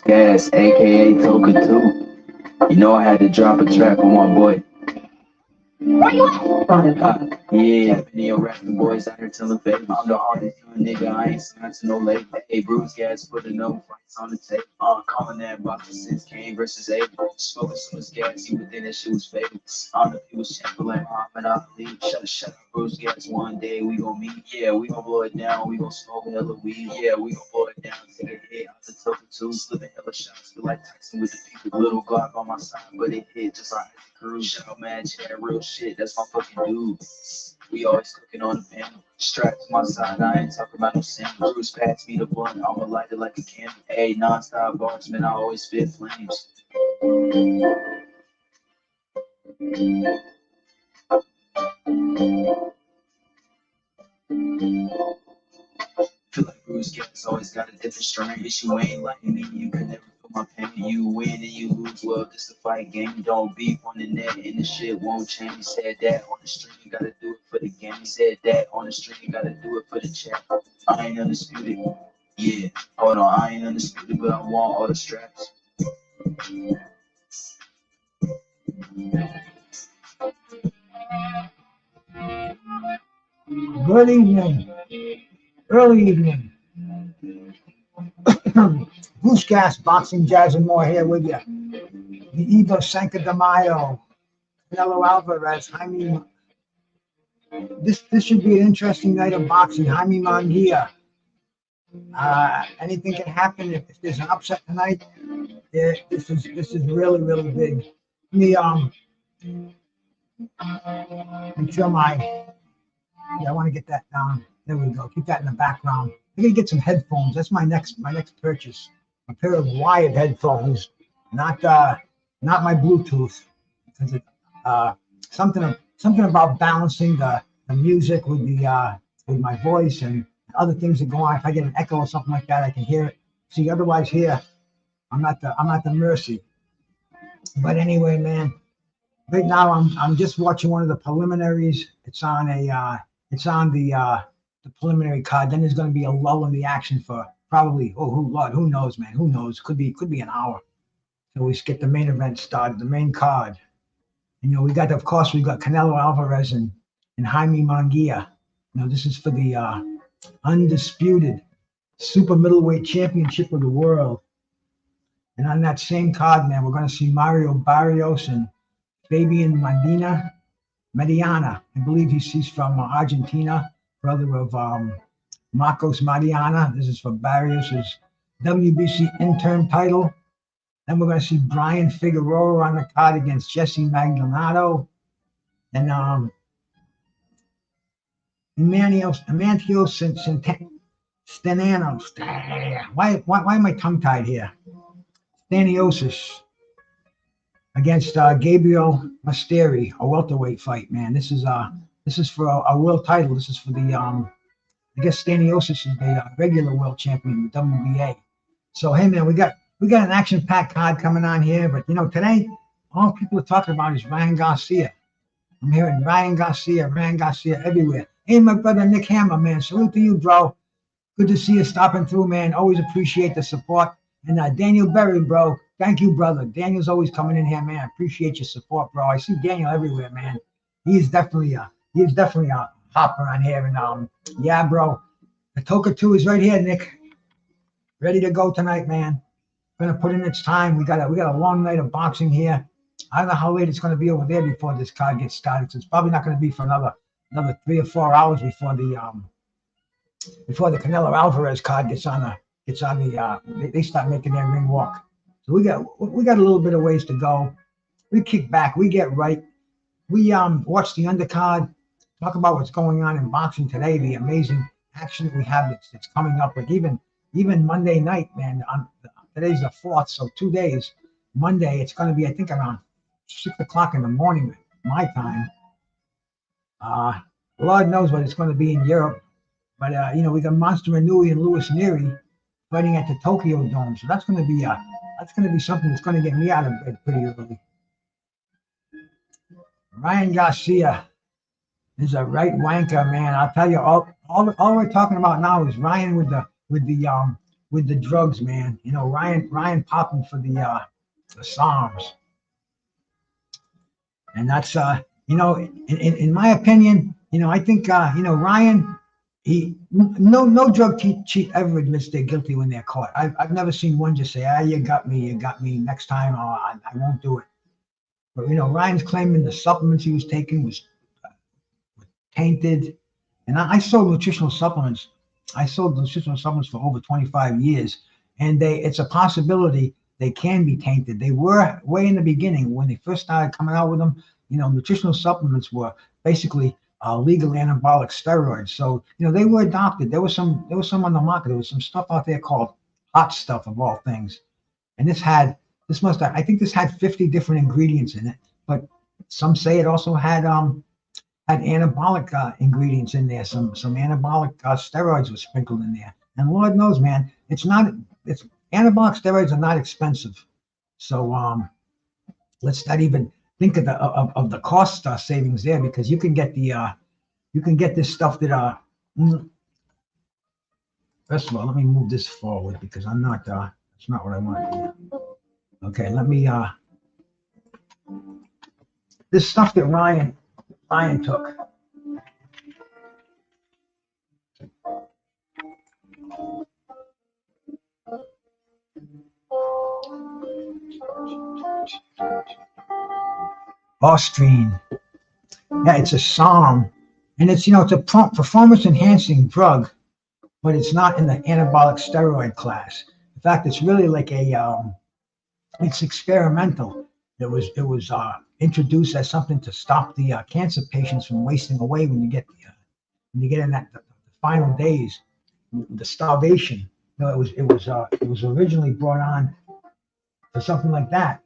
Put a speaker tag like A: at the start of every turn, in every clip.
A: Gas, aka Toka 2. You know I had to drop a track on my boy.
B: Where you at?
A: Yeah, many of rapping boys out here telling fake. I'm the hardest young nigga, I ain't signed to no label. Hey, Brucegas putting no fights on the tape. Calling that boxing since Kane versus Abel. Smoking so much gas, you would think that shit was fatal. On the people's champion like Muhammad Ali. Shut up, Brucegas. One day we gon' meet. Yeah, we gon' blow it down. We gon' smoke hella weed. Yeah, we gon' blow it down. Take a hit out the Toka 2. Slipping hella shots. Feel like Tyson with the people. Little Glock on my side, but it hit just like Crew. Shout out Mad Chat, real shit, that's my fucking dude. We always cooking on the panel. Strapped to my side, I ain't talking about no sin. Bruce pass me the blunt, I'ma light it like a candle. Hey, non-stop bars, man, I always spit flames. Feel like Bruce gets always got a different strain. If you ain't like me, you can never feel my pain. You win and you lose, well, this a fight game. Don't beef on the net and the shit won't change. Said that on the street, you gotta do it for the game. Said that on the street, you gotta do it for the chat. I ain't undisputed. Yeah, hold on, I ain't undisputed, but I want all the straps.
B: Good evening. Early evening. Brucegas, Boxing, Jazz, and more here with you. The eve of Cinco de Mayo. Canelo Alvarez, Jaime. This should be an interesting night of boxing. Jaime Munguia. Anything can happen if there's an upset tonight. Yeah, this is really big. Let me until my yeah, I want to get that down. There we go. Keep that in the background. I gotta get some headphones. That's my next purchase. A pair of wired headphones, not my Bluetooth. Because it, something about balancing the music with my voice and other things that go on. If I get an echo or something like that, I can hear it. See, otherwise here, I'm not the mercy. But anyway, man, right now I'm just watching one of the preliminaries. It's on the preliminary card. Then there's going to be a lull in the action for probably who knows, man, who knows? Could be an hour. So we get the main event started, the main card. We got Canelo Alvarez and Jaime Munguia. This is for the undisputed super middleweight championship of the world. And on that same card, man, we're going to see Mario Barrios and Fabian Maidana. I believe he's from Argentina, brother of Marcos Mariana. This is for Barrios' WBC interim title. Then we're going to see Brian Figueroa on the card against Jessie Magdaleno. And Eimantas Stanionis. Why am I tongue-tied here? Stanionis against Gabriel Maestre, a welterweight fight, man. This is for a world title. This is for the I guess Stanionis is the regular world champion, the WBA. So hey, man, we got an action-packed card coming on here. But today all people are talking about is Ryan Garcia. I'm hearing Ryan Garcia everywhere. Hey, my brother Nick Hammer, man, salute to you, bro. Good to see you stopping through, man. Always appreciate the support. And Daniel Berry, bro. Thank you, brother. Daniel's always coming in here, man. I appreciate your support, bro. I see Daniel everywhere, man. He is definitely a hopper on here. And yeah, bro. The Toka 2 is right here, Nick. Ready to go tonight, man. Gonna put in its time. We got a long night of boxing here. I don't know how late it's gonna be over there before this card gets started. So it's probably not gonna be for another 3 or 4 hours before the Canelo Alvarez card gets on the they start making their ring walk. So we got a little bit of ways to go. We kick back, we get right. We watch the undercard, talk about what's going on in boxing today, the amazing action that we have that's coming up. Like even Monday night, man. Today's the 4th, so 2 days. Monday, it's going to be, I think, around 6 o'clock in the morning, my time. Lord knows what it's going to be in Europe. But, we got Monster Inouye and Louis Neary fighting at the Tokyo Dome. So that's going to be something that's going to get me out of bed pretty early. Ryan Garcia is a right wanker, man. I'll tell you, all we're talking about now is Ryan with the with the drugs, man. You know, Ryan popping for the Psalms. And that's you know, in my opinion, you know, I think you know, Ryan, no drug cheat ever admits they're guilty when they're caught. I've never seen one just say, you got me, next time I won't do it. But you know, Ryan's claiming the supplements he was taking was tainted. And I sold nutritional supplements. I sold nutritional supplements for over 25 years, and it's a possibility they can be tainted. They were way in the beginning when they first started coming out with them. You know, nutritional supplements were basically legal anabolic steroids. So you know, they were adopted. There was some on the market. There was some stuff out there called hot stuff of all things, and I think this had 50 different ingredients in it. But some say it also had anabolic ingredients in there. Some anabolic steroids were sprinkled in there. And Lord knows, man, it's anabolic steroids are not expensive. So let's not even think of the cost savings there, because you can get this stuff that first of all, let me move this forward because I'm not that's not what I want here. Okay, let me this stuff that Ryan took. Austrian. Yeah, it's a Psalm, and it's, you know, it's a performance enhancing drug, but it's not in the anabolic steroid class. In fact, it's really like it's experimental. It was introduced as something to stop the cancer patients from wasting away when you get in the final days, the starvation. You know, it was originally brought on for something like that.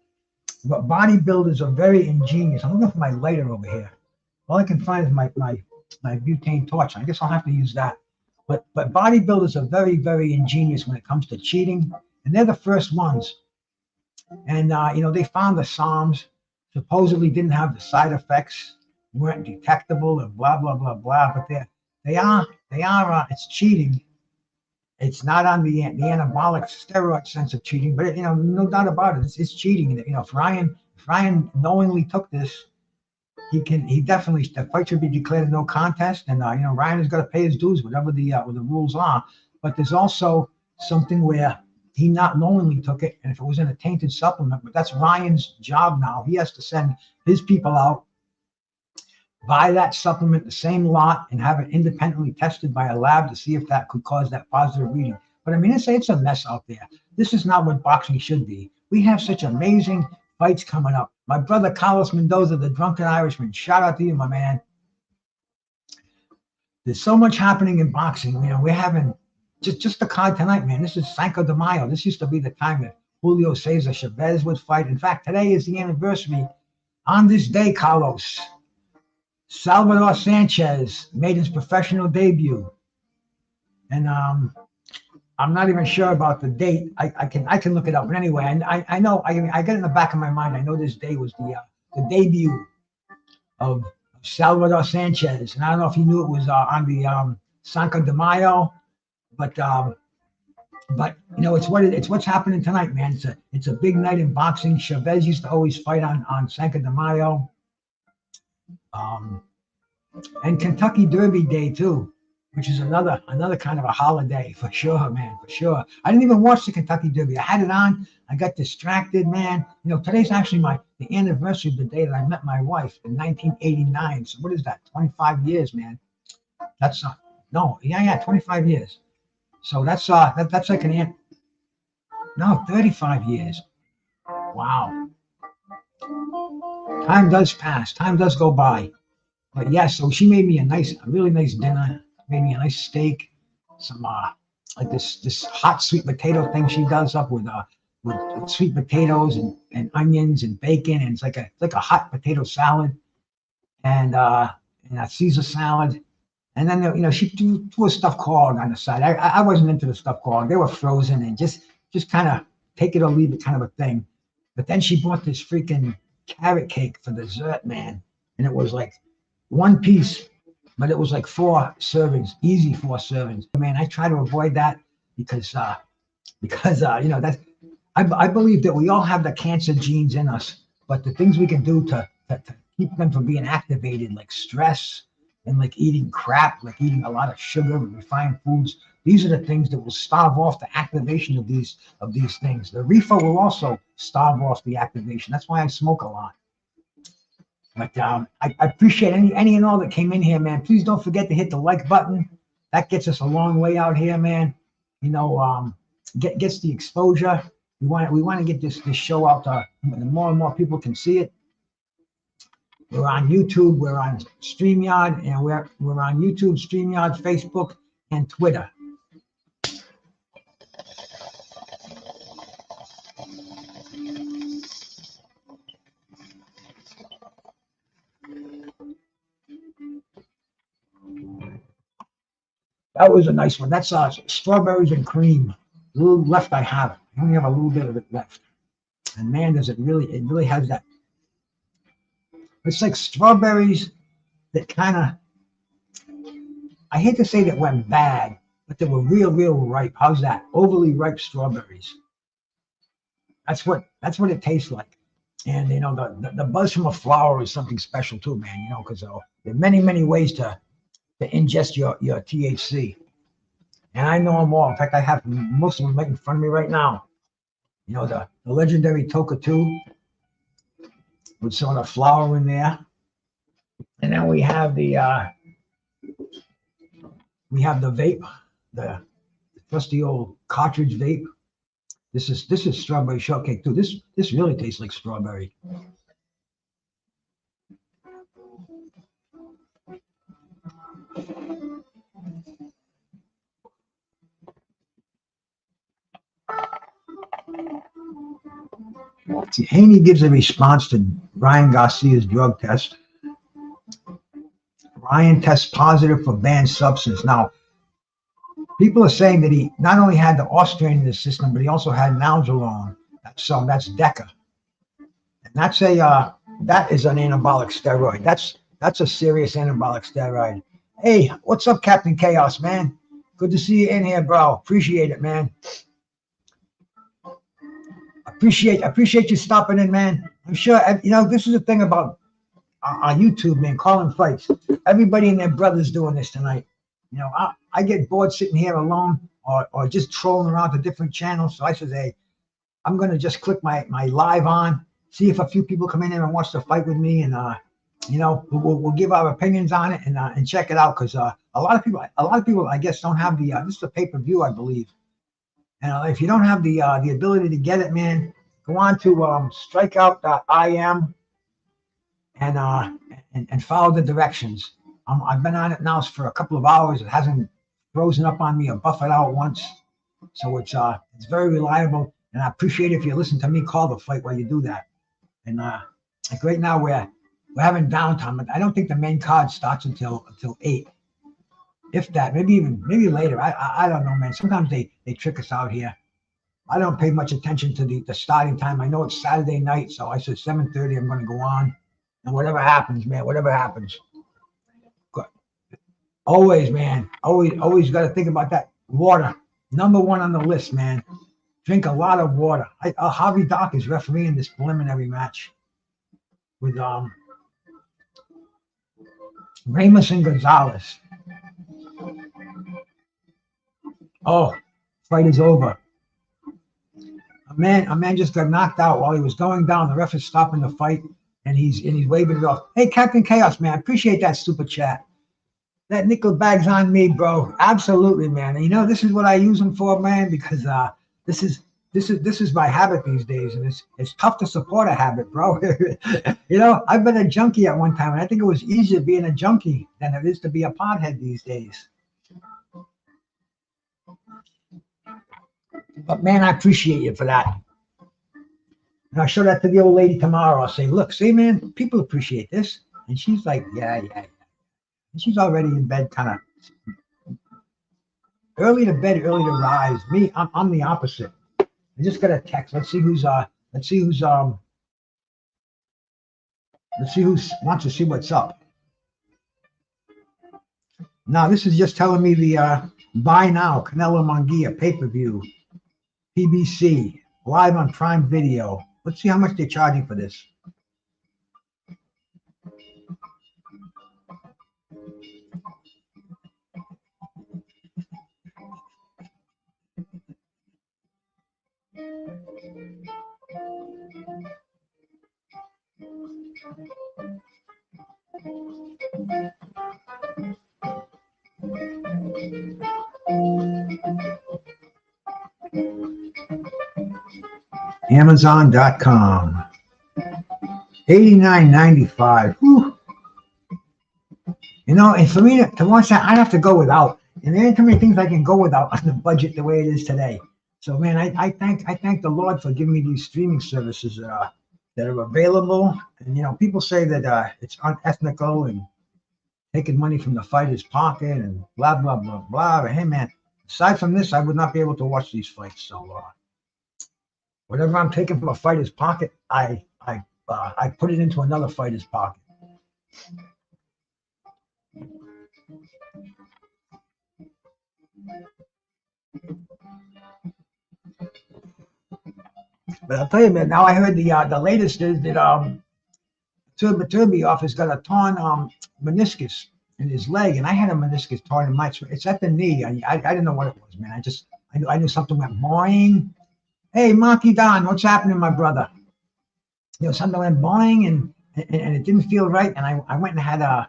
B: But bodybuilders are very ingenious. I'm looking for my lighter over here. All I can find is my butane torch. I guess I'll have to use that. But bodybuilders are very, very ingenious when it comes to cheating, and they're the first ones. And you know, they found the Psalms supposedly didn't have the side effects, weren't detectable, and blah blah blah blah. But they are. It's cheating. It's not on the anabolic steroid sense of cheating, but you know, no doubt about it, it's cheating. You know, if Ryan knowingly took this, he definitely, the fight should be declared a no contest, and you know, Ryan has got to pay his dues, whatever the rules are. But there's also something where he not knowingly took it, and if it was in a tainted supplement, but that's Ryan's job now. He has to send his people out, buy that supplement, the same lot, and have it independently tested by a lab to see if that could cause that positive reading. But I mean, it's a mess out there. This is not what boxing should be. We have such amazing fights coming up. My brother Carlos Mendoza, the Drunken Irishman, shout out to you, my man. There's so much happening in boxing. You know, we're having just the card tonight, man. This is Cinco de Mayo. This used to be the time that Julio Cesar Chavez would fight. In fact, today is the anniversary. On this day, Carlos, Salvador Sanchez made his professional debut, and I'm not even sure about the date. I can look it up, but anyway, I know I get it in the back of my mind. I know this day was the debut of Salvador Sanchez, and I don't know if he knew it was on the Cinco de Mayo, but you know, it's what's happening tonight, man. It's a big night in boxing. Chavez used to always fight on Cinco de Mayo. And Kentucky Derby Day too, which is another kind of a holiday for sure, man, for sure. I didn't even watch the Kentucky Derby. I had it on. I got distracted, man. You know, today's actually the anniversary of the day that I met my wife in 1989. So what is that? 25 years, man. That's 25 years. So that's like 35 years. Wow. Time does pass. Time does go by. But yeah, so she made me a really nice dinner. Made me a nice steak, some like this hot sweet potato thing she does up with sweet potatoes and onions and bacon, and it's like a hot potato salad, and a Caesar salad, and then you know, she threw a stuffed hog on the side. I wasn't into the stuffed hog. They were frozen and just kind of take it or leave it kind of a thing. But then she bought this freaking carrot cake for dessert, man, and it was like one piece, but it was like 4 servings, easy 4 servings. Man, I try to avoid that because because you know that I believe that we all have the cancer genes in us, but the things we can do to keep them from being activated, like stress and like eating crap, like eating a lot of sugar and refined foods. These are the things that will starve off the activation of these things. The reefer will also starve off the activation. That's why I smoke a lot. But I appreciate any and all that came in here, man. Please don't forget to hit the like button. That gets us a long way out here, man. You know, gets the exposure. We want to get this show out to more and more people can see it. We're on YouTube, we're on StreamYard, and we're on YouTube, StreamYard, Facebook, and Twitter. That was a nice one. That's strawberries and cream. A little left I have. I only have a little bit of it left. And man, does it really has that. It's like strawberries that kind of, I hate to say that went bad, but they were real ripe. How's that? Overly ripe strawberries. That's what it tastes like. And you know, the buzz from a flower is something special too, man. You know, because there are many ways to ingest your THC. And I know them all. In fact, I have most of them right in front of me right now. You know, the legendary Toka 2 with some of the flour in there. And then we have the vape, the trusty old cartridge vape. This is strawberry shortcake too. This really tastes like strawberry. Haney gives a response to Ryan Garcia's drug test. Ryan tests positive for banned substance. Now, people are saying that he not only had the Austrian in his system, but he also had nalgene. That's Deca, and that is an anabolic steroid. That's a serious anabolic steroid. Hey, what's up, Captain Chaos, man? Good to see you in here, bro. Appreciate it, man. Appreciate you stopping in, man. I'm sure, you know, this is the thing about on YouTube, man, calling fights. Everybody and their brother's doing this tonight. You know, I get bored sitting here alone or just trolling around to different channels. So I said, hey, I'm going to just click my live on, see if a few people come in there and wants to fight with me. And, you know, we'll give our opinions on it and check it out. Because a lot of people, I guess, don't have this is a pay-per-view, I believe. And if you don't have the ability to get it, man, go on to strikeout.im and follow the directions. I've been on it now for a couple of hours. It hasn't frozen up on me or buffered out once, so it's very reliable. And I appreciate it if you listen to me call the fight while you do that. And like right now we're having downtime, but I don't think the main card starts until 8. If that, maybe later. I don't know, man. Sometimes they trick us out here. I don't pay much attention to the starting time. I know it's Saturday night, so I said 7:30. I'm going to go on, and whatever happens, man. Whatever happens. Always, man. Always got to think about that. Water, number one on the list, man. Drink a lot of water. Harvey Dock is refereeing this preliminary match with Ramos and Gonzalez. Oh, fight is over. A man just got knocked out while he was going down. The ref is stopping the fight, and he's waving it off. Hey, Captain Chaos, man, appreciate that super chat. That nickel bag's on me, bro. Absolutely, man. And you know, this is what I use them for, man, because this is my habit these days, and it's tough to support a habit, bro. You know, I've been a junkie at one time, and I think it was easier being a junkie than it is to be a pothead these days. But man, I appreciate you for that. And I'll show that to the old lady tomorrow. I'll say, look, see, man, people appreciate this. And she's like, yeah. And she's already in bed, kind of early to bed, early to rise. Me, I'm the opposite. I just got a text. Let's see who wants to see what's up. Now, this is just telling me the buy now, Canelo Munguia pay-per-view. PBC, live on Prime Video. Let's see how much they're charging for this. Amazon.com. $89.95. Whew. You know, and for me to watch that, I'd have to go without. And there ain't too many things I can go without on the budget the way it is today. So man, I thank the Lord for giving me these streaming services that are available. And you know, people say that it's unethical and taking money from the fighter's pocket and blah blah blah blah. But hey man, aside from this, I would not be able to watch these fights. So whatever I'm taking from a fighter's pocket, I put it into another fighter's pocket. But I'll tell you, man. Now I heard the latest is that Turbioff has got a torn meniscus in his leg, and I had a meniscus torn in my. It's at the knee. I didn't know what it was, man. I knew something went boing. Hey, Marky Don, what's happening, my brother? You know, something went boing, and it didn't feel right, and I went and had I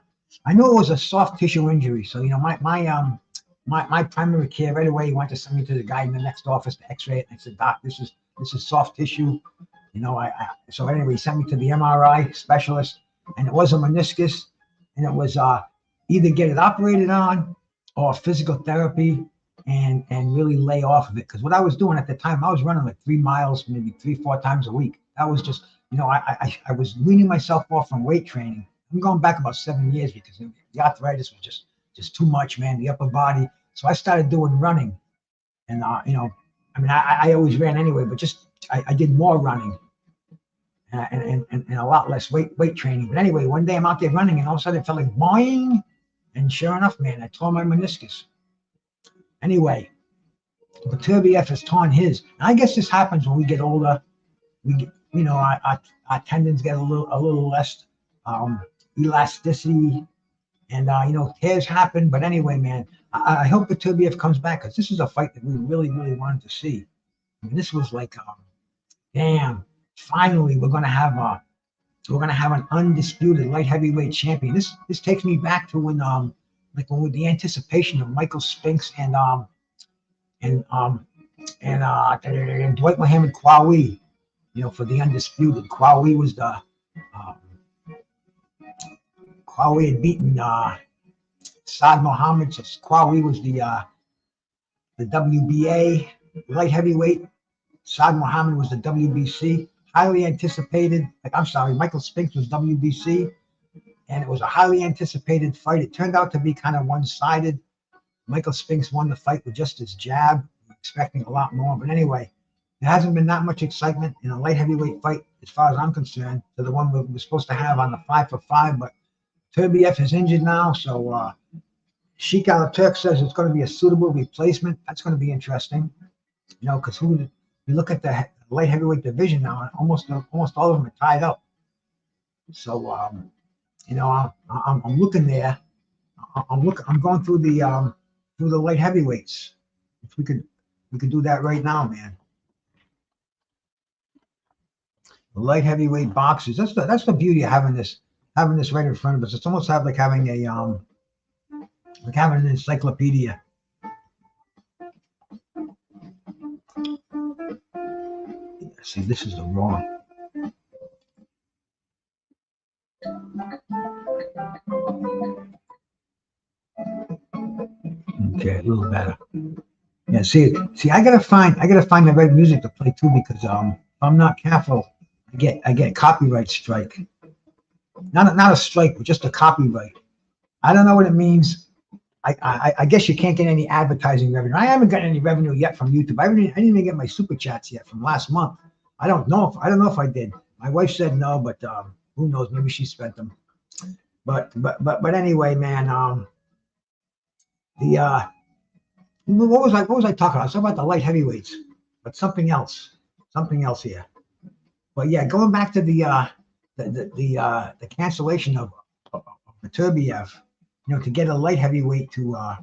B: knew it was a soft tissue injury, so you know my primary care right away. He wanted to send me to the guy in the next office to X-ray it. And I said, Doc, this is soft tissue. You know, so anyway, he sent me to the MRI specialist, and it was a meniscus, and it was either get it operated on or physical therapy and really lay off of it. Because what I was doing at the time, I was running like 3 miles, maybe 3-4 times a week. That was just, you know, I was weaning myself off from weight training. I'm going back about 7 years because the arthritis was just too much, man, the upper body. So I started doing running, and you know, I mean, I always ran anyway, but just I did more running and a lot less weight training. But anyway, one day I'm out there running, and all of a sudden it felt like boing, and sure enough, man, I tore my meniscus. Anyway, the Turbieff has torn his. And I guess this happens when we get older. We get, you know, our tendons get a little less elasticity, and you know, tears happen. But anyway, man, I hope the Turbieff comes back, because this is a fight that we really wanted to see. I mean, this was like, damn, finally we're gonna have an undisputed light heavyweight champion. This takes me back to when like when with the anticipation of Michael Spinks and Dwight Muhammad Qawi, you know, for the undisputed. Qawi was the Qawi had beaten Saad Muhammad, so Qawi was the WBA light heavyweight. Saad Muhammad was the WBC. Highly anticipated. Michael Spinks was WBC, and it was a highly anticipated fight. It turned out to be kind of one-sided. Michael Spinks won the fight with just his jab. I'm expecting a lot more, but anyway, there hasn't been that much excitement in a light heavyweight fight, as far as I'm concerned, to the one we're supposed to have on the 5 for 5. But Turbieff is injured now, so Sheik Al-Turk says it's going to be a suitable replacement. That's going to be interesting, you know, because you look at the light heavyweight division now, and almost all of them are tied up. So you know, I'm looking there. I'm going through the light heavyweights. If we could do that right now, man. The light heavyweight boxers. That's the beauty of having this right in front of us. It's almost like having an encyclopedia. See, this is the wrong. Okay, a little better. Yeah, see, I gotta find the right music to play too, because if I'm not careful, I get copyright strike. Not a strike, but just a copyright. I don't know what it means. I guess you can't get any advertising revenue. I haven't gotten any revenue yet from YouTube. I didn't even get my super chats yet from last month. I don't know if I did. My wife said no, but who knows? Maybe she spent them. But anyway, man. What was I talking about? I was talking about the light heavyweights. something else here. But yeah, going back to the cancellation of Beterbiev, to get a light heavyweight to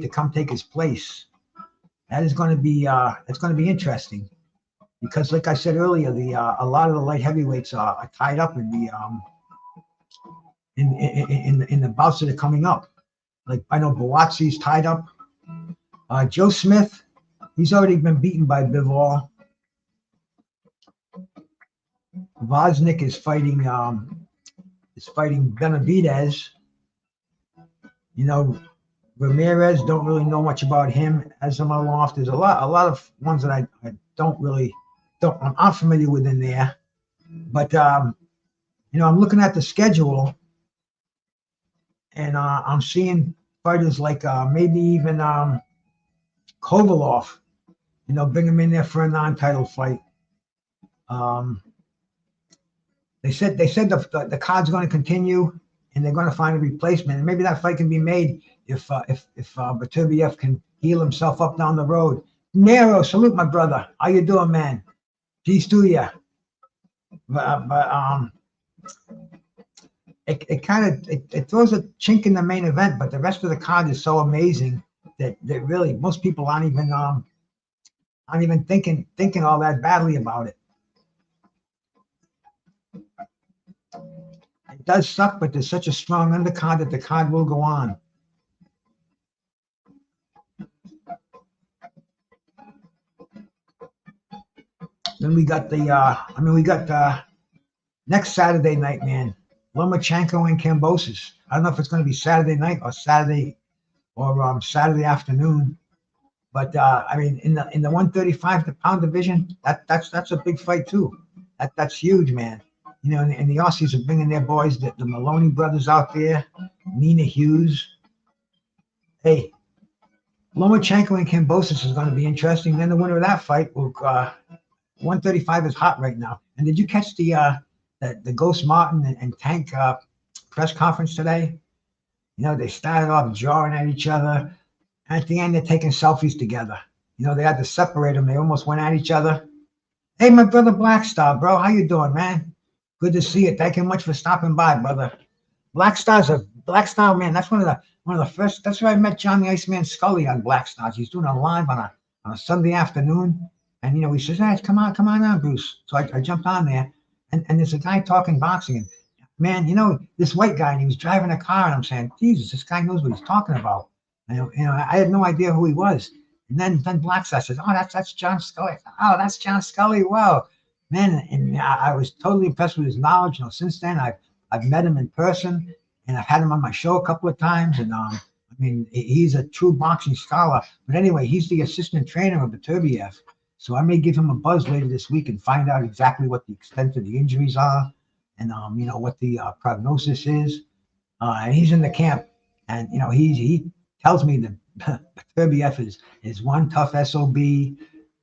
B: come take his place. That is going to be it's going to be interesting, because like I said earlier, a lot of the light heavyweights are tied up in the in the bouts that are coming up. Like I know Buatsi's tied up. Joe Smith, he's already been beaten by Bivol. Vosnik is fighting Benavidez. Ramirez, don't really know much about him. Asimov, there's a lot of ones that I I'm not familiar with in there. But I'm looking at the schedule, and I'm seeing fighters like maybe even Kovalov, bring him in there for a non-title fight. They said the card's going to continue, and they're going to find a replacement, and maybe that fight can be made if Beterbiev can heal himself up down the road. Nero, salute my brother. How you doing, man? Peace to ya. It throws a chink in the main event, but the rest of the card is so amazing that really most people aren't even thinking all that badly about it. It does suck, but there's such a strong undercard that the card will go on. Then we got next Saturday night, man. Lomachenko and Kambosos. I don't know if it's going to be Saturday night or Saturday afternoon, but in the 135 pound division, that's a big fight too. That's huge, man. And the Aussies are bringing their boys, the Maloney brothers out there, Nina Hughes. Hey, Lomachenko and Kambosos is going to be interesting. Then the winner of that fight will 135 is hot right now. And did you catch the Ghost Martin and Tank press conference today? They started off jawing at each other. At the end, they're taking selfies together. They had to separate them. They almost went at each other. Hey, my brother Black Star, bro, how you doing, man? Good to see you. Thank you much for stopping by, brother. Black Star, man. That's one of the first. That's where I met John the Iceman Scully on Black Stars. He's doing a live on a Sunday afternoon. And he says, "Hey, come on, Bruce." So I jumped on there, and there's a guy talking boxing, and man, this white guy, and he was driving a car, and I'm saying, Jesus, this guy knows what he's talking about. And, I had no idea who he was. And then Black Star says, "Oh, that's John Scully." "Oh, that's John Scully." Wow, man, and I was totally impressed with his knowledge. Since then I've met him in person, and I've had him on my show a couple of times, and he's a true boxing scholar. But anyway, he's the assistant trainer of Beterbiev. So I may give him a buzz later this week and find out exactly what the extent of the injuries are, and what the prognosis is. And he's in the camp, and he tells me that Beterbiev is one tough SOB,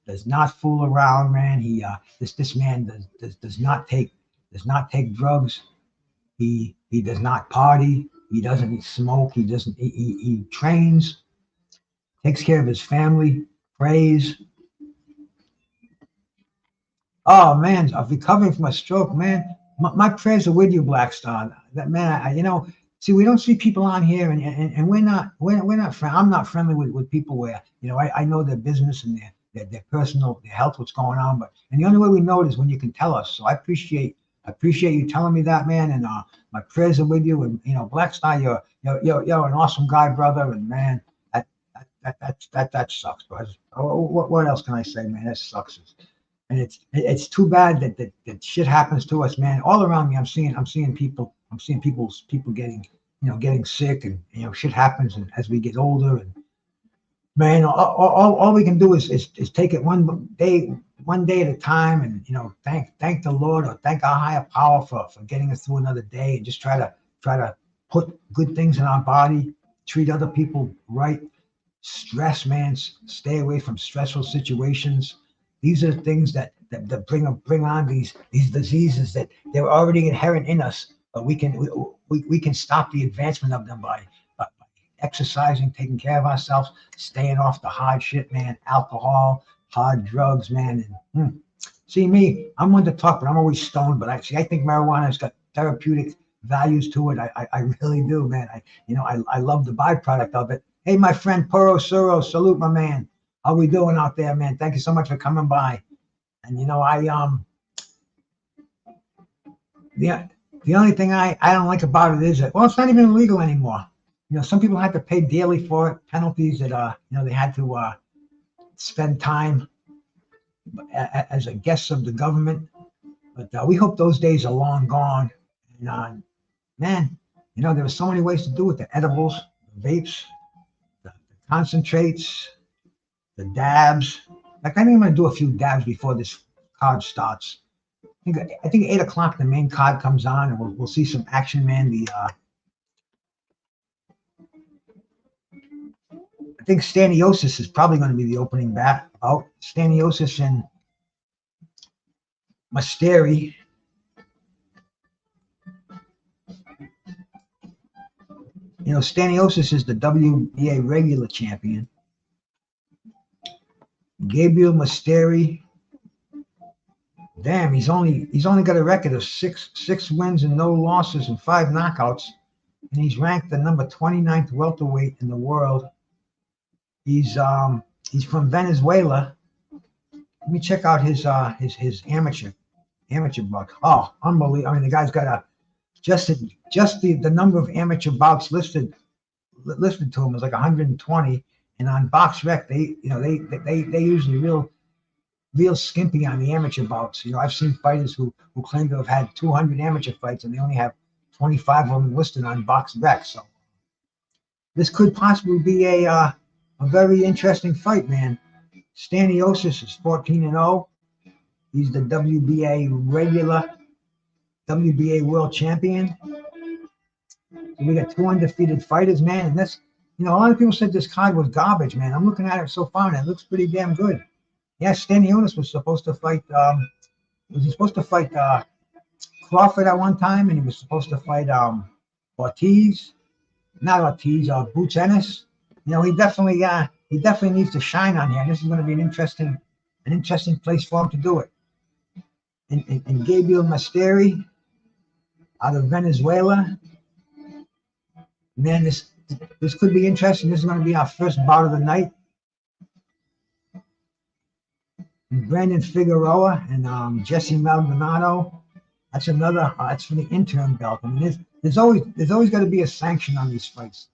B: does not fool around, man. This man does not take drugs. He does not party. He doesn't smoke. He trains, takes care of his family, prays. Oh man, I'm recovering from a stroke, man. My prayers are with you, Black Star. That man, see, we don't see people on here, and we're not I'm not friendly with people where I know their business and their personal, their health, what's going on. And the only way we know it is when you can tell us. So I appreciate you telling me that, man. And my prayers are with you. And Black Star, you're an awesome guy, brother. And man, that sucks, bro. What else can I say, man? That sucks. And it's too bad that shit happens to us, man. All around me, I'm seeing people getting sick, and shit happens, and as we get older, and man, all we can do is take it one day at a time, and thank the Lord, or thank our higher power for getting us through another day, and just try to put good things in our body, treat other people right. Stress, man, stay away from stressful situations. These are the things that bring on these diseases that they're already inherent in us, but we can stop the advancement of them by exercising, taking care of ourselves, staying off the hard shit, man, alcohol, hard drugs, man. And see me, I'm one to talk, but I'm always stoned. But I think marijuana's got therapeutic values to it. I really do, man. I love the byproduct of it. Hey, my friend Puro Suro, salute, my man. How we doing out there, man? Thank you so much for coming by. And the only thing I don't like about it is that, well, it's not even illegal anymore. Some people had to pay dearly for it, penalties that they had to spend time as a guest of the government. But we hope those days are long gone. And man, there were so many ways to do it: the edibles, the vapes, the concentrates, the dabs. Like, I think I'm gonna do a few dabs before this card starts. I think 8 o'clock the main card comes on, and we'll see some action, man. I think Stanionis is probably going to be the opening bout. Stanionis and Mestre. Stanionis is the WBA regular champion. Gabriel Maestre, damn, he's only got a record of six wins and no losses and 5 knockouts, and he's ranked the number 29th welterweight in the world. He's from Venezuela. Let me check out his amateur book. Oh, unbelievable! I mean, the guy's got just the number of amateur bouts listed to him is like 120, and on BoxRec they usually real skimpy on the amateur bouts. I've seen fighters who claim to have had 200 amateur fights, and they only have 25 of them listed on BoxRec. So this could possibly be a very interesting fight, man. Stanionis is 14-0. He's the WBA regular, WBA world champion. So we got 2 undefeated fighters, man. And this, a lot of people said this card was garbage, man. I'm looking at it so far, and it looks pretty damn good. Yeah, Stanionis was supposed to fight. Was he supposed to fight Crawford at one time, and he was supposed to fight Ortiz, not Ortiz, Boots Ennis. He definitely needs to shine on here. This is going to be an interesting place for him to do it. And Gabriel Maestre out of Venezuela. Man, this could be interesting. This is going to be our first bout of the night. And Brandon Figueroa and Jessie Magdaleno. That's another. That's for the interim belt. I mean, there's always got to be a sanction on these fights.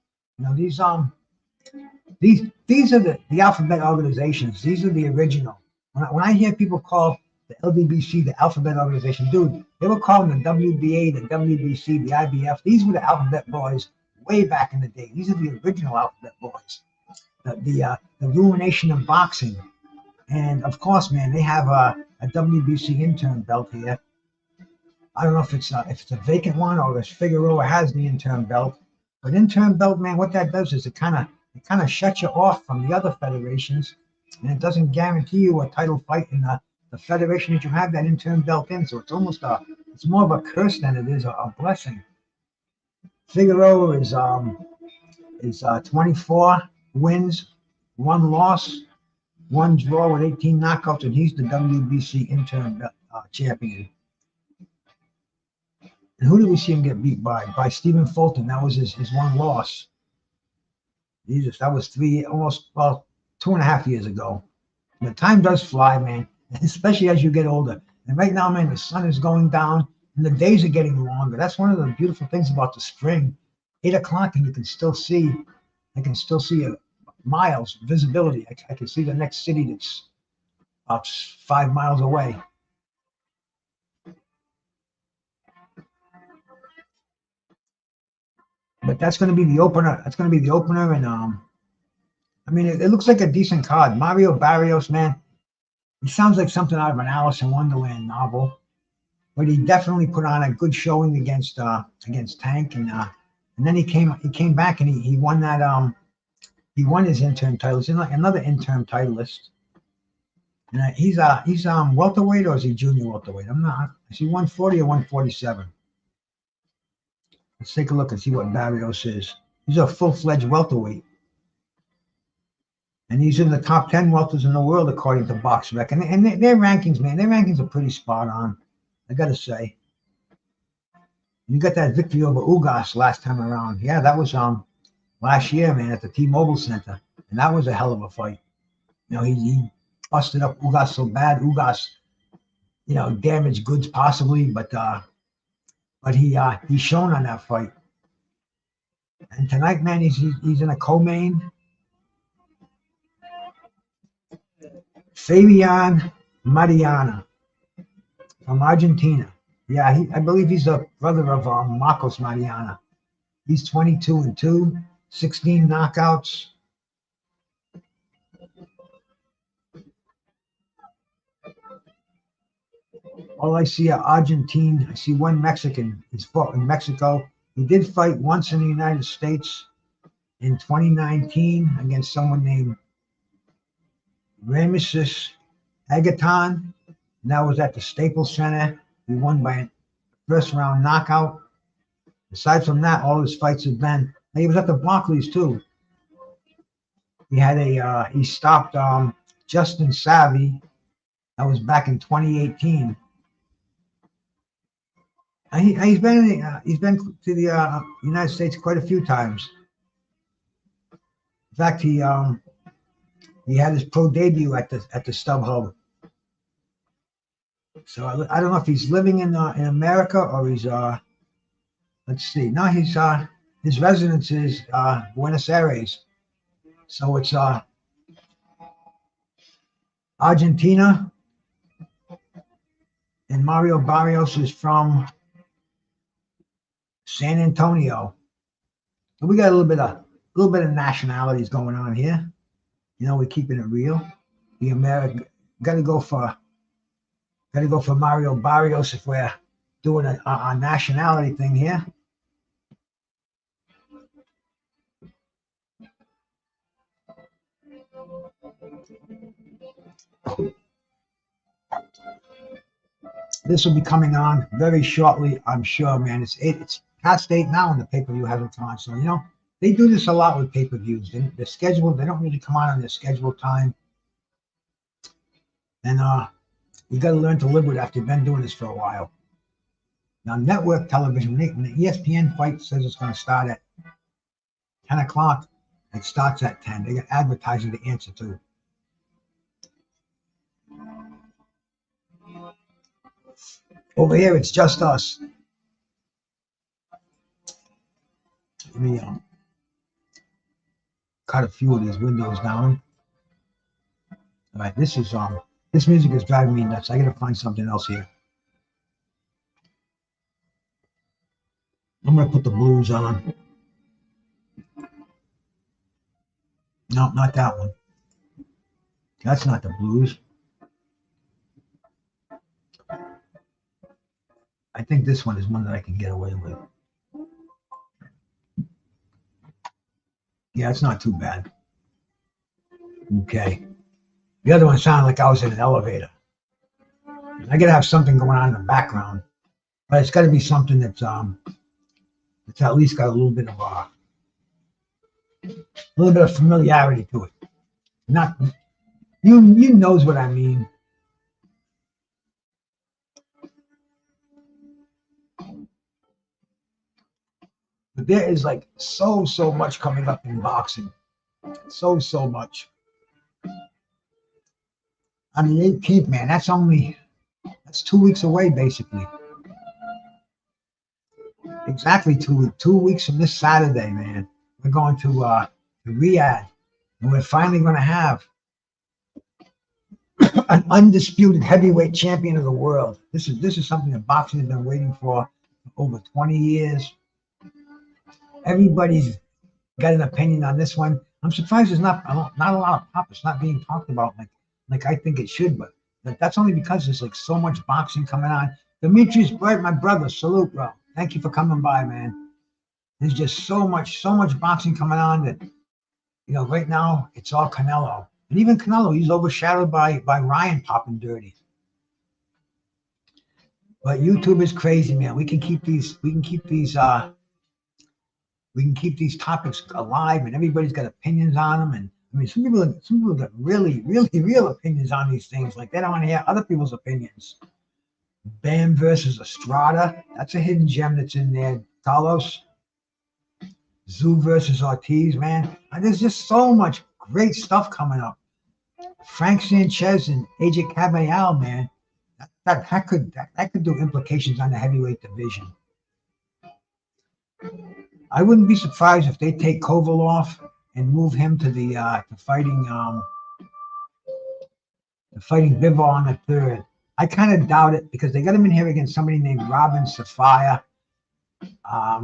B: These are the alphabet organizations. These are the original. When I hear people call the LWBC the alphabet organization, dude, they were calling the WBA, the WBC, the IBF. These were the alphabet boys way back in the day. These are the original alphabet boys. The ruination of boxing. And of course, man, they have a WBC interim belt here. I don't know if it's a vacant one or if Figueroa has the interim belt. But interim belt, man, what that does is it kind of shuts you off from the other federations, and it doesn't guarantee you a title fight in the federation that you have that interim belt in. So it's almost it's more of a curse than it is a blessing. Figueroa is 24 wins, 1 loss, 1 draw with 18 knockouts, and he's the WBC interim champion. And who did we see him get beat by? By Stephen Fulton. That was his 1 loss. Jesus, that was 2.5 years ago. The time does fly, man, especially as you get older. And right now, man, the sun is going down and the days are getting longer. That's one of the beautiful things about the spring. 8 o'clock and you can still see, miles visibility. I can see the next city that's about 5 miles away. But that's going to be the opener. And I mean, it looks like a decent card. Mario Barrios, man, he sounds like something out of an Alice in Wonderland novel. But he definitely put on a good showing against Tank, and then he came back and he won that he won his interim title. He's another interim titleist. And he's welterweight, or is he junior welterweight? I'm not. Is he 140 or 147? Let's take a look and see what Barrios is. He's a full-fledged welterweight. And he's in the top 10 welters in the world, according to BoxRec. And their rankings, man, their rankings are pretty spot on, I got to say. You got that victory over Ugas last time around. Yeah, that was last year, man, at the T-Mobile Center. And that was a hell of a fight. You know, he busted up Ugas so bad. Ugas, you know, damaged goods possibly, but he's shown on that fight. And tonight, man, he's in a co-main. Fabian Maidana from Argentina. Yeah, I believe he's the brother of Marcos Maidana. He's 22-2, 16 knockouts. All I see are Argentine. I see one Mexican. He's fought in Mexico. He did fight once in the United States in 2019 against someone named Ramesses Agaton. And that was at the Staples Center. He won by a first round knockout. Aside from that, all his fights have been. He was at the Barclays too. He had he stopped Justin Savvy. That was back in 2018. And he's been to the United States quite a few times. In fact, he had his pro debut at the StubHub. So I don't know if he's living in America or he's let's see. No, his residence is Buenos Aires. So it's Argentina, and Mario Barrios is from San Antonio. So we got a little bit of nationalities going on here. You know, we're keeping it real. The American gotta go for Mario Barrios if we're doing a nationality thing here. This will be coming on very shortly, I'm sure, man. It's past 8 now and the pay-per-view hasn't come on. So, you know, they do this a lot with pay-per-views. They're scheduled. They don't really come on their scheduled time. And you got to learn to live with it after you've been doing this for a while. Now, network television, when the ESPN fight says it's going to start at 10 o'clock, it starts at 10. They got advertising to answer to. Over here, it's just us. Let me cut a few of these windows down. All right, this music is driving me nuts. I gotta find something else here. I'm gonna put the blues on. No, not that one. That's not the blues. I think this one is one that I can get away with. Yeah, it's not too bad. Okay. The other one sounded like I was in an elevator. I gotta have something going on in the background, but it's got to be something that's at least got a little bit of familiarity to it. Not you knows what I mean. But there is like so much coming up in boxing. So much. I mean, 18th, man, that's 2 weeks away, basically. Exactly 2 weeks. 2 weeks from this Saturday, man. We're going to Riyadh, and we're finally going to have an undisputed heavyweight champion of the world. This is something that boxing has been waiting for over 20 years. Everybody's got an opinion on this one. I'm surprised there's not a lot of pop. It's not being talked about like I think it should, but that's only because there's like so much boxing coming on. Demetrius Bright, my brother, salute, bro. Thank you for coming by, man. There's just so much boxing coming on that, you know, right now it's all Canelo. And even Canelo, he's overshadowed by Ryan popping dirty. But YouTube is crazy, man. We can keep these we can keep these topics alive, and everybody's got opinions on them. And I mean, some people got really, really real opinions on these things. Like they don't want to hear other people's opinions. Bam versus Estrada, that's a hidden gem that's in there. Carlos, Zoo versus Ortiz, man. And there's just so much great stuff coming up. Frank Sanchez and AJ Caballero, man. That could do implications on the heavyweight division. I wouldn't be surprised if they take Kovalov and move him to the fighting Bivol on the third. I kind of doubt it because they got him in here against somebody named Robin Safaya. I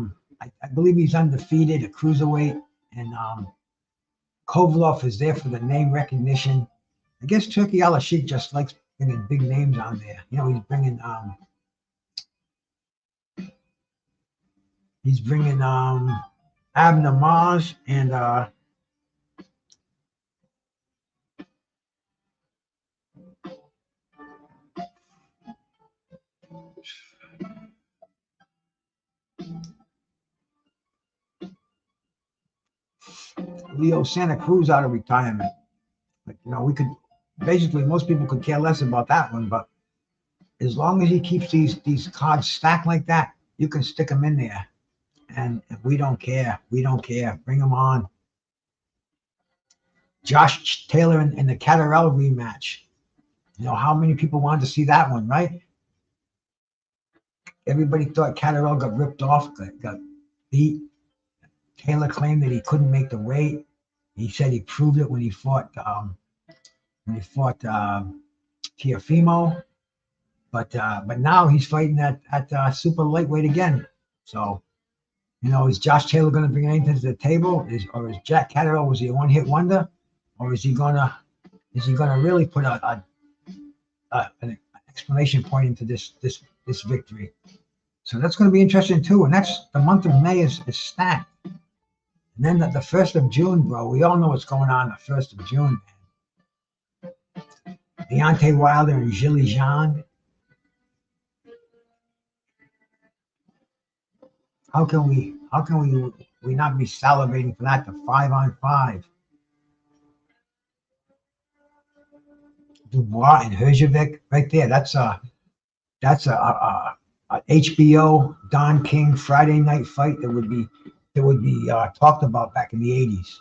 B: believe he's undefeated, a cruiserweight, and Kovalov is there for the name recognition. I guess Turkey Al-Sheikh just likes bringing big names on there. You know, he's bringing Abner Maj and Leo Santa Cruz out of retirement. Like, you know, we could basically, most people could care less about that one, but as long as he keeps these cards stacked like that, you can stick them in there. And we don't care. We don't care. Bring them on. Josh Taylor in the Catterall rematch. You know, how many people wanted to see that one, right? Everybody thought Catterall got ripped off, got beat. Taylor claimed that he couldn't make the weight. He said he proved it when he fought Teofimo. But now he's fighting at super lightweight again. So, you know, is Josh Taylor going to bring anything to the table? Or is Jack Catterall, was he a one-hit wonder? Or is he gonna really put an exclamation point into this victory? So that's going to be interesting too. And that's the month of May is stacked. And then the 1st of June, bro, we all know what's going on the 1st of June, man. Deontay Wilder and Zhilei Zhang. How can we not be salivating for that? The 5-on-5. Dubois and Herjavec right there. That's a HBO Don King Friday night fight that would be talked about back in the 80s.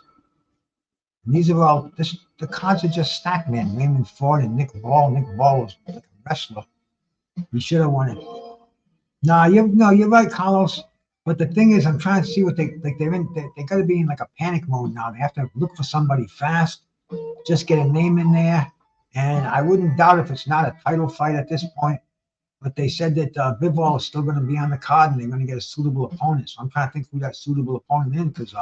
B: And these are all the cards are just stacked, man. Raymond Ford and Nick Ball. Nick Ball was like a wrestler. He should have won it. You're right, Carlos. But the thing is, I'm trying to see what they got to be in like a panic mode now. They have to look for somebody fast, just get a name in there. And I wouldn't doubt if it's not a title fight at this point. But they said that Bivol is still going to be on the card and they're going to get a suitable opponent. So I'm trying to think who that suitable opponent is because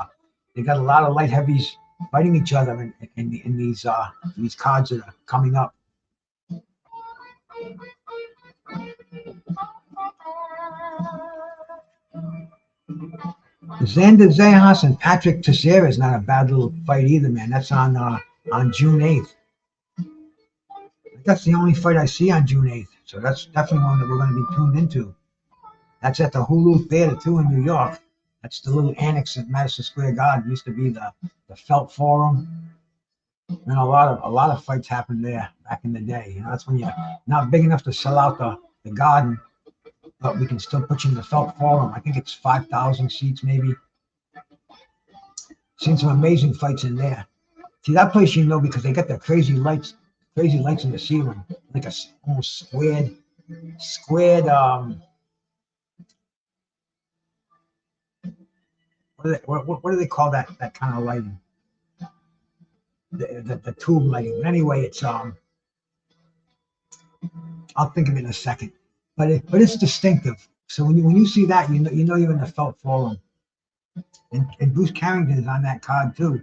B: they got a lot of light heavies fighting each other in these cards that are coming up. Xander Zayas and Patrick Teixeira is not a bad little fight either, man. That's on June 8th. That's the only fight I see on June 8th. So that's definitely one that we're going to be tuned into. That's at the Hulu Theater, too, in New York. That's the little annex at Madison Square Garden. It used to be the Felt Forum. And a lot of fights happened there back in the day. You know, that's when you're not big enough to sell out the Garden, but we can still put you in the Felt Forum. I think it's 5,000 seats, maybe. Seen some amazing fights in there. See, that place you know because they got the crazy lights in the ceiling, like a almost squared. What do they call that kind of lighting? The tube lighting. But anyway, it's I'll think of it in a second. But it's distinctive. So when you see that, you know you're in the Felt Forum. And Bruce Carrington is on that card too.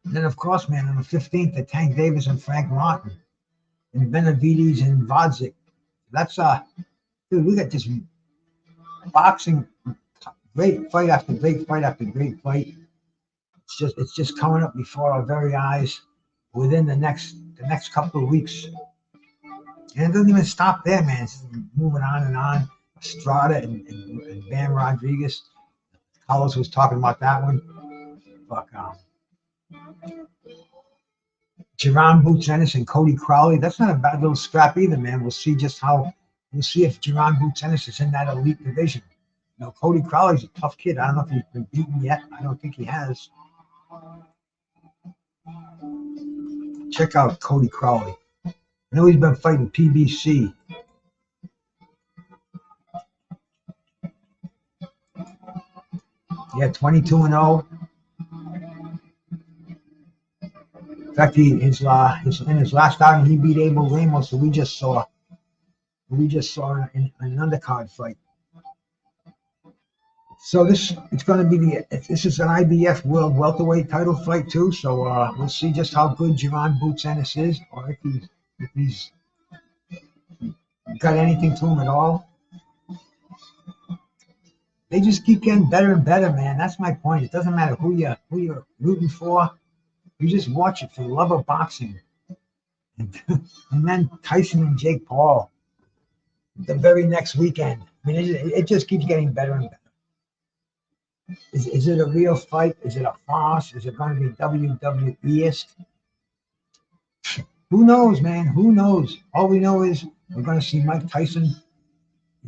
B: And then, of course, man, on the 15th, the Tank Davis and Frank Martin, and Benavides and Vodzik. That's dude, we got this boxing, great fight after great fight after great fight. It's just coming up before our very eyes within the next couple of weeks. And it doesn't even stop there, man. It's moving on and on. Estrada and Bam Rodriguez, Carlos was talking about that one. Fuck, Jerron Boots Ennis and Cody Crowley. That's not a bad little scrap either, man. We'll see if Jerron Boots Ennis is in that elite division. You know, Cody Crowley's a tough kid. I don't know if he's been beaten yet. I don't think he has. Check out Cody Crowley. I know he's been fighting PBC. Yeah, 22-0. In fact, in his last outing, he beat Abel Ramos, so we just saw an undercard fight. So this is an IBF World Welterweight title fight too. So we'll see just how good Jerron Boots Ennis is, or if he's got anything to him at all. They just keep getting better and better, man. That's my point. It doesn't matter who you're rooting for. You just watch it for the love of boxing. And then Tyson and Jake Paul the very next weekend. I mean, it just keeps getting better and better. Is it a real fight? Is it a farce? Is it going to be WWE-esque? Who knows, man? Who knows? All we know is we're going to see Mike Tyson.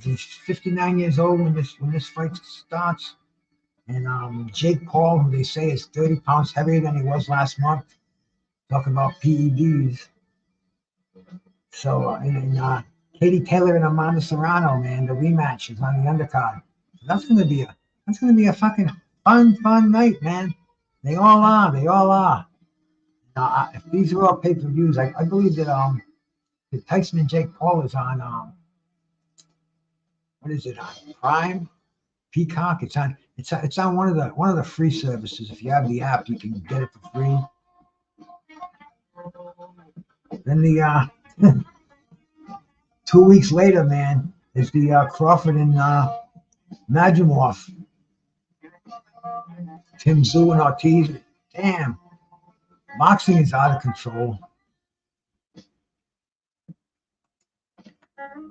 B: He's 59 years old when this fight starts. And Jake Paul, who they say is 30 pounds heavier than he was last month. Talking about PEDs. So, Katie Taylor and Amanda Serrano, man, the rematch is on the undercard. So that's gonna be a fucking fun night, man. They all are. Now, if these are all pay-per-views, I believe that Tyson and Jake Paul is on what is it on Prime, Peacock? It's on one of the free services. If you have the app, you can get it for free. Then the 2 weeks later, man, is the Crawford and Madrimov, Tim Tszyu and Ortiz. Damn, boxing is out of control.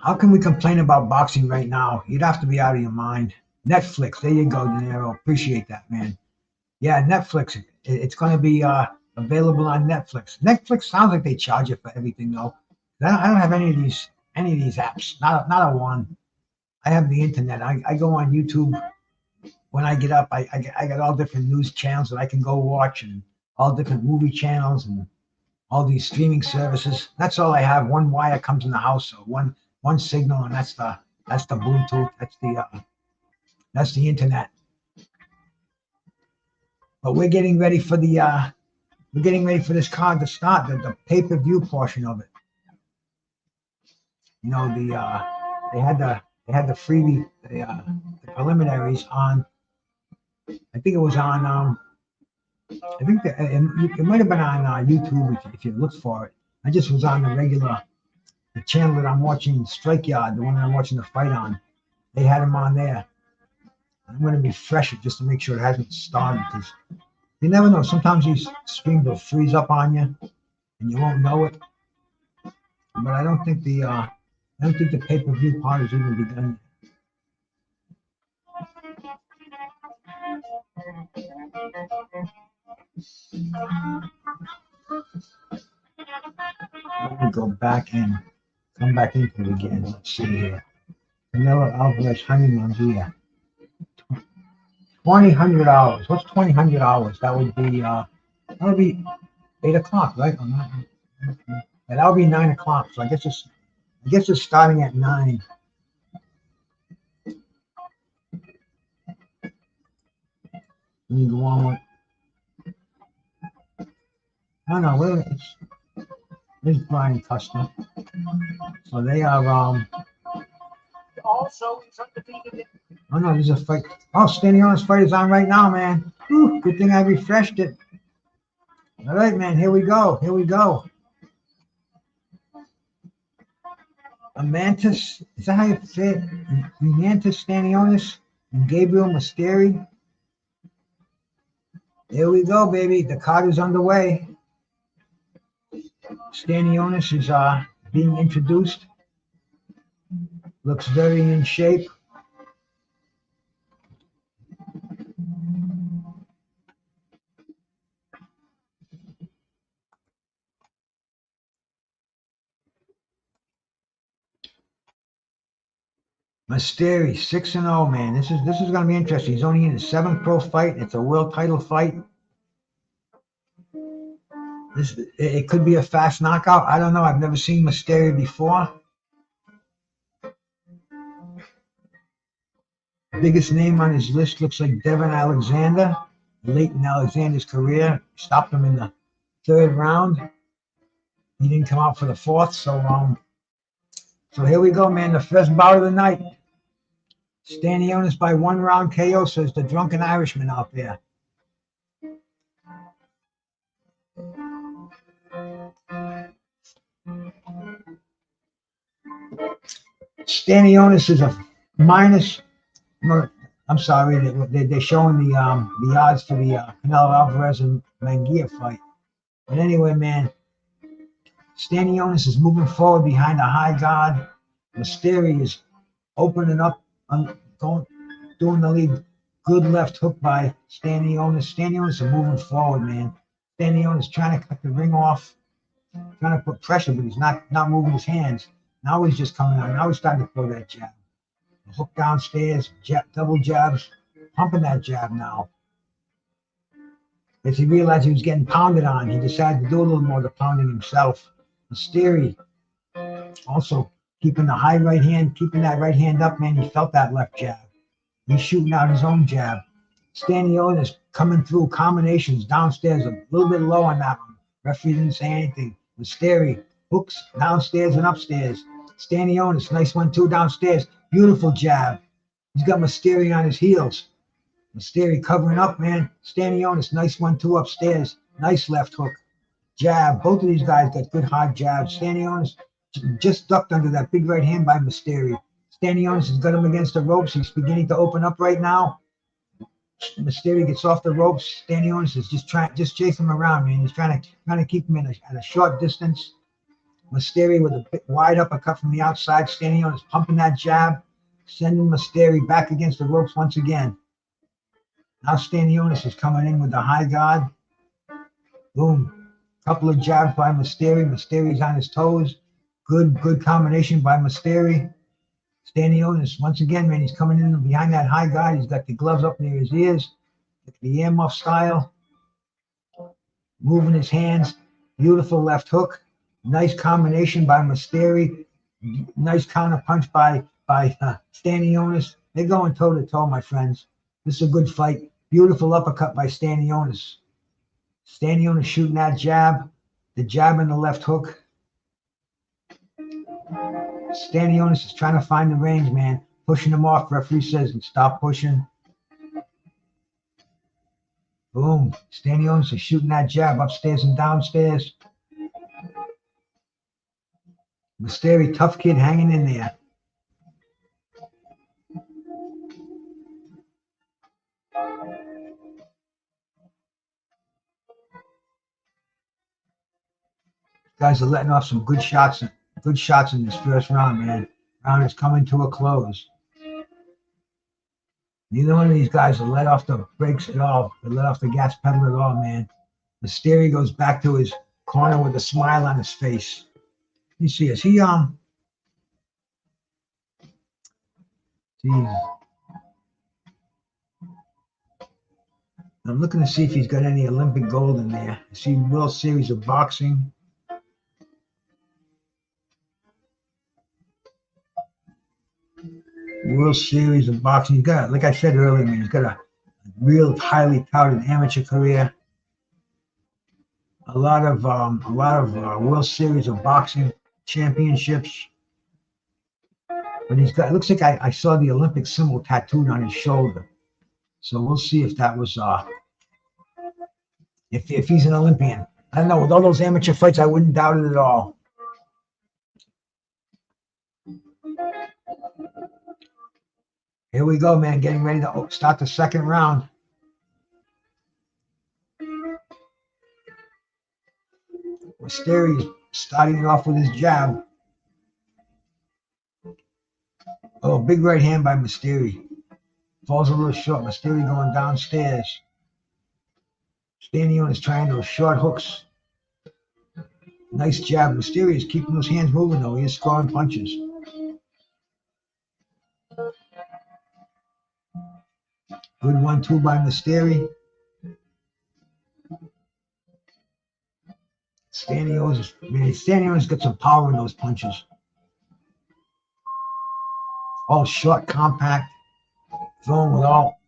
B: How can we complain about boxing right now? You'd have to be out of your mind. Netflix, there you go, De Niro. Appreciate that, man. Yeah, Netflix. It's going to be available on Netflix. Netflix sounds like they charge you for everything, though. I don't have any of these apps. Not a one. I have the internet. I go on YouTube when I get up. I got all different news channels that I can go watch, and all different movie channels and all these streaming services. That's all I have. One wire comes in the house, so one signal, and that's the Bluetooth. That's the internet. But we're getting ready for this card to start, the pay-per-view portion of it. You know, they had the freebie, the preliminaries on. I think it was on. I think it might have been on YouTube if you look for it. I just was on the channel that I'm watching, Strike Yard, the one that I'm watching the fight on. They had them on there. I'm going to refresh it just to make sure it hasn't started, because you never know. Sometimes these streams will freeze up on you, and you won't know it. But I don't think the pay-per-view part has even begun. Let me go back and come back into it again. Let's see here. Canelo Alvarez, Jaime Munguia. $2,000. What's $2,000? That would be 8 o'clock, right? Yeah, that would be 9 o'clock. So I guess it's starting at 9. Let me go on with. No, it's Brian Custer. So they are
C: Also, he's undefeated.
B: Oh no, there's a fight. Oh, Stanionis fight is on right now, man. Whew, good thing I refreshed it. All right, man. Here we go. Eimantas, is that how you say it? Eimantas Stanionis and Gabriel Maestre. Here we go, baby. The card is underway. Stanionis is being introduced. Looks very in shape. Mestre 6-0, man. This is gonna be interesting. He's only in his 7th pro fight. It's a world title fight. It could be a fast knockout. I don't know. I've never seen Mestre before. Biggest name on his list looks like Devin Alexander. Late in Alexander's career, stopped him in the 3rd round. He didn't come out for the 4th, so here we go, man. The first bout of the night. Stanionis by 1-round KO, says the drunken Irishman out there. Stanionis is a minus. I'm sorry, they're showing the odds for the Canelo Alvarez and Munguia fight. But anyway, man, Stanionis is moving forward behind a high guard. Mestre is opening up, doing the lead. Good left hook by Stanionis. Stanionis is moving forward, man. Stanionis trying to cut the ring off, trying to put pressure, but he's not moving his hands. Now he's just coming out. Now he's starting to throw that jab. Hook downstairs, double jabs, pumping that jab now. As he realized he was getting pounded on, he decided to do a little more of the pounding himself. Mestre also keeping the high right hand, keeping that right hand up, man. He felt that left jab. He's shooting out his own jab. Stanionis coming through combinations downstairs, a little bit low on that one. Referee didn't say anything. Mestre hooks downstairs and upstairs. Stanionis, nice 1-2 downstairs. Beautiful jab. He's got Mestre on his heels. Mestre covering up, man. Stanionis, nice 1-2 upstairs. Nice left hook. Jab. Both of these guys got good hard jabs. Stanionis just ducked under that big right hand by Mestre. Stanionis has got him against the ropes. He's beginning to open up right now. Mestre gets off the ropes. Stanionis is just chasing him around, man. He's trying to keep him at a short distance. Mestre with a bit wide uppercut from the outside. Stanionis pumping that jab, sending Mestre back against the ropes once again. Now Stanionis is coming in with the high guard. Boom. Couple of jabs by Mestre. Mestre's on his toes. Good combination by Mestre. Stanionis, once again, man, he's coming in behind that high guard. He's got the gloves up near his ears. The earmuff style. Moving his hands. Beautiful left hook. Nice combination by Mestre. Nice counter punch by Stanionis. They're going toe to toe, my friends. This is a good fight. Beautiful uppercut by Stanionis. Stanionis shooting that jab. The jab and the left hook. Stanionis is trying to find the range, man. Pushing him off. Referee says, stop pushing. Boom. Stanionis is shooting that jab upstairs and downstairs. Mestre, tough kid hanging in there. Guys are letting off some good shots in this first round, man. Round is coming to a close. Neither one of these guys will let off the brakes at all. They let off the gas pedal at all, man. Mestre goes back to his corner with a smile on his face. You see, is he Geez. I'm looking to see if he's got any Olympic gold in there. I see World Series of Boxing. World Series of Boxing. He's got, like I said earlier, man, he's got a real highly touted amateur career. A lot of World Series of Boxing championships. But he's got, it looks like I saw the Olympic symbol tattooed on his shoulder. So we'll see if that was if he's an Olympian. I don't know, with all those amateur fights, I wouldn't doubt it at all. Here we go, man, getting ready to start the second round. Mestre is starting it off with his jab. Oh, big right hand by Mestre. Falls a little short. Mestre going downstairs. Stanionis trying those short hooks. Nice jab. Mestre is keeping those hands moving, though. He is scoring punches. Good 1-2 by Mestre. Stanionis got some power in those punches. All short, compact, thrown with all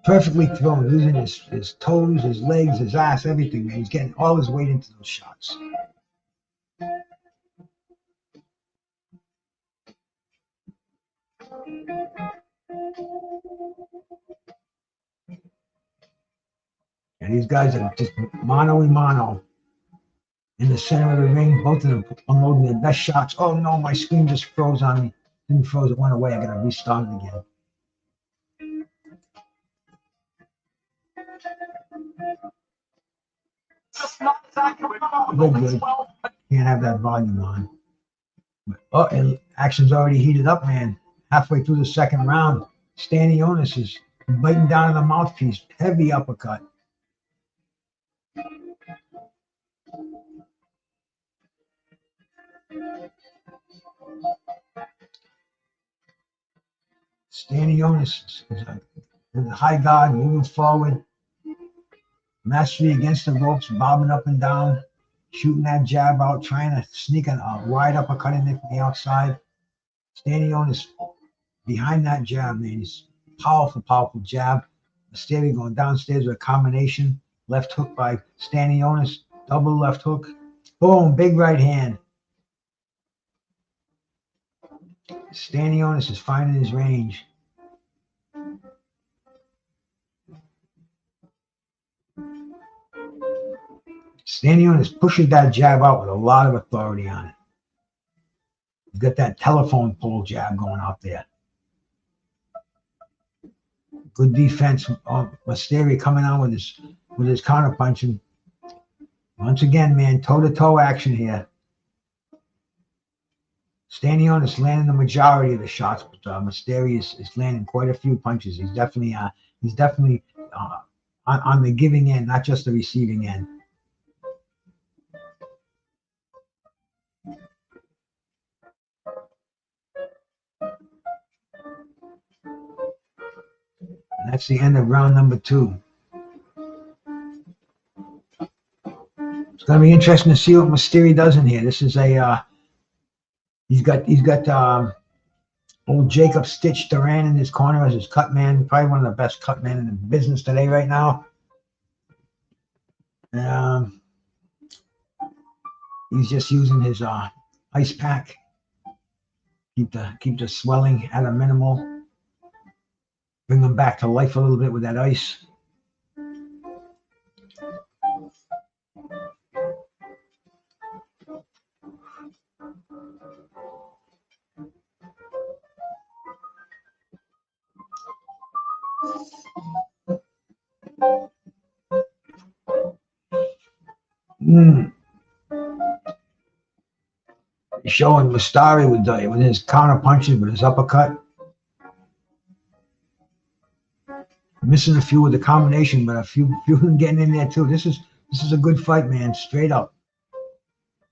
B: perfectly thrown, using his toes, his legs, his ass, everything, man. He's getting all his weight into those shots. And these guys are just mano a mano in the center of the ring. Both of them unloading their best shots. Oh no, my screen just froze on me. Didn't froze, it went away. I gotta restart it again. We're good. Can't have that volume on. Oh, and action's already heated up, man. Halfway through the second round, Stanionis is biting down on the mouthpiece. Heavy uppercut. Stanionis is a high guard, moving forward. Mastery against the ropes, bobbing up and down, shooting that jab out, trying to sneak a wide uppercut in there from the outside. Stanionis behind that jab, man. He's powerful, powerful jab. Mestre going downstairs with a combination. Left hook by Stanionis. Double left hook. Boom, big right hand. Stanionis is finding his range. Stanionis pushes that jab out with a lot of authority on it. He's got that telephone pole jab going out there. Good defense. Mestre coming on with his counter punching. Once again, man, toe-to-toe action here. Stanionis landing the majority of the shots, but Mestre is landing quite a few punches. He's definitely on the giving end, not just the receiving end. And that's the end of round number 2. It's going to be interesting to see what Mestre does in here. This is he's got old Jacob Stitch Duran in his corner as his cut man, probably one of the best cut men in the business today right now. He's just using his ice pack, keep the swelling at a minimal, bring them back to life a little bit with that ice. Showing Mestre with his counter punches, with his uppercut. Missing a few with the combination, but a few of them getting in there too. This is a good fight, man. Straight up.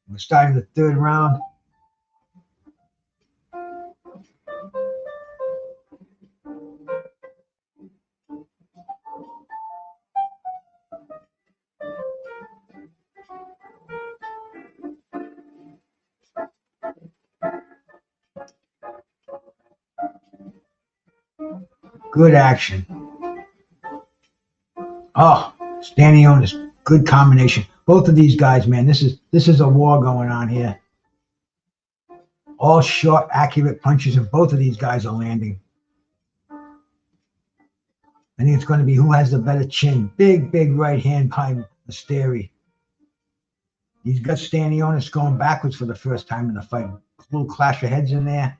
B: We're starting the third round. Good action. Oh, Stanionis, good combination. Both of these guys, man, this is a war going on here. All short, accurate punches, and both of these guys are landing. I think it's going to be who has the better chin. Big right hand by Mestre. He's got Stanionis going backwards for the first time in the fight. A little clash of heads in there.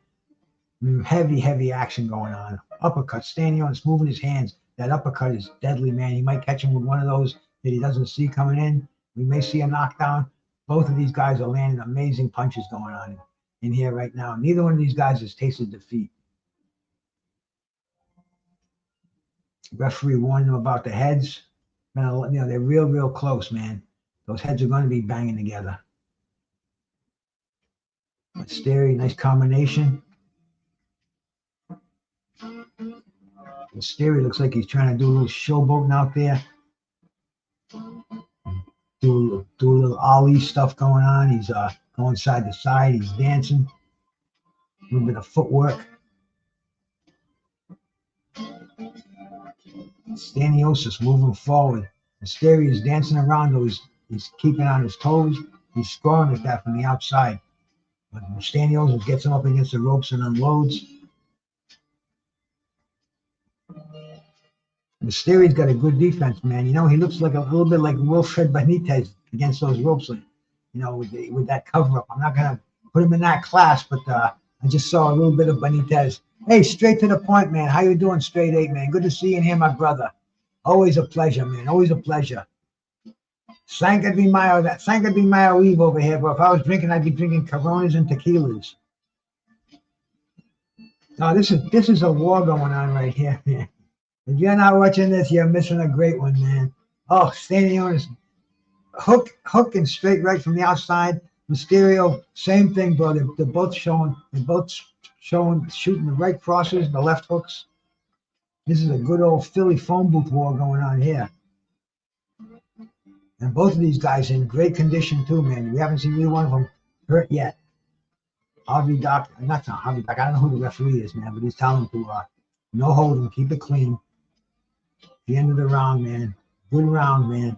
B: Heavy action going on. Uppercut. Stanionis moving his hands. That uppercut is deadly, man. He might catch him with one of those that he doesn't see coming in. We may see a knockdown. Both of these guys are landing amazing punches going on in here right now. Neither one of these guys has tasted defeat. Referee warned them about the heads. They're real close, man. Those heads are going to be banging together. Mestre, nice combination. Mysterio looks like he's trying to do a little showboating out there. Do a little Ali stuff going on. He's going side to side. He's dancing. A little bit of footwork. Stanionis moving forward. Mysterio is dancing around. He's keeping on his toes. He's scoring at that from the outside. But Stanionis gets him up against the ropes and unloads. Mysterio's got a good defense, man. You know, he looks like a little bit like Wilfred Benitez against those ropes, like, you know, with that cover up. I'm not gonna put him in that class, but I just saw a little bit of Benitez. Hey, straight to the point, man. How you doing, Straight 8, man? Good to see you in here, my brother. Always a pleasure, man. Always a pleasure. Cinco de Mayo Eve over here, but if I was drinking, I'd be drinking Coronas and tequilas. No, this is a war going on right here, man. If you're not watching this, you're missing a great one, man. Oh, Stanionis, hook and straight right from the outside. Mysterio, same thing, bro. They're both showing shooting the right crosses, the left hooks. This is a good old Philly phone booth war going on here. And both of these guys in great condition too, man. We haven't seen either one of them hurt yet. Harvey Doc, not Harvey Doc, I don't know who the referee is, man, but he's telling them to no holding, keep it clean. The end of the round, man. Good round, man.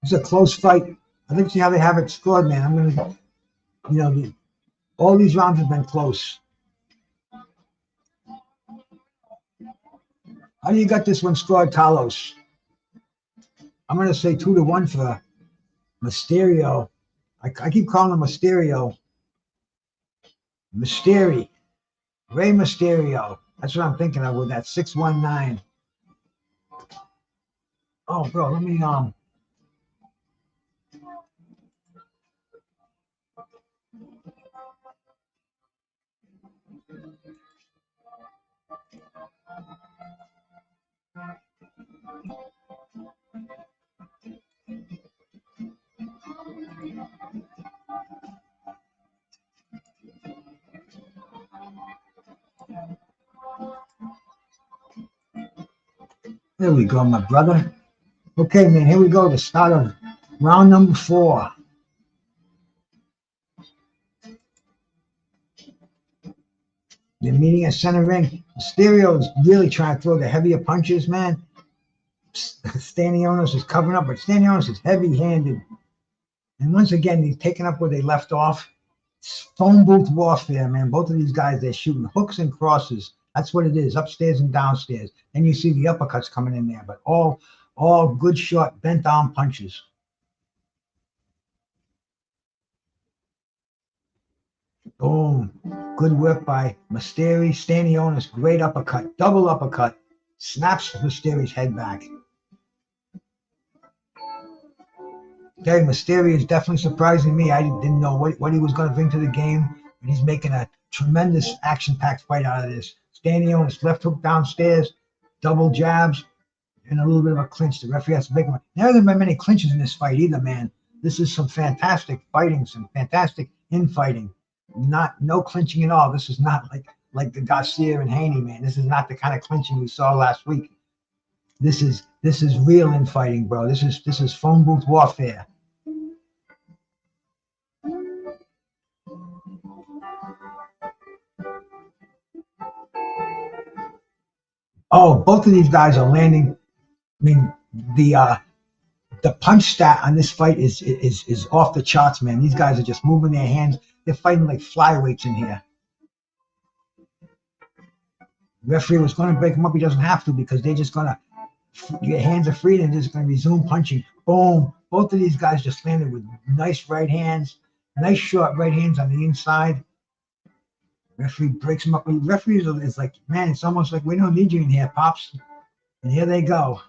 B: It's a close fight. I think see how they have it scored, man. I'm gonna, you know, all these rounds have been close. How do you got this one scored, Carlos? I'm gonna say 2-1 for Mysterio. I keep calling him Mysterio. Ray Mysterio. That's what I'm thinking of with that 619. Oh, bro, let me There we go, my brother. Okay, man, here we go. The start of round number 4. They're meeting at center ring. Mysterio's really trying to throw the heavier punches, man. Stanionis is covering up, but Stanionis is heavy-handed. And once again, he's taking up where they left off. It's phone booth warfare, man. Both of these guys, they're shooting hooks and crosses. That's what it is, upstairs and downstairs. And you see the uppercuts coming in there, but all good short bent arm punches. Boom. Good work by Mysterio. Stanionis, great uppercut, double uppercut. Snaps Mysterio's head back. Okay, Mysterio is definitely surprising me. I didn't know what he was going to bring to the game, but he's making a tremendous action-packed fight out of this. Stanionis left hook downstairs, double jabs, and a little bit of a clinch. The referee has to make one. There haven't been many clinches in this fight either, man. This is some fantastic fighting, some fantastic infighting. No clinching at all. This is not like the Garcia and Haney, man. This is not the kind of clinching we saw last week. This is real infighting, bro. This is phone booth warfare. Oh, both of these guys are landing. I mean, the punch stat on this fight is off the charts, man. These guys are just moving their hands. They're fighting like flyweights in here. The referee was going to break them up. He doesn't have to because they're just going to, your hands are free and they're just going to resume punching. Boom. Both of these guys just landed with nice right hands, nice short right hands on the inside. Referee breaks them up. The referee is like, man, it's almost like we don't need you in here, Pops. And here they go.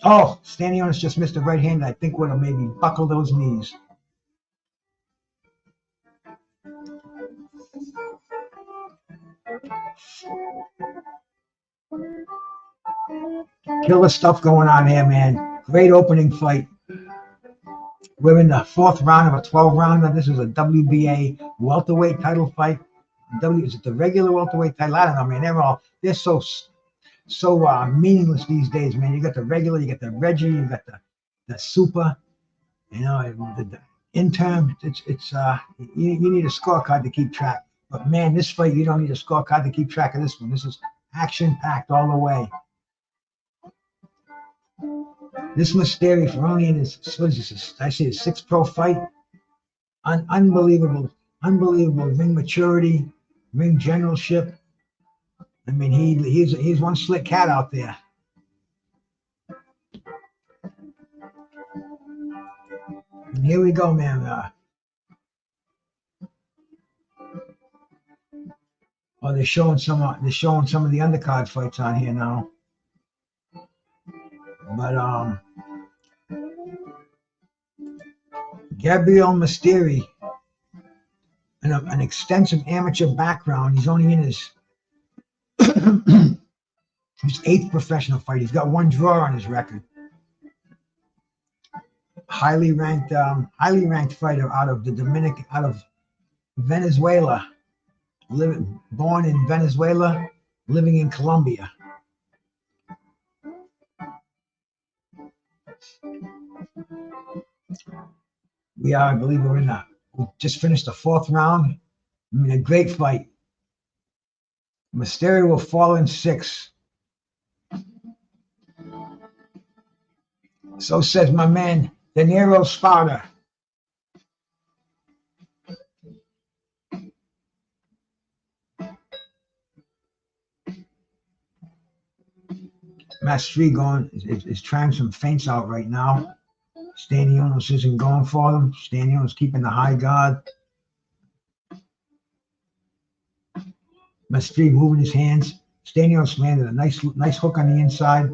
B: Oh, Stanionis just missed a right hand that I think would have maybe buckled those knees. Killer stuff going on here, man. Great opening fight. We're in the 4th round of a 12-rounder. This is a WBA welterweight title fight. is it the regular welterweight title? I don't know, man. They're so meaningless these days, man. You got the regular, you got the Reggie, you got the super, you know, the interim. You need a scorecard to keep track. But man, this fight, you don't need a scorecard to keep track of this one. This is action-packed all the way. This Mestre, for only in his, what is this? I say his 6th pro fight. Unbelievable ring maturity, ring generalship. I mean, he's one slick cat out there. And here we go, man. They're showing some of the undercard fights on here now. But Gabriel Maestre, an extensive amateur background. He's only in his 8th professional fight. He's got 1 draw on his record. Highly ranked fighter out of Venezuela. Born in Venezuela, living in Colombia. We just finished the 4th round. I mean, a great fight. Mestre will fall in 6. So says my man, De Niro Sparta. Mestre is trying some feints out right now. Stanionis isn't going for them. Stanionis keeping the high guard. Mestre moving his hands. Stanionis landed a nice hook on the inside.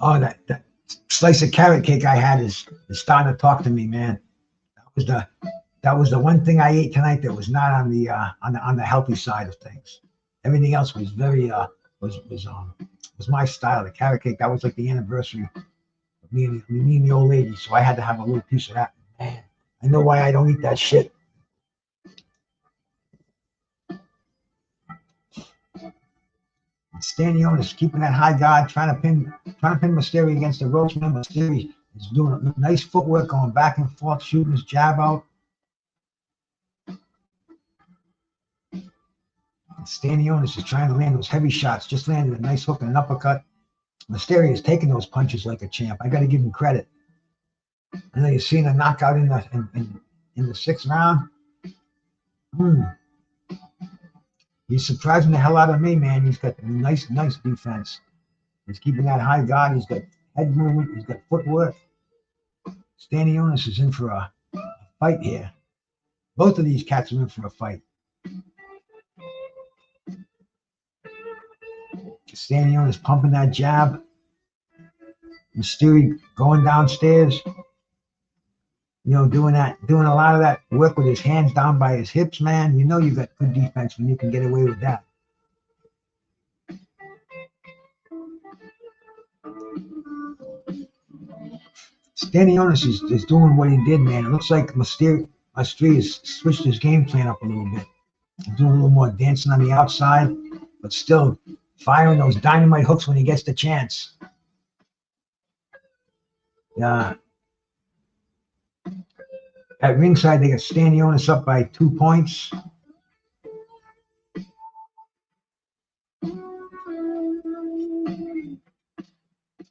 B: Oh, that slice of carrot cake I had is starting to talk to me, man. That was the one thing I ate tonight that was not on the healthy side of things. Everything else was very was my style. The carrot cake, that was like the anniversary of me and the old lady, so I had to have a little piece of that. Man, I know why I don't eat that shit. Stanionis keeping that high guard, trying to pin Mestre against the ropes. Man, Mestre is doing nice footwork, going back and forth, shooting his jab out. Stanionis is trying to land those heavy shots. Just landed a nice hook and an uppercut. Mestre is taking those punches like a champ. I got to give him credit. I know you've seen a knockout in the 6th round. He's surprising the hell out of me, man. He's got nice defense. He's keeping that high guard. He's got head movement. He's got footwork. Stanionis is in for a fight here. Both of these cats are in for a fight. Stanionis pumping that jab. Mestre going downstairs. You know, doing a lot of that work with his hands down by his hips, man. You know you got good defense when you can get away with that. Stanionis is doing what he did, man. It looks like Mestre has switched his game plan up a little bit. He's doing a little more dancing on the outside, but still firing those dynamite hooks when he gets the chance. Yeah. At ringside, they got Stanionis up by 2 points.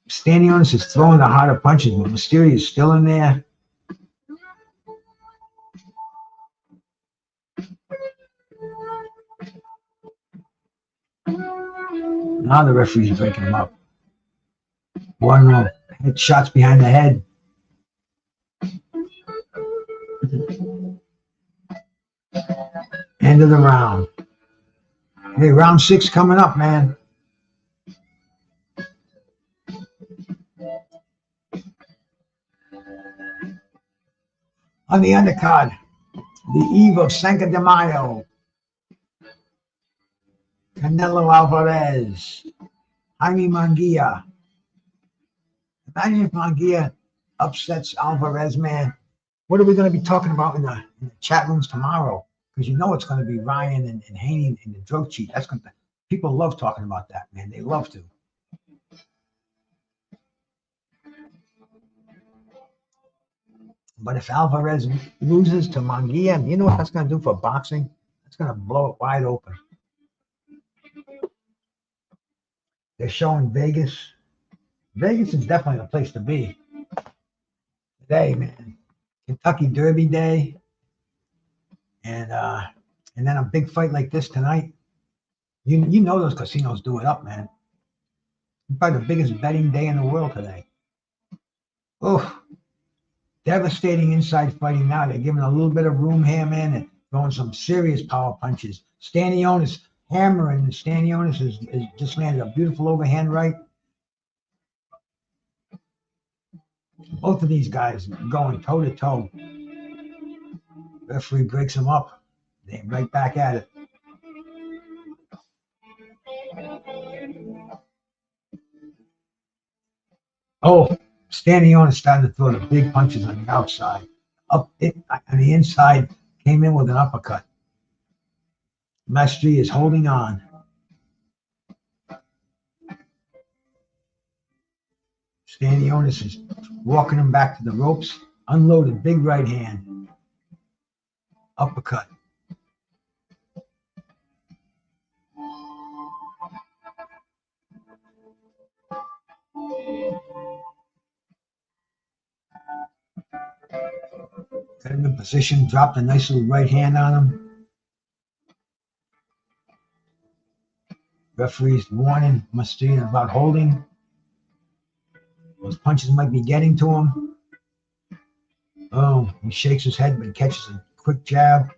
B: Stanionis is throwing the harder punches, but Mestre is still in there. Now the referee's breaking him up. One head shots behind the head. End of the round. Hey, round 6 coming up, man. On the undercard, the eve of Cinco de Mayo, Canelo Alvarez, Jaime Munguia. Imagine if Munguia upsets Alvarez, man. What are we going to be talking about in the chat rooms tomorrow? Because you know it's going to be Ryan and Haney and the drug cheat. That's going to, people love talking about that, man. They love to. But if Alvarez loses to Munguia, you know what that's going to do for boxing? That's going to blow it wide open. They're showing Vegas. Vegas is definitely the place to be today, man. Kentucky Derby Day, and then a big fight like this tonight. You know those casinos do it up, man. Probably the biggest betting day in the world today. Oh, devastating inside fighting now. They're giving a little bit of room here, man, and throwing some serious power punches. Stanionis hammering. Stanionis has just landed a beautiful overhand right. Both of these guys going toe to toe. Referee breaks them up. They're right back at it. Oh, Stanionis started to throw the big punches on the outside. On the inside, came in with an uppercut. Mestre is holding on. Stanionis is walking him back to the ropes. Unloaded, big right hand. Uppercut. Got him in position, dropped a nice little right hand on him. Referee's warning Mestre about holding. Those punches might be getting to him. Oh, he shakes his head but catches a quick jab.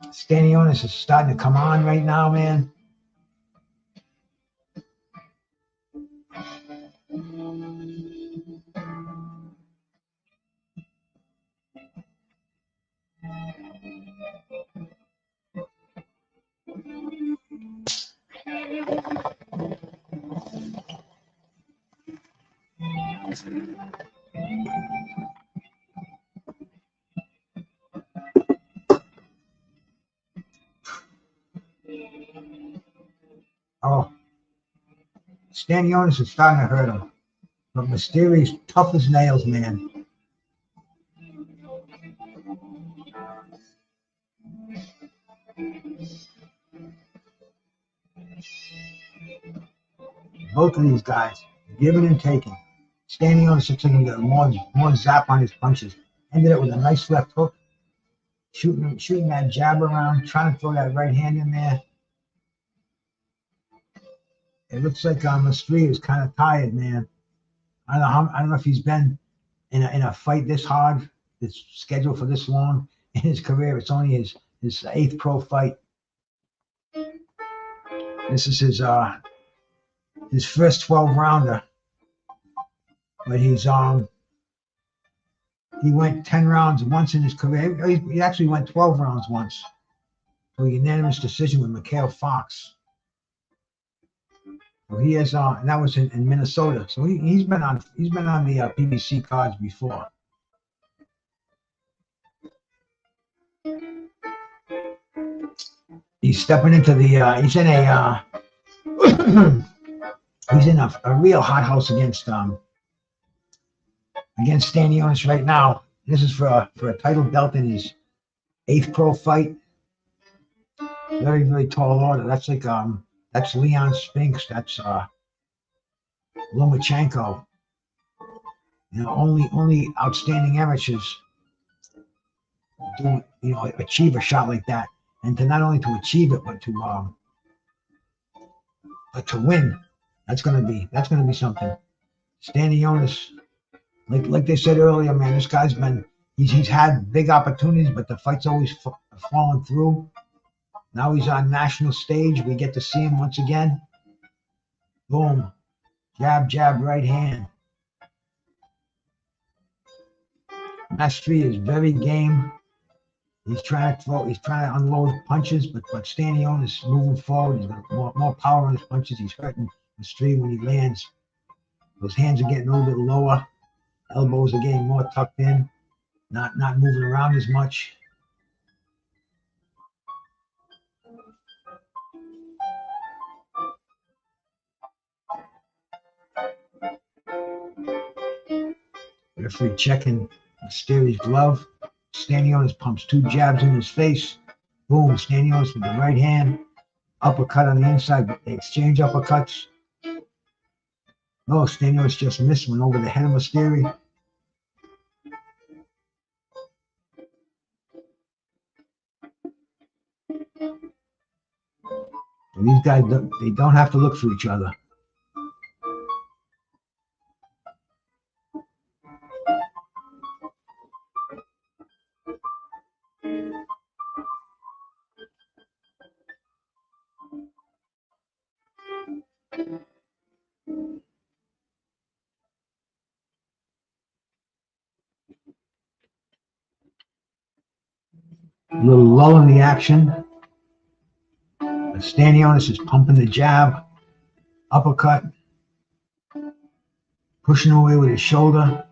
B: Stanionis is starting to come on right now, man. Oh, Stanionis is starting to hurt him. But Mysterio's tough as nails, man. Both of these guys, giving and taking. Stanionis looks like he got more zap on his punches. Ended it with a nice left hook. Shooting that jab around, trying to throw that right hand in there. It looks like Mestre is kind of tired, man. I don't know if he's been in a fight this hard, that's scheduled for this long in his career. It's only his 8th pro fight. This is his first 12-rounder, but he went 10 rounds once in his career. He actually went 12 rounds once, to a unanimous decision with Mikhail Fox. So he has, and that was in Minnesota. So he's been on the PBC cards before. He's stepping into the. He's in a. He's in a real hothouse against Stanionis right now. This is for a title belt in his 8th pro fight. Very, very tall order. That's like that's Leon Spinks. That's Lomachenko. You know, only outstanding amateurs do achieve a shot like that, and to not only to achieve it, but to win. That's gonna be something. Stanionis, like they said earlier, man, this guy's he's had big opportunities, but the fight's always fallen through. Now he's on national stage. We get to see him once again. Boom. Jab, right hand. Mestre is very game. He's trying to unload punches, but Stanionis moving forward. He's got more power on his punches. He's hurting Mestre when he lands. Those hands are getting a little bit lower. Elbows are getting more tucked in, not moving around as much. Referee checking Mysterious glove. Stanionis pumps 2 jabs in his face. Boom, Stanionis with the right hand. Uppercut on the inside. They exchange uppercuts. No, Stanionis just missed one over the head of Mysterious. And these guys, they don't have to look for each other. A little lull in the action. Stanionis is pumping the jab, uppercut, pushing away with his shoulder.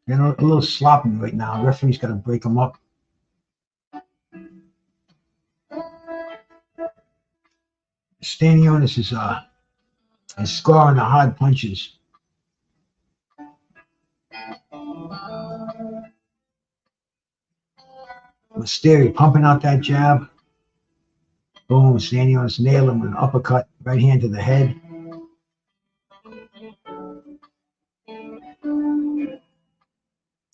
B: Getting a little sloppy right now. The referee's got to break him up. Stanionis is scoring the hard punches. Mysterious pumping out that jab. Boom, Stanionis nailed him with an uppercut, right hand to the head.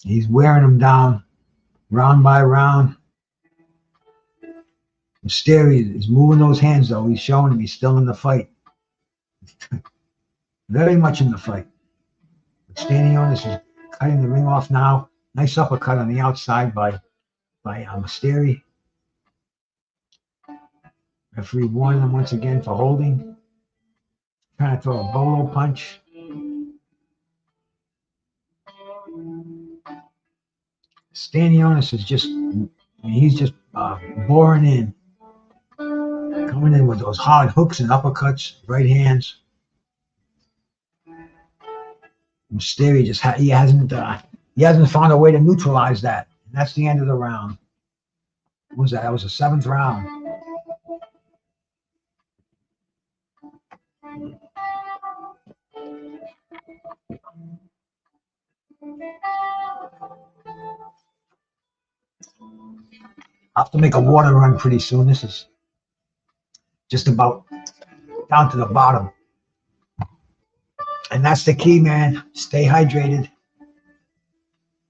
B: He's wearing him down round by round. Mysterious is moving those hands though. He's showing him he's still in the fight. Very much in the fight. But Stanionis is cutting the ring off now. Nice uppercut on the outside by Mysterious. Referee warning him once again for holding. Trying to throw a bolo punch. Stanionis is he's just boring in. Coming in with those hard hooks and uppercuts, right hands. Mysterious he hasn't found a way to neutralize that. And that's the end of the round. What was that? That was the 7th round. I'll have to make a water run pretty soon. This is just about down to the bottom. And that's the key, man. Stay hydrated.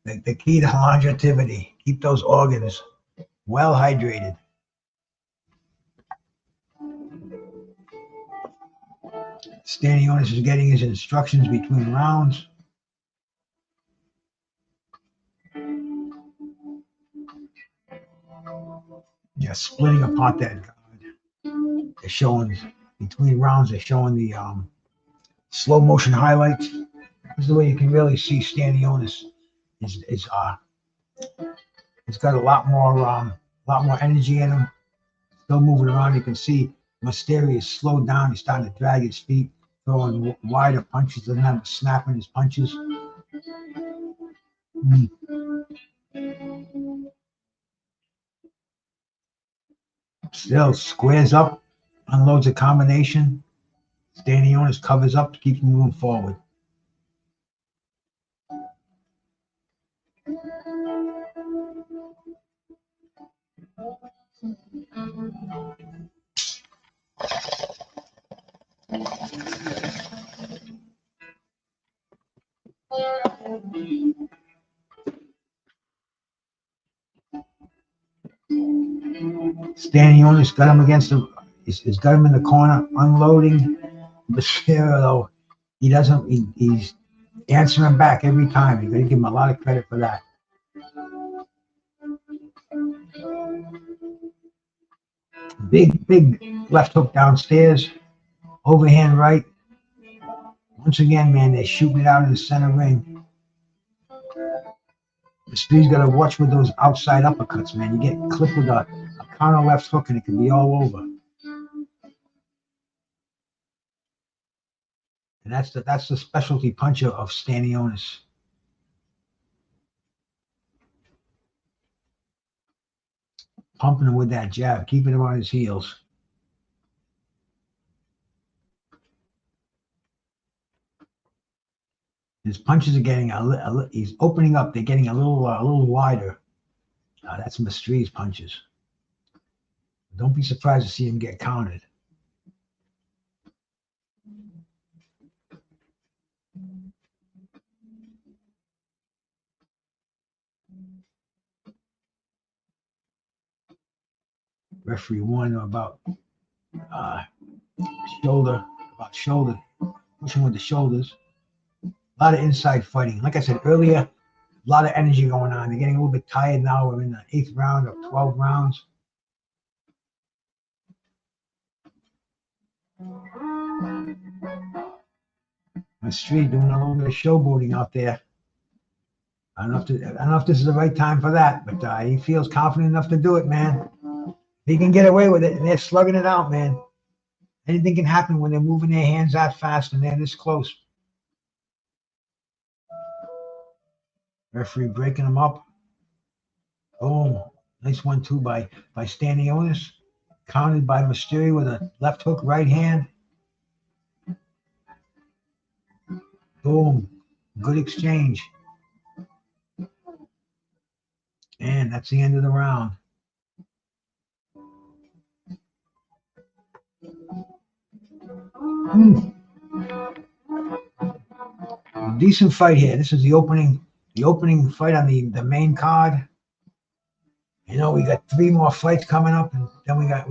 B: The key to longevity. Keep those organs well hydrated. Stanionis is getting his instructions between rounds. Yeah, splitting apart that guard. They're showing between rounds. They're showing the slow motion highlights. This is the way you can really see Stanionis is got a lot more energy in him. Still moving around. You can see Mysterious slowed down. He's starting to drag his feet, throwing wider punches. Doesn't have a snap in his punches. Still squares up, unloads a combination. Stanionis covers up, keeps moving forward. Stanionis got him he's got him in the corner, unloading. Mestre, though, he's answering back every time. You got to give him a lot of credit for that. Big left hook downstairs, overhand right. Once again, man, they're shooting it out in the center ring. Mestre's got to watch with those outside uppercuts, man. You get clipped with a counter left hook and it can be all over. And that's the specialty puncher of Stanionis. Pumping him with that jab, keeping him on his heels. His punches are getting he's opening up. They're getting a little wider. That's Mestre's punches. Don't be surprised to see him get counted. Referee warned about shoulder, pushing with the shoulders. A lot of inside fighting. Like I said earlier, a lot of energy going on. They're getting a little bit tired now. We're in the 8th round of 12 rounds. Mestre doing a little bit of showboating out there. I don't know if this is the right time for that, but he feels confident enough to do it, man. He can get away with it, and they're slugging it out, man. Anything can happen when they're moving their hands that fast and they're this close. Referee breaking them up. Boom. Nice 1-2 by Stanionis. Countered by Mestre with a left hook, right hand. Boom. Good exchange. And that's the end of the round. Decent fight here. This is the opening fight on the main card. You know, we got 3 more fights coming up, and then we got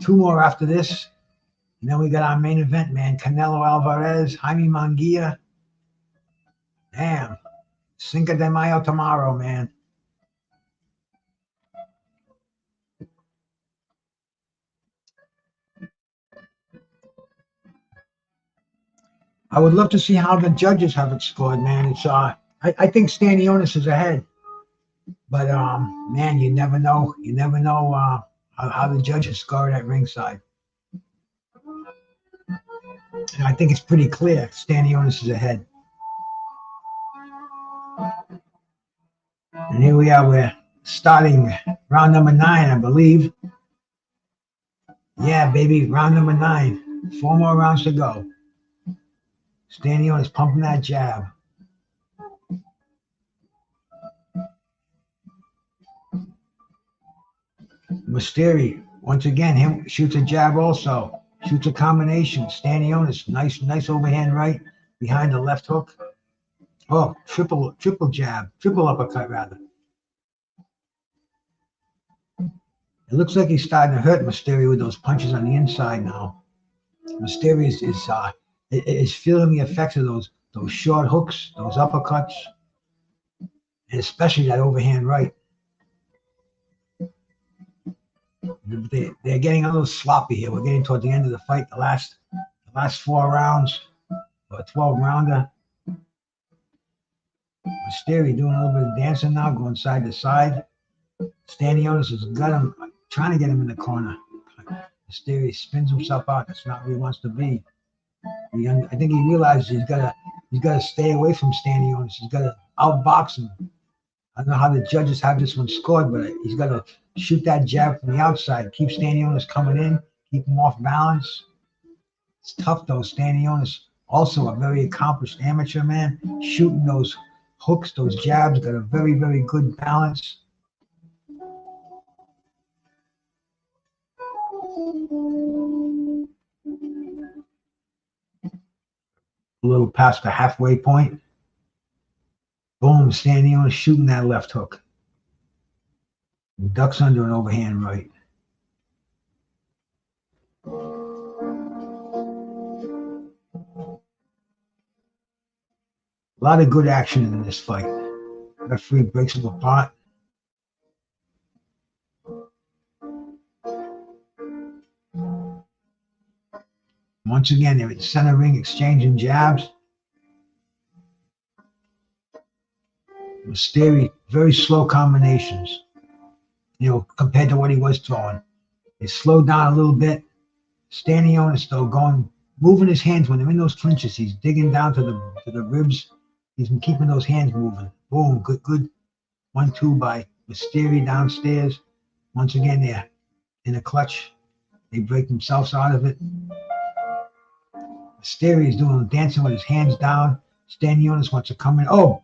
B: 2 more after this. And then we got our main event, man. Canelo Alvarez, Jaime Munguia. Damn. Cinco de Mayo tomorrow, man. I would love to see how the judges have it scored, man. It's I think Stanionis is ahead, but man, you never know. You never know how the judges score at ringside. And I think it's pretty clear Stanionis is ahead. And here we are. We're starting round number 9, I believe. Yeah, baby, round number 9. 4 more rounds to go. Stanionis pumping that jab. Mestre, once again, him shoots a jab also. Shoots a combination. Stanionis, nice overhand right behind the left hook. Oh, triple jab, triple uppercut rather. It looks like he's starting to hurt Mestre with those punches on the inside now. Mestre is feeling the effects of those short hooks, those uppercuts, and especially that overhand right. They're getting a little sloppy here. We're getting toward the end of the fight, the last 4 rounds, or 12 rounder. Mestre doing a little bit of dancing now, going side to side. Stanionis has got him, trying to get him in the corner. Mestre spins himself out. That's not where he wants to be. I think he realizes he's got to stay away from Stanionis. He's got to outbox him. I don't know how the judges have this one scored, but he's got to shoot that jab from the outside. Keep Stanionis coming in. Keep him off balance. It's tough though. Stanionis, also a very accomplished amateur man, shooting those hooks, those jabs, got a very, very good balance. A little past the halfway point. Boom, Stanionis shooting that left hook. Ducks under an overhand right. A lot of good action in this fight. Referee breaks him apart. Once again, they're at the center ring exchanging jabs. Mestre, very slow combinations, you know, compared to what he was throwing. They slowed down a little bit. Stanionis, though, going moving his hands when they're in those clinches. He's digging down to the ribs. He's been keeping those hands moving. Boom, good 1-2 by Mestre downstairs. Once again, they're in a clutch. They break themselves out of it. Mestre is dancing with his hands down. Stanionis wants to come in. Oh,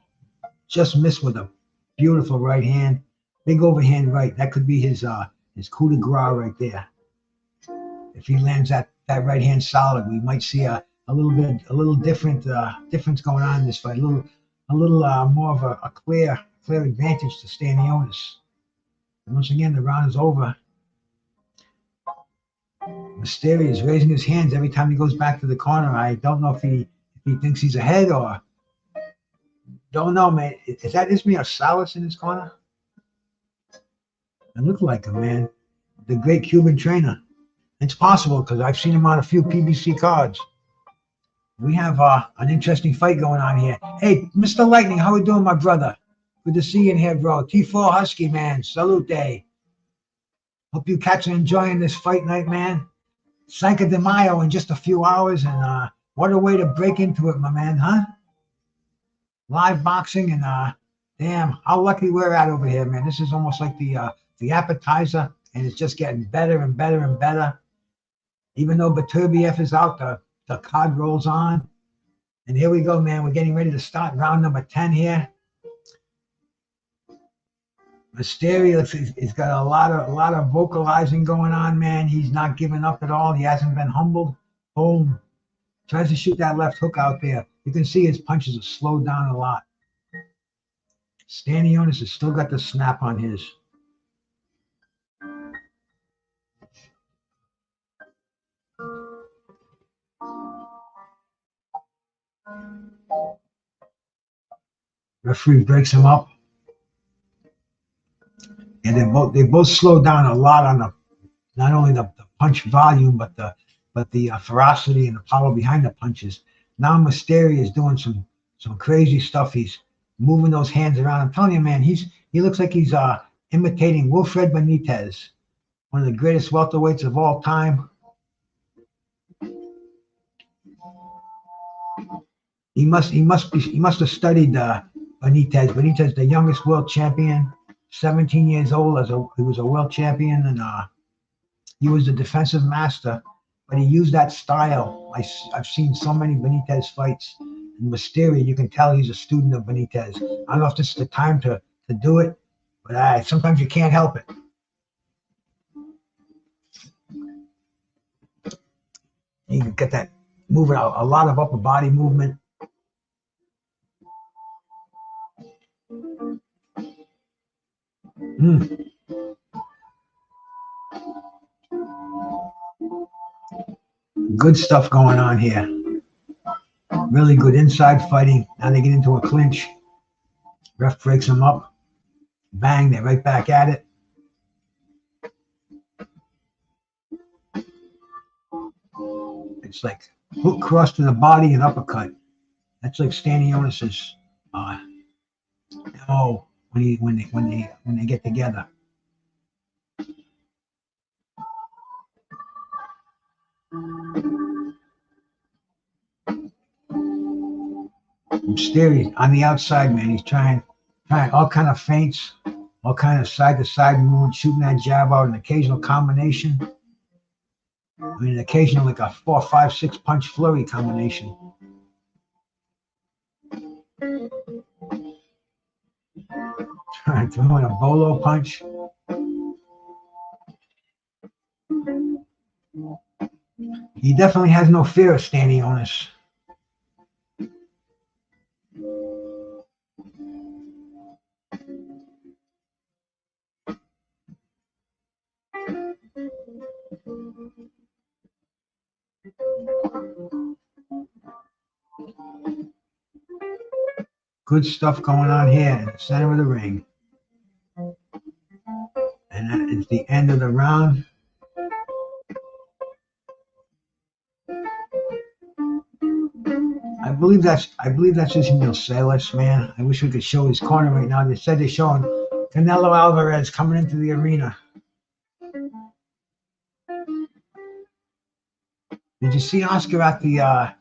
B: just missed with a beautiful right hand. Big overhand right. That could be his coup de grace right there. If he lands that right hand solid, we might see a little different difference going on in this fight. A little more of a clear advantage to Stanionis. Once again, the round is over. Mestre is raising his hands every time he goes back to the corner. I don't know if he thinks he's ahead or don't know, man. Is that Ismael Salas in his corner? It looked like him, man. The great Cuban trainer. It's possible because I've seen him on a few PBC cards. We have an interesting fight going on here. Hey, Mr. Lightning, how we doing, my brother? Good to see you in here, bro. T4 Husky, man. Salute. Hope you cats are enjoying this fight night, man. Cinco de Mayo in just a few hours, and what a way to break into it, my man, huh? Live boxing, and damn, how lucky we're at over here, man. This is almost like the appetizer, and it's just getting better and better and better. Even though Baturbiev is out, the card rolls on. And here we go, man. We're getting ready to start round number 10 here. Mestre, he's got a lot of vocalizing going on, man. He's not giving up at all. He hasn't been humbled. Boom. Tries to shoot that left hook out there. You can see his punches have slowed down a lot. Stanionis has still got the snap on his. Referee breaks him up. And they both slowed down a lot on not only the punch volume, but the ferocity and the power behind the punches. Now Mestre is doing some crazy stuff. He's moving those hands around. I'm telling you, man, he looks like he's imitating Wilfred Benitez, one of the greatest welterweights of all time. He must have studied Benitez. Benitez, the youngest world champion, 17 years old. He was a world champion, and he was a defensive master. But he used that style. I've seen so many Benitez fights. In Mestre, you can tell he's a student of Benitez. I don't know if this is the time to do it, but sometimes you can't help it. You can get that moving, a lot of upper body movement. Good stuff going on here. Really good inside fighting. Now they get into a clinch. Ref breaks them up. Bang, they're right back at it. It's like hook cross to the body and uppercut. That's like Stanionis's when they get together. Mestre on the outside, man. He's trying all kind of feints, all kind of side-to-side movement, shooting that jab out, an occasional combination. I mean, an occasional like a 4, 5, 6 punch flurry combination. Throwing a bolo punch. He definitely has no fear of Stanionis. Good stuff going on here in the center of the ring. And that is the end of the round. I believe that's Ismael Salas, man. I wish we could show his corner right now. They said they're showing Canelo Alvarez coming into the arena. Did you see Oscar at the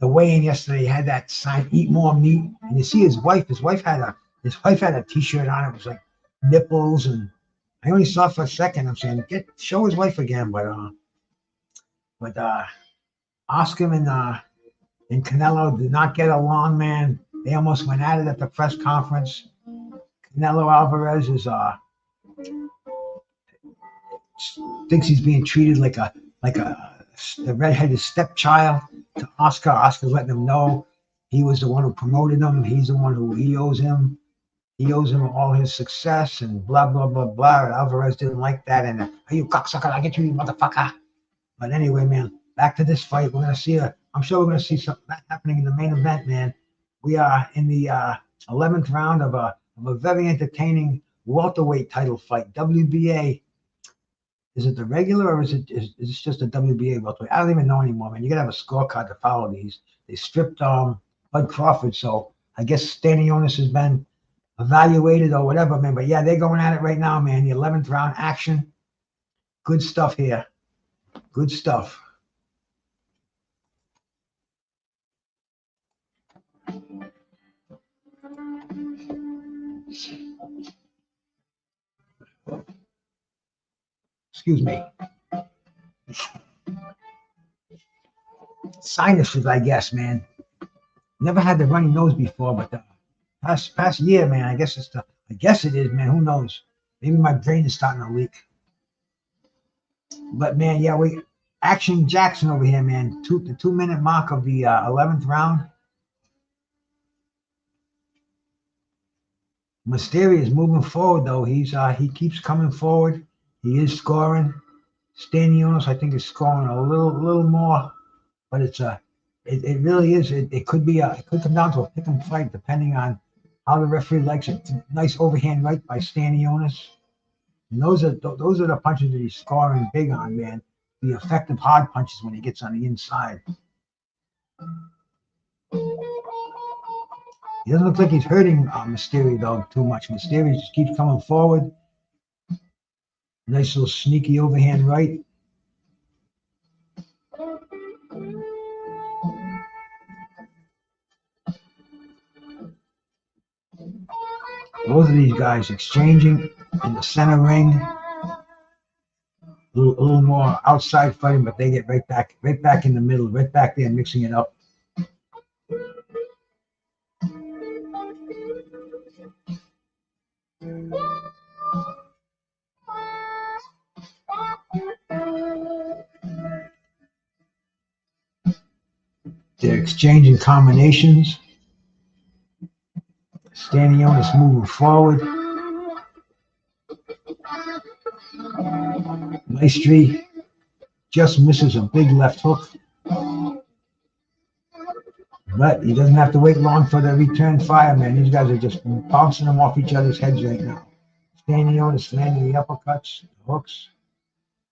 B: weigh-in yesterday? He had that sign, "Eat more meat," and you see his wife. His wife had a T-shirt on. It was like nipples, and I only saw it for a second. I'm saying, show his wife again, but Oscar and Canelo did not get along, man. They almost went at it at the press conference. Canelo Alvarez thinks he's being treated like a redheaded stepchild to Oscar. Oscar's letting him know he was the one who promoted him. He's the one who he owes him all his success and blah blah blah blah. And Alvarez didn't like that. And "Hey, you cocksucker, I'll get you, you motherfucker." But anyway, man, back to this fight. We're gonna see I'm sure we're gonna see something happening in the main event, man. We are in the 11th round of a very entertaining welterweight title fight. WBA. Is it the regular or is this just a WBA welterweight? I don't even know anymore, man. You gotta have a scorecard to follow these. They stripped Bud Crawford, so I guess Stanionis has been evaluated or whatever, man. But yeah, they're going at it right now, man. The 11th round action. Good stuff here. Good stuff. Excuse me. Sinuses, I guess, man. Never had the runny nose before, but the past year, man, I guess it is, man. Who knows? Maybe my brain is starting to leak. But man, yeah, Action Jackson over here, man. The 2-minute mark of the 11th round. Mestre is moving forward though. He keeps coming forward. He is scoring. Stanionis, I think, is scoring a little more, but it really is. It could come down to a pick and fight depending on how the referee likes it. Nice overhand right by Stanionis. And those are the punches that he's scoring big on, man. The effective hard punches when he gets on the inside. He doesn't look like he's hurting Mestre though too much. Mestre just keeps coming forward. Nice little sneaky overhand right. Both of these guys exchanging in the center ring. A little more outside fighting, but they get right back in the middle, right back there, mixing it up. They're exchanging combinations. Stanionis moving forward. Maestre just misses a big left hook. But he doesn't have to wait long for the return fire, man. These guys are just bouncing them off each other's heads right now. Stanionis landing the uppercuts, the hooks.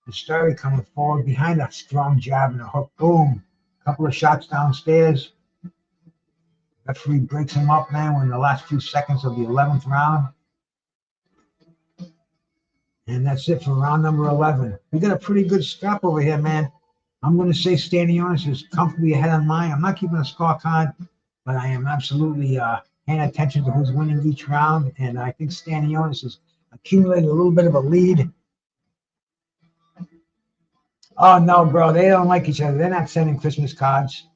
B: Mestre coming forward behind a strong jab and a hook. Boom. Couple of shots downstairs. Referee breaks him up, man. We're in the last few seconds of the 11th round. And that's it for round number 11. We got a pretty good scrap over here, man. I'm going to say Stanionis is comfortably ahead on mine. I'm not keeping a scorecard, but I am absolutely paying attention to who's winning each round. And I think Stanionis has accumulated a little bit of a lead. Oh, no, bro. They don't like each other. They're not sending Christmas cards.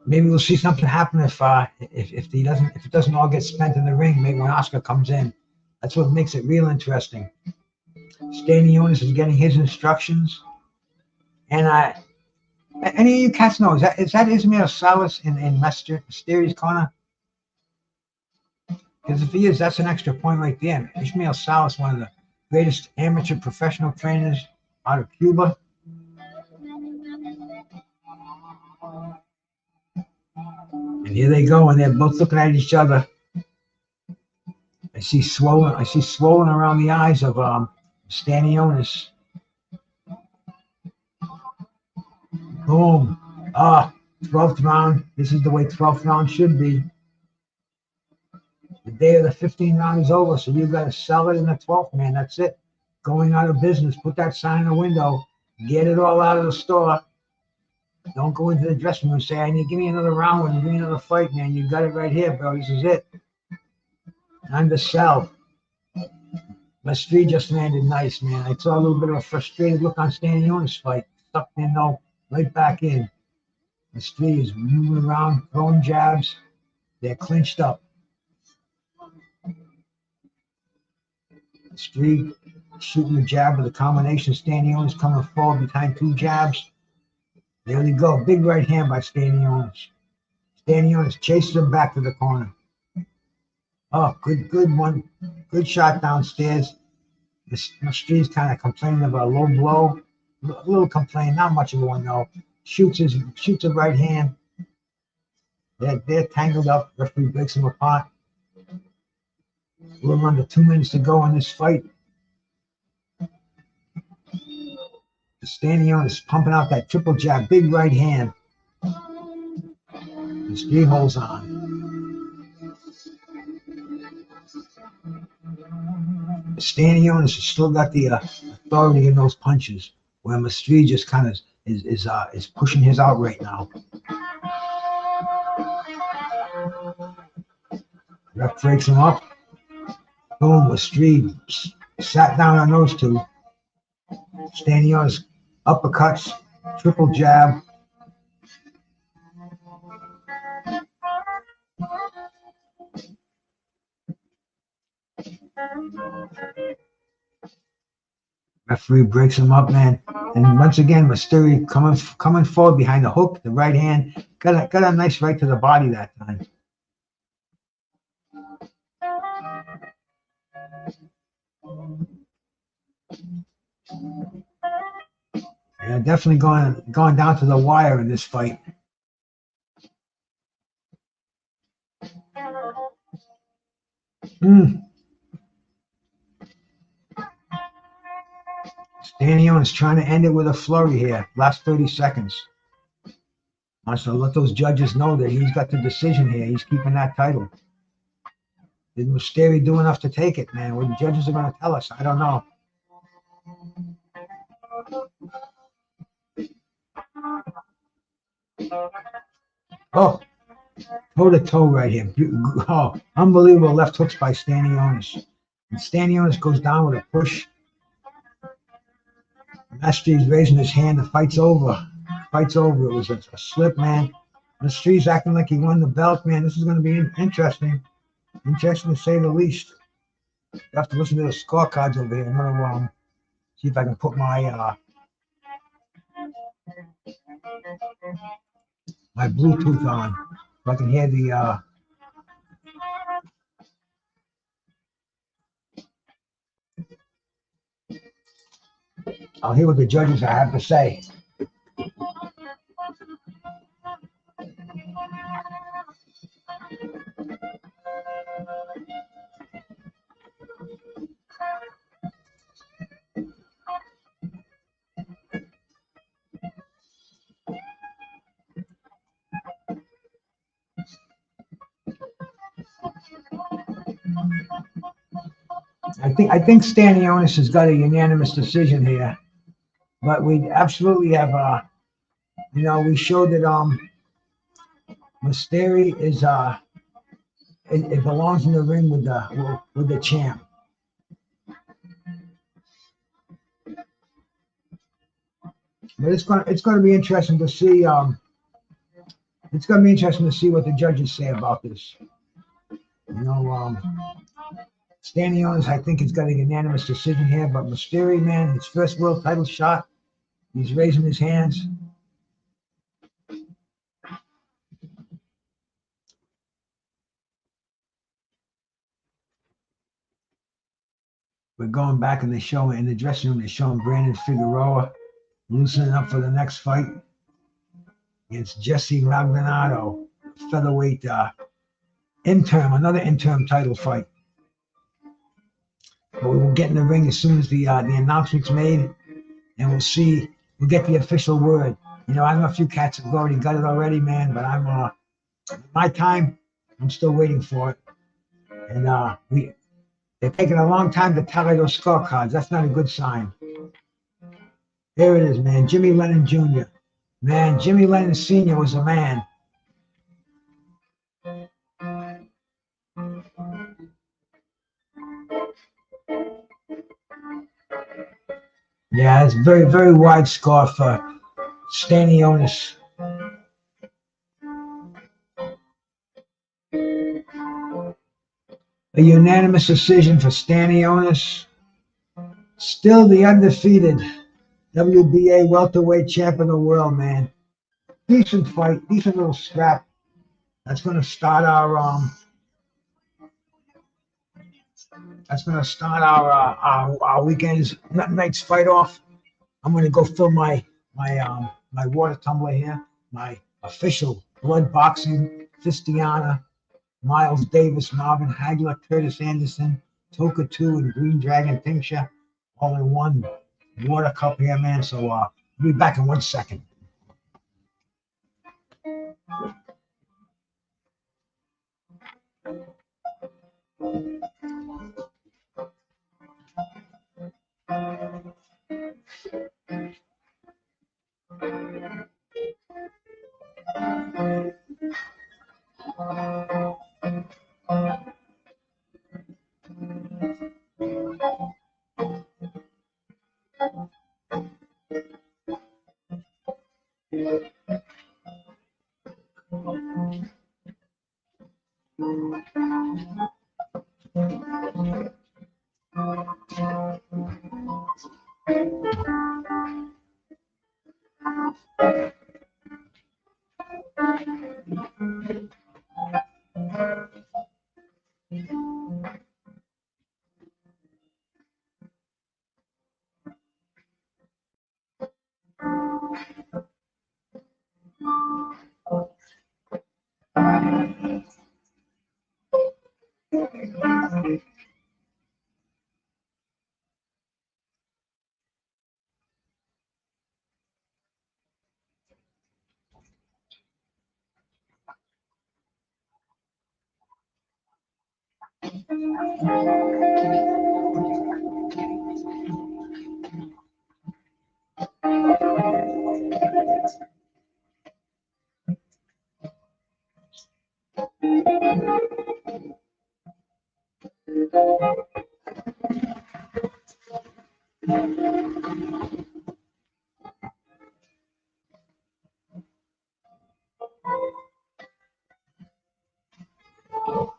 B: Maybe we'll see something happen if it doesn't all get spent in the ring. Maybe when Oscar comes in. That's what makes it real interesting. Stanionis is getting his instructions. And any of you cats know, is that Ismail Salas in Mestre's corner? Because if he is, that's an extra point right there. Ismail Salas, one of the greatest amateur professional trainers out of Cuba. And here they go, and they're both looking at each other. I see swollen around the eyes of Stanionis. Boom. 12th round. This is the way 12th round should be. The day of the 15th round is over, so you got to sell it in the 12th, man. That's it. Going out of business. Put that sign in the window. Get it all out of the store. Don't go into the dressing room and say, I need, give me another round and give me another fight, man. You got it right here, bro. This is it. Time to sell. Mestre just landed nice, man. I saw a little bit of a frustrated look on Stanionis' fight. Stuck in, though, right back in. Mestre is moving around, throwing jabs. They're clinched up. Mestre shooting the jab with a combination. Stanionis coming forward behind two jabs. There we go. Big right hand by Stanionis. Stanionis chases him back to the corner. Oh, good one. Good shot downstairs. Mestre's kind of complaining about a low blow. A little complaint, not much of a one though. Shoots a right hand. They're tangled up. Referee breaks them apart. A little under 2 minutes to go in this fight. Stanionis pumping out that triple jab, big right hand. Mestre holds on. Stanionis has still got the authority in those punches, where Mestre just kind of is pushing his out right now. Ref breaks him up. Boom, Mestre sat down on those two. Stanionis uppercuts, triple jab. Referee breaks him up, man. And once again, Mestre coming forward behind the hook, the right hand. Got a nice right to the body that time. Yeah, definitely going down to the wire in this fight. Stanionis trying to end it with a flurry here. Last 30 seconds. Wants to let those judges know that he's got the decision here. He's keeping that title. Did Mestre do enough to take it, man? What the judges are going to tell us, I don't know. Oh, toe-to-toe right here. Oh, unbelievable left hooks by Stanionis. And Stanionis goes down with a push. Mestre's raising his hand. The fight's over. Fight's over. It was a slip, man. Mestre's acting like he won the belt, man. This is going to be interesting. Interesting to say the least. You have to listen to the scorecards over here. I'm going to see if I can put my my Bluetooth on so I can hear the I'll hear what the judges have to say. I think Stanionis has got a unanimous decision here, but we absolutely have we showed that Mestre is it belongs in the ring with the champ. But it's going to be interesting to see it's going to be interesting to see what the judges say about this. Stanionis, I think, has got a unanimous decision here, but Mestre, man, his first world title shot, he's raising his hands. We're going back in the show, in the dressing room, they're showing Brandon Figueroa loosening up for the next fight against Jessie Magdaleno, featherweight another interim title fight. But we will get in the ring as soon as the announcement's made, and we'll get the official word. I don't know if you cats have already got it already, man, but I'm my time, I'm still waiting for it. And they're taking a long time to tally those scorecards. That's not a good sign. Here it is, man. Jimmy Lennon Jr. Man, Jimmy Lennon Sr. was a man. Yeah, it's very, very wide scarf for Stanionis. A unanimous decision for Stanionis. Still the undefeated WBA welterweight champ of the world, man. Decent fight, decent little scrap. That's gonna start our our weekend's night's fight off. I'm gonna go fill my water tumbler here. My official blood boxing Fistiana, Miles Davis, Marvin Hagler, Curtis Anderson, Toka 2, and Green Dragon tincture, all in one water cup here, man. So I'll be back in 1 second.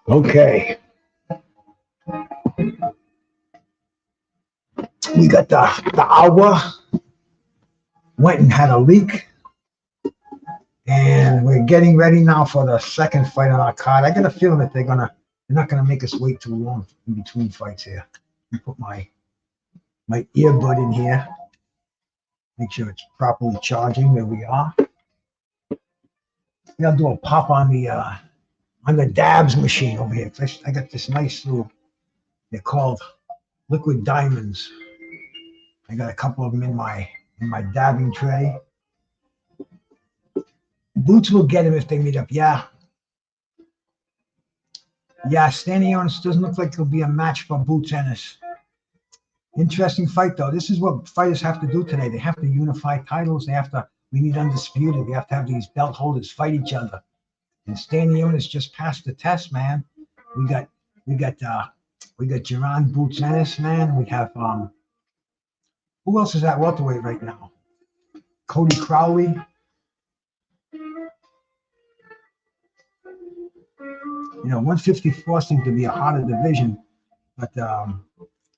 B: Okay. We got the agua went and had a leak, and we're getting ready now for the second fight on our card. I got a feeling that they're not gonna make us wait too long in between fights here. Let me put my earbud in here. Make sure it's properly charging. There we are. I'll do a pop on the dabs machine over here. I got this nice little. They're called liquid diamonds. I got a couple of them in my dabbing tray. Boots will get him if they meet up. Yeah. Stanionis doesn't look like it'll be a match for Boots Ennis. Interesting fight though. This is what fighters have to do today. They have to unify titles. We need undisputed. We have to have these belt holders fight each other. And Stanionis just passed the test, man. We got Jerron Boots Ennis, man. We have who else is at welterweight right now? Cody Crowley. 154 seems to be a harder division, but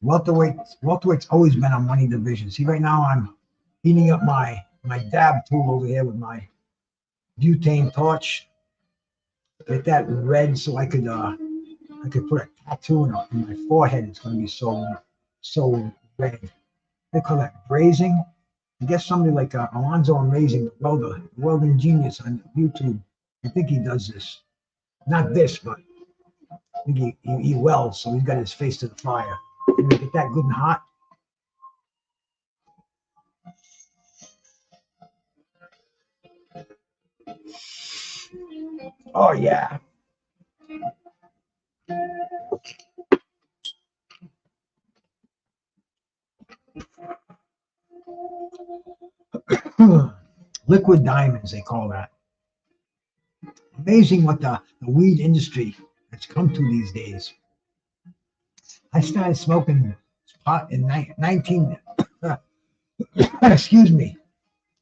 B: welterweight's always been a money division. See, right now I'm heating up my dab tool over here with my butane torch. Get that red so I could put a tattoo in my forehead. It's going to be so red. They call that brazing. I guess somebody like Alonzo Amazing, the welding genius on YouTube. I think he does this. Not this, but I think he welds, so he's got his face to the fire. Can we get that good and hot? Oh yeah. Liquid diamonds, they call that. Amazing what the weed industry has come to these days. I started smoking pot in 19 excuse me,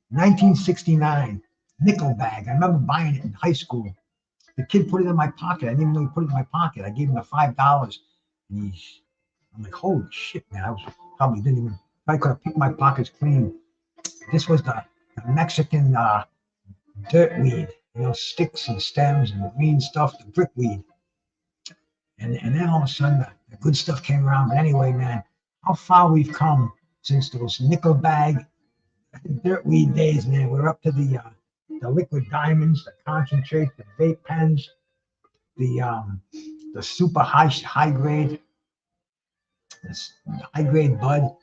B: 1969. Nickel bag. I remember buying it in high school. The kid put it in my pocket. I didn't even know he put it in my pocket. I gave him the $5, and I'm like, holy shit, man! I was probably didn't even. I could have picked my pockets clean. This was the Mexican dirt weed, sticks and stems and green stuff, the brick weed. And then all of a sudden, the good stuff came around. But anyway, man, how far we've come since those nickel bag dirt weed days, man. We're up to the liquid diamonds, the concentrate, the vape pens, the super high grade, this high grade bud.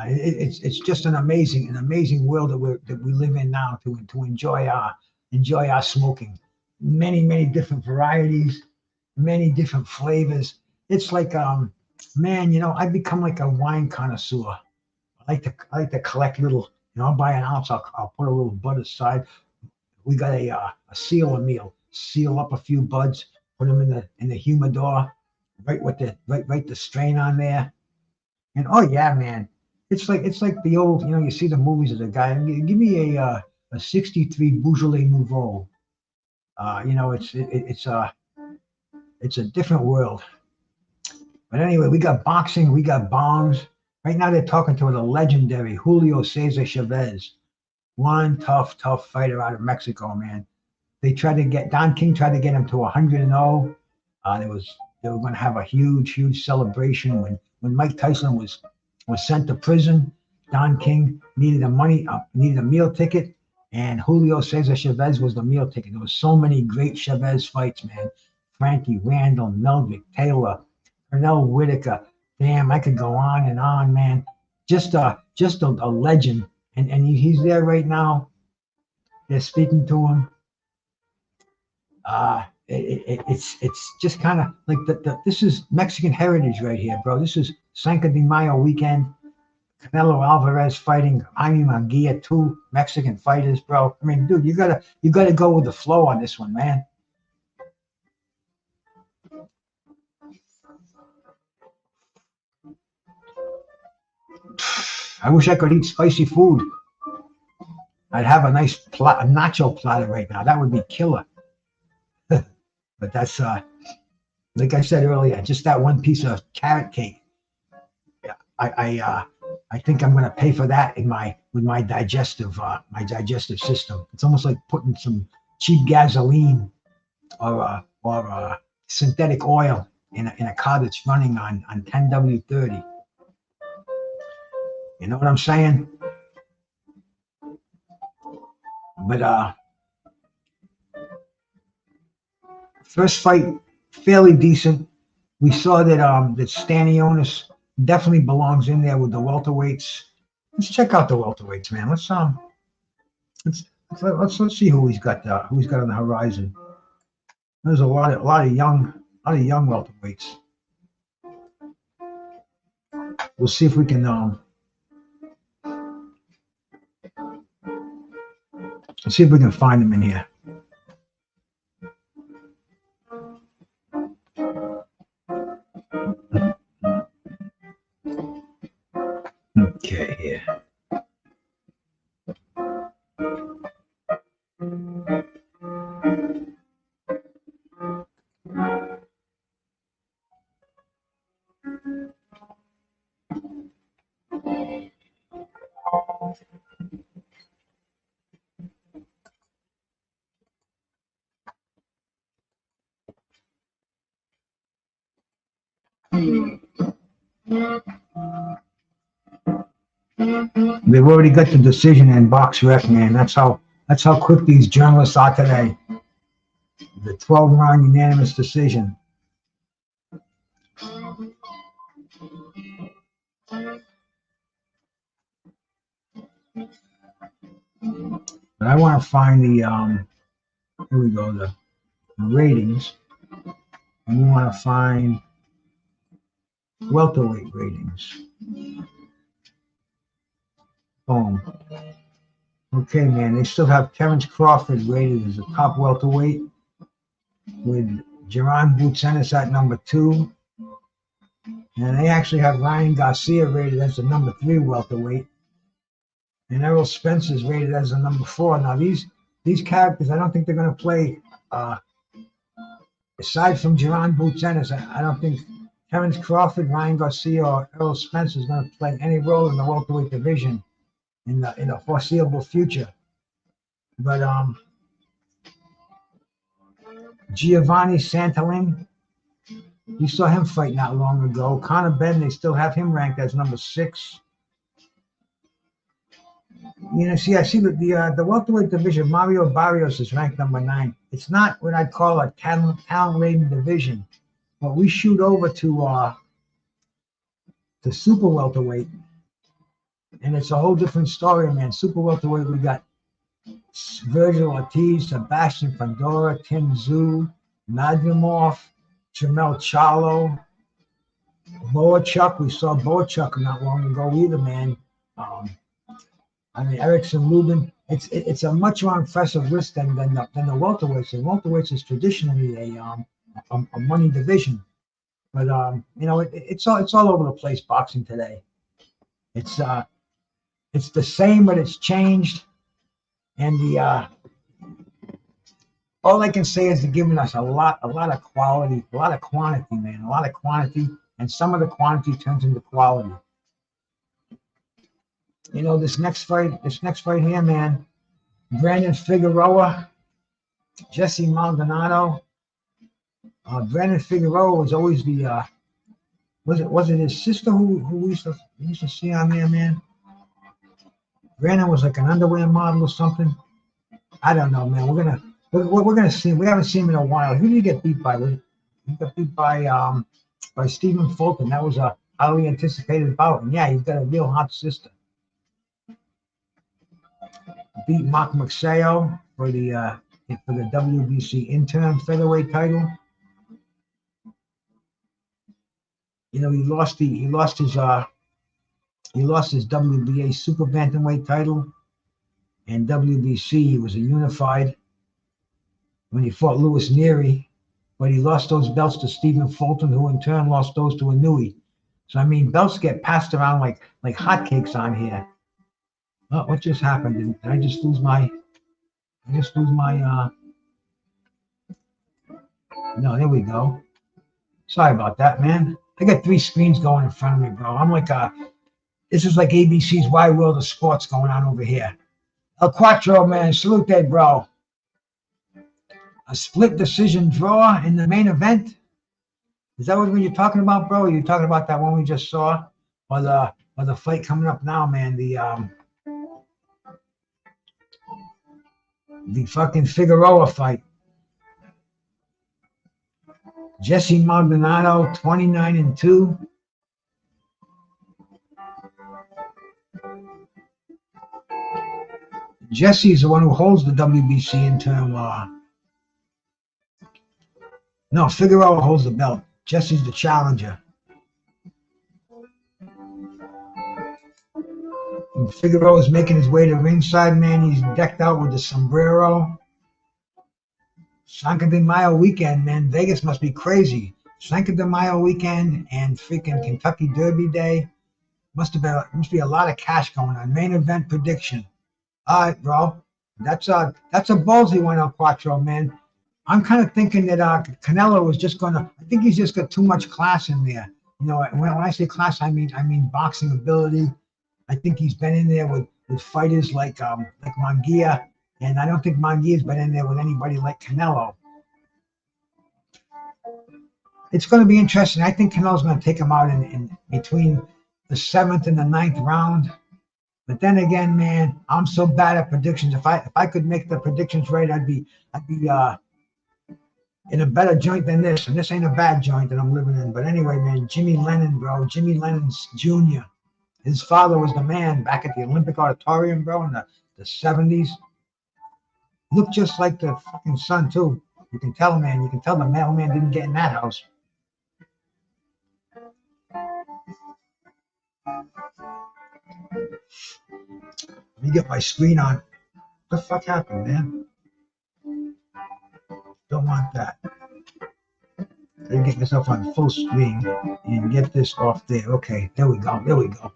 B: It's just an amazing world that we live in now to enjoy our smoking. Many different varieties, many different flavors. It's like man, I've become like a wine connoisseur. I like to collect little. I'll buy an ounce. I'll put a little bud aside. We got a sealer meal. Seal up a few buds. Put them in the humidor. Write the strain on there. And oh yeah, man, it's like the old. You see the movies of the guy. Give me a 63 Beaujolais Nouveau. It's a different world. But anyway, we got boxing. We got bombs. Right now, they're talking to the legendary Julio Cesar Chavez, one tough fighter out of Mexico, man. Don King tried to get him to 100-0. They were going to have a huge celebration when Mike Tyson was sent to prison. Don King needed a meal ticket, and Julio Cesar Chavez was the meal ticket. There was so many great Chavez fights, man. Frankie Randall, Meldrick Taylor, Pernell Whitaker. Damn, I could go on, man. Just a legend, and he's there right now. They're speaking to him. It's just kind of like this is Mexican heritage right here, bro. This is Cinco de Mayo weekend. Canelo Alvarez fighting Jaime Munguia, two Mexican fighters, bro. I mean, dude, you gotta go with the flow on this one, man. I wish I could eat spicy food. I'd have a nice nacho platter right now. That would be killer. But that's like I said earlier, just that one piece of carrot cake. Yeah, I think I'm gonna pay for that with my digestive system. It's almost like putting some cheap gasoline or synthetic oil in a car that's running on 10W30. You know what I'm saying? But first fight, fairly decent. We saw that Stanionis definitely belongs in there with the welterweights. Let's check out the welterweights, man. Let's see who he's got on the horizon. There's a lot of young welterweights. We'll see if we can let's see if we can find them in here. Okay, here. They've already got the decision in BoxRec, man. That's how quick these journalists are today. The 12-round unanimous decision. But I want to find the here we go, the ratings. And we want to find welterweight ratings. Boom. Okay, man. They still have Terence Crawford rated as a top welterweight with Jaron Boots-Ennis at number 2. And they actually have Ryan Garcia rated as the number 3 welterweight. And Errol Spence is rated as the number 4. Now, these characters, I don't think they're going to play, aside from Jaron Boots-Ennis, I don't think Terence Crawford, Ryan Garcia, or Errol Spence is going to play any role in the welterweight division in the foreseeable future. But Giovanni Santalin, you saw him fight not long ago. Conor Benn, they still have him ranked as number 6. I see the welterweight division. Mario Barrios is ranked number 9. It's not what I'd call a talent-laden division, but we shoot over to super welterweight, and it's a whole different story, man. Super welterweight, we got Virgil Ortiz, Sebastian Fundora, Tim Tszyu, Nadimov, Jamel Charlo, Boachuk. We saw Boachuk not long ago either, man. Erickson Lubin. It's a much more impressive list than the welterweights. The welterweights is traditionally a money division, but it's all over the place. Boxing today, it's the same, but it's changed, and all I can say is they're giving us a lot of quality, a lot of quantity, man, a lot of quantity, and some of the quantity turns into quality. This next fight here, man, Brandon Figueroa, Jessie Magdaleno. Brandon Figueroa was always the was it his sister who we used to see on there, man? Brandon was like an underwear model or something. I don't know, man. We're gonna see. We haven't seen him in a while. Who did he get beat by? He got beat by Stephen Fulton. That was a highly anticipated bout, and yeah, he's got a real hot sister. Beat Mark Maxeo for the WBC interim featherweight title. He lost his WBA super bantamweight title, and WBC he was a unified when he fought Louis Neary, but he lost those belts to Stephen Fulton, who in turn lost those to Inouye. So belts get passed around like hotcakes on here. Oh, what just happened? Did I just lose my? No, there we go. Sorry about that, man. I got 3 screens going in front of me, bro. I'm like this is like ABC's Wide World of Sports going on over here. El Quattro, man, salute, bro. A split decision draw in the main event. Is that what you're talking about, bro? Are you talking about that one we just saw, or the fight coming up now, man? The fucking Figueroa fight. Jessie Magdaleno, 29-2. Jessie's the one who holds the WBC interim. No, Figueroa holds the belt. Jessie's the challenger. And Figueroa's making his way to ringside, man. He's decked out with the sombrero. Cinco de Mayo weekend, man. Vegas must be crazy. Cinco de Mayo weekend and freaking Kentucky Derby Day. Must be a lot of cash going on. Main event prediction. All right, bro. That's a ballsy one, El Quattro, man. I'm kind of thinking that Canelo was just gonna. I think he's just got too much class in there. When I say class, I mean boxing ability. I think he's been in there with fighters like Munguia, and I don't think Munguia's been in there with anybody like Canelo. It's going to be interesting. I think Canelo's going to take him out in between the 7th and the 9th round. But then again, man, I'm so bad at predictions. If I could make the predictions right, I'd be in a better joint than this. And this ain't a bad joint that I'm living in. But anyway, man, Jimmy Lennon, bro. Jimmy Lennon's Jr. His father was the man back at the Olympic Auditorium, bro, in the 70s. Looked just like the fucking son, too. You can tell, man. You can tell the mailman didn't get in that house. Let me get my screen on. What the fuck happened, man? Don't want that. Let me get myself on full screen and get this off there. Okay, there we go. There we go.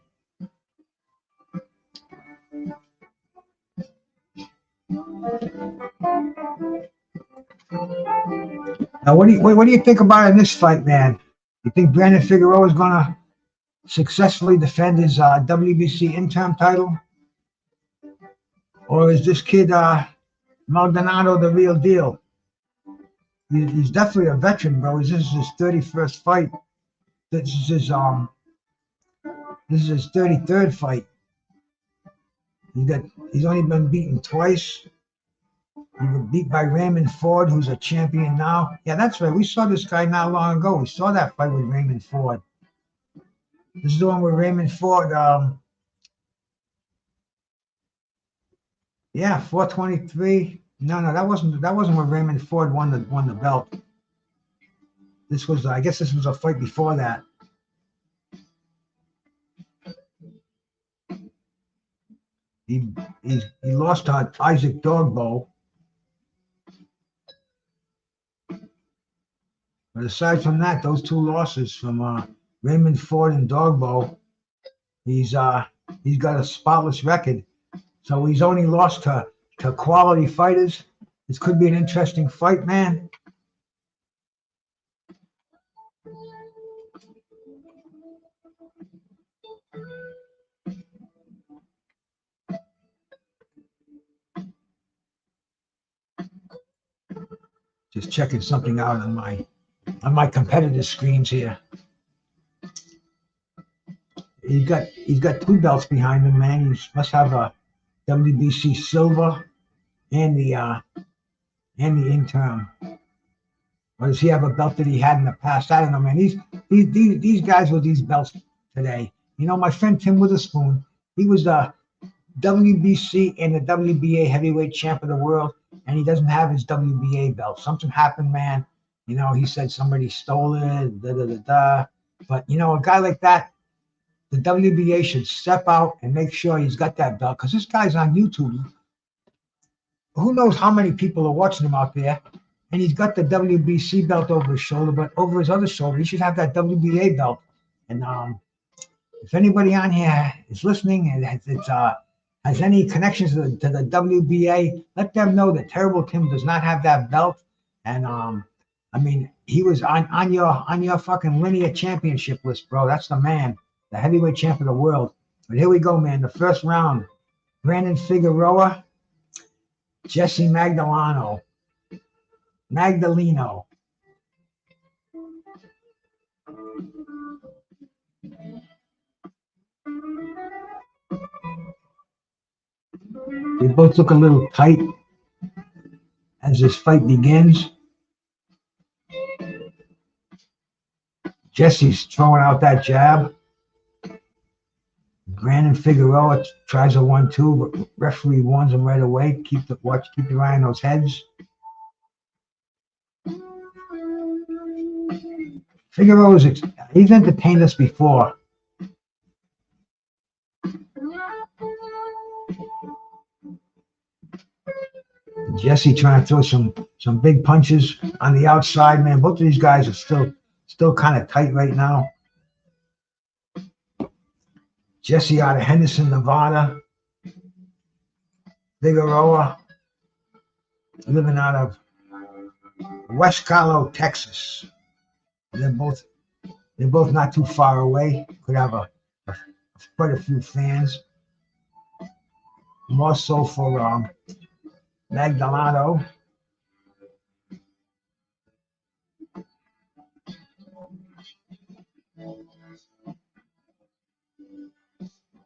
B: Now, what do you think about in this fight, man? You think Brandon Figueroa is gonna successfully defend his WBC interim title, or is this kid Magdalino the real deal? He's definitely a veteran, bro. This is his 31st fight. This is his 33rd fight. He's only been beaten twice. He was beat by Raymond Ford, who's a champion now. Yeah, that's right. We saw this guy not long ago. We saw that fight with Raymond Ford. This is the one with Raymond Ford. Yeah, 423. No, that wasn't when Raymond Ford won the belt. This was, I guess, this was a fight before that. He lost to Isaac Dogbo. But aside from that, those two losses from Raymond Ford and Dogbo, he's got a spotless record. So he's only lost to quality fighters. This could be an interesting fight, man. Just checking something out on my competitive screens here. He's got two belts behind him, man. He must have a WBC silver and the interim. Or does he have a belt that he had in the past? I don't know, man. These guys with these belts today. You know, my friend Tim Witherspoon, he was the WBC and the WBA heavyweight champ of the world, and he doesn't have his WBA belt. Something happened, man. You know, he said somebody stole it, But, you know, a guy like that, the WBA should step out and make sure he's got that belt, because this guy's on YouTube. Who knows how many people are watching him out there, and he's got the WBC belt over his shoulder, but over his other shoulder, he should have that WBA belt. And if anybody on here is listening and has any connections to the WBA, let them know that Terrible Tim does not have that belt. And I mean, he was on your fucking linear championship list, bro. That's the man, the heavyweight champ of the world. But here we go, man. The first round, Brandon Figueroa, Jessie Magdaleno. They both look a little tight as this fight begins. Jessie's throwing out that jab. Brandon Figueroa tries a 1-2, but referee warns him right away. Keep your eye on those heads. Figueroa's he's entertained us before. Jessie trying to throw some big punches on the outside, man. Both of these guys are still kind of tight right now. Jessie out of Henderson, Nevada. Figueroa living out of West Carlo, Texas. They're both not too far away. Could have quite a few fans. More so for Magdaleno.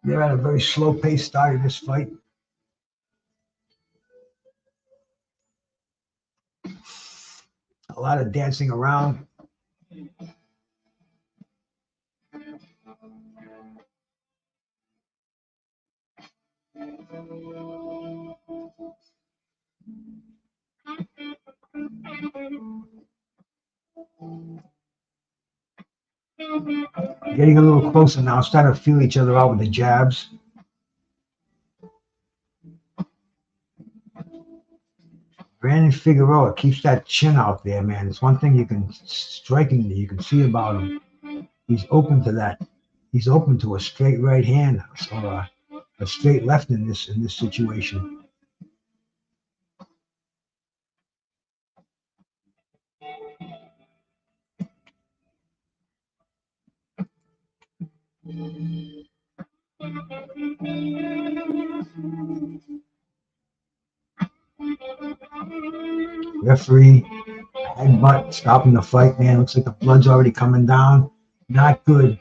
B: They're at a very slow pace start of this fight. A lot of dancing around. Getting a little closer now, starting to feel each other out with the jabs. Brandon Figueroa keeps that chin out there, man. It's one thing you can see about him. He's open to that. He's open to a straight right hand or a straight left in this situation. Referee headbutt stopping the fight, man. Looks like the blood's already coming down. Not good.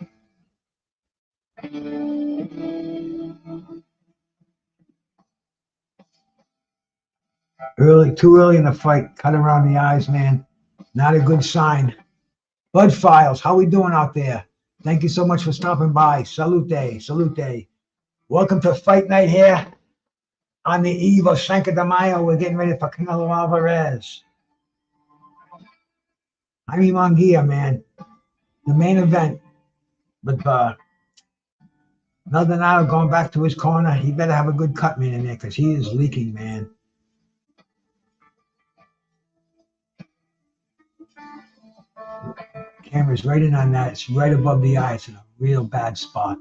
B: Too early in the fight. Cut around the eyes, man. Not a good sign. Bud Files, how we doing out there? Thank you so much for stopping by. Salute, salute. Welcome to Fight Night here on the eve of Cinco de Mayo. We're getting ready for Canelo Alvarez. Jaime Munguia, man. The main event. But Maldonado going back to his corner. He better have a good cut man in there because he is leaking, man. Camera's right in on that. It's right above the eye. It's in a real bad spot.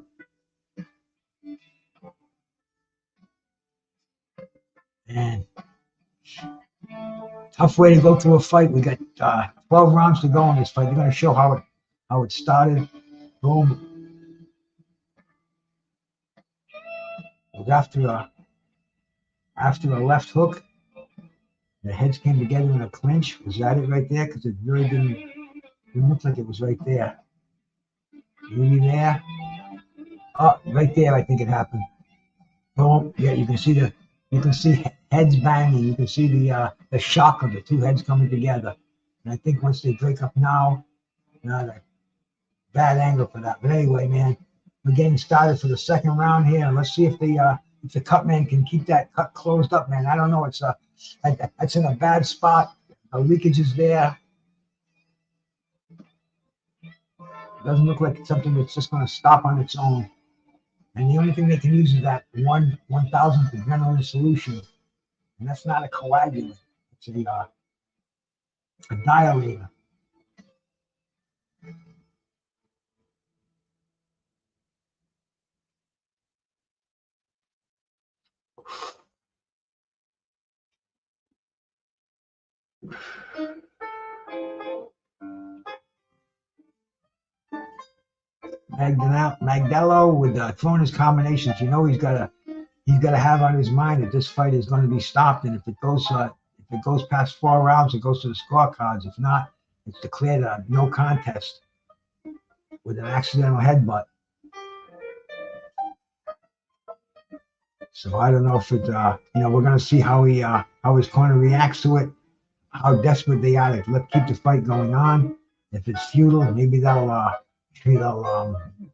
B: Man, tough way to go through a fight. We got 12 rounds to go in this fight. They're going to show how it started. Boom. It was after a left hook. The heads came together in a clinch. Was that it right there? Because it really didn't look like it was right there. Maybe there. Oh, right there, I think it happened. Boom. Yeah, you can see heads banging. You can see the shock of the two heads coming together. And I think once they break up now, not a bad angle for that. But anyway, man, we're getting started for the second round here. And let's see if the cut man can keep that cut closed up, man. I don't know. That's in a bad spot. The leakage is there. Doesn't look like it's something that's just going to stop on its own. And the only thing they can use is that 1,000th adrenaline solution. And that's not a coagulant. It's a dilator. Magdaleno with throwing his combinations. You know he's got to have on his mind that this fight is going to be stopped, and if it goes past 4 rounds, it goes to the scorecards. If not, it's declared a no contest with an accidental headbutt. So I don't know if it. We're going to see how his corner reacts to it, how desperate they are to keep the fight going on. If it's futile, maybe they'll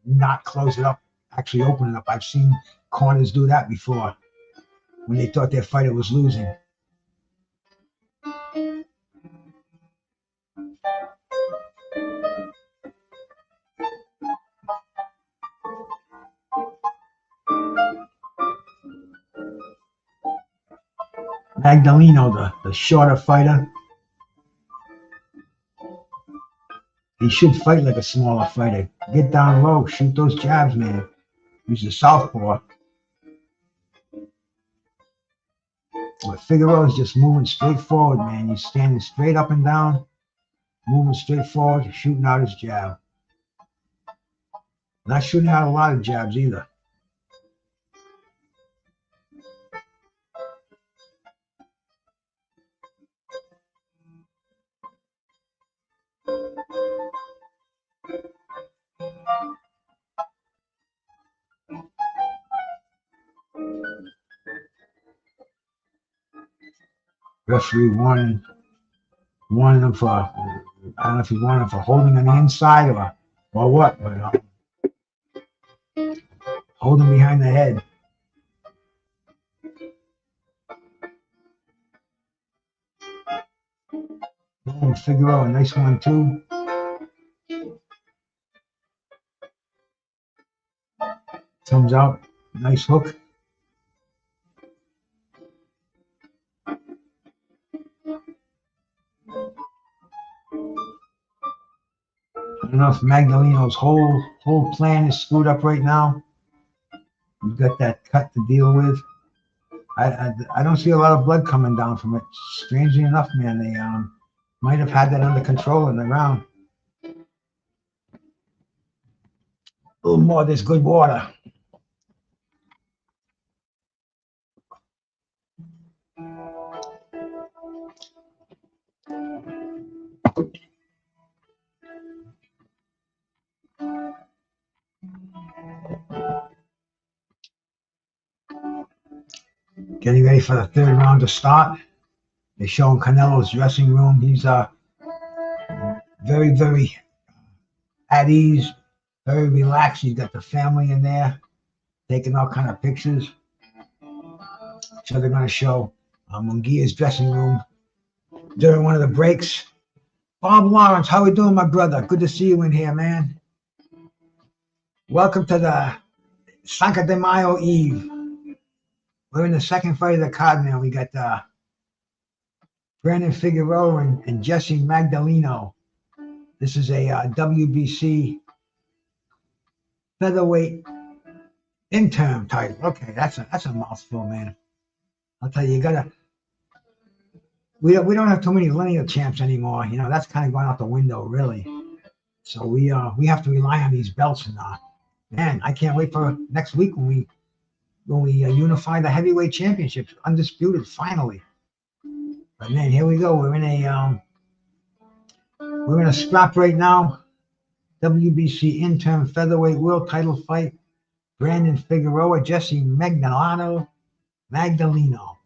B: not close it up, actually open it up. I've seen corners do that before when they thought their fighter was losing. Magdalino, the shorter fighter, he should fight like a smaller fighter. Get down low, shoot those jabs, man. Use the southpaw. But Figueroa is just moving straight forward, man. He's standing straight up and down, moving straight forward, shooting out his jab. Not shooting out a lot of jabs either. Referee warning him for, I don't know if he wanted him for holding on the inside or what, but holding behind the head. Boom, Figueroa, nice one too. Thumbs out, nice hook. don't know if Magdaleno's whole plan is screwed up right now. He's got that cut to deal with. I don't see a lot of blood coming down from it. Strangely enough, man, they might have had that under control in the round. A little more of this good water. Getting ready for the third round to start. They're showing Canelo's dressing room. He's very, very at ease, very relaxed. He's got the family in there, taking all kind of pictures. So they're going to show Munguia's dressing room during one of the breaks. Bob Lawrence, how we doing, my brother? Good to see you in here, man. Welcome to the Cinco de Mayo Eve. We're in the second fight of the card now. We got Brandon Figueroa and Jessie Magdaleno. This is a WBC featherweight interim title. Okay, that's a mouthful, man. I'll tell you, we don't have too many lineal champs anymore. You know, that's kind of going out the window, really. So we have to rely on these belts, and man, I can't wait for next week when we unify the heavyweight championships, undisputed, finally. But man, here we go. We're in a scrap right now. WBC interim featherweight world title fight. Brandon Figueroa, Jessie Magdaleno. Magdaleno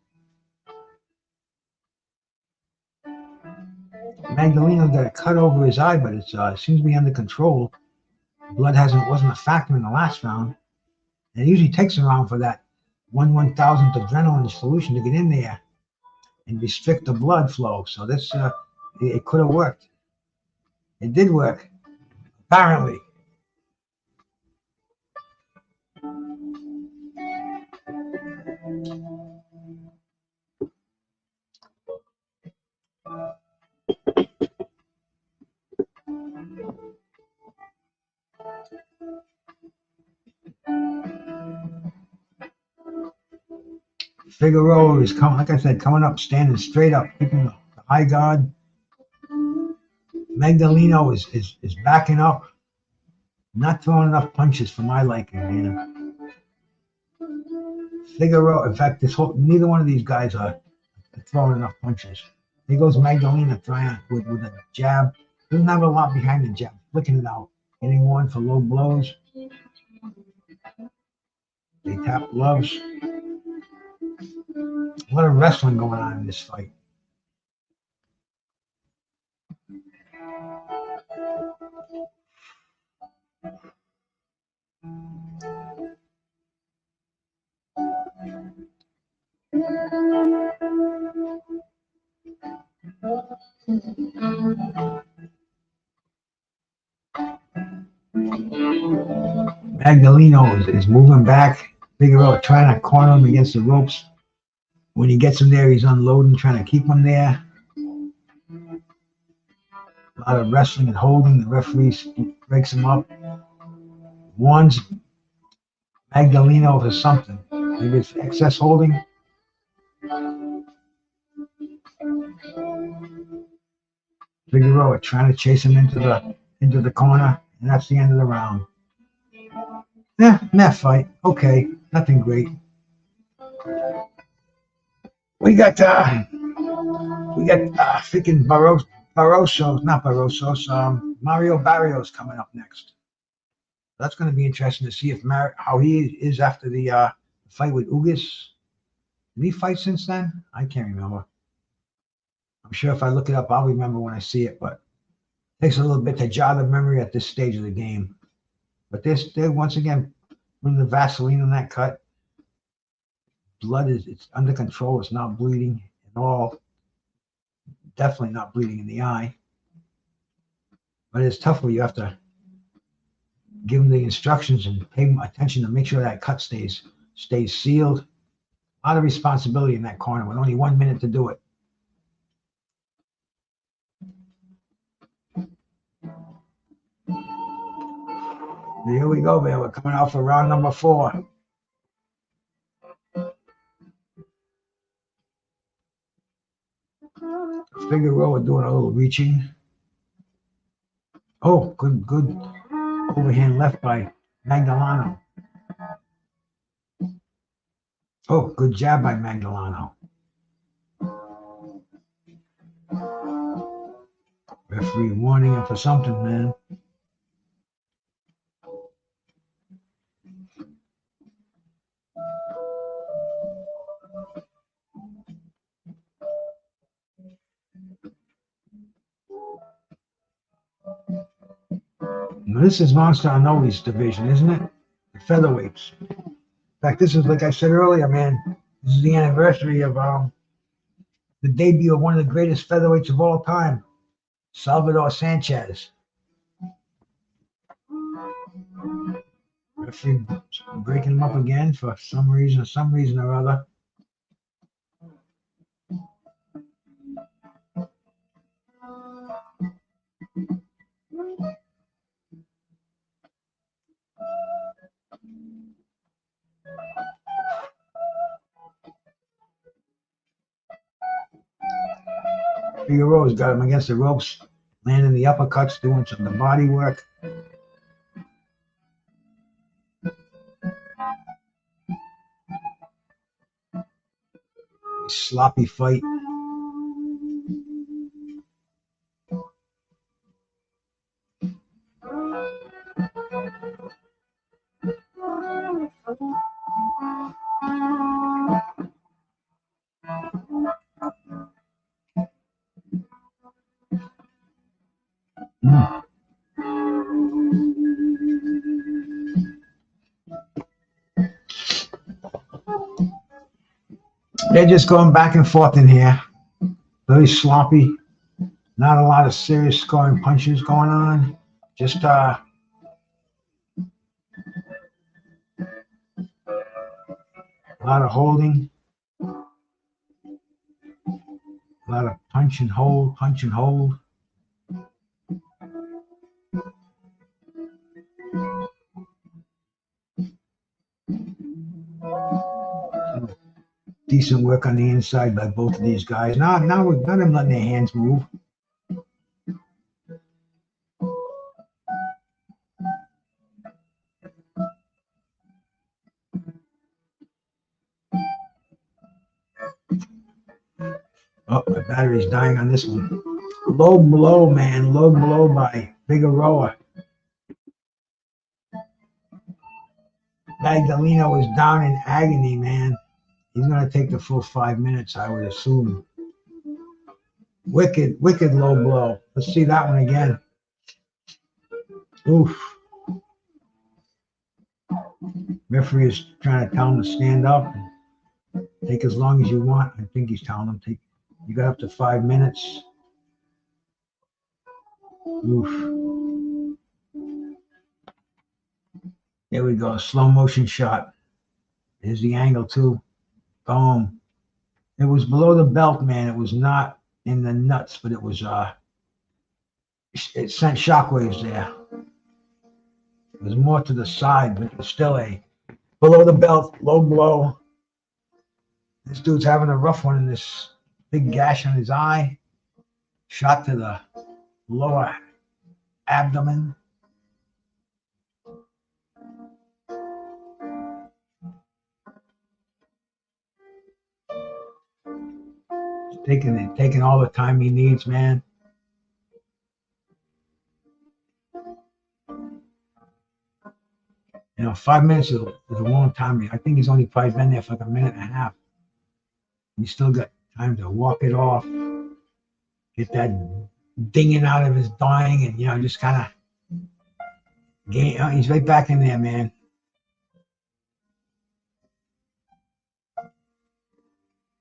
B: got a cut over his eye, but it seems to be under control. Blood wasn't a factor in the last round. And it usually takes a round for that 1/1000th adrenaline solution to get in there and restrict the blood flow. So this it could have worked. It did work, apparently. Figueroa is coming, like I said, coming up, standing straight up, keeping the high guard. Magdaleno is backing up, not throwing enough punches for my liking, man. Figueroa, in fact, neither one of these guys are throwing enough punches. Here goes Magdaleno trying with a jab. Doesn't have a lot behind the jab, flicking it out, hitting one for low blows. They tap gloves. A lot of wrestling going on in this fight. Magdaleno is moving back. Figueroa trying to corner him against the ropes. When he gets him there, he's unloading, trying to keep him there. A lot of wrestling and holding. The referee breaks him up. Warns Magdaleno for something. Maybe it's excess holding. Figueroa trying to chase him into the corner, and that's the end of the round. Yeah, that fight. Okay, nothing great. We got freaking Mario Barrios coming up next. That's going to be interesting to see how he is after the fight with Ugas. Did he fight since then? I can't remember. I'm sure if I look it up, I'll remember when I see it, but it takes a little bit to jog the memory at this stage of the game. But they're once again putting the Vaseline on that cut. Blood it's under control. It's not bleeding at all. Definitely not bleeding in the eye. But it's tough where you have to give them the instructions and pay them attention to make sure that cut stays sealed. A lot of responsibility in that corner with only 1 minute to do it. Here we go, man. We're coming out for round number 4. Figueroa doing a little reaching. Oh, good overhand left by Magdaleno. Oh, good jab by Magdaleno. Referee warning him for something, man. Now, this is Stanionis division, isn't it? The featherweights. In fact, this is, like I said earlier, man, this is the anniversary of the debut of one of the greatest featherweights of all time, Salvador Sanchez. Referee breaking him up again for some reason or other. Figueroa's got him against the ropes, landing the uppercuts, doing some of the body work. Sloppy fight. They're just going back and forth in here. Very sloppy. Not a lot of serious scoring punches going on. Just a lot of holding. A lot of punch and hold, punch and hold. Decent work on the inside by both of these guys. Not them letting their hands move. Oh, my battery's dying on this one. Low blow, man. Low blow by Figueroa. Magdalino is down in agony, man. He's going to take the full 5 minutes, I would assume. Wicked low blow. Let's see that one again. Oof. Referee is trying to tell him to stand up. Take as long as you want. I think he's telling him you got up to 5 minutes. Oof. There we go. Slow motion shot. There's the angle too. Boom. It was below the belt, man. It was not in the nuts, but it was it sent shockwaves there. It was more to the side, but it was still a below the belt, low blow. This dude's having a rough one in this big gash on his eye. Shot to the lower abdomen. Taking all the time he needs, man. You know, 5 minutes is a long time. I think he's only probably been there for like a minute and a half. He's still got time to walk it off, get that dinging out of his dying, and, you know, just kind of he's right back in there, man.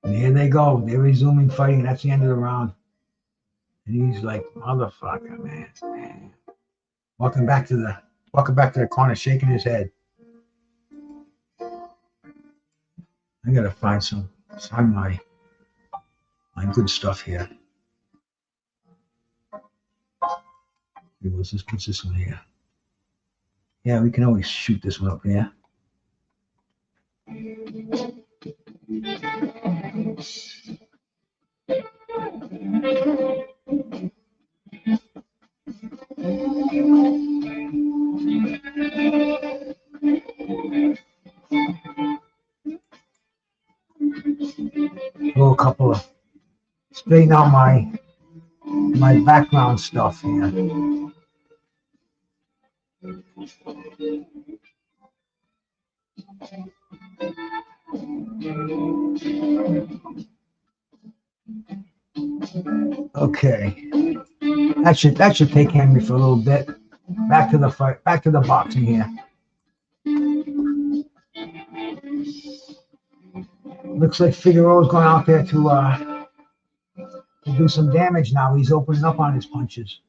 B: And here they go. They're resuming fighting. That's the end of the round. And he's like, motherfucker, man. Walking back to the corner, shaking his head. I gotta find my good stuff here. What's this one here? Yeah, we can always shoot this one up here. A couple of straighten out my background stuff here. Okay, that should take Henry for a little bit. Back to the fight, back to the boxing here. Looks like Figueroa's going out there to do some damage now. He's opening up on his punches.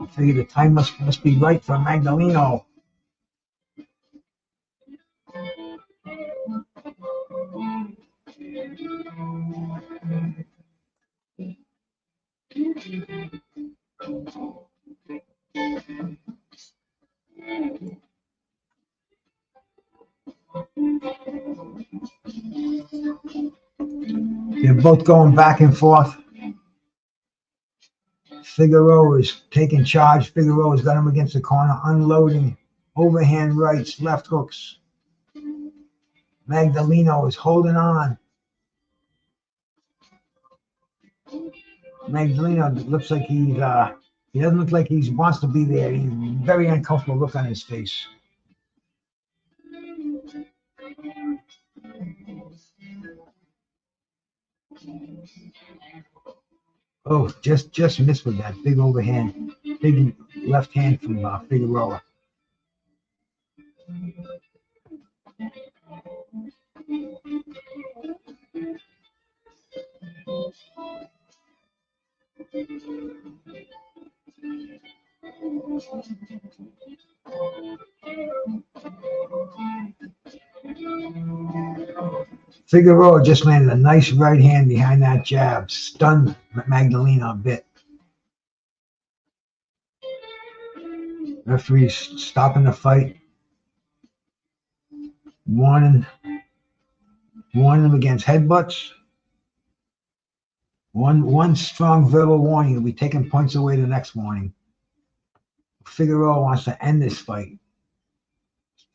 B: I figure the time must be right for Magdalino. They're both going back and forth. Figueroa is taking charge. Figueroa's got him against the corner, unloading overhand rights, left hooks. Magdalino is holding on. Magdaleno looks like he doesn't look like he wants to be there. He's very uncomfortable look on his face. Oh, just missed with that big overhand, big left hand from Figueroa. Figueroa just landed a nice right hand behind that jab, stunned Magdaleno a bit. Referee's stopping the fight, warning him against headbutts. One strong verbal warning will be taking points away the next warning. Figueroa wants to end this fight.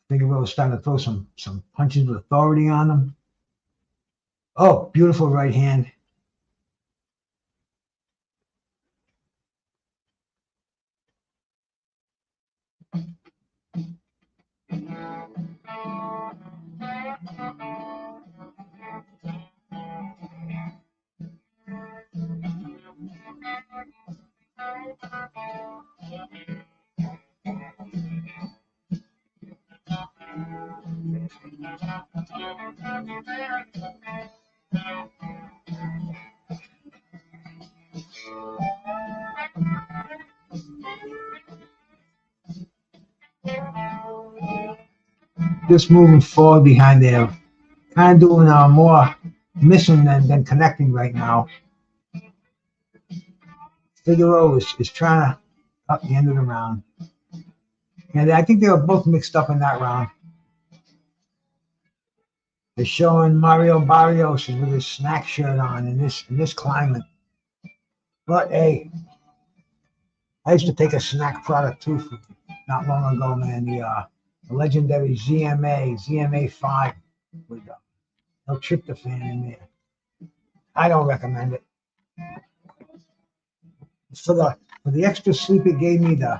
B: Figueroa's starting to throw some punches with authority on him. Oh, beautiful right hand. Just moving forward behind there, kind of doing more missing than connecting right now. Figueroa is trying to up the end of the round. And I think they were both mixed up in that round. They're showing Mario Barrios with his snack shirt on in this climate. But hey, I used to take a snack product too for not long ago, man. The legendary ZMA 5 with no tryptophan in there. I don't recommend it. For the extra sleep it gave me, the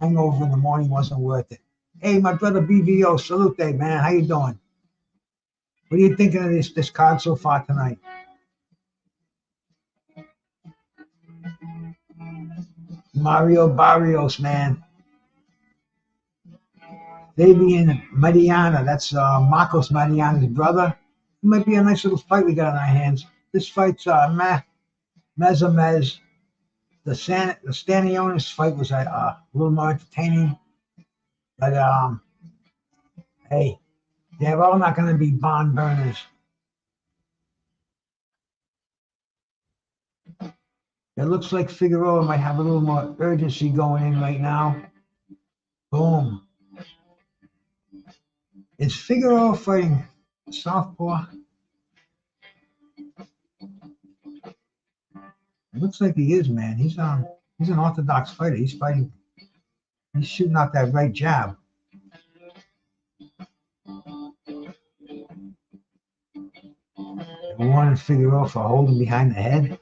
B: hangover in the morning wasn't worth it. Hey, my brother BVO, salute, man. How you doing? What are you thinking of this card so far tonight? Mario Barrios, man. Fabian Maidana, that's Marcos Maidana's brother. It might be a nice little fight we got on our hands. This fight's mez. The Stanionis fight was a little more entertaining. But, hey, they're all not going to be barn burners. It looks like Figueroa might have a little more urgency going in right now. Boom. Is Figueroa fighting southpaw? It looks like he is, man. He's an orthodox fighter. He's fighting. He's shooting out that right jab. Warning Figueroa for holding behind the head.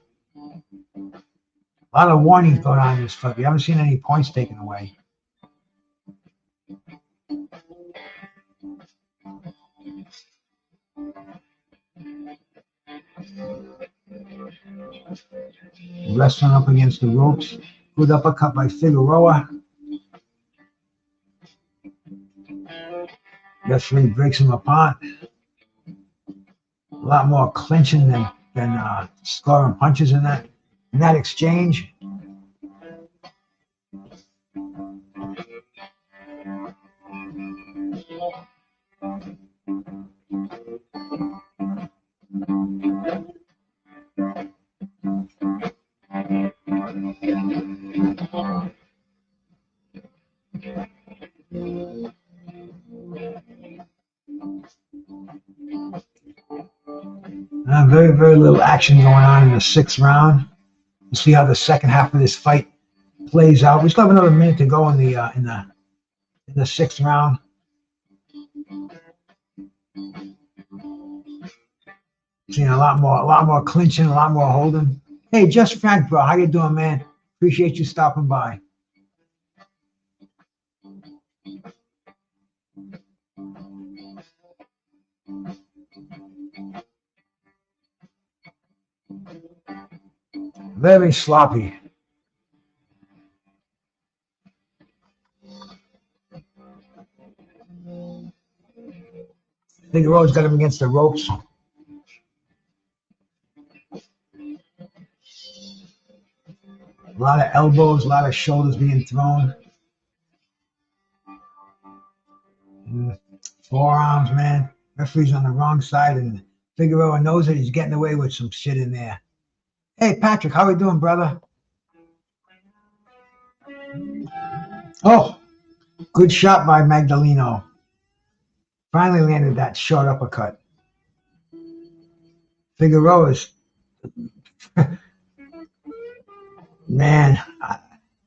B: A lot of warnings going on in this fight. We haven't seen any points taken away. Wrestling up against the ropes. Good uppercut by Figueroa. Referee breaks him apart. A lot more clinching than scoring punches in that exchange. Very, very little action going on in the 6th round. We'll see how the second half of this fight plays out. We still have another minute to go in the 6th round. Seeing a lot more clinching, a lot more holding. Hey, Just Frank, bro, how you doing, man? Appreciate you stopping by. Very sloppy. Figueroa's got him against the ropes. A lot of elbows, a lot of shoulders being thrown. Forearms, man. Referee's on the wrong side, and Figueroa knows that he's getting away with some shit in there. Hey, Patrick, how we doing, brother? Oh, good shot by Magdalino. Finally landed that short uppercut. Figueroa's, man,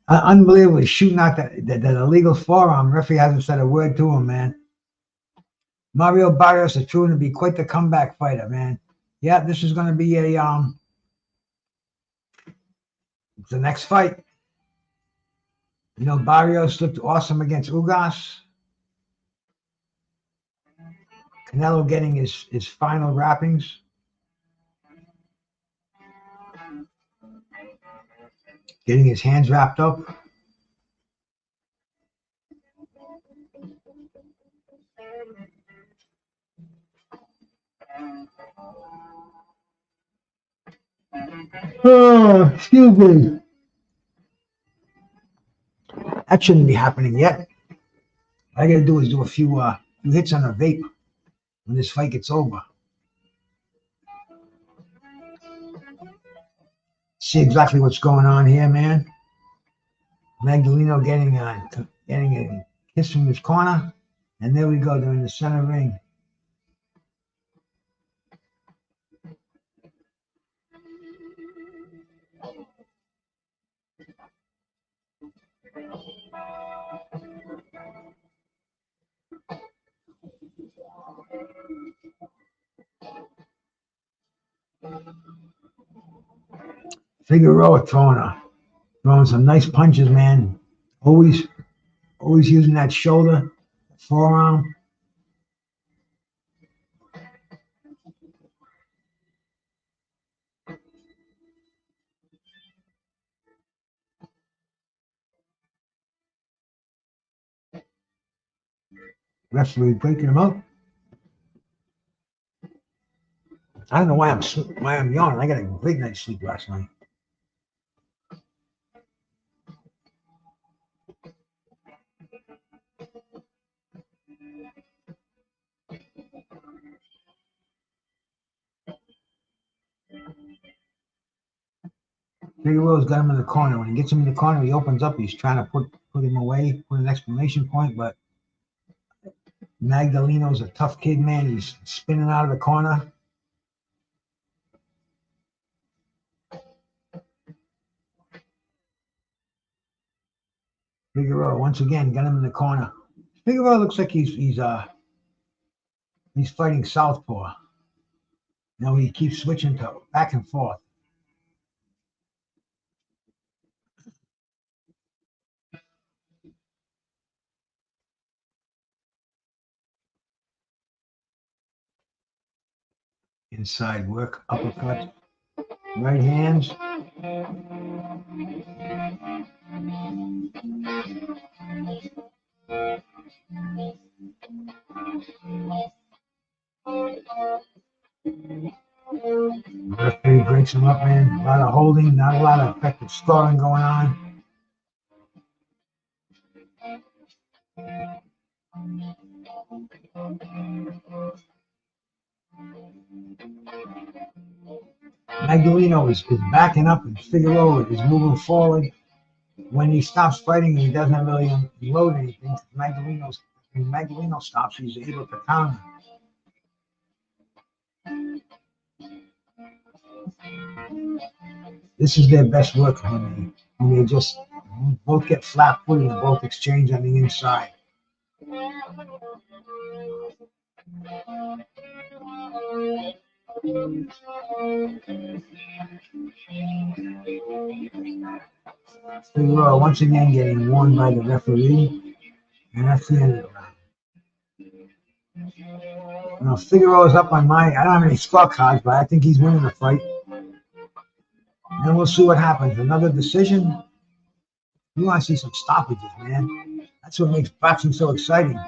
B: unbelievably shooting out that illegal forearm. Referee hasn't said a word to him, man. Mario Barrios is proving to be quite the comeback fighter, man. Yeah, this is going to be the next fight. You know, Barrios looked awesome against Ugas. Canelo getting his final wrappings. Getting his hands wrapped up. Oh, excuse me. That shouldn't be happening yet. All I gotta do is do a few hits on a vape when this fight gets over. See exactly what's going on here, man. Magdalino getting a kiss from his corner, and there we go. They're in the center ring. Figueroa throwing some nice punches, man. Always using that shoulder, forearm. Referee breaking him up. I don't know why I'm yawning. I got a great night's sleep last night. Figueroa's got him in the corner. When he gets him in the corner, he opens up. He's trying to put him away, put an exclamation point, but Magdaleno's a tough kid, man. He's spinning out of the corner. Figueroa once again got him in the corner. Figueroa looks like he's fighting southpaw. You know, he keeps switching to back and forth. Inside work, uppercut, right hands. Referee breaks him up, man. A lot of holding, not a lot of effective scoring going on. Magdaleno is backing up and Figueroa is moving forward. When he stops fighting, he doesn't really unload anything. When Magdaleno stops, he's able to counter. This is their best work when they just both get flat-footed and both exchange on the inside. Figueroa once again getting warned by the referee, and that's the end of the round. Now Figueroa's up on I don't have any scorecards, but I think he's winning the fight. And we'll see what happens. Another decision. You want to see some stoppages, man. That's what makes boxing so exciting.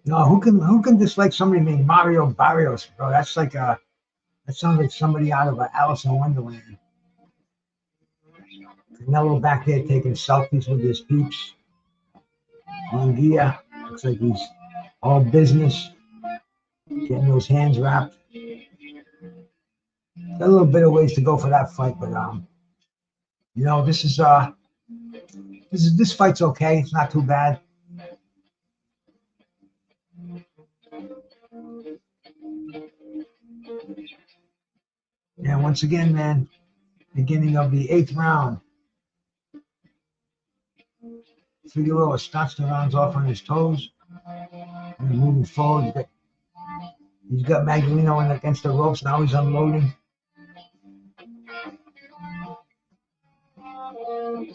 B: No, who can dislike somebody named Mario Barrios, bro? That sounds like somebody out of Alice in Wonderland. Canelo back there taking selfies with his peeps. Munguia looks like he's all business, getting those hands wrapped. Got a little bit of ways to go for that fight, but you know, this fight's okay. It's not too bad. And once again, man, beginning of the 8th round. Figueroa starts the rounds off on his toes. And moving forward, he's got Magdaleno in against the ropes. Now he's unloading.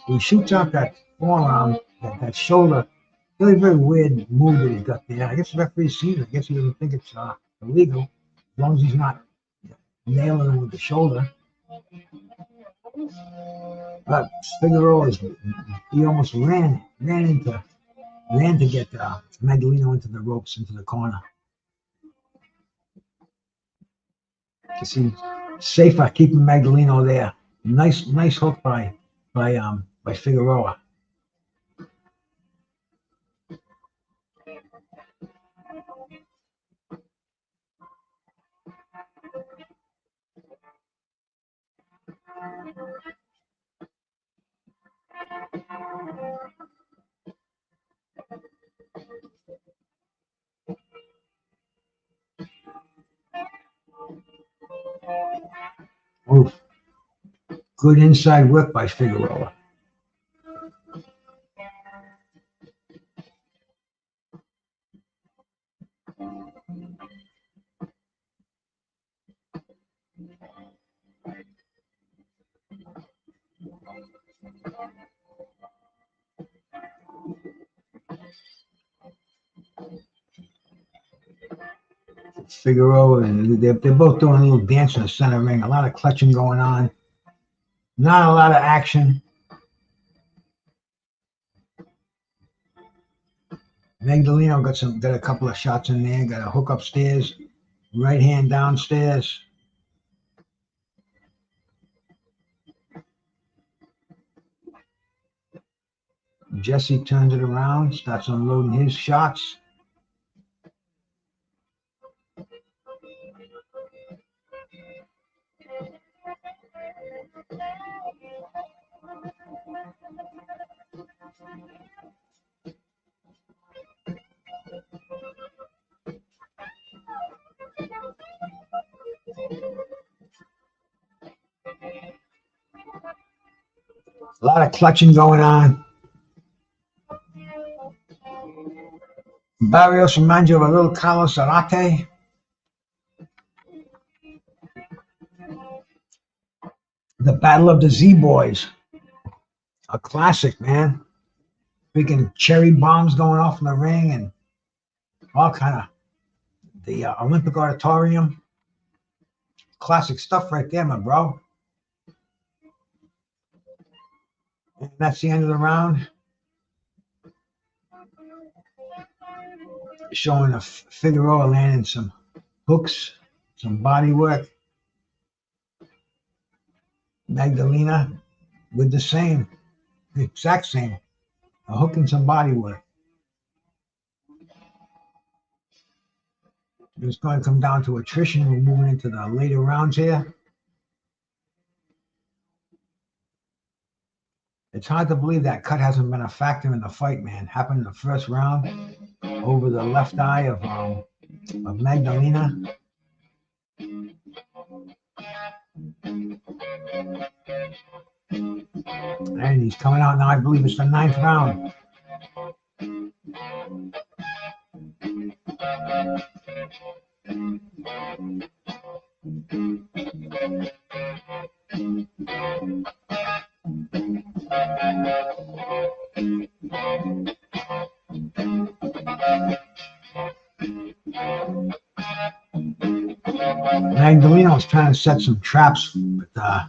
B: He shoots out that forearm, that shoulder. Very, very weird move that he's got there. I guess the referee's seen it. I guess he doesn't think it's illegal, as long as he's not nailing him with the shoulder. But Figueroa he almost ran to get Magdaleno into the ropes, into the corner. You see, safer keeping Magdaleno there. Nice hook by Figueroa. Oof. Good inside work by Figueroa. Figueroa, and they're both doing a little dance in the center ring. A lot of clutching going on. Not a lot of action. Magdaleno got a couple of shots in there. Got a hook upstairs, right hand downstairs. Jessie turns it around, starts unloading his shots. A lot of clutching going on. Barrios reminds you of a little Carlos Zarate. The Battle of the Z-Boys. A classic, man. Freaking cherry bombs going off in the ring and all kind of the Olympic Auditorium. Classic stuff right there, my bro. And that's the end of the round. Showing a Figueroa landing some hooks, some body work. Magdalena with the exact same, a hook and some body work. It's going to come down to attrition. We're moving into the later rounds here. It's hard to believe that cut hasn't been a factor in the fight, man. Happened in the first round over the left eye of Magdalena. And he's coming out now. I believe it's the 9th round. Magdalino is trying to set some traps, but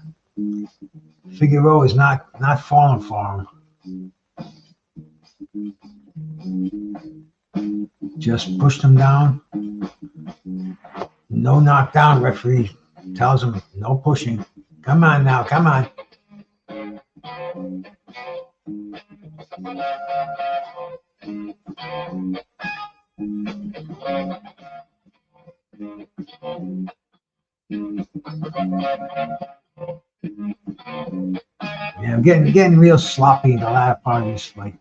B: Figueroa is not falling for him. Just pushed him down. No knockdown. Referee tells him no pushing. Come on now, come on. Yeah, I'm getting real sloppy in the latter part of this fight.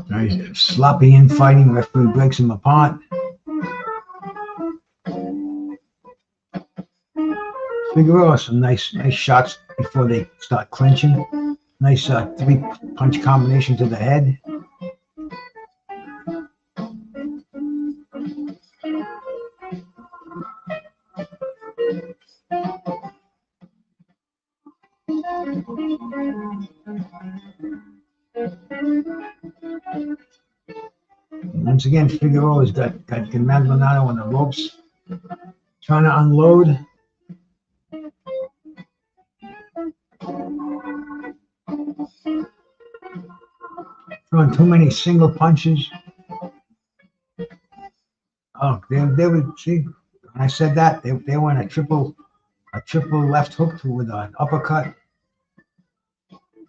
B: Nice sloppy infighting. Referee breaks him apart. Figueroa, some nice shots before they start clinching. Nice 3-punch combination to the head. Once again, Figueroa's got Magdaleno on the ropes, trying to unload. Throwing too many single punches. Oh, they would see. When I said that, they went a triple left hook with an uppercut.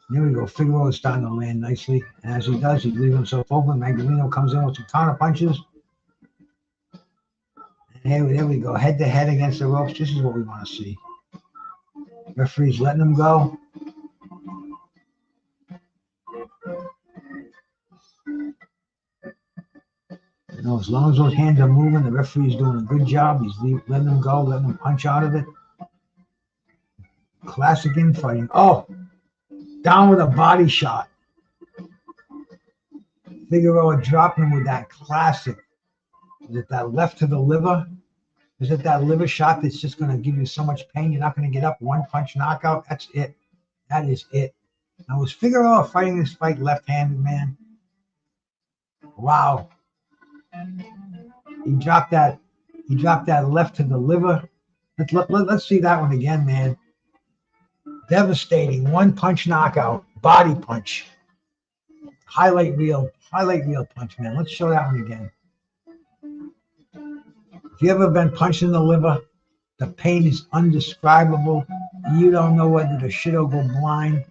B: There we go. Figueroa is starting to land nicely. And as he does, he leaves himself open. Magdaleno comes in with some counter punches. And there we go. Head to head against the ropes. This is what we want to see. Referee's letting him go. You know, as long as those hands are moving, the referee's doing a good job. He's letting them go, letting them punch out of it. Classic infighting. Oh! Down with a body shot. Figueroa dropped him with that classic Is it that left to the liver? Is it that liver shot that's just going to give you so much pain you're not going to get up? One punch knockout. That's it. That is it. Now, was Figueroa fighting this fight left-handed, man? Wow. He dropped that left to the liver. Let's see that one again, man. Devastating. One punch knockout. Body punch. Highlight reel punch, man. Let's show that one again. If you ever been punched in the liver, the pain is indescribable. You don't know whether the shit'll go blind,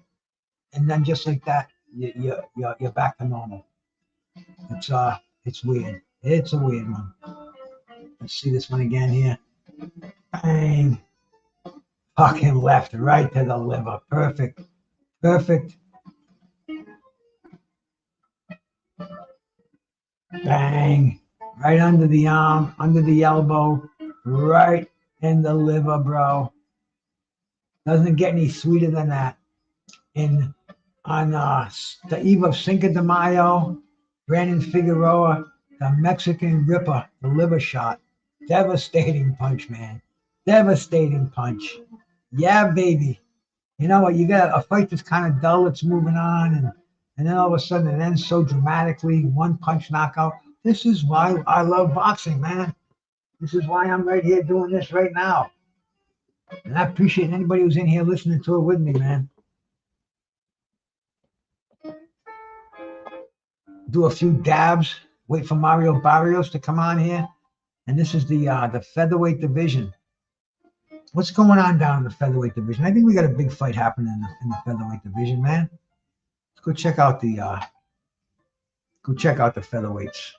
B: and then just like that, you're back to normal. It's weird. It's a weird one. Let's see this one again here. Bang! Fucking left, right to the liver. Perfect. Bang! Right under the arm, under the elbow, right in the liver, bro. Doesn't get any sweeter than that. On the eve of Cinco de Mayo, Brandon Figueroa, the Mexican Ripper, the liver shot. Devastating punch, man. Devastating punch. Yeah, baby. You know what? You got a fight that's kind of dull, it's moving on, and then all of a sudden it ends so dramatically. One punch knockout. This is why I love boxing, man. This is why I'm right here doing this right now. And I appreciate anybody who's in here listening to it with me, man. Do a few dabs. Wait for Mario Barrios to come on here. And this is the featherweight division. What's going on down in the featherweight division? I think we got a big fight happening in the featherweight division, man. Let's go check out the featherweights.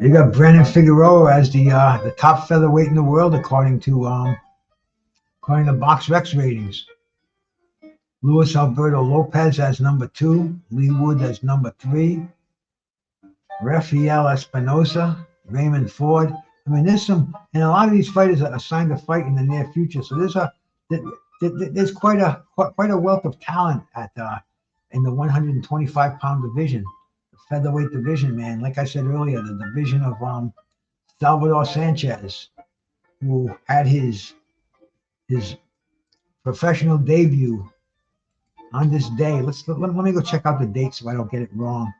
B: You got Brandon Figueroa as the top featherweight in the world according to BoxRec ratings. Luis Alberto Lopez as number 2, Lee Wood as number 3, Rafael Espinosa, Raymond Ford. I mean, there's some, and a lot of these fighters are signed to fight in the near future. So there's quite a wealth of talent in the 125-pound division. Featherweight division, man. Like I said earlier, the division of Salvador Sanchez, who had his professional debut on this day. Let me go check out the date so I don't get it wrong.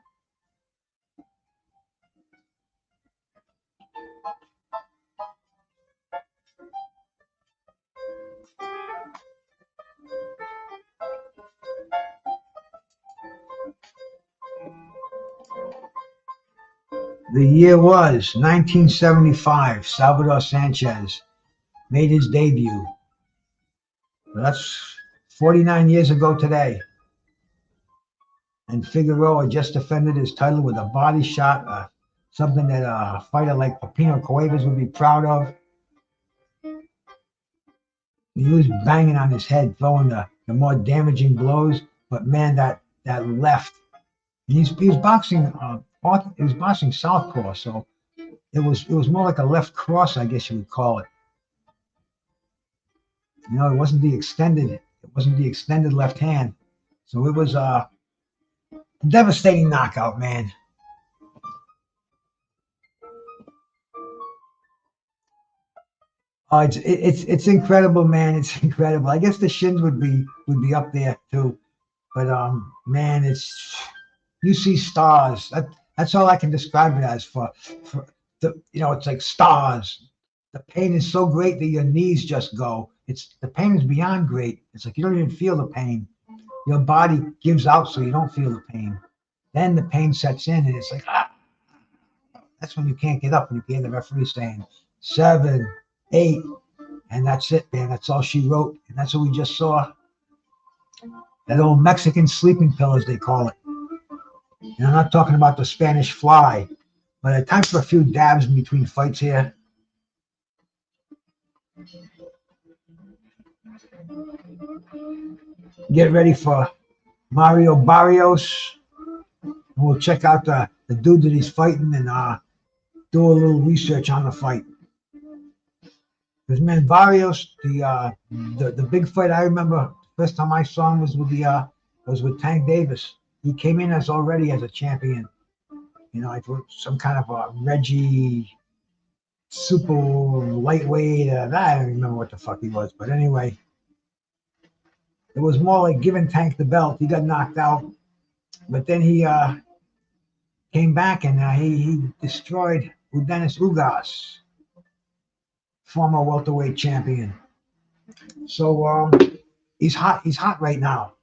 B: The year was 1975. Salvador Sanchez made his debut. That's 49 years ago today. And Figueroa just defended his title with a body shot, something that a fighter like Pepino Cuevas would be proud of. He was banging on his head, throwing the more damaging blows. But man, that left. He was boxing. It was boxing southpaw, so it was more like a left cross, I guess you would call it. You know, it wasn't the extended left hand. So it was a devastating knockout, man. It's incredible, man. It's incredible. I guess the shins would be up there too, but man, you see stars. That's all I can describe it as. For the, it's like stars. The pain is so great that your knees just go. The pain is beyond great. It's like you don't even feel the pain. Your body gives out so you don't feel the pain. Then the pain sets in and it's like, that's when you can't get up and you hear the referee saying 7, 8, and that's it, man. That's all she wrote. And that's what we just saw. That old Mexican sleeping pill, as they call it. And I'm not talking about the Spanish fly, but time for a few dabs in between fights here. Get ready for Mario Barrios. And we'll check out the dude that he's fighting and do a little research on the fight. Because man, Barrios, the big fight I remember first time I saw him was with Tank Davis. He came in already as a champion. You know, like some kind of a Reggie super lightweight. I don't remember what the fuck he was, but anyway, it was more like giving Tank the belt. He got knocked out, but then he came back and he destroyed Dennis Ugas, former welterweight champion. So he's hot. He's hot right now.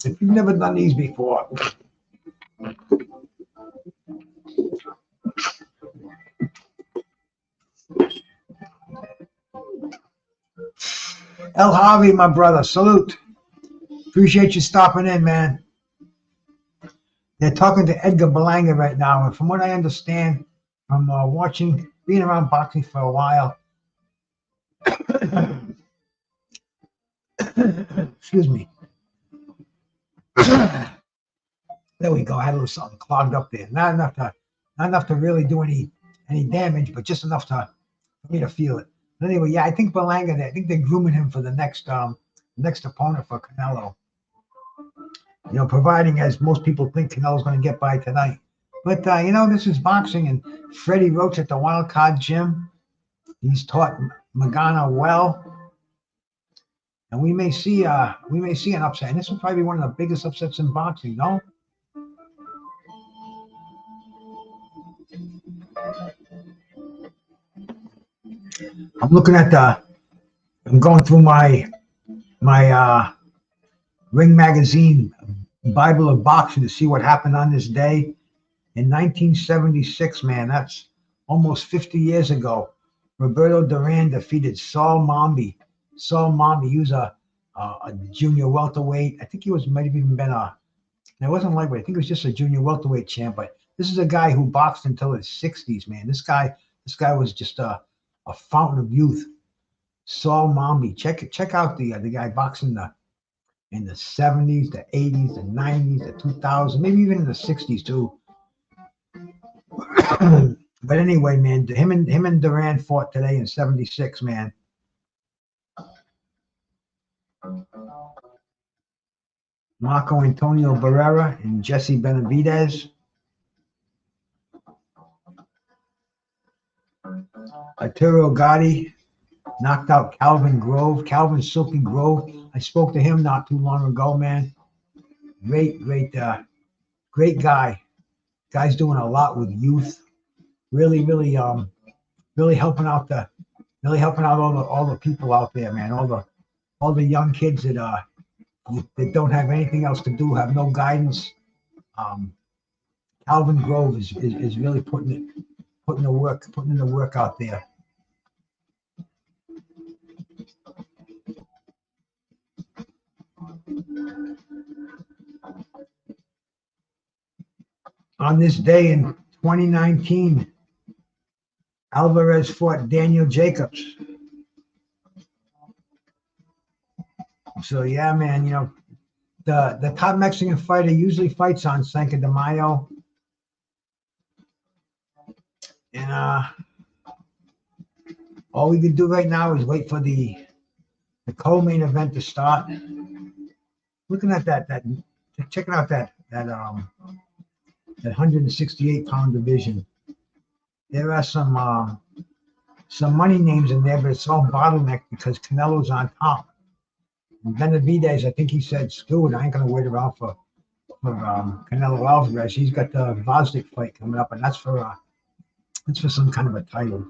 B: If you've never done these before, El Harvey, my brother, salute. Appreciate you stopping in, man. They're talking to Edgar Berlanga right now, and from what I understand, from being around boxing for a while, excuse me. There we go. I had a little something clogged up there. Not enough to really do any damage, but just enough for me to feel it. But anyway, yeah, I think Berlanga. I think they're grooming him for the next opponent for Canelo. You know, providing as most people think Canelo's going to get by tonight. But you know, this is boxing, and Freddie Roach at the Wild Card Gym. He's taught Maidana well. And we may see an upset. And this will probably be one of the biggest upsets in boxing, no? I'm going through my Ring Magazine Bible of Boxing to see what happened on this day. In 1976, man, that's almost 50 years ago, Roberto Duran defeated Saul Mambi. Saul Mambi, he was a junior welterweight. I think he might have even been it wasn't lightweight. I think it was just a junior welterweight champ. But this is a guy who boxed until his 60s, man. This guy was just a fountain of youth. Saul Mambi. Check out the guy boxing in the 70s, the 80s, the 90s, the 2000s, maybe even in the 60s too. But anyway, man, him and Duran fought today in 76, man. Marco Antonio Barrera and Jesse Benavidez. Arturo Gatti knocked out Calvin Silky Grove. I spoke to him not too long ago, man. Great guy. Guy's doing a lot with youth. Really helping out all the people out there, man. All the young kids that don't have anything else to do, have no guidance. Calvin Grove is really putting in the work out there. On this day in 2019, Alvarez fought Daniel Jacobs. So yeah, man, you know, the top Mexican fighter usually fights on Cinco de Mayo. And all we can do right now is wait for the co-main event to start. Looking at checking out that 168-pound division. There are some money names in there, but it's all bottlenecked because Canelo's on top. And Benavidez, I think he said, screw it, I ain't gonna wait around for Canelo Alvarez. He's got the Vosdick fight coming up, and that's for some kind of a title,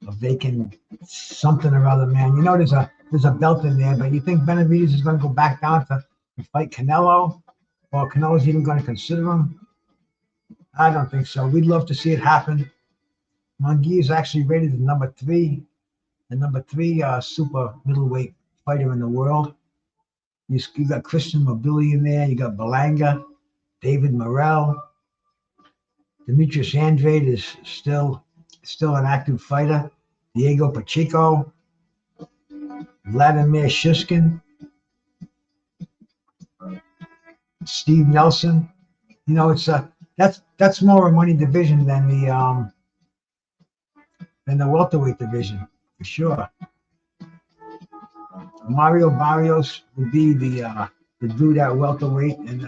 B: a vacant something or other, man. You know, there's a belt in there, but you think Benavidez is gonna go back down to fight Canelo, or Canelo's even gonna consider him? I don't think so. We'd love to see it happen. Munguia is actually rated the number three super middleweight fighter in the world. You got Christian Mobility in there. You got Berlanga, David Morrell. Demetrius Andrade is still an active fighter. Diego Pacheco, Vladimir Shishkin. Steve Nelson. You know, it's that's more a money division than the welterweight division for sure. Mario Barrios would be the dude at welterweight, and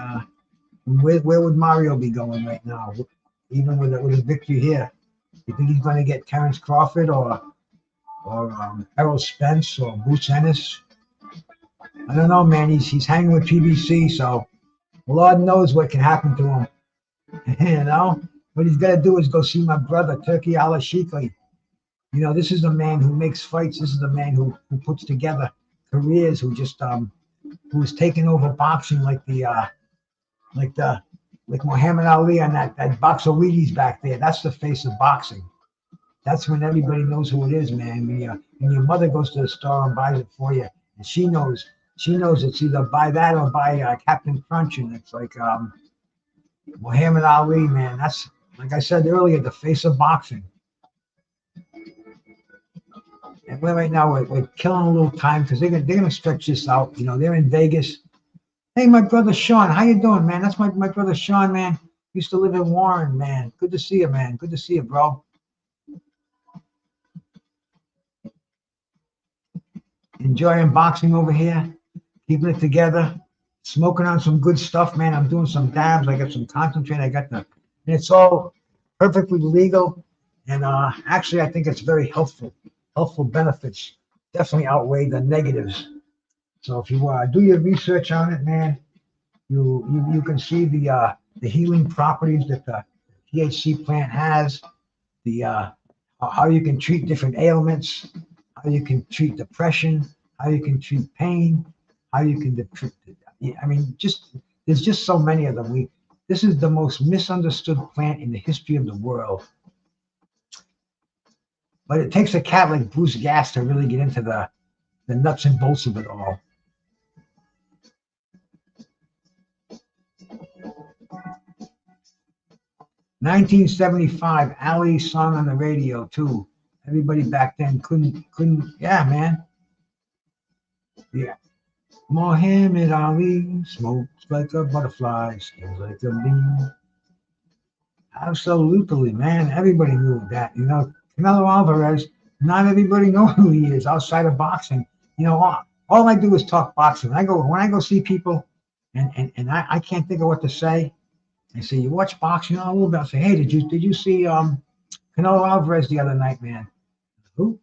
B: where would Mario be going right now? Even with his victory here, you think he's going to get Terrence Crawford or Errol Spence or Bruce Ennis? I don't know, man. He's hanging with PBC, so Lord knows what can happen to him. You know, what he's got to do is go see my brother Turkey Al Shikli. You know, this is a man who makes fights. This is a man who puts together careers. Who's taken over boxing like Muhammad Ali and that Boxowides back there. That's the face of boxing. That's when everybody knows who it is, man. When your mother goes to the store and buys it for you, and she knows it's either buy that or buy Captain Crunch, and it's like Muhammad Ali, man. That's, like I said earlier, the face of boxing. And right now we're killing a little time because they're gonna stretch this out. You know, they're in Vegas. Hey, my brother Sean, how you doing, man? That's my brother Sean, man. Used to live in Warren, man. Good to see you, man. Good to see you, bro. Enjoying boxing over here, keeping it together, smoking on some good stuff, man. I'm doing some dabs. I got some concentrate. And it's all perfectly legal. And actually, I think it's very helpful. Helpful benefits definitely outweigh the negatives. So if you do your research on it, man, you can see the healing properties that the THC plant has, the how you can treat different ailments, how you can treat depression, how you can treat pain, how you can I mean, there's just so many of them. This is the most misunderstood plant in the history of the world. But it takes a cat like Brucegas to really get into the nuts and bolts of it all. $1975, Ali's song on the radio too. Everybody back then couldn't. Yeah, man. Yeah. Muhammad Ali smokes like a butterfly, stings like a bee. Absolutely, man. Everybody knew that. You know, Canelo Alvarez, not everybody knows who he is outside of boxing. You know, all I do is talk boxing. When I go see people and I can't think of what to say, I say, you watch boxing all over. I say, hey, did you see Canelo Alvarez the other night, man? Who?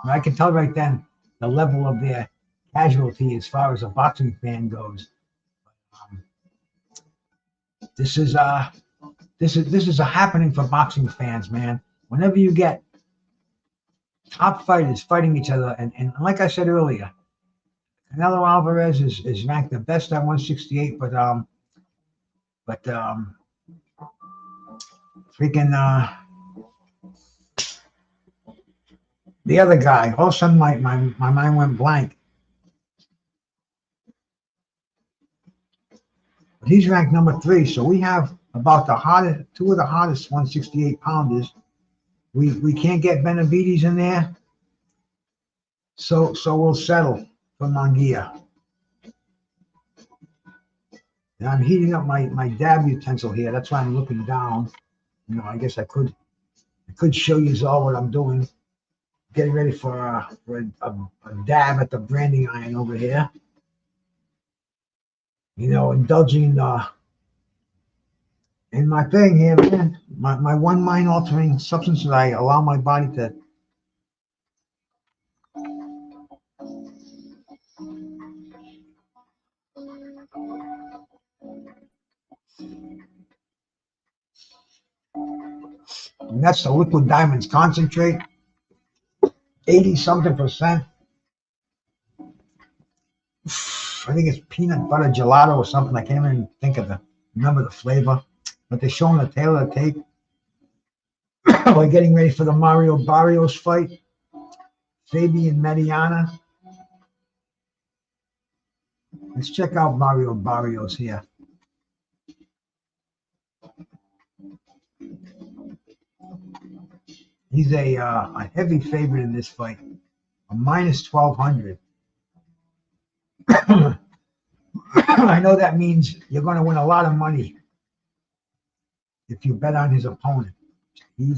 B: I can tell right then the level of their casualty as far as a boxing fan goes. This is a happening for boxing fans, man. Whenever you get top fighters fighting each other, and like I said earlier, Canelo Alvarez is ranked the best at 168, but freaking the other guy, all of a sudden my mind went blank. But he's ranked number 3, so we have about two of the hottest 168 pounders. We can't get Benavides in there, so we'll settle for Munguia. And I'm heating up my dab utensil here. That's why I'm looking down. You know, I guess I could show you all what I'm doing. Getting ready for a dab at the branding iron over here. You know, indulging in my thing here, man. My one mind altering substance that I allow my body to. And that's the liquid diamonds concentrate, 80-something%. I think it's peanut butter gelato or something. I can't even remember the flavor. But they're showing the tail of the tape. We're getting ready for the Mario Barrios fight. Fabian Maidana. Let's check out Mario Barrios here. He's a heavy favorite in this fight. A minus 1,200. I know that means you're going to win a lot of money if you bet on his opponent. He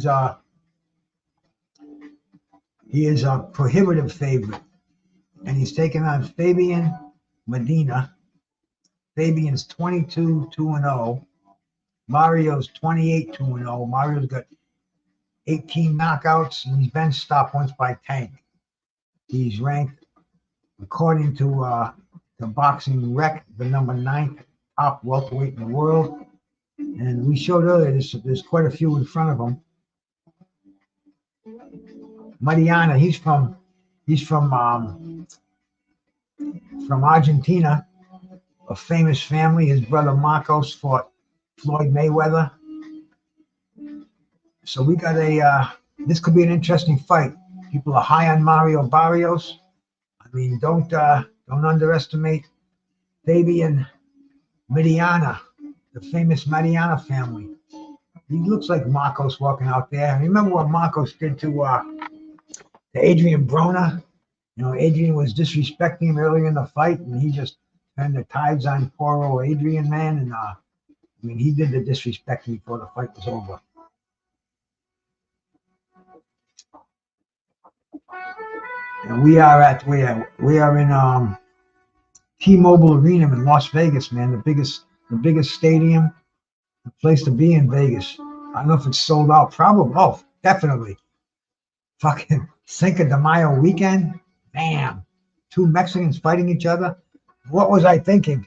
B: is a prohibitive favorite, and he's taking on Fabian Maidana. Fabian's 22-2-0. Mario's 28-2-0. Mario's got 18 knockouts, and he's been stopped once by Tank. He's ranked, according to the Boxing Rec, the number 9th top welterweight in the world. And we showed earlier there's quite a few in front of him. Maidana, he's from Argentina, a famous family. His brother Marcos fought Floyd Mayweather. So we got this could be an interesting fight. People are high on Mario Barrios. I mean, don't underestimate Fabian Maidana, the famous Maidana family. He looks like Marcos walking out there. Remember what Marcos did to Adrian Broner? You know, Adrian was disrespecting him earlier in the fight, and he just turned the tides on poor old Adrian, man. And I mean, he did the disrespecting before the fight was over. And we are in T-Mobile Arena in Las Vegas, man. The biggest stadium, the place to be in Vegas. I don't know if it's sold out. Probably. Oh, definitely. Fucking Cinco de Mayo weekend. Bam. 2 Mexicans fighting each other. What was I thinking?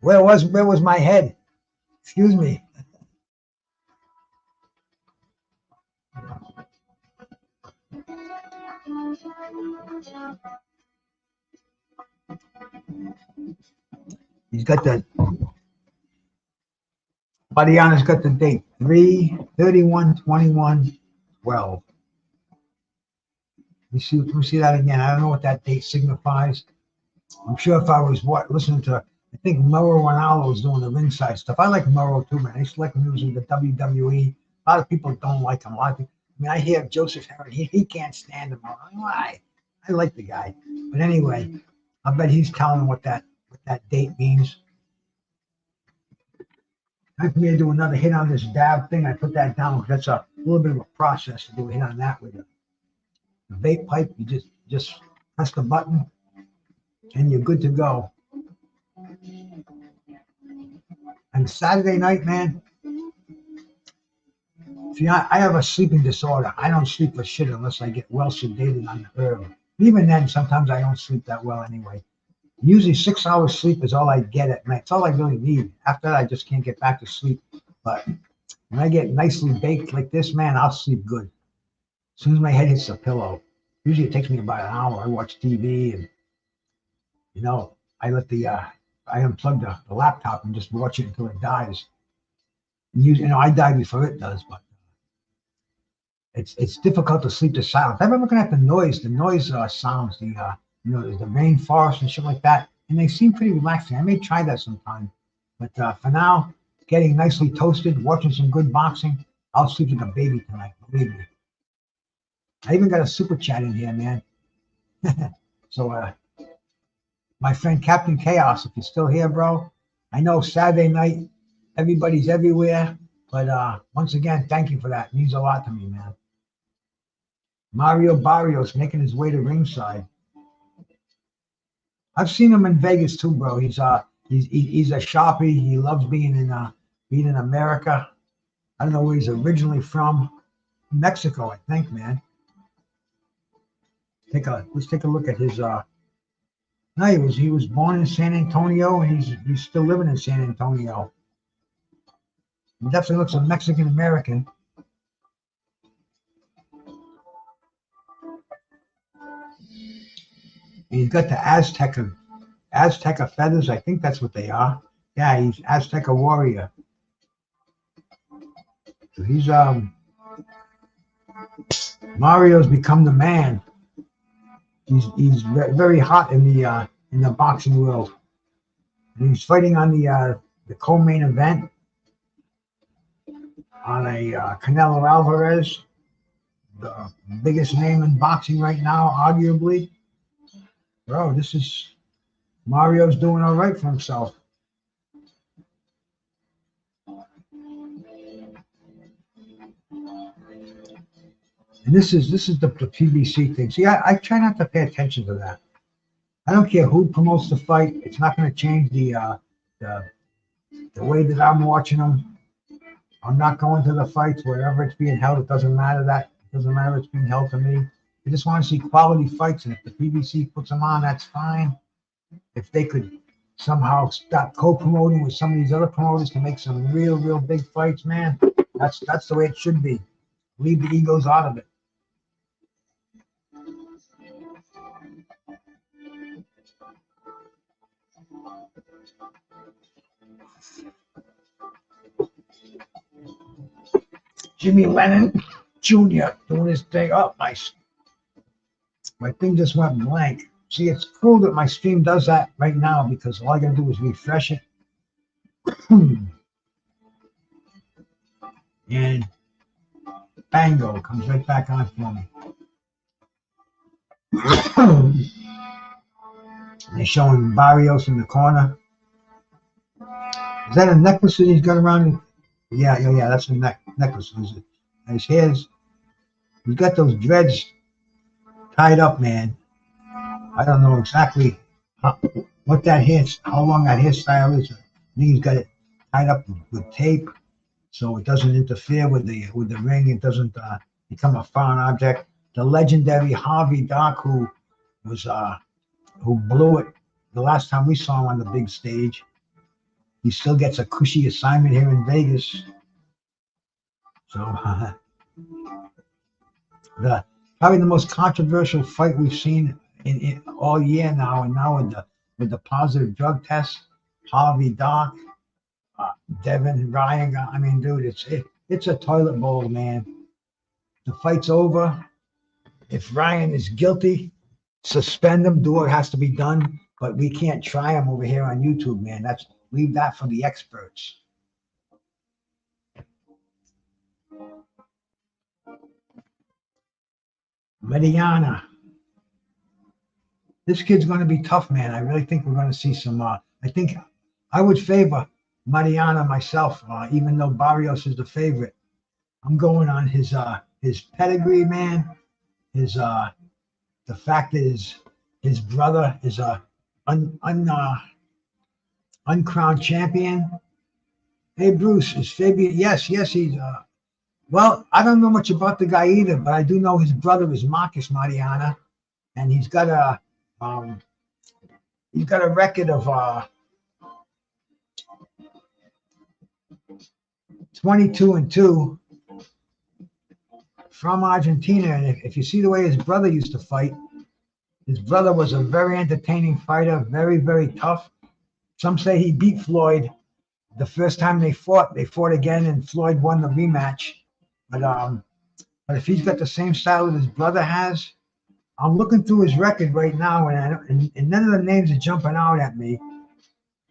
B: Where was my head? Excuse me. He's got the Maidana's got the date 3/31/21/12. We see that again. I don't know what that date signifies. I'm sure if I was listening to, I think Mauro Ronaldo was doing the ringside stuff. I like Mauro too, man. I used to like him using the WWE. A lot of people don't like him. A lot of people. I mean, I hear Joseph Herron. He can't stand him. Why? I like the guy. But anyway, I bet he's telling what that date means. Time for me to do another hit on this dab thing. I put that down. That's a little bit of a process to do a hit on that with a vape pipe. You just press the button and you're good to go. And Saturday night, man, see, I have a sleeping disorder. I don't sleep for shit unless I get well sedated on the herb. Even then, sometimes I don't sleep that well anyway. Usually 6 hours sleep is all I get at night. It's all I really need. After that, I just can't get back to sleep. But when I get nicely baked like this, man, I'll sleep good. As soon as my head hits the pillow. Usually it takes me about an hour. I watch TV and, you know, I unplug the laptop and just watch it until it dies. And you know, I die before it does, but it's difficult to sleep to silence. I've been looking at the noise sounds, you know, there's the rainforest and shit like that, and they seem pretty relaxing. I may try that sometime, but for now, getting nicely toasted, watching some good boxing, I'll sleep like a baby tonight, believe me. I even got a super chat in here, man. So, my friend Captain Chaos, if you're still here, bro, I know Saturday night, everybody's everywhere, but once again, thank you for that. It means a lot to me, man. Mario Barrios making his way to ringside. I've seen him in Vegas too, bro. He's a sharpie. He loves being in America. I don't know where he's originally from. Mexico, I think, man. Let's take a look at his. No, he was born in San Antonio, and he's still living in San Antonio. He definitely looks a Mexican American. And he's got the Azteca feathers. I think that's what they are. Yeah, he's Azteca warrior. So he's Mario's become the man. He's very hot in the boxing world. And he's fighting on the co-main event on a Canelo Alvarez, the biggest name in boxing right now, arguably. Bro, this is Mario's doing all right for himself. And this is the PBC thing. See, I try not to pay attention to that. I don't care who promotes the fight. It's not going to change the way that I'm watching them. I'm not going to the fights wherever it's being held. It doesn't matter that. It doesn't matter if it's being held to me. I just want to see quality fights, and if the PBC puts them on, that's fine. If they could somehow stop co-promoting with some of these other promoters to make some real big fights, man, that's the way it should be. Leave the egos out of it. Jimmy Lennon Jr. doing his thing. Oh, my thing just went blank. See, it's cool that my stream does that right now because all I gotta do is refresh it. And bango, comes right back on for me. They're showing Barrios in the corner. Is that a necklace that he's got around? Yeah, that's a necklace. His hair's, he's got those dreads tied up, man. I don't know exactly what that hair, how long that hairstyle is. I think he's got it tied up with tape, so it doesn't interfere with the ring. It doesn't become a foreign object. The legendary Harvey Doc, who blew it the last time we saw him on the big stage. He still gets a cushy assignment here in Vegas. So probably the most controversial fight we've seen in all year now, and now with the positive drug test, Harvey Doc, Devin, Ryan. I mean, dude, it's a toilet bowl, man. The fight's over. If Ryan is guilty, suspend him. Do what has to be done, but we can't try him over here on YouTube, man. Leave that for the experts. Maidana. This kid's going to be tough, man. I really think we're going to see some. I think I would favor Maidana myself, even though Barrios is the favorite. I'm going on his pedigree, man. The fact that his brother is a uncrowned champion. Hey, Bruce, is Fabian? Yes, he's. Well, I don't know much about the guy either, but I do know his brother is Marcus Maidana, and he's got a record of 22-2 from Argentina. And if you see the way his brother used to fight, his brother was a very entertaining fighter, very tough. Some say he beat Floyd the first time they fought. They fought again, and Floyd won the rematch. But if he's got the same style that his brother has, I'm looking through his record right now, and none of the names are jumping out at me.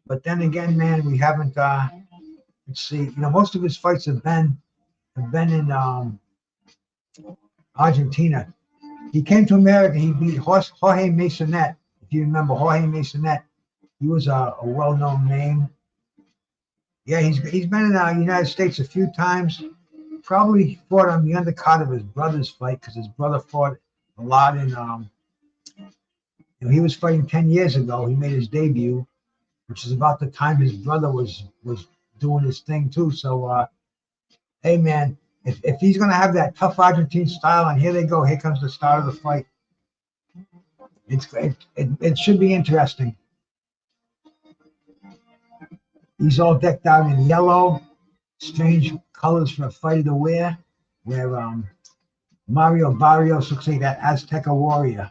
B: But then again, man, we haven't. Let's see. Most of his fights have been in Argentina. He came to America. He beat Jorge Masonet. If you remember Jorge Masonet, he was a well-known name. Yeah, he's been in the United States a few times. Probably fought on the undercard of his brother's fight because his brother fought a lot in. He was fighting 10 years ago. He made his debut, which is about the time his brother was doing his thing too. So, hey man, if he's gonna have that tough Argentine style, and here they go, here comes the start of the fight. It should be interesting. He's all decked out in yellow, strange colors for a fighter to wear, where Mario Barrios looks like that Azteca warrior.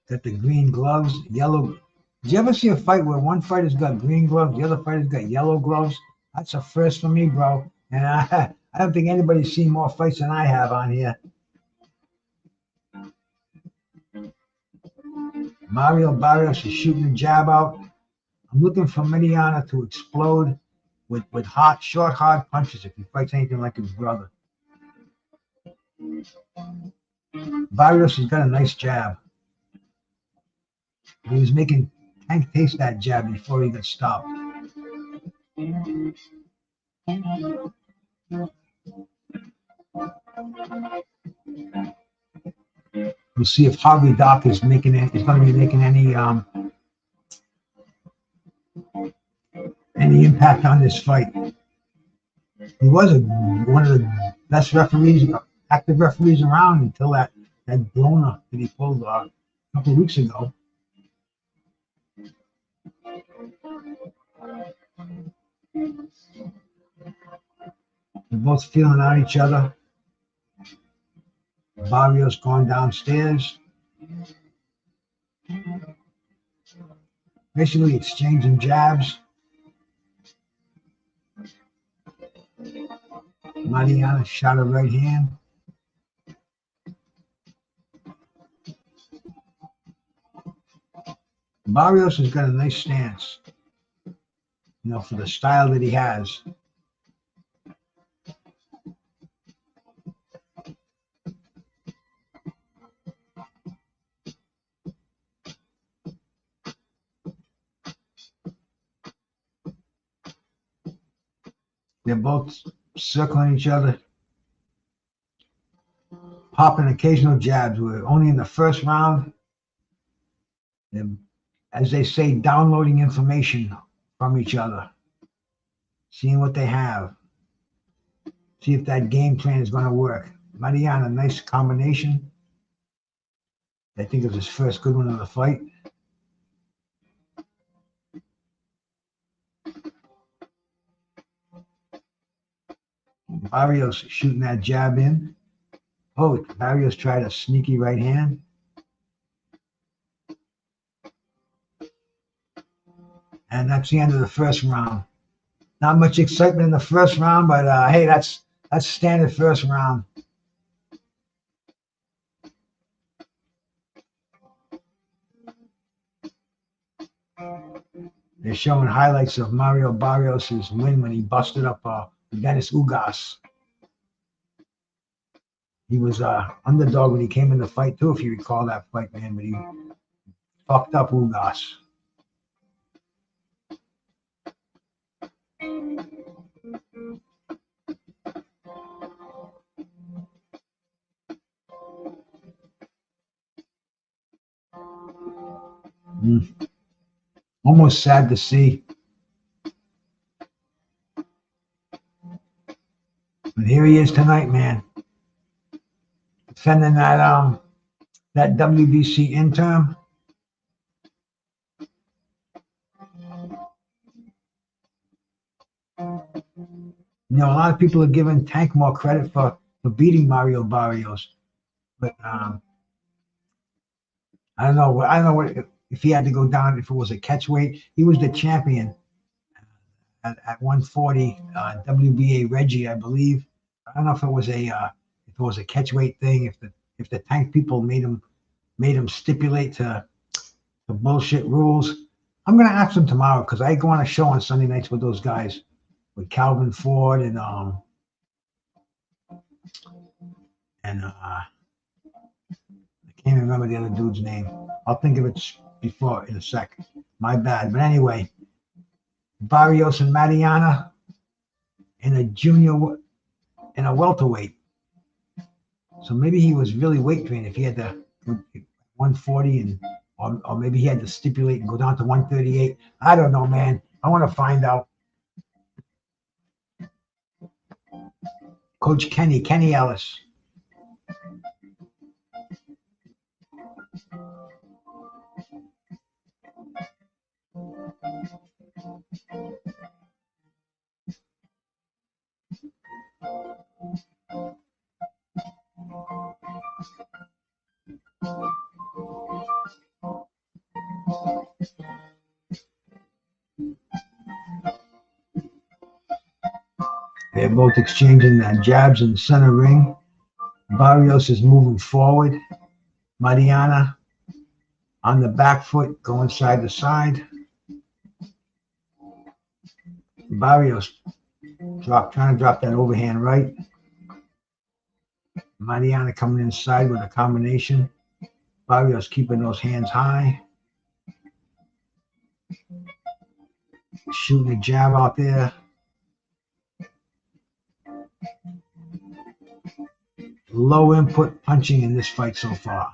B: Got the green gloves, yellow. Did you ever see a fight where one fighter's got green gloves, the other fighter's got yellow gloves? That's a first for me, bro. And I don't think anybody's seen more fights than I have on here. Mario Barrios is shooting a jab out. I'm looking for Maidana to explode with short, hard punches if he fights anything like his brother. Barrios has got a nice jab. He was making Tank taste that jab before he got stopped. We'll see if Harvey Doc is making it. Is going to be making any impact on this fight. He was one of the best referees, active referees around until that blown that he pulled a couple of weeks ago. They're both feeling out each other. Barrios going downstairs. Basically exchanging jabs. Maidana shot a right hand. Barrios has got a nice stance, for the style that he has. They're both circling each other, popping occasional jabs. We're only in the first round. They're, as they say, downloading information from each other, seeing what they have, see if that game plan is going to work. Maidana, nice combination. I think it was his first good one of the fight. Barrios shooting that jab in. Oh, Barrios tried a sneaky right hand. And that's the end of the first round. Not much excitement in the first round, but hey, that's standard first round. They're showing highlights of Mario Barrios' win when he busted up Dennis Ugas. He was underdog when he came in the fight too, if you recall that fight, man, but he fucked up Ugas. Almost sad to see. But here he is tonight, man. Defending that WBC interim. A lot of people are giving Tank more credit for beating Mario Barrios, but I don't know what if he had to go down. If it was a catch weight, he was the champion at 140 WBA Reggie, I believe. I don't know if it was a catch weight thing. If the Tank people made him stipulate to the bullshit rules. I'm gonna ask him tomorrow because I go on a show on Sunday nights with those guys, with Calvin Ford and I can't remember the other dude's name. I'll think of it before in a sec. My bad. But anyway, Barrios and Maidana in a welterweight. So maybe he was really weight trained if he had the 140 or maybe he had to stipulate and go down to 138. I don't know, man. I want to find out. Coach Kenny Ellis. They're both exchanging jabs in the center ring. Barrios is moving forward. Maidana on the back foot, going side to side. Barrios trying to drop that overhand right. Maidana coming inside with a combination. Barrios keeping those hands high. Shooting a jab out there. Low input punching in this fight so far.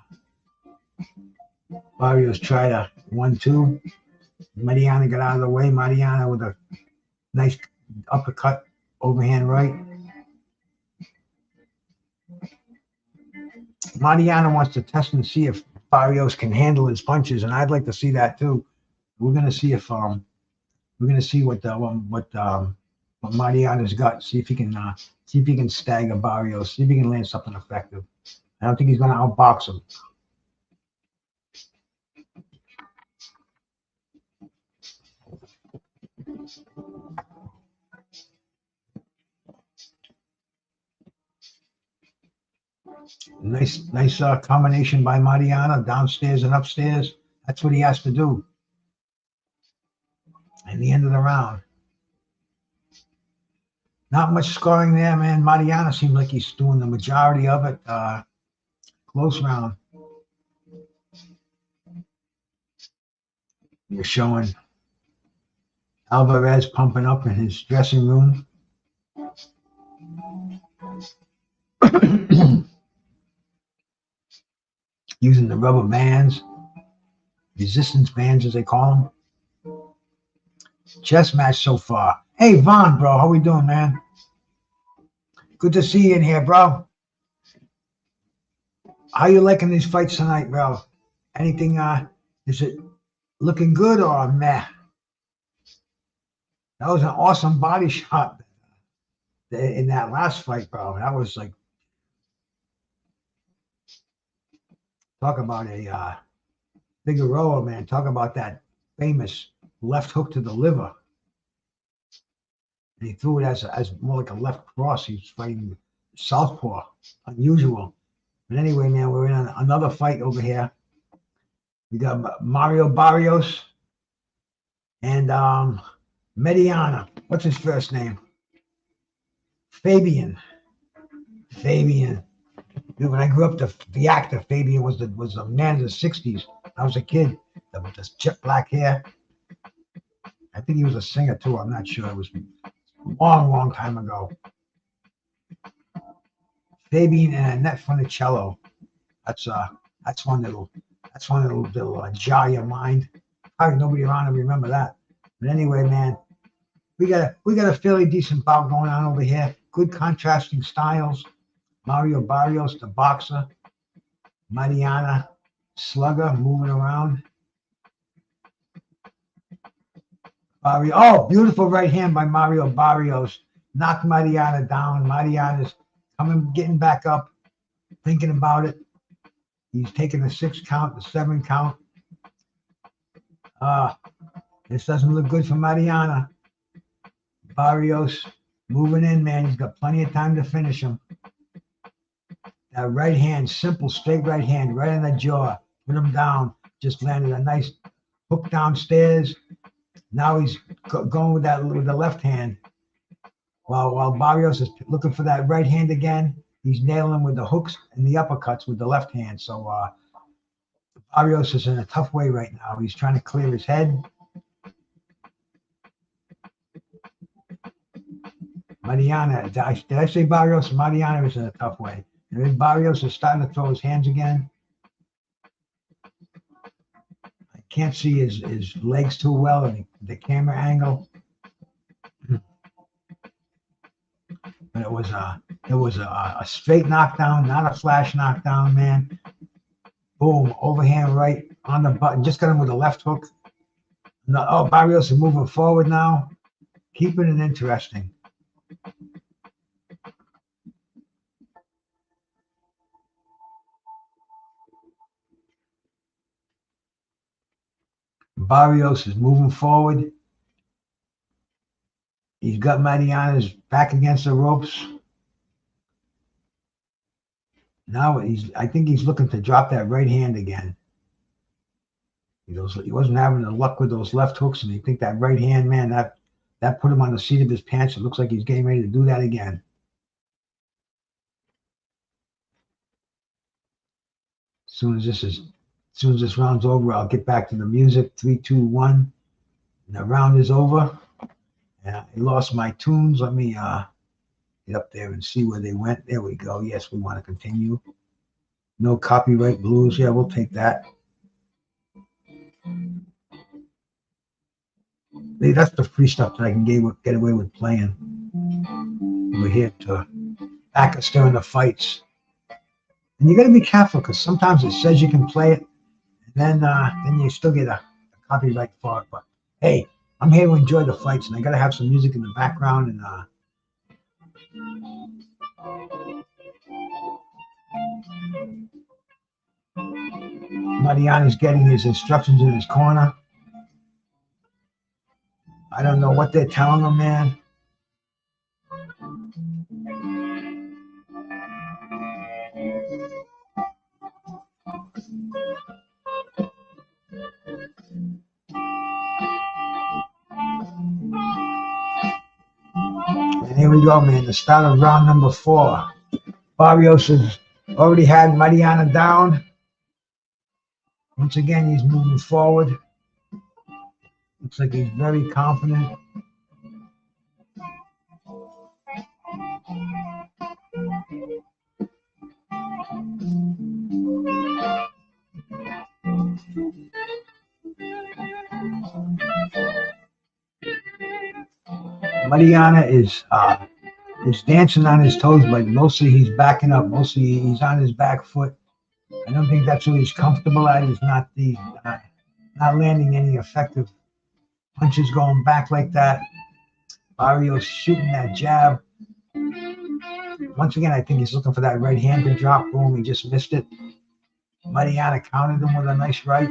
B: Barrios tried a 1-2. Maidana got out of the way. Maidana with a nice uppercut, overhand right. Maidana wants to test and see if Barrios can handle his punches, and I'd like to see that too. We're gonna see if what Maidana's got. See if he can stagger Barrios. See if he can land something effective. I don't think he's gonna outbox him. Nice combination by Maidana, downstairs and upstairs. That's what he has to do. And the end of the round. Not much scoring there, man. Maidana seems like he's doing the majority of it. Close round. You're showing Alvarez pumping up in his dressing room. Using the rubber bands, resistance bands as they call them. Chess match so far. Hey, Vaughn, bro, how we doing, man? Good to see you in here, bro. How you liking these fights tonight, bro? Anything, is it looking good or meh? That was an awesome body shot in that last fight, bro. That was like, talk about a Figueroa, man. Talk about that famous left hook to the liver. And he threw it as more like a left cross. He was fighting southpaw. Unusual. But anyway, man, we're in another fight over here. We got Mario Barrios and Maidana. What's his first name? Fabian. Dude, when I grew up, the actor Fabian was a man of the 60s. I was a kid with this jet black hair. I think he was a singer too. I'm not sure. It was a long time ago. Fabian and Annette Funicello. That's one that'll jar your mind. Probably nobody around to remember that. But anyway, man, we got a fairly decent bout going on over here. Good contrasting styles. Mario Barrios, the boxer. Maidana, slugger, moving around. Beautiful right hand by Mario Barrios. Knocked Maidana down. Maidana's getting back up, thinking about it. He's taking the 6 count, the 7 count. This doesn't look good for Maidana. Barrios moving in, man. He's got plenty of time to finish him. That right hand, simple, straight right hand, right in the jaw. Put him down. Just landed a nice hook downstairs. Now he's going with the left hand. While Barrios is looking for that right hand again, he's nailing him with the hooks and the uppercuts with the left hand. So Barrios is in a tough way right now. He's trying to clear his head. Maidana, did I say Barrios? Maidana is in a tough way. And then Barrios is starting to throw his hands again. I can't see his legs too well in the camera angle. But it was a straight knockdown, not a flash knockdown, man. Boom, overhand right on the button. Just got him with a left hook. Barrios is moving forward now. Keeping it interesting. Barrios is moving forward. He's got Maidana's back against the ropes. Now I think he's looking to drop that right hand again. He wasn't having the luck with those left hooks, and you think that right hand, man, that put him on the seat of his pants. It looks like he's getting ready to do that again. soon as this round's over, I'll get back to the music. 3, 2, 1. And the round is over. And I lost my tunes. Let me get up there and see where they went. There we go. Yes, we want to continue. No copyright blues. Yeah, we'll take that. That's the free stuff that I can get away with playing. We're here to back us during the fights. And you got to be careful because sometimes it says you can play it, and then you still get a copyright for it. But hey, I'm here to enjoy the fights, and I got to have some music in the background. And Maidana's getting his instructions in his corner. I don't know what they're telling him, man. And here we go, man. The start of round number 4. Barrios has already had Maidana down. Once again, he's moving forward. Looks like he's very confident. Maidana is dancing on his toes, but mostly he's backing up. Mostly he's on his back foot. I don't think that's what he's comfortable at. He's not landing any effective punches going back like that. Barrios shooting that jab. Once again, I think he's looking for that right hand to drop. Boom, he just missed it. Maidana countered him with a nice right.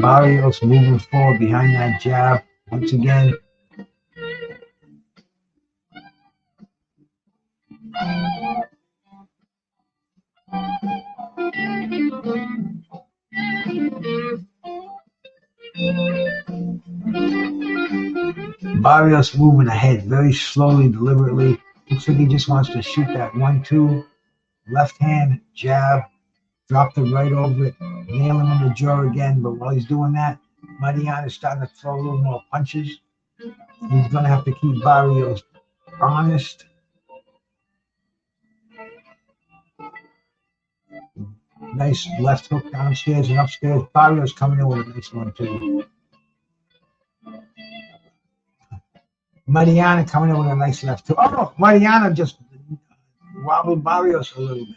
B: Barrios moving forward behind that jab once again. Barrios moving ahead very slowly, deliberately. Looks like he just wants to shoot that 1-2, left hand jab, drop the right over it, nail him in the jaw again. But while he's doing that, Maidana is starting to throw a little more punches. He's going to have to keep Barrios honest. Nice left hook downstairs and upstairs. Barrios coming in with a nice one too. Maidana coming in with a nice left hook. Oh, Maidana just wobbled Barrios a little bit.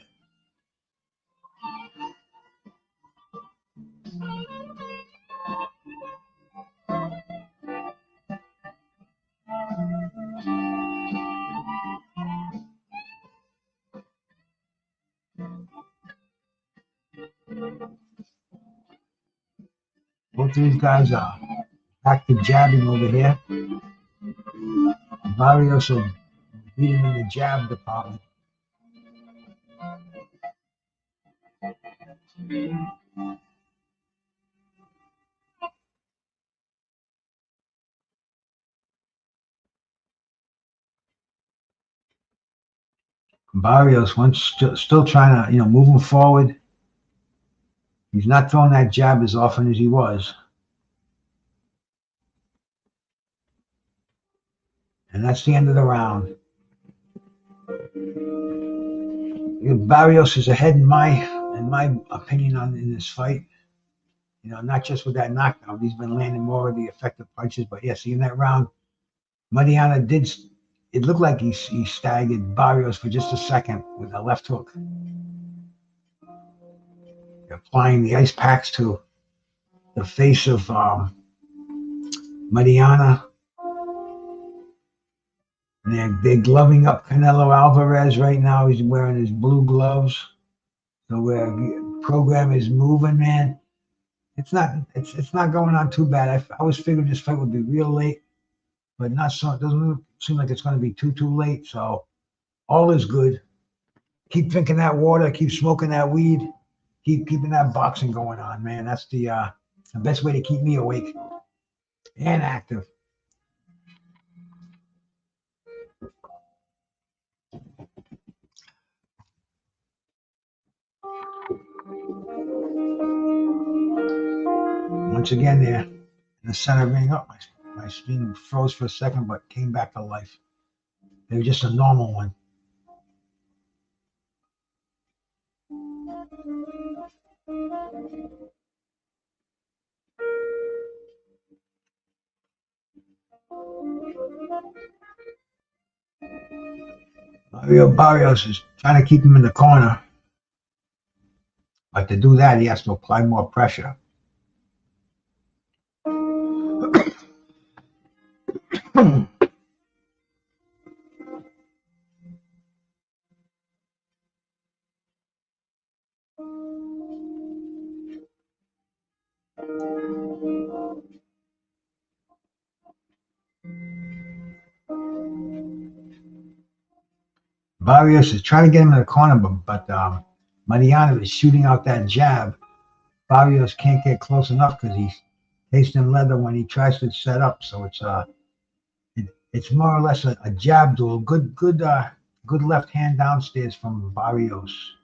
B: Both of these guys are back to jabbing over here. Barrios will beat him in the jab department. Barrios still trying to, moving forward. He's not throwing that jab as often as he was. And that's the end of the round. Barrios is ahead in my opinion in this fight. Not just with that knockdown. He's been landing more of the effective punches. But yes, in that round, Maidana it looked like he staggered Barrios for just a second with a left hook. Applying the ice packs to the face of Maidana. And they're gloving up Canelo Alvarez right now. He's wearing his blue gloves. So the program is moving, man. It's not going on too bad. I was figuring this fight would be real late, but not so. It doesn't seem like it's going to be too late. So all is good. Keep drinking that water. Keep smoking that weed. keeping that boxing going on, man. That's the best way to keep me awake and active. Once again, there in the center ring. Oh, my screen froze for a second, but came back to life. They were just a normal one. Barrios is trying to keep him in the corner. But to do that, he has to apply more pressure. Barrios is trying to get him in the corner, but Maidana is shooting out that jab. Barrios can't get close enough because he's tasting leather when he tries to set up. So it's more or less a jab duel. Good left hand downstairs from Barrios.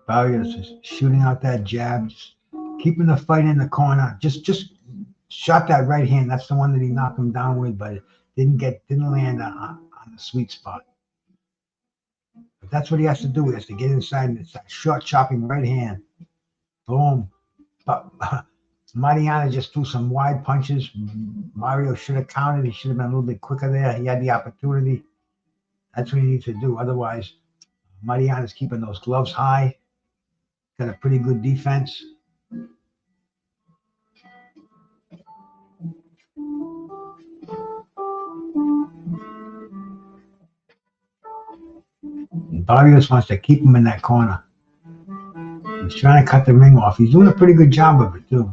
B: Barrios is shooting out that jab, just keeping the fight in the corner. Just shot that right hand. That's the one that he knocked him down with, but it didn't land on the sweet spot. But that's what he has to do. He has to get inside, and it's that short chopping right hand. Boom. But Maidana just threw some wide punches. Mario should have countered. He should have been a little bit quicker there. He had the opportunity. That's what he needs to do. Otherwise, Maidana's keeping those gloves high. Got a pretty good defense. Barrios wants to keep him in that corner. He's trying to cut the ring off. He's doing a pretty good job of it, too.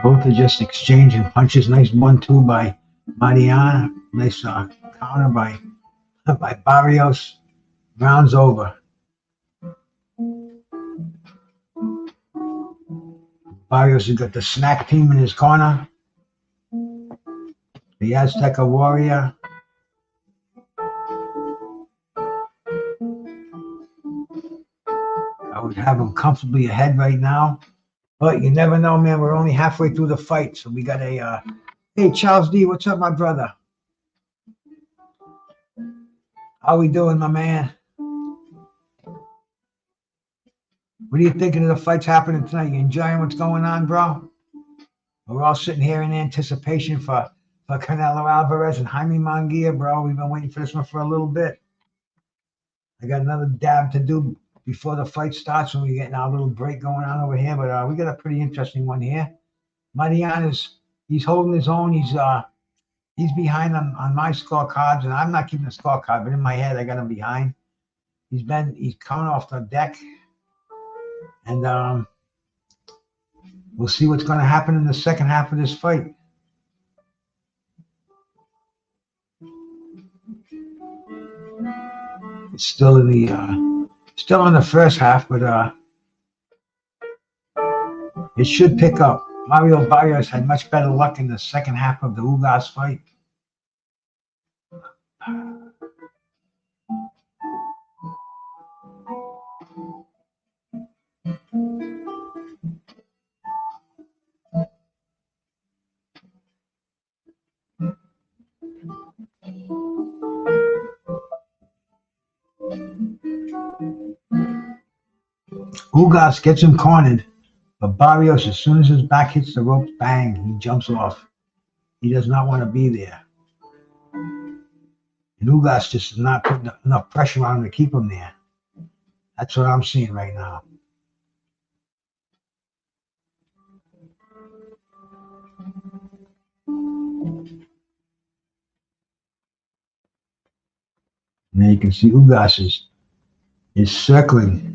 B: Both are just exchanging punches. Nice 1-2 by Maidana. Nice counter by Barrios. Round's over. Barrios has got the snack team in his corner. The Azteca Warrior. I would have him comfortably ahead right now. But you never know, man. We're only halfway through the fight. So we got a... hey, Charles D, what's up, my brother? How we doing, my man? What are you thinking of the fights happening tonight? You enjoying what's going on, bro? We're all sitting here in anticipation for Canelo Alvarez and Jaime Munguia, bro. We've been waiting for this one for a little bit. I got another dab to do before the fight starts when we get our little break going on over here. But we got a pretty interesting one here. Maidana's, he's holding his own. He's behind on my scorecards, and I'm not keeping the scorecard, but in my head I got him behind. He's coming off the deck, and we'll see what's going to happen in the second half of this fight. It's still in the still in the first half, but it should pick up. Mario Barrios had much better luck in the second half of the Ugas fight. Ugas gets him cornered, But Barrios, as soon as his back hits the ropes, bang, he jumps off. He does not want to be there. And Ugas just is not putting enough pressure on him to keep him there. That's what I'm seeing right now. Now you can see Ugas is circling.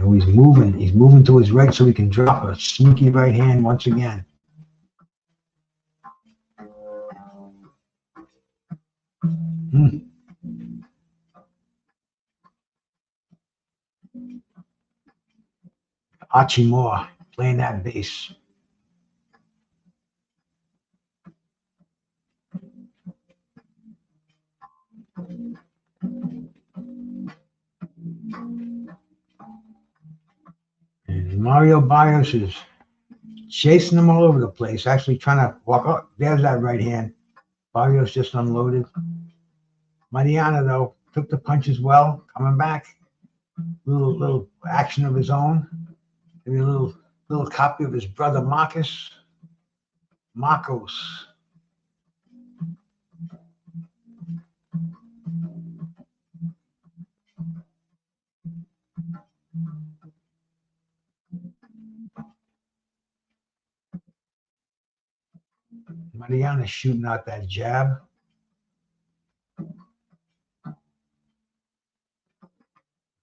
B: And he's moving to his right so he can drop a sneaky right hand once again. Achimura playing that bass. And Mario Barrios is chasing them all over the place, actually trying to walk up. There's that right hand. Barrios just unloaded. Maidana, though, took the punches well, coming back. Little action of his own. Maybe a little copy of his brother Marcos. Maidana shooting out that jab.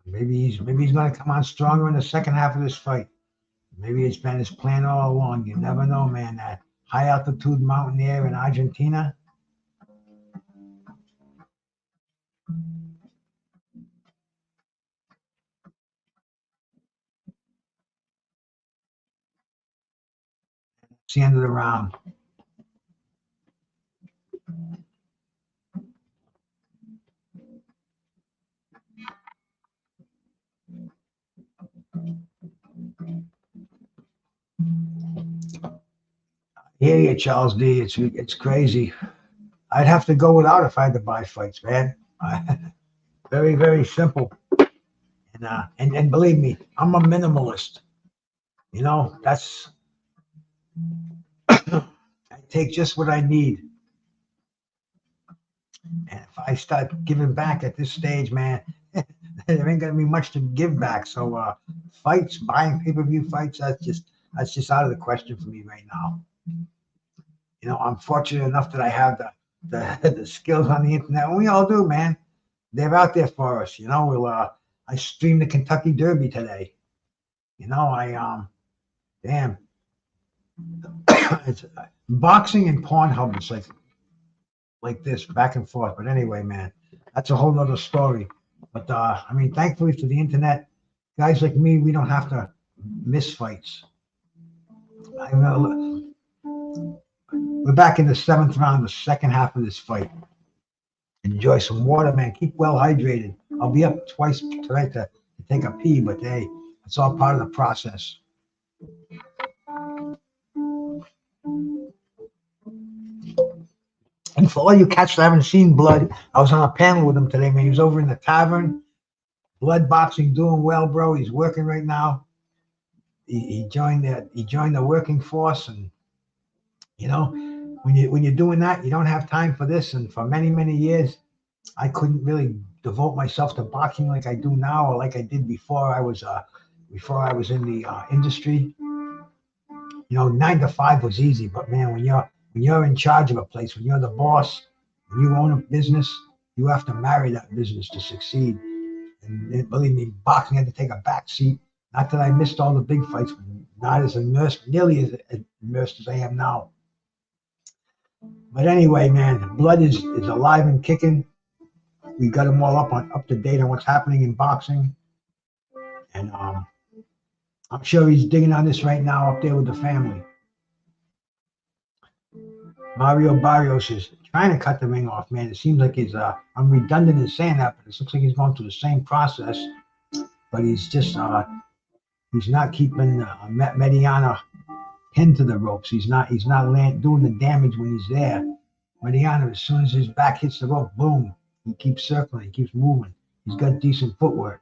B: Maybe he's going to come on stronger in the second half of this fight. Maybe it's been his plan all along. You never know, man. That high altitude mountain air in Argentina. It's the end of the round. Hear you, Charles D. It's crazy. I'd have to go without if I had to buy fights, man. Very, very simple. And believe me, I'm a minimalist. You know, that's I take just what I need. And if I start giving back at this stage, man, there ain't gonna be much to give back. So fights, buying pay-per-view fights, that's just out of the question for me right now. You know, I'm fortunate enough that I have the skills on the internet. And we all do, man. They're out there for us. You know, I streamed the Kentucky Derby today. You know, damn. It's, boxing and Pornhub is like this, back and forth. But anyway, man, that's a whole nother story. But I mean, thankfully for the internet, guys like me, we don't have to miss fights. We're back in the 7th round, the second half of this fight. Enjoy some water, man. Keep well hydrated. I'll be up twice tonight to take a pee, but hey, it's all part of the process. And for all you cats that haven't seen Blood, I was on a panel with him today, man. He was over in the tavern. Blood boxing, doing well, bro. He's working right now. He joined the working force, and you know, when you're doing that, you don't have time for this. And for many years, I couldn't really devote myself to boxing like I do now, or like I did before I was in the industry. You know, 9 to 5 was easy, but man, when you're in charge of a place, when you're the boss, when you own a business, you have to marry that business to succeed. And believe me, boxing had to take a back seat. Not that I missed all the big fights, but not as immersed, nearly as immersed as I am now. But anyway, man, Blood is alive and kicking. We got them all up to date on what's happening in boxing, and I'm sure he's digging on this right now up there with the family. Mario Barrios is trying to cut the ring off, man. It seems like I'm redundant in saying that, but it looks like he's going through the same process. But he's just, he's not keeping Maidana pinned to the ropes. He's not doing the damage when he's there. Maidana, as soon as his back hits the rope, boom, He keeps circling. He keeps moving. He's got decent footwork.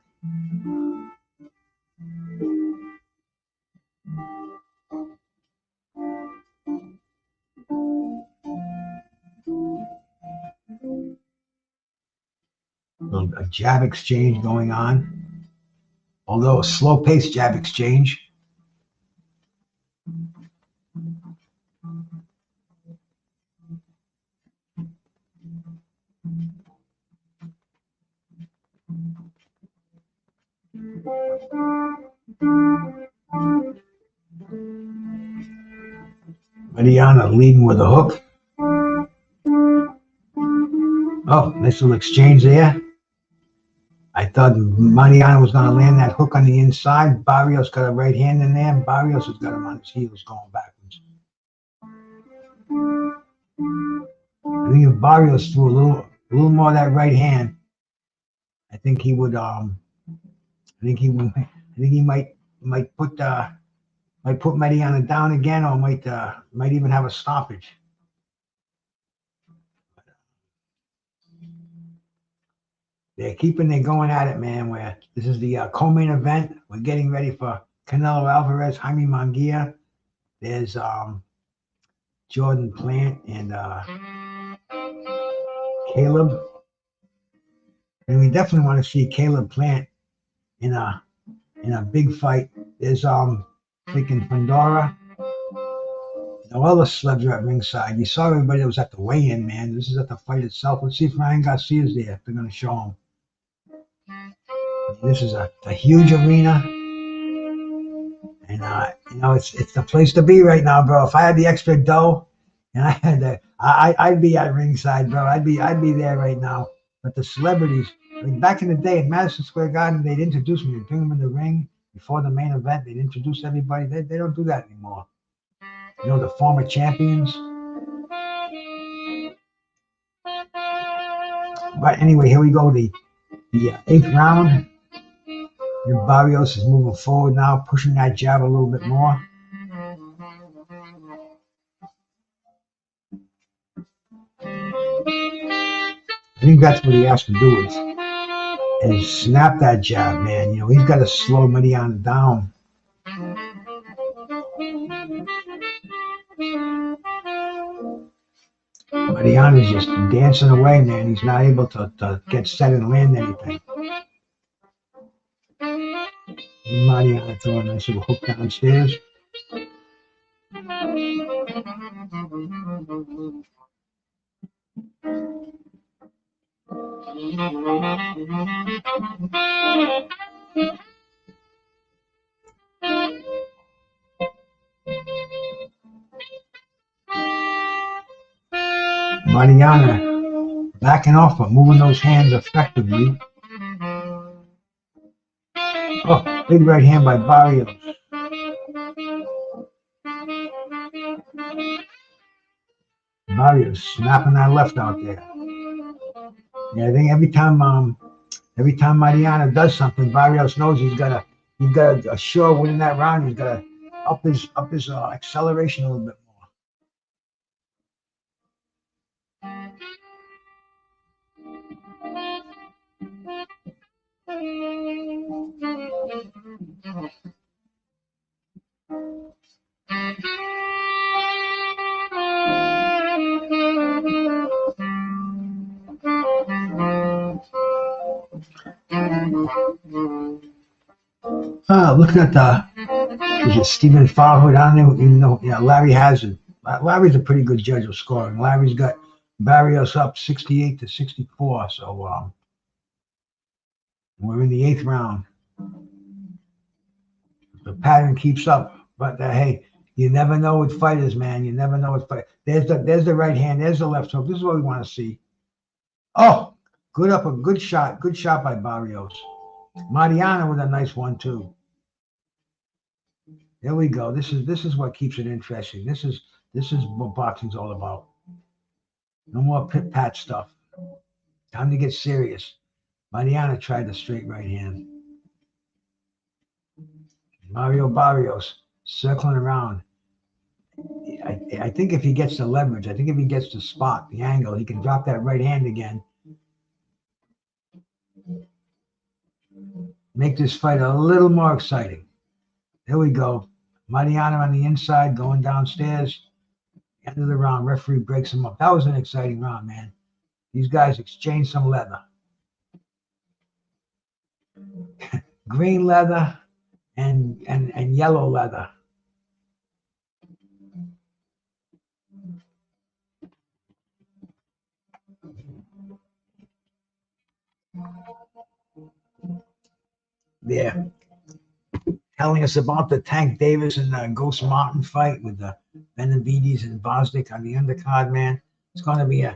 B: A jab exchange going on, although a slow-paced jab exchange. Maidana leading with a hook. Oh, nice little exchange there. I thought Maidana was going to land that hook on the inside. Barrios got a right hand in there. Barrios has got him on his heels going backwards. I think if Barrios threw a little more of that right hand, I think he would. I think he might put Maidana down again, or might even have a stoppage. They're going at it, man. Where this is the co-main event. We're getting ready for Canelo Alvarez, Jaime Munguia. There's Jordan Plant and Caleb. And we definitely want to see Caleb Plant in a big fight. There's freaking Pandora. All the celebs are at ringside. You saw everybody that was at the weigh-in, man. This is at the fight itself. Let's see if Ryan Garcia's there. If they're going to show him. This is a huge arena, and it's the place to be right now, bro. If I had the extra dough, and I had I'd be at ringside, bro. I'd be there right now. But the celebrities, like back in the day at Madison Square Garden, they'd introduce me. They'd bring them in the ring before the main event. They'd introduce everybody. They don't do that anymore. You know, the former champions. But anyway, here we go. The 8th round. And Barrios is moving forward now, pushing that jab a little bit more. I think that's what he has to do is snap that jab, man. You know, he's got to slow Maidana down. Maidana's just dancing away, man. He's not able to get set and land anything. Maidana throwing a nice little hook downstairs. Maidana backing off but moving those hands effectively. Oh, big right hand by Barrios. Barrios snapping that left out there. Yeah, I think every time Maidana does something, Barrios knows he's got to assure winning that round. He's got to up his acceleration a little bit more. Looking at is it Stephen Farhood on there? You know, yeah, Larry has it. Larry's a pretty good judge of scoring. Larry's got Barrios up 68-64. So we're in the 8th round. The pattern keeps up, but hey, you never know with fighters, man. You never know with fighters. There's the right hand. There's the left hook. This is what we want to see. Oh, good shot by Barrios. Maidana with a nice 1-2. There we go. This is what keeps it interesting. This is what boxing's all about. No more pit-pat stuff. Time to get serious. Maidana tried the straight right hand. Mario Barrios circling around. I think if he gets the leverage, I think if he gets the spot, the angle, he can drop that right hand again make this fight a little more exciting. There we go. Maidana on the inside, going downstairs. End of the round, referee breaks him up. That was an exciting round, man. These guys exchanged some leather. Green leather and yellow leather. There. Telling us about the Tank Davis and Ghost Martin fight with the Benavides and Bosnick on the undercard, man. It's going to be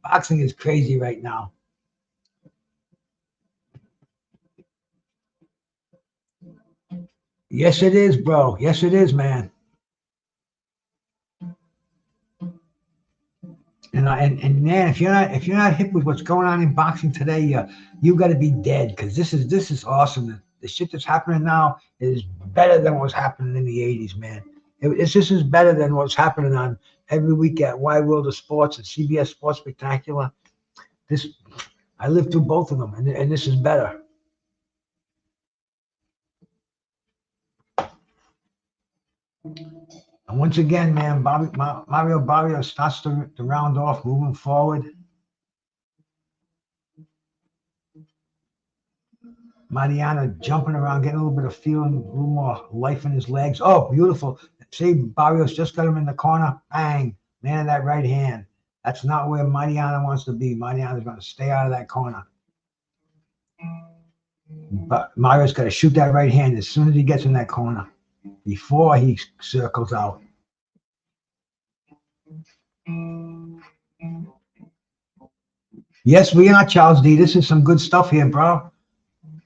B: boxing is crazy right now. Yes, it is, bro. Yes, it is, man. And man, if you're not hip with what's going on in boxing today, you got to be dead, because this is awesome. The shit that's happening now is better than what's happening in the 80s, man. It's just as better than what's happening on every week at Wide World of Sports and CBS Sports Spectacular. I lived through both of them, and this is better. And once again, man, Mario Barrios starts the round off, moving forward. Maidana jumping around, getting a little bit of feeling, a little more life in his legs. Oh, beautiful. See, Barrios just got him in the corner. Bang. Man of that right hand. That's not where Maidana wants to be. Maidana's going to stay out of that corner. But Mario's got to shoot that right hand as soon as he gets in that corner, before he circles out. Yes, we are, Charles D. This is some good stuff here, bro.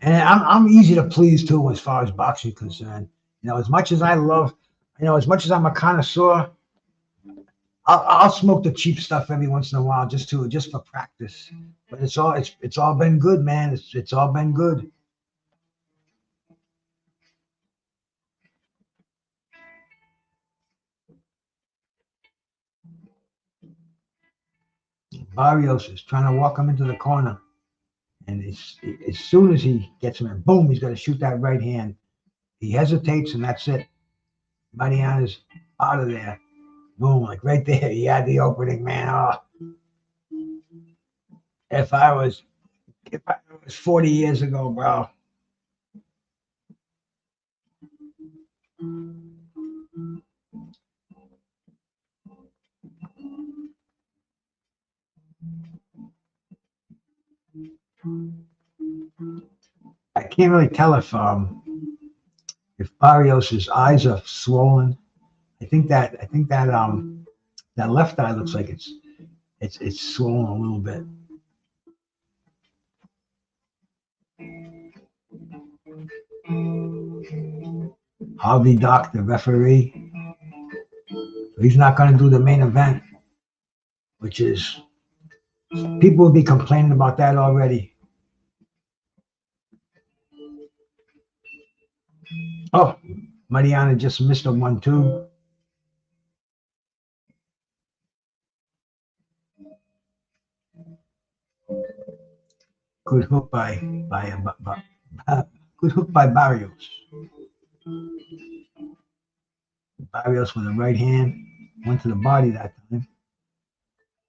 B: And I'm easy to please too, as far as boxing is concerned. As much as I love, as much as I'm a connoisseur, I'll smoke the cheap stuff every once in a while just for practice. But it's all been good, man. It's all been good. Barrios is trying to walk him into the corner. And as soon as he gets him in, boom, he's got to shoot that right hand. He hesitates, and that's it. Maidana's out of there. Boom, like right there. He had the opening, man. Oh. If I was 40 years ago, bro. I can't really tell if Barrios's eyes are swollen. I think that left eye looks like it's swollen a little bit. Harvey Dock, the referee, he's not going to do the main event, which is, people will be complaining about that already. Oh, Maidana just missed a 1-2. Good hook by Barrios. Barrios with a right hand, went to the body that time.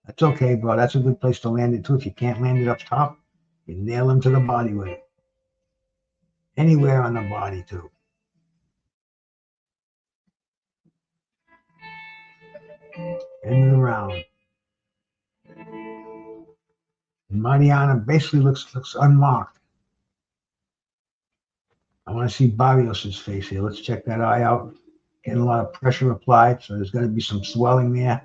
B: That's okay, bro. That's a good place to land it too. If you can't land it up top, you nail him to the body with it. Anywhere on the body too. End of the round. And Maidana basically looks unmarked. I want to see Barrios' face here. Let's check that eye out. Getting a lot of pressure applied, so there's going to be some swelling there.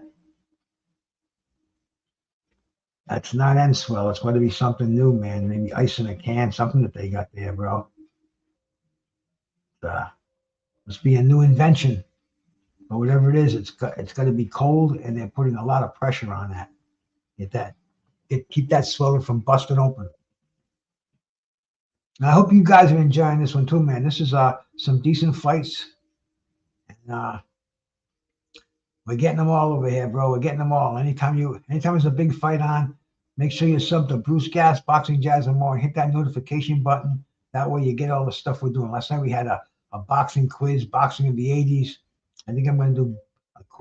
B: That's not end swell. It's going to be something new, man. Maybe ice in a can, something that they got there, bro. Must be a new invention. But whatever it is, it's got to be cold, and they're putting a lot of pressure on that. Keep that swelling from busting open. And I hope you guys are enjoying this one too, man. This is some decent fights. And we're getting them all over here, bro. We're getting them all. Anytime there's a big fight on, make sure you sub to Brucegas, Boxing Jazz and More. Hit that notification button. That way you get all the stuff we're doing. Last night we had a boxing quiz, boxing of the 80s. I think I'm going to do,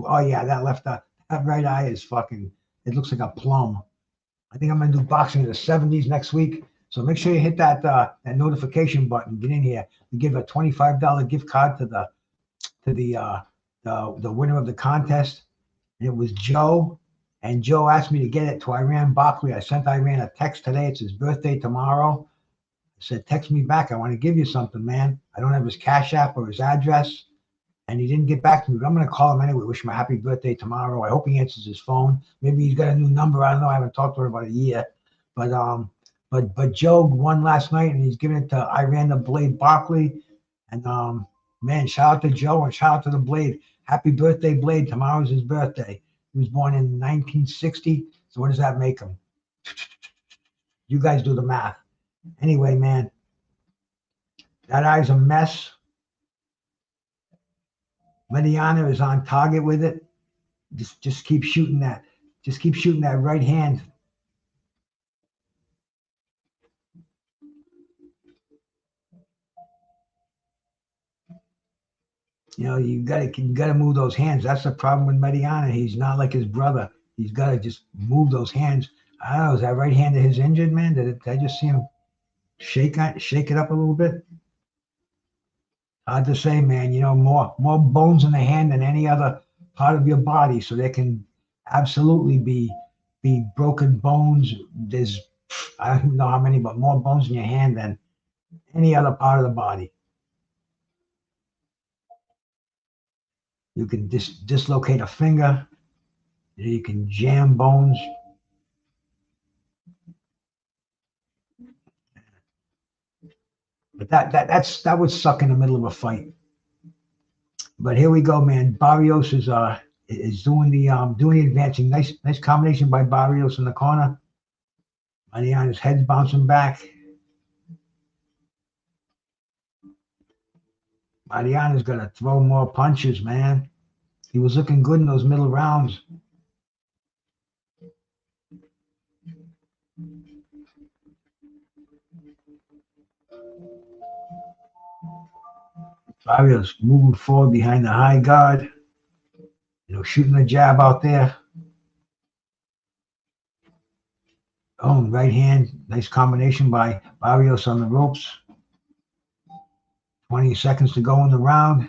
B: oh yeah, that left eye, that right eye is fucking, it looks like a plum. I think I'm going to do boxing of the 70s next week. So make sure you hit that that notification button. Get in here. We give a $25 gift card to the winner of the contest. And it was Joe. And Joe asked me to get it to Iran Barkley. I sent Iran a text today. It's his birthday tomorrow. I said, text me back. I want to give you something, man. I don't have his Cash App or his address. And he didn't get back to me. But I'm going to call him anyway. Wish him a happy birthday tomorrow. I hope he answers his phone. Maybe he's got a new number. I don't know. I haven't talked to him about a year. But Joe won last night, and he's giving it to Iran the Blade Barkley. And man, shout out to Joe and shout out to the Blade. Happy birthday, Blade. Tomorrow's his birthday. He was born in 1960. So what does that make him? You guys do the math. Anyway, man, that eye's a mess. Maidana is on target with it. Just keep shooting that. Just keep shooting that right hand. You know, you gotta move those hands. That's the problem with Maidana. He's not like his brother. He's got to just move those hands. I don't know. Is that right hand of his injured, man? Did I just see him shake it up a little bit? Hard to say, man. You know, more bones in the hand than any other part of your body, so there can absolutely be broken bones. There's, I don't even know how many, but more bones in your hand than any other part of the body. You can dislocate a finger. You can jam bones. But that would suck in the middle of a fight. But here we go, man. Barrios is doing the advancing. Nice combination by Barrios in the corner. Maidana's head's bouncing back. Maidana's gonna throw more punches, man. He was looking good in those middle rounds. Barrios moving forward behind the high guard. You know, shooting a jab out there. Oh, right hand. Nice combination by Barrios on the ropes. 20 seconds to go in the round.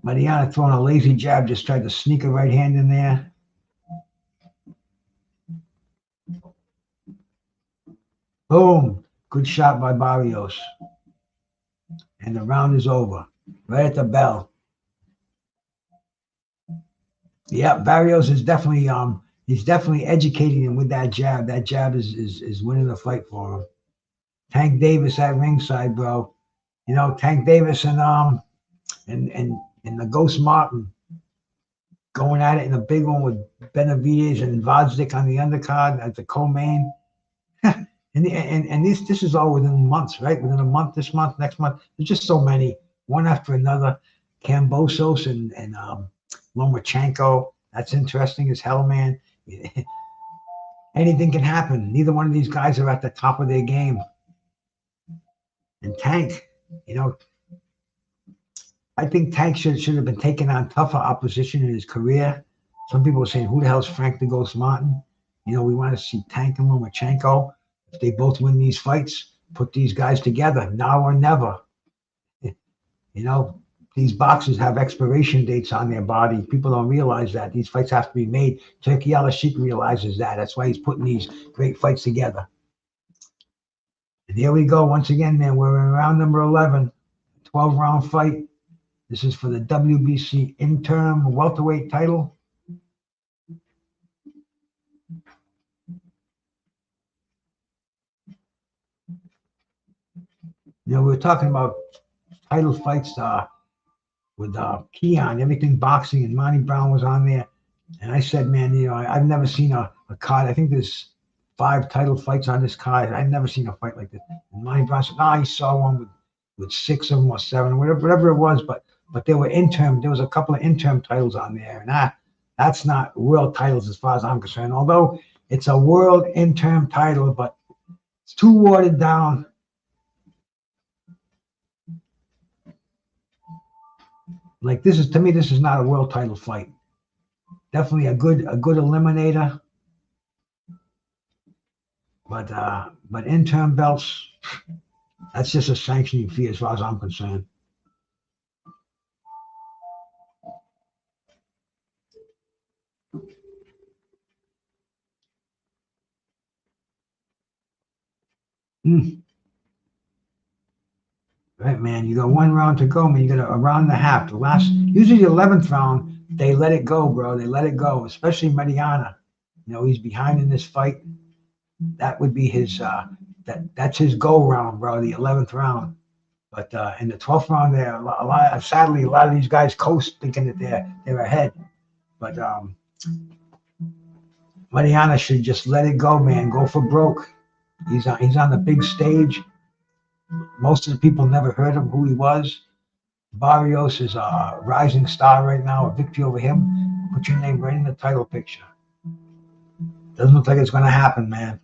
B: Maidana throwing a lazy jab, just tried to sneak a right hand in there. Boom. Good shot by Barrios. And the round is over. Right at the bell. Yeah, Barrios is definitely he's definitely educating him with that jab. That jab is winning the fight for him. Tank Davis at ringside, bro. You know, Tank Davis and the Ghost Martin going at it in a big one with Benavidez and Vodzik on the undercard at the co-main. And this is all within months, right? Within a month, this month, next month. There's just so many, one after another. Kambosos and Lomachenko. That's interesting as hell, man. Anything can happen. Neither one of these guys are at the top of their game. And Tank, you know, I think Tank should have been taking on tougher opposition in his career. Some people are saying, who the hell is Frank the Ghost Martin? You know, we want to see Tank and Lomachenko. If they both win these fights, put these guys together, now or never. You know, these boxers have expiration dates on their body. People don't realize that. These fights have to be made. Turki Al-Sheikh realizes that. That's why he's putting these great fights together. And here we go. Once again, man, we're in round number 11, 12-round fight. This is for the WBC interim welterweight title. You know, we were talking about title fights with Keon, everything boxing, and Monty Brown was on there. And I said, man, you know, I've never seen a card. I think there's 5 title fights on this card. I've never seen a fight like this. And Monty Brown said, he saw one with 6 of them or 7, whatever it was. But they were interim. There was a couple of interim titles on there. And that's not world titles as far as I'm concerned. Although It's a world interim title, but it's too watered down. Like this is, to me, this is not a world title fight. Definitely a good eliminator. But interim belts, that's just a sanctioning fee as far as I'm concerned. Right, man. You got one round to go, man. You got a round and a half. Usually the 11th round, they let it go, bro. They let it go, especially Maidana. You know, he's behind in this fight. That would be his, that's his go round, bro, the 11th round. But in the 12th round, sadly, a lot of these guys coast thinking that they're ahead. But Maidana should just let it go, man. Go for broke. He's on the big stage. Most of the people never heard of who he was. Barrios is a rising star right now. A victory over him. Put your name right in the title picture. Doesn't look like it's going to happen, man.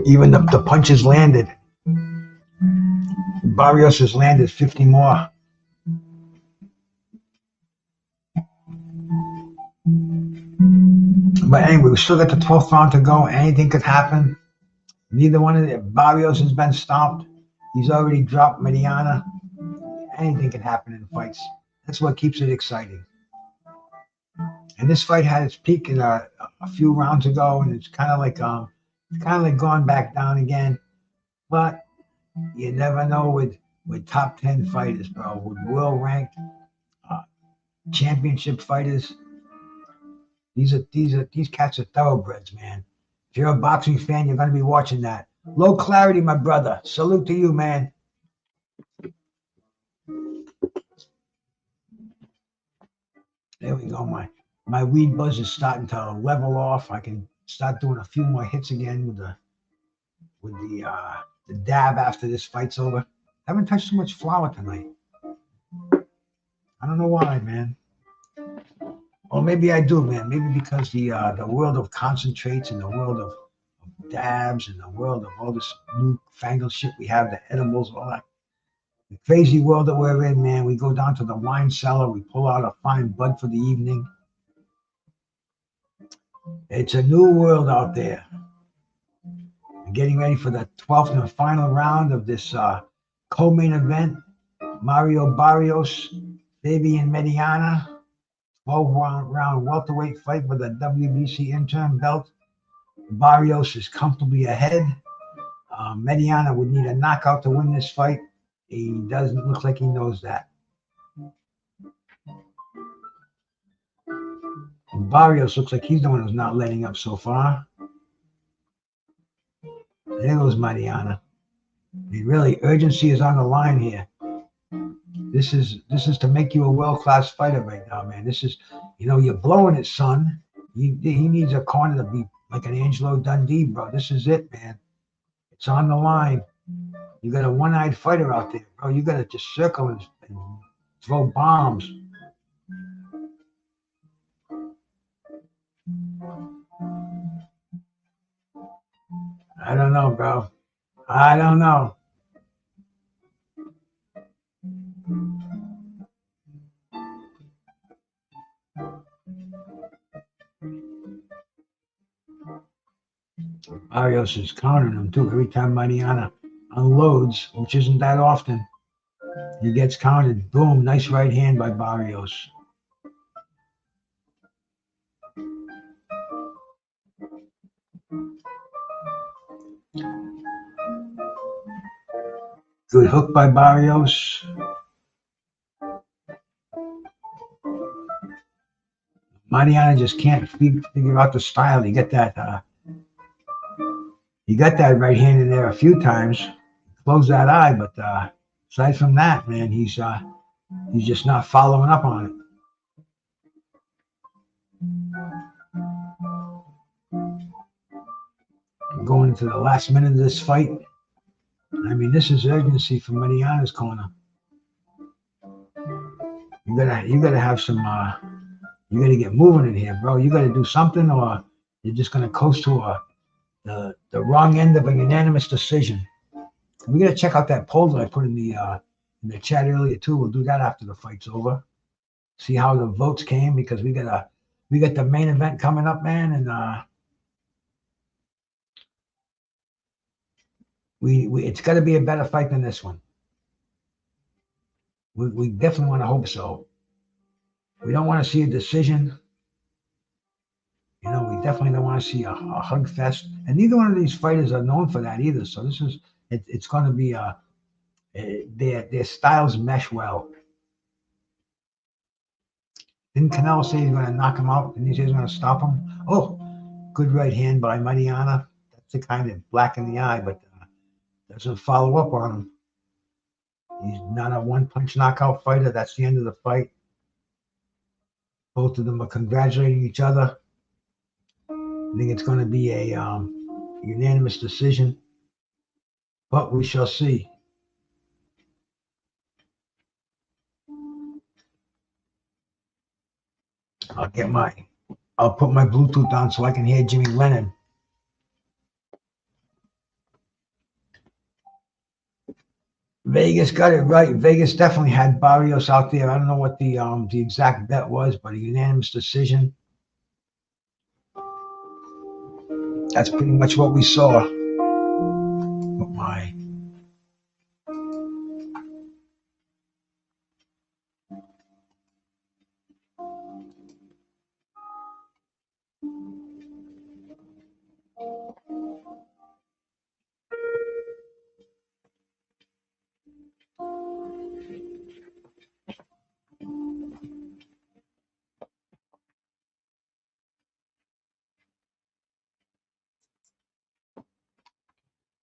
B: Even the punches landed. Barrios has landed 50 more. But anyway, we still got the 12th round to go. Anything could happen. Neither one of the Barrios has been stopped. He's already dropped Maidana. Anything can happen in fights. That's what keeps it exciting. And this fight had its peak in a few rounds ago, and it's kind of like gone back down again. But you never know with top 10 fighters, bro. With world-ranked championship fighters. These cats are thoroughbreds, man. If you're a boxing fan, you're going to be watching that. Low clarity, my brother. Salute to you, man. There we go. My weed buzz is starting to level off. I can start doing a few more hits again with the dab after this fight's over. I haven't touched too much flour tonight. I don't know why, man. Or maybe I do, man. Maybe because the world of concentrates and the world of dabs and the world of all this newfangled shit we have, the edibles, all that. The crazy world that we're in, man. We go down to the wine cellar. We pull out a fine bud for the evening. It's a new world out there. We're getting ready for the 12th and final round of this co-main event. Mario Barrios, Fabian Maidana. 12-round welterweight fight for the WBC interim belt. Barrios is comfortably ahead. Maidana would need a knockout to win this fight. He doesn't look like he knows that. And Barrios looks like he's the one who's not letting up so far. There goes Maidana. Really, urgency is on the line here. This is to make you a world-class fighter right now, man. This is, you're blowing it, son. He needs a corner to be like an Angelo Dundee, bro. This is it, man. It's on the line. You got a one-eyed fighter out there, bro. You got to just circle and throw bombs. I don't know, bro. I don't know. Barrios is countering him too. Every time Maidana unloads, which isn't that often, he gets counted. Boom, nice right hand by Barrios. Good hook by Barrios. Maidana just can't figure out the style. You get that right hand in there a few times. Close that eye, but aside from that, man, he's just not following up on it. going into the last minute of this fight. I mean, this is urgency from Maidana's corner. You gotta have some. You gotta get moving in here, bro. You gotta do something, or you're just gonna coast to the wrong end of a unanimous decision. We gotta check out that poll that I put in the chat earlier too. We'll do that after the fight's over. See how the votes came, because we got the main event coming up, man, and it's got to be a better fight than this one. We definitely want to hope so. We don't want to see a decision. You know, we definitely don't want to see a hug fest, and neither one of these fighters are known for that either. So this is it's going to be their styles mesh well. Didn't Canelo say he's going to knock him out, and he says he's going to stop him? Oh, good right hand by Maidana. That's the kind of black in the eye, but doesn't follow up on him. He's not a one-punch knockout fighter. That's the end of the fight. Both of them are congratulating each other. I think it's going to be a unanimous decision, but we shall see. I'll put my Bluetooth on so I can hear Jimmy Lennon. Vegas got it right. Vegas definitely had Barrios out there. I don't know what the exact bet was, but a unanimous decision. That's pretty much what we saw. Oh my.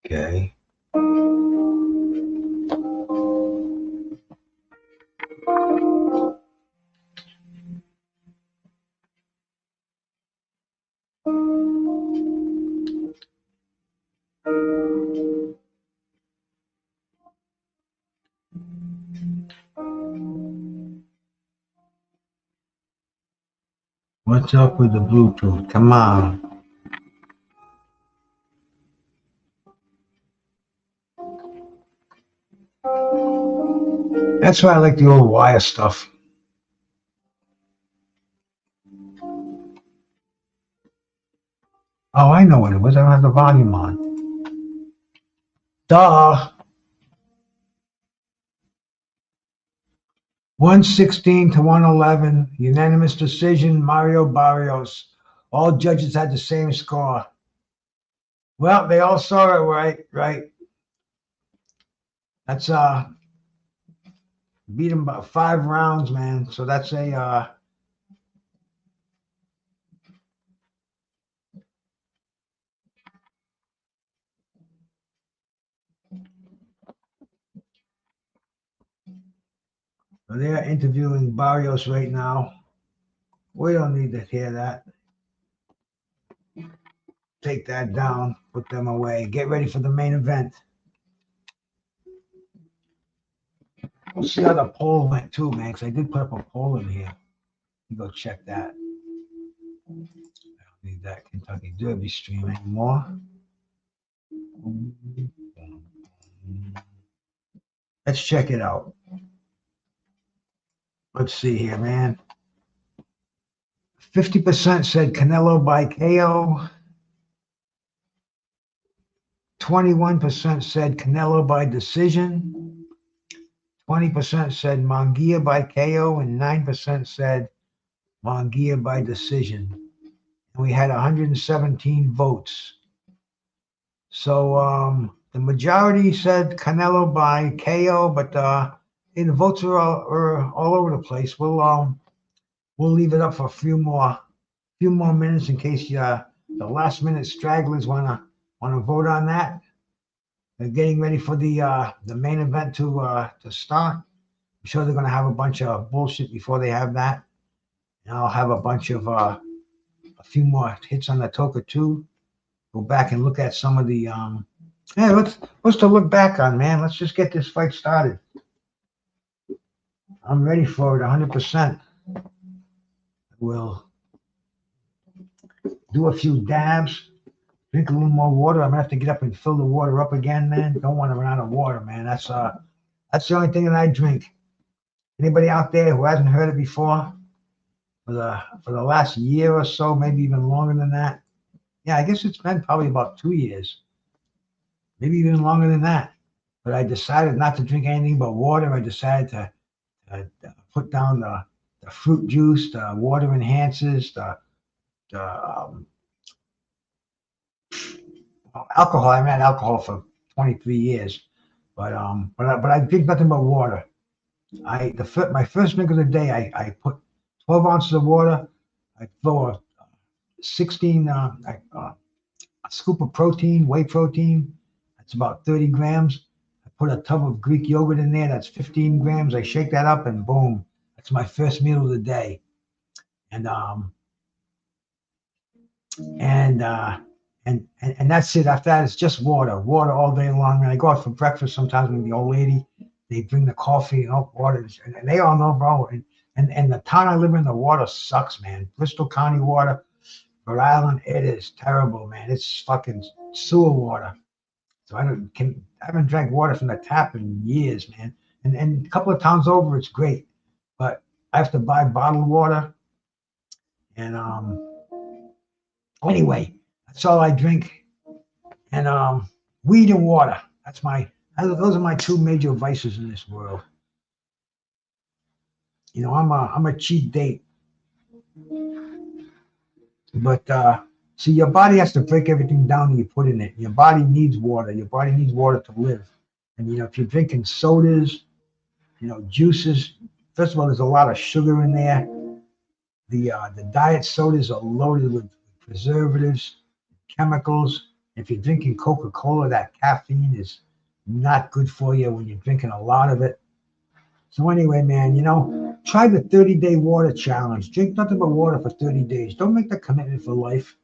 B: Okay. What's up with the Bluetooth? Come on. That's why I like the old wire stuff. Oh, I know what it was. I don't have the volume on. Duh. 116 to 111. Unanimous decision, Mario Barrios. All judges had the same score. Well, they all saw it right. That's beat him by 5 rounds, man. So that's a they're interviewing Barrios right now. We don't need to hear that. Take that down, put them away. Get ready for the main event. We'll see how the poll went too, man, because I did put up a poll in here. You go check that. I don't need that Kentucky Derby stream anymore. Let's check it out. Let's see here, man. 50% said Canelo by KO. 21% said Canelo by decision. 20% said Munguia by KO, and 9% said Munguia by decision. And we had 117 votes. So the majority said Canelo by KO, but the votes are all over the place. We'll leave it up for a few more minutes in case the last minute stragglers want to vote on that. They're getting ready for the main event to start. I'm sure they're going to have a bunch of bullshit before they have that. And I'll have a bunch of a few more hits on the Toka too. go back and look at some of the yeah, what's to look back on, man? Let's just get this fight started. I'm ready for it 100%. We'll do a few dabs, drink a little more water. I'm gonna have to get up and fill the water up again, man. Don't want to run out of water, man. That's the only thing that I drink. Anybody out there who hasn't heard it before, for the last year or so, maybe even longer than that. Yeah, I guess it's been probably about 2 years, maybe even longer than that. But I decided not to drink anything but water. I decided to put down the fruit juice, the water enhancers, the alcohol. I haven't had alcohol for 23 years, but I drink nothing but water. My first drink of the day, I put 12 ounces of water. I throw a 16 a scoop of protein, whey protein. That's about 30 grams. I put a tub of Greek yogurt in there. That's 15 grams. I shake that up and boom, that's my first meal of the day. And that's it. After that, it's just water all day long. And I go out for breakfast sometimes with the old lady. They bring the coffee and water, and they all know, bro. And the town I live in, the water sucks, man. Bristol County water, Rhode Island, it is terrible, man. It's fucking sewer water. So I haven't drank water from the tap in years, man. And a couple of towns over, it's great, but I have to buy bottled water. And anyway, that's all I drink. And weed and water. Those are my two major vices in this world. You know, I'm a cheap date. But see, your body has to break everything down that you put in it. Your body needs water. Your body needs water to live. And you know, if you're drinking sodas, you know, juices, first of all, there's a lot of sugar in there. The diet sodas are loaded with preservatives, chemicals. If you're drinking Coca-Cola, that caffeine is not good for you when you're drinking a lot of it. So anyway, man, you know, try the 30-day water challenge. Drink nothing but water for 30 days. Don't make the commitment for life.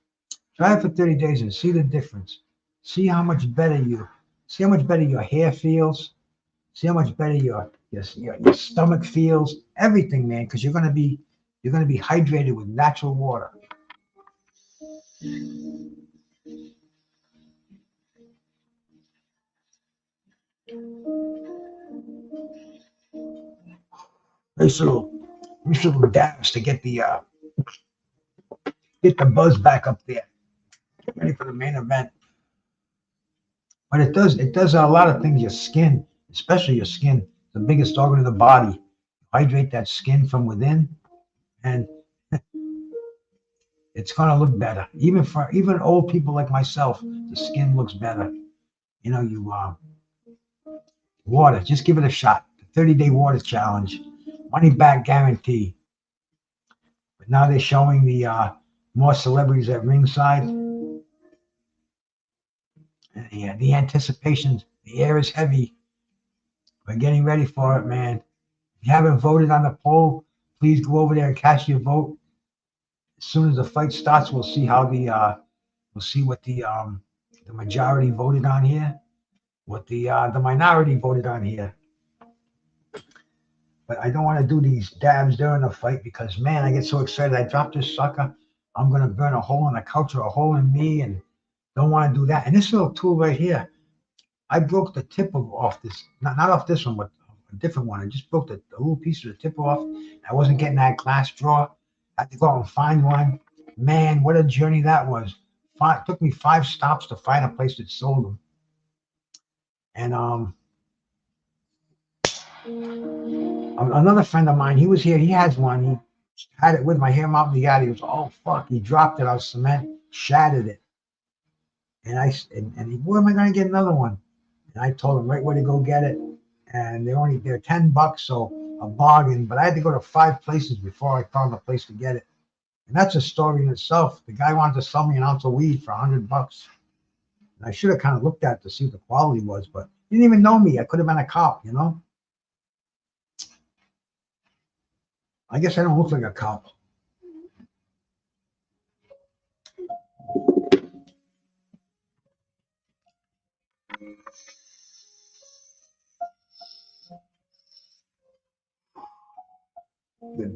B: Try it for 30 days and see the difference. See how much better your hair feels. See how much better your stomach feels. Everything, man, because you're gonna be hydrated with natural water. Nice little dabs to get the buzz back up there. Get ready for the main event. But it does a lot of things. Your skin, especially your skin, the biggest organ of the body. Hydrate that skin from within, and it's gonna look better. Even old people like myself, the skin looks better. You know, water. Just give it a shot. The 30-day water challenge, money back guarantee. But now they're showing the more celebrities at ringside. And the anticipation, the air is heavy. We're getting ready for it, man. If you haven't voted on the poll, please go over there and cast your vote. As soon as the fight starts, we'll see what the majority voted on here, what the minority voted on here. But I don't want to do these dabs during the fight because, man, I get so excited. I drop this sucker. I'm going to burn a hole in the couch or a hole in me, and don't want to do that. And this little tool right here, I broke the tip off this, not off this one, but a different one. I just broke the little piece of the tip off. I wasn't getting that glass drawer. I had to go out and find one. Man, what a journey that was. It took me 5 stops to find a place that sold them. And another friend of mine, he was here. He has one. He had it with my hair out in the yard. He was, oh fuck! He dropped it on cement, shattered it. And he, where am I going to get another one? And I told him right where to go get it. And they're $10, so a bargain. But I had to go to 5 places before I found a place to get it. And that's a story in itself. The guy wanted to sell me an ounce of weed for $100. And I should have kind of looked at it to see what the quality was, but he didn't even know me. I could have been a cop, you know? I guess I don't look like a cop.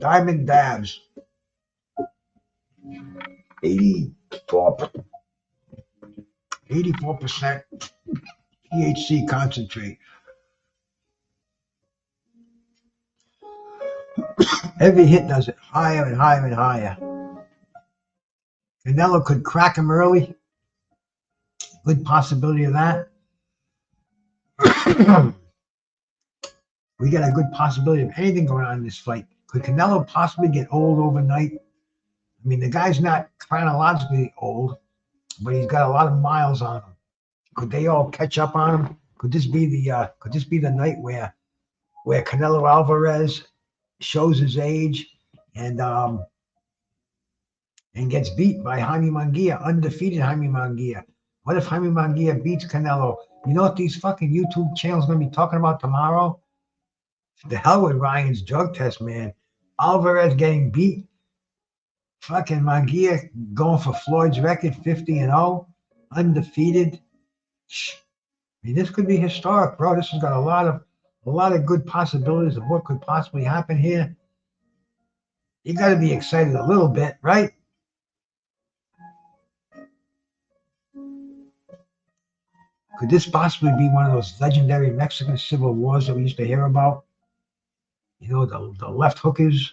B: Diamond Dabs. 84% THC concentrate. Every hit does it higher and higher and higher. Canelo could crack him early. Good possibility of that. We got a good possibility of anything going on in this fight. Could Canelo possibly get old overnight? I mean, the guy's not chronologically old, but he's got a lot of miles on him. Could they all catch up on him? Could this be the night where Canelo Alvarez shows his age and gets beat by Jaime Munguia, undefeated Jaime Munguia? What if Jaime Munguia beats Canelo? You know what these fucking YouTube channels going to be talking about tomorrow? The hell with Ryan's drug test, man. Alvarez getting beat. Fucking Munguia going for Floyd's record, 50-0, undefeated. I mean, this could be historic, bro. This has got a lot of good possibilities of what could possibly happen here. You got to be excited a little bit, right? Could this possibly be one of those legendary Mexican civil wars that we used to hear about? You know, the left hookers.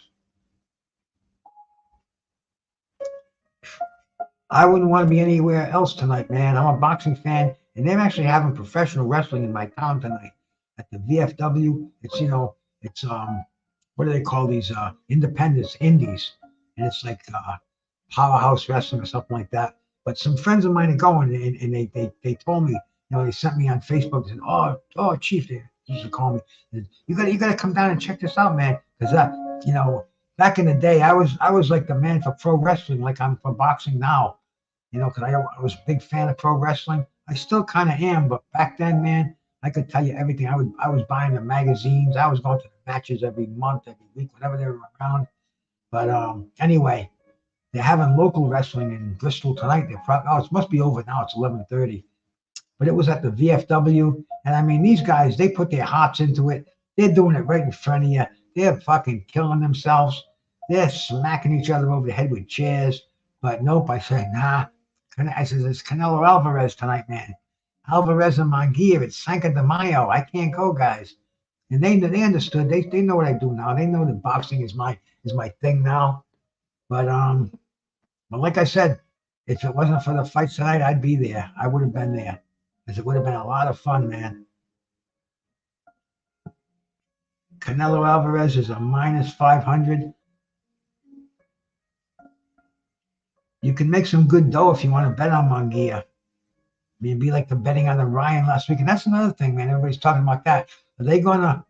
B: I wouldn't want to be anywhere else tonight, man. I'm a boxing fan, and they're actually having professional wrestling in my town tonight at the VFW. It's, you know, it's what do they call these independents, indies, and it's like powerhouse wrestling or something like that. But some friends of mine are going, and they told me, you know, they sent me on Facebook. They said, oh, Chief, they used to call me. You gotta come down and check this out, man, because you know, back in the day, I was like the man for pro wrestling, like I'm for boxing now. You know, because I was a big fan of pro wrestling. I still kind of am, but back then, man, I could tell you everything. I was buying the magazines. I was going to the matches every month, every week, whenever they were around. But anyway, they're having local wrestling in Bristol tonight. It must be over now. It's 11:30. But it was at the VFW, and I mean, these guys, they put their hearts into it. They're doing it right in front of you. They're fucking killing themselves. They're smacking each other over the head with chairs. But nope, I say, nah. I said, it's Canelo Alvarez tonight, man. Alvarez and Munguia. It's Cinco de Mayo. I can't go, guys. And they understood. They know what I do now. They know that boxing is my thing now. But like I said, if it wasn't for the fights tonight, I'd be there. I would have been there, because it would have been a lot of fun, man. Canelo Alvarez is a minus 500. You can make some good dough if you want to bet on Munguia. I mean, it'd be like the betting on the Ryan last week, and that's another thing, man. Everybody's talking about that. Are they gonna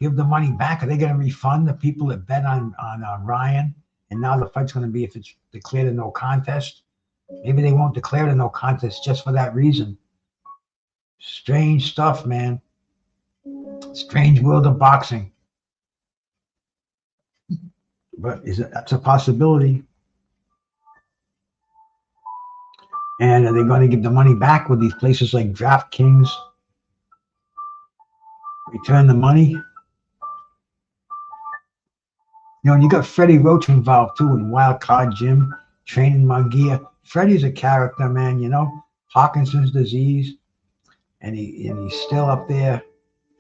B: give the money back? Are they gonna refund the people that bet on Ryan? And now the fight's gonna be, if it's declared a no contest. Maybe they won't declare it a no contest just for that reason. Strange stuff, man. Strange world of boxing. But that's a possibility. And are they going to give the money back with these places like DraftKings? Return the money? You know, and you got Freddie Roach involved too in Wild Card Gym, training Munguia. Freddie's a character, man, you know, Parkinson's disease. And he's still up there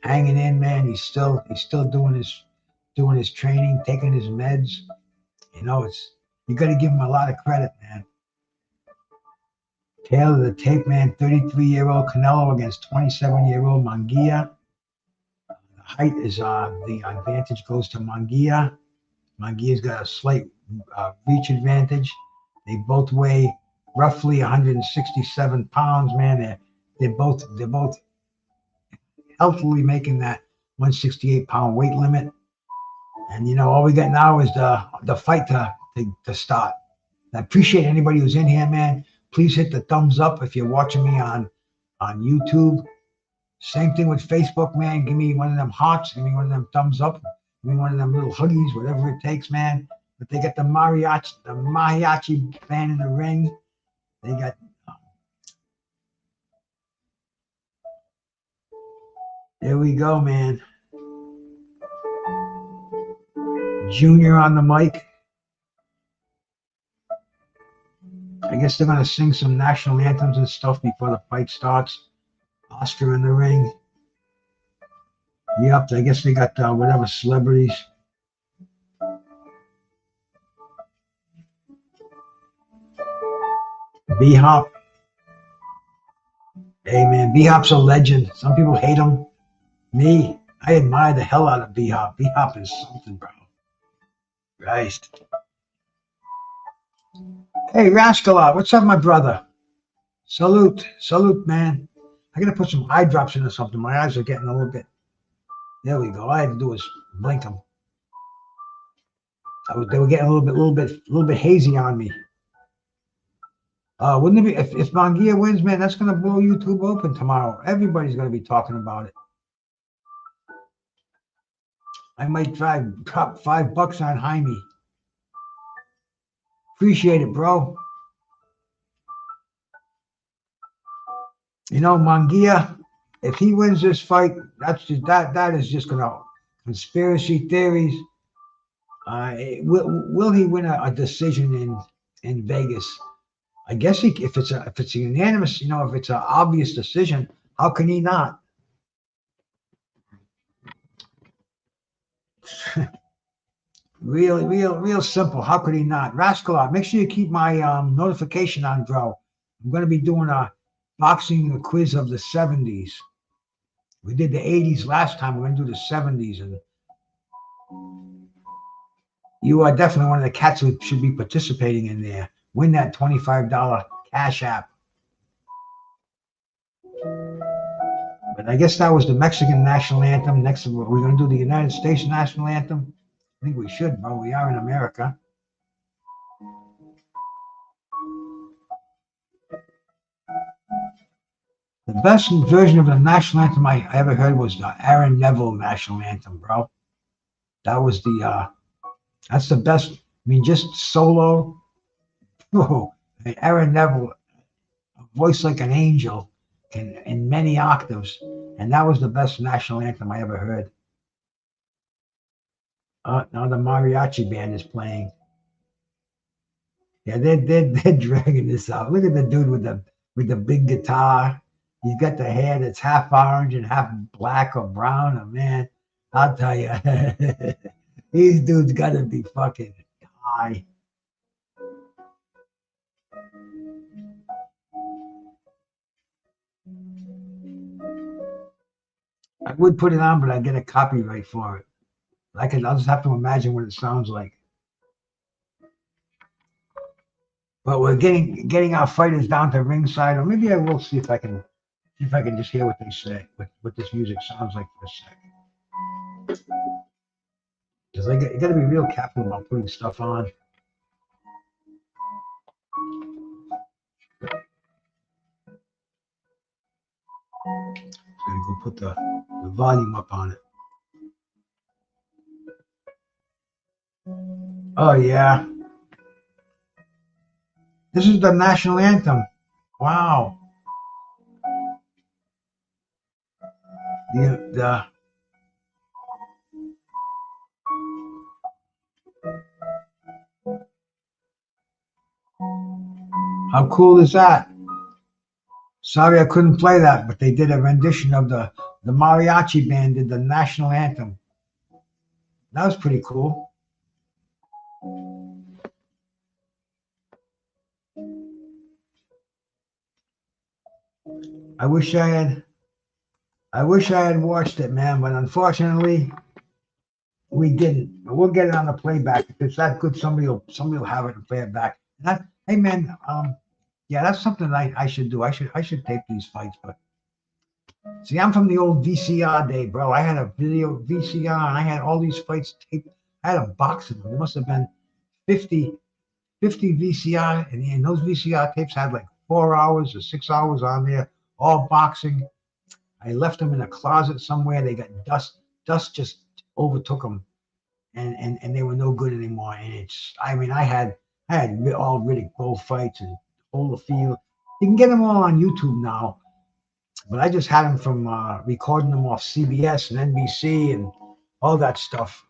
B: hanging in, man. He's still doing his training, taking his meds. You know, you got to give him a lot of credit, man. Tail of the tape, man. 33-year-old Canelo against 27-year-old Munguia. The height is the advantage goes to Munguia. Munguia's got a slight reach advantage. They both weigh roughly 167 pounds, man. They're both healthily making that 168-pound weight limit. And you know, all we got now is the fight to start. I appreciate anybody who's in here, man. Please hit the thumbs up if you're watching me on YouTube. Same thing with Facebook, man. Give me one of them hearts. Give me one of them thumbs up. Give me one of them little huggies, whatever it takes, man. But they got the mariachi band in the ring. They got there we go, man. Junior on the mic. I guess they're going to sing some national anthems and stuff before the fight starts. Oscar in the ring. Yep, I guess they got whatever celebrities. B-Hop. Hey, man, B-Hop's a legend. Some people hate him. Me, I admire the hell out of B-Hop. B-Hop is something, bro. Christ. Hey, Rascalot, what's up, my brother? Salute, man. I gotta put some eye drops in or something. My eyes are getting a little bit. There we go. All I had to do was blink them. They were getting a little bit hazy on me. Wouldn't it be if Munguia wins, man? That's gonna blow YouTube open tomorrow. Everybody's gonna be talking about it. I might drop $5 on Jaime. Appreciate it, bro. You know, Munguia, if he wins this fight, that is just gonna conspiracy theories. Will he win a decision in Vegas? I guess if it's a unanimous, you know, if it's an obvious decision, how can he not? Real simple. How could he not? Rascalot, make sure you keep my notification on, bro. I'm going to be doing a boxing quiz of the 70s. We did the 80s last time. We're going to do the 70s. And you are definitely one of the cats who should be participating in there. Win that $25 cash app. But I guess that was the Mexican national anthem. Next, we're going to do the United States national anthem. I think we should, bro. We are in America. The best version of the national anthem I ever heard was the Aaron Neville national anthem, bro. That was that's the best. I mean, just solo. Oh, Aaron Neville, a voice like an angel, in many octaves, and that was the best national anthem I ever heard. Now the mariachi band is playing. Yeah, they're dragging this out. Look at the dude with the big guitar. He's got the hair that's half orange and half black or brown. And man, I'll tell you, these dudes gotta be fucking high. I would put it on, but I'd get a copyright for it. I'll just have to imagine what it sounds like. But we're getting our fighters down to ringside, or maybe I will see if I can just hear what they say, what this music sounds like for a second. Because you got to be real careful about putting stuff on. Gonna go put the volume up on it. Oh yeah. This is the national anthem. Wow. How cool is that? Sorry I couldn't play that, but they did a rendition of the mariachi band did the national anthem. That was pretty cool. I wish I had watched it, man, but unfortunately we didn't. But we'll get it on the playback. If it's that good, somebody will have it and play it back. Hey man, yeah, that's something I should do. I should tape these fights, but see, I'm from the old VCR day, bro. I had a video VCR and I had all these fights taped. I had a box of them. There must have been 50 VCR, and those VCR tapes had like 4 hours or 6 hours on there, all boxing. I left them in a closet somewhere. They got dust just overtook them, and they were no good anymore. And I had all Riddick Bowe fights and Holyfield. You can get them all on YouTube now, but I just had them from recording them off CBS and NBC and all that stuff.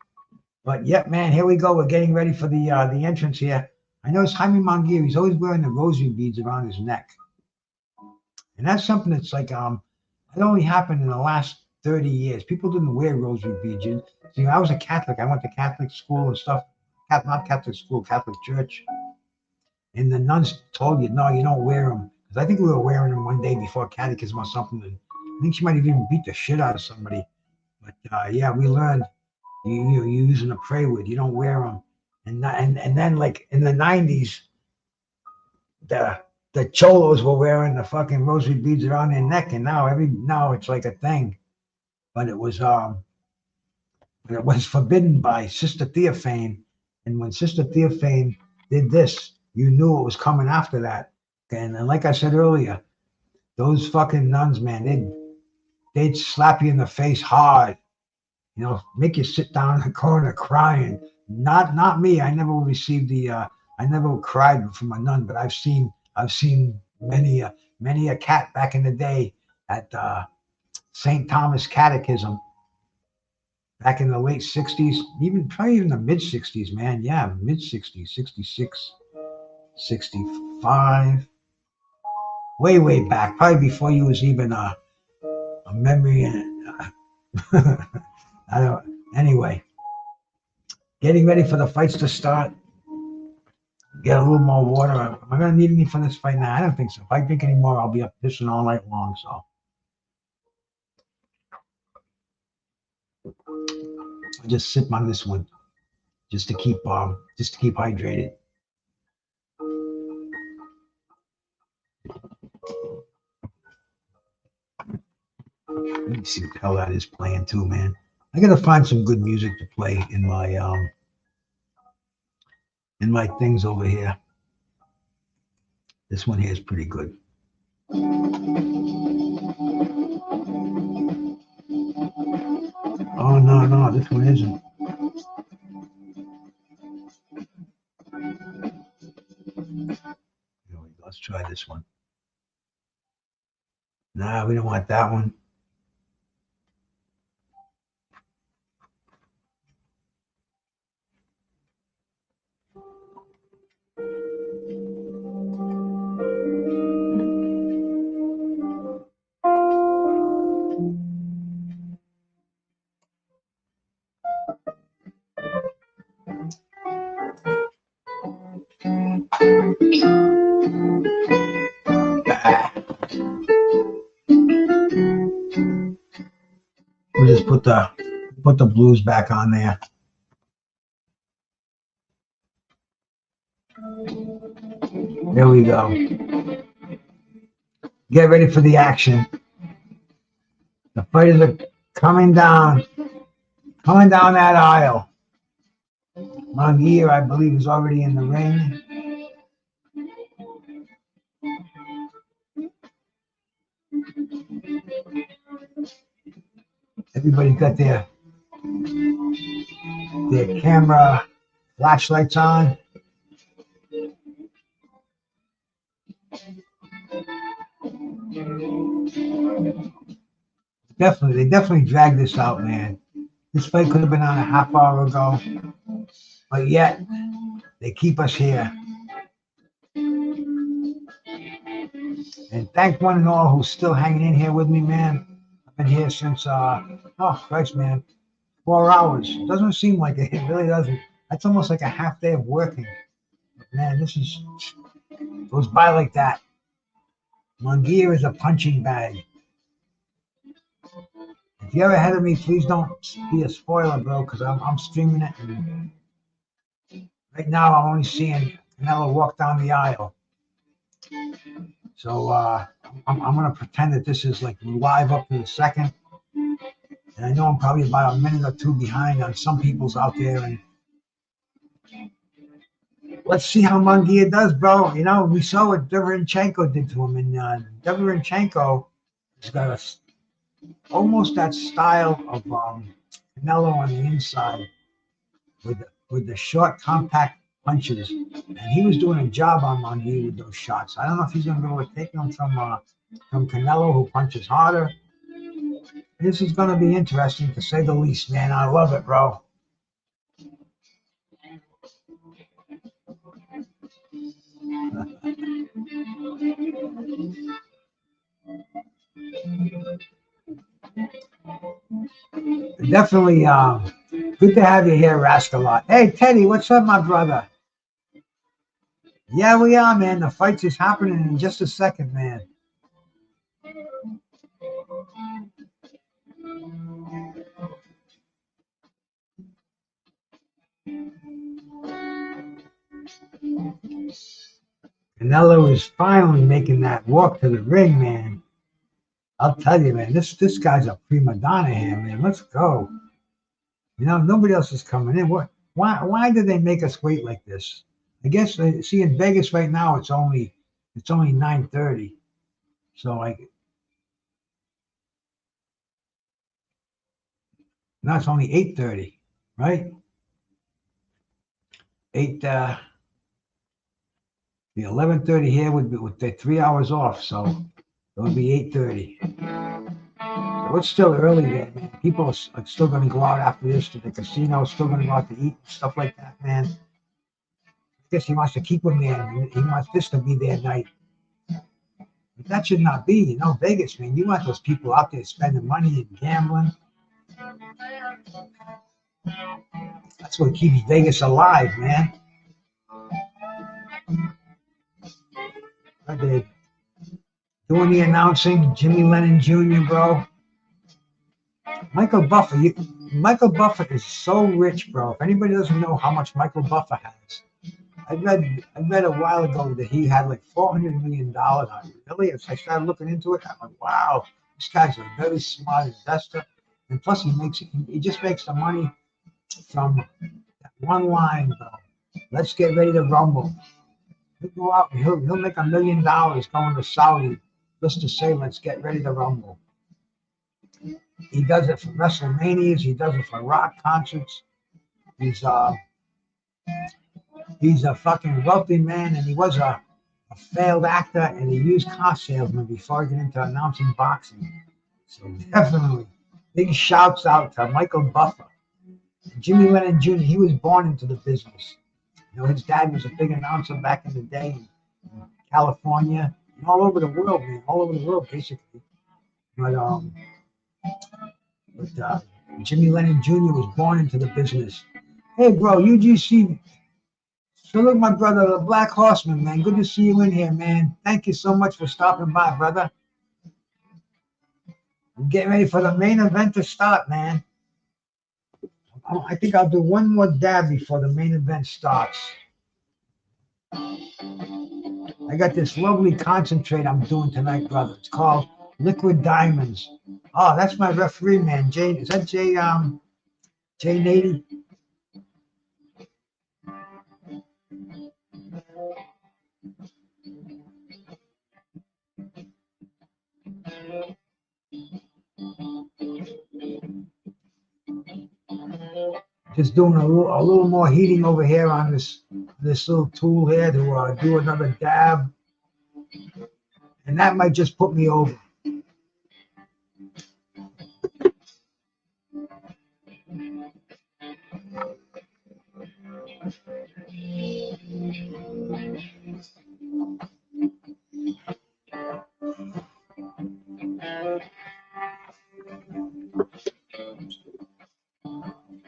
B: But yeah, man, here we go. We're getting ready for the entrance here. I noticed Jaime Munguia, he's always wearing the rosary beads around his neck. And that's something that's like, it only happened in the last 30 years. People didn't wear rosary beads. See, I was a Catholic. I went to Catholic school and stuff. Not Catholic school, Catholic church. And the nuns told you, no, you don't wear them. Because I think we were wearing them one day before catechism or something. And I think she might have even beat the shit out of somebody. But yeah, we learned you use them to pray with. You don't wear them. And then like in the 90s, the cholos were wearing the fucking rosary beads around their neck, and now it's like a thing. But it was forbidden by Sister Theophane, and when Sister Theophane did this, you knew it was coming after that. And like I said earlier, those fucking nuns, man, they'd slap you in the face hard, you know, make you sit down in the corner crying. Not me. I never received I never cried from a nun, but I've seen many a cat back in the day at St. Thomas Catechism back in the late 60s, probably even the mid 60s, man. Yeah, mid 60s, 66, 65, way back, probably before you was even a memory. Anyway, getting ready for the fights to start. Get a little more water. Am I going to need any for this fight now? I don't think so. If I drink any more, I'll be up pissing all night long. So I'll just sip on this one, just to keep hydrated. Let me see what the hell that is playing too, man. I got to find some good music to play in my things over here. This one here is pretty good. Oh, no, this one isn't. Let's try this one. Nah, we don't want that one. We'll just put the blues back on there. There we go. Get ready for the action. The fighters are coming down that aisle. Munguia, I believe, is already in the ring. Everybody's got their camera flashlights on. They definitely dragged this out, man. This fight could have been on a half hour ago, but yet they keep us here. And thank one and all who's still hanging in here with me, man. I've been here since, oh Christ, man, 4 hours. It doesn't seem like it. It really doesn't. That's almost like a half day of working. But man, this goes by like that. Munguia is a punching bag. If you're ahead of me, please don't be a spoiler, bro, because I'm streaming it. And right now, I'm only seeing Canelo walk down the aisle. So I'm going to pretend that this is like live up to the second. And I know I'm probably about a minute or two behind on some people's out there. And let's see how Munguia does, bro. You know, we saw what Derevyanchenko did to him. And Derevyanchenko has got almost that style of Canelo on the inside with the short, compact punches. And he was doing a job on Munguia with those shots. I don't know if he's going to be able to take them from Canelo, who punches harder. This is going to be interesting, to say the least, man. I love it, bro. Definitely good to have you here, Rascalot. Hey, Teddy, what's up, my brother? Yeah, we are, man. The fights is happening in just a second, man. Canelo is finally making that walk to the ring, man. I'll tell you, man, this guy's a prima donna here, man. Let's go. You know, nobody else is coming in. What? Why did they make us wait like this? I guess see in Vegas right now it's only 9:30. So like now it's only 8:30, right? 8 the 11:30 here would be with the 3 hours off, so it would be 8:30. So it's still early there, man. People are still going to go out after this to the casino, still going to go out to eat, stuff like that, man. I guess he wants to keep them there. He wants this to be their night. But that should not be, you know, Vegas, man. You want those people out there spending money and gambling. That's what keeps Vegas alive, man. They're doing the announcing, Jimmy Lennon Jr., bro. Michael Buffer is so rich, bro. If anybody doesn't know how much Michael Buffer has, I read a while ago that he had like $400 million on it. Really? As I started looking into it, I'm like, wow, this guy's a very smart investor. And plus he just makes the money from that one line, bro. Let's get ready to rumble. He'll go out and he'll make $1 million going to Saudi just to say, let's get ready to rumble. He does it for WrestleManias. He does it for rock concerts. He's a fucking wealthy man, and he was a failed actor and a used car salesman before he got into announcing boxing. So definitely, big shouts out to Michael Buffer. Jimmy Lennon Jr., he was born into the business. You know, his dad was a big announcer back in the day in California and all over the world, man, all over the world, basically. But Jimmy Lennon Jr. was born into the business. Hey, bro, UGC. So look, my brother, the Black Horseman, man. Good to see you in here, man. Thank you so much for stopping by, brother. I'm getting ready for the main event to start, man. I think I'll do one more dab before the main event starts. I got this lovely concentrate I'm doing tonight, brother. It's called Liquid Diamonds. Oh, that's my referee, man. Jay, is that Jay Nady? Just doing a little more heating over here on this little tool here to do another dab, and that might just put me over.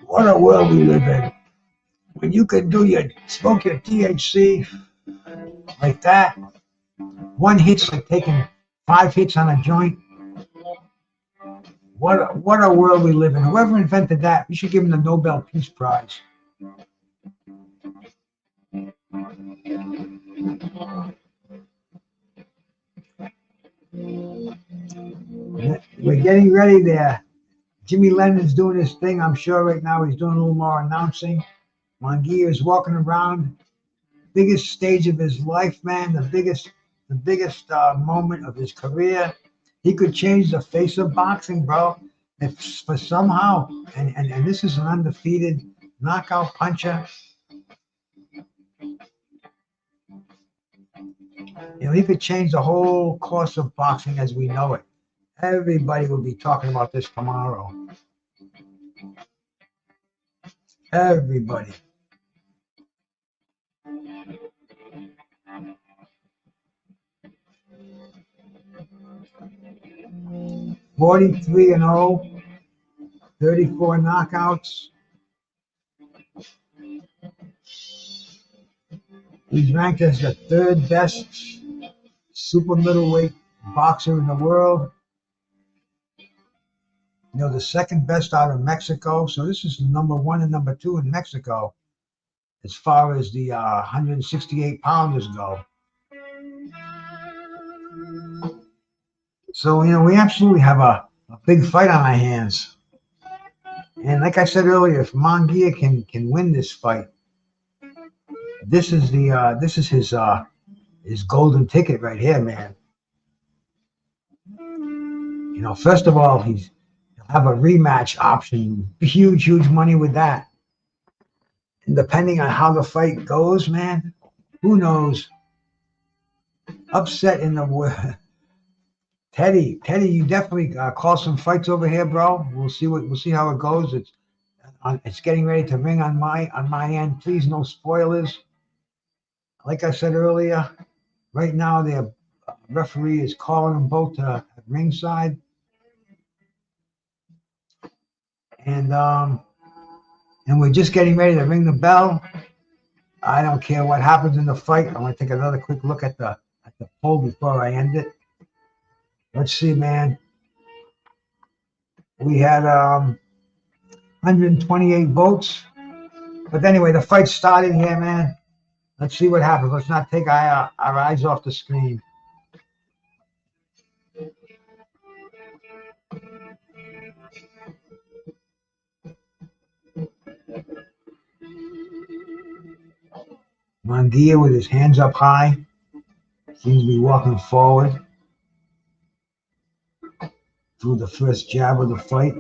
B: What a world we live in. When you can smoke your THC like that, one hit's like taking 5 hits on a joint. What a world we live in. Whoever invented that, we should give him the Nobel Peace Prize. We're getting ready there. Jimmy Lennon's doing his thing. I'm sure right now he's doing a little more announcing. Munguia is walking around. Biggest stage of his life, man. The biggest moment of his career. He could change the face of boxing, bro. If for somehow, and this is an undefeated knockout puncher. You know, he could change the whole course of boxing as we know it. Everybody will be talking about this tomorrow. Everybody. $43-0. 34 knockouts. He's ranked as the 3rd best super middleweight boxer in the world. You know, the 2nd best out of Mexico. So this is number 1 and number 2 in Mexico as far as the 168 pounders go. So, you know, we absolutely have a big fight on our hands. And like I said earlier, if Munguia can win this fight, this is his golden ticket right here, man. You know, first of all, he'll have a rematch option, huge money with that. And depending on how the fight goes, man, who knows? Upset in the world. Teddy, you definitely call some fights over here, bro. We'll see how it goes. It's getting ready to ring on my end. Please, no spoilers. Like I said earlier, right now the referee is calling them both at ringside, and we're just getting ready to ring the bell. I don't care what happens in the fight. I want to take another quick look at the poll before I end it. Let's see, man. We had 128 votes. But anyway, the fight started here, man. Let's see what happens. Let's not take our eyes off the screen. Munguia with his hands up high. Seems to be walking forward through the first jab of the fight.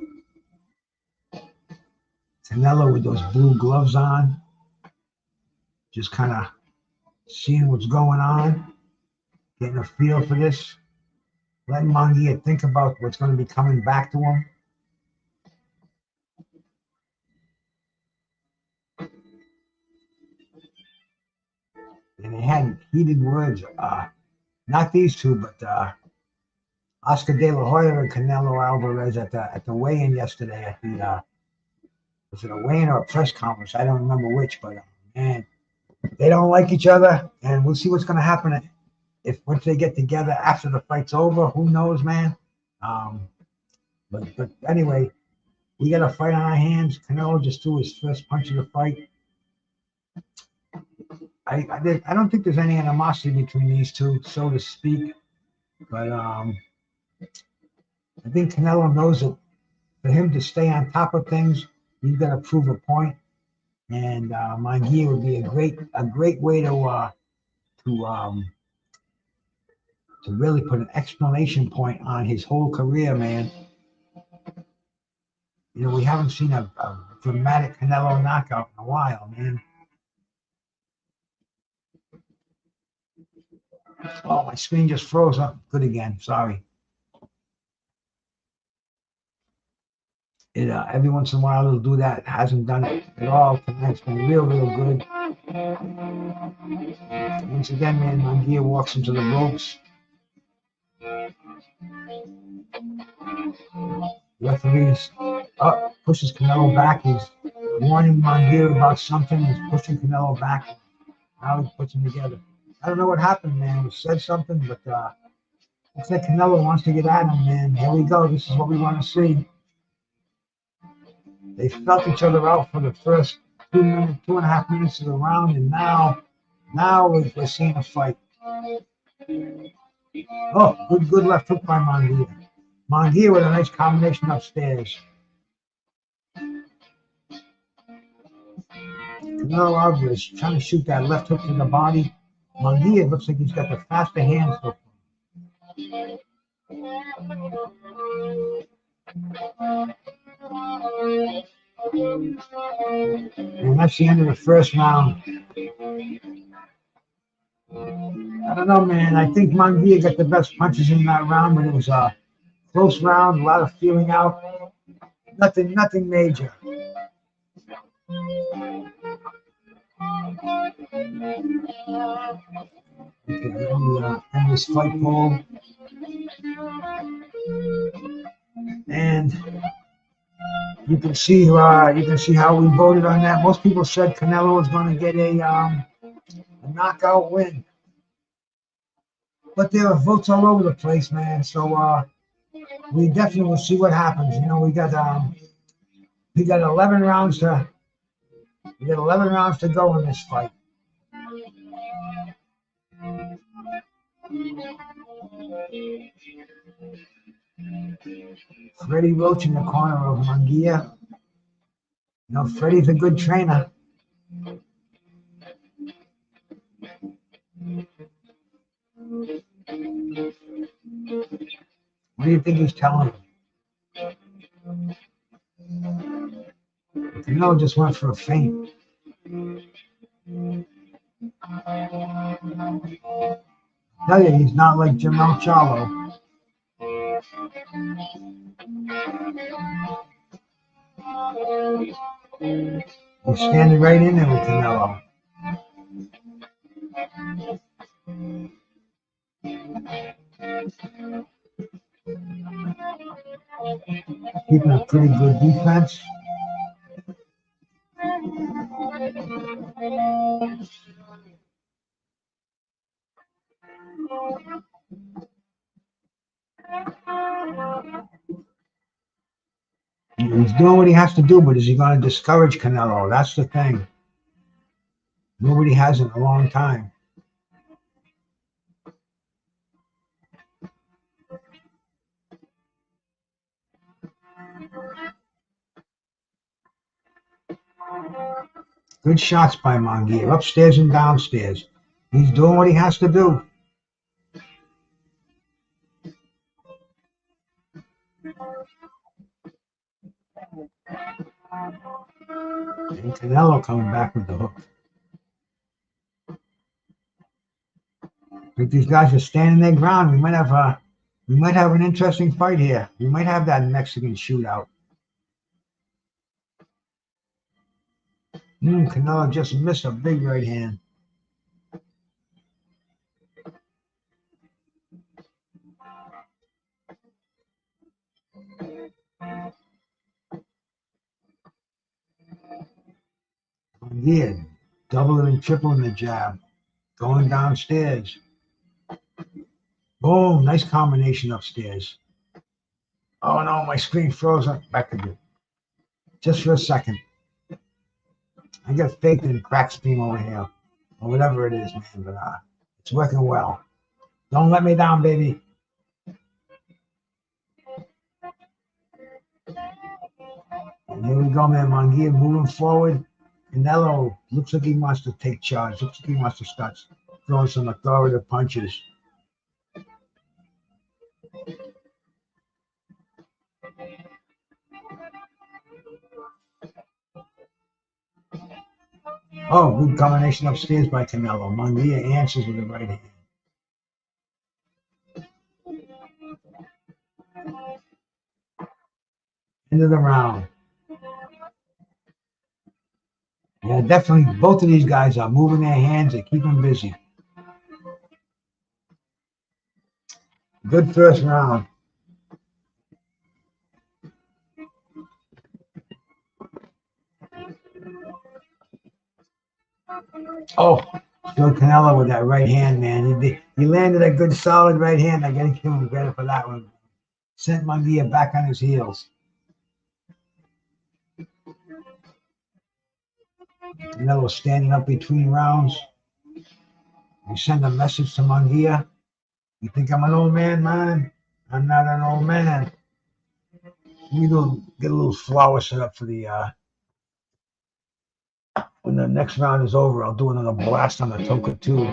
B: Canelo with those blue gloves on. Just kind of seeing what's going on. Getting a feel for this. Letting Munguia think about what's going to be coming back to him. And they had heated words. Not these two, but Oscar De La Hoya and Canelo Alvarez at the weigh-in yesterday. At the was it a weigh-in or a press conference? I don't remember which, but man, they don't like each other, and we'll see what's going to happen once they get together after the fight's over. Who knows, man? But anyway, we got a fight on our hands. Canelo just threw his first punch of the fight. I don't think there's any animosity between these two, so to speak. But I think Canelo knows that for him to stay on top of things, he's got to prove a point. And Munguia would be a great way to really put an exclamation point on his whole career, man. You know, we haven't seen a dramatic Canelo knockout in a while, man. Oh, my screen just froze up. Good again. Sorry. Every once in a while it'll do that. It hasn't done it at all tonight. It's been real good. Once again, man, Munguia walks into the ropes. Referees up, pushes Canelo back. He's warning Munguia about something. He's pushing Canelo back. Now he puts them together. I don't know what happened, man. He said something, but looks like Canelo wants to get at him, man. Here we go. This is what we want to see. They felt each other out for the first 2.5 minutes of the round, and now we're seeing a fight. Oh, good left hook by Munguia. Munguia with a nice combination upstairs. Canelo Alvarez trying to shoot that left hook to the body. Munguia looks like he's got the faster hands. And that's the end of the first round. I don't know, man. I think Munguia got the best punches in that round, but it was a close round, a lot of feeling out. Nothing major. End this fight poll. And You can see how we voted on that. Most people said Canelo was going to get a knockout win, but there are votes all over the place, man. So we definitely will see what happens. You know, we got 11 rounds to go in this fight. Freddie Roach in the corner of Munguia. You know, Freddie's a good trainer. What do you think he's telling him? Canelo just went for a feint. Tell you, he's not like Jamel Charlo. He's standing right in there with Canelo. Keeping a pretty good defense. He's doing what he has to do, but is he going to discourage Canelo? That's the thing. Nobody has in a long time. Good shots by Munguia, upstairs and downstairs. He's doing what he has to do. And Canelo coming back with the hook. If these guys are standing their ground, we might have an interesting fight here. We might have that Mexican shootout. Canelo just missed a big right hand. Munguia, doubling and tripling the jab. Going downstairs. Boom, nice combination upstairs. Oh no, my screen froze up. Back again. Just for a second. I got faith in crack steam over here. Or whatever it is, man, but it's working well. Don't let me down, baby. And here we go, man. Munguia moving forward. Canelo looks like he wants to take charge. Looks like he wants to start throwing some authoritative punches. Oh, good combination upstairs by Canelo. Munguia answers with the right hand. End of the round. Yeah, definitely both of these guys are moving their hands. They keep them busy. Good first round. Oh, good Canelo with that right hand, man. He landed a good solid right hand. I gotta give him credit for that one. Sent Munguia back on his heels. Canelo standing up between rounds. We send a message to Munguia. You think I'm an old man, man? I'm not an old man. We get a little flower set up for the when the next round is over. I'll do another blast on the Toka too,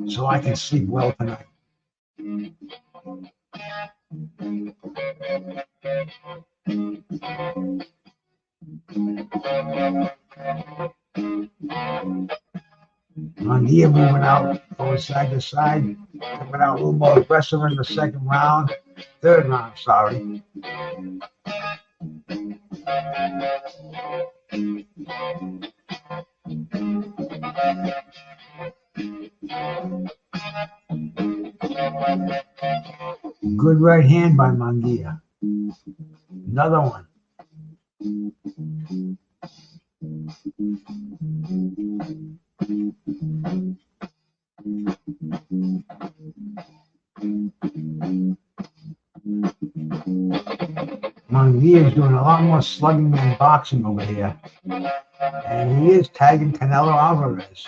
B: so I can sleep well tonight. Munguia moving out, going side to side, coming out a little more aggressive in the third round, sorry. Good right hand by Munguia. Another one. Munguia is doing a lot more slugging than boxing over here. And he is tagging Canelo Alvarez.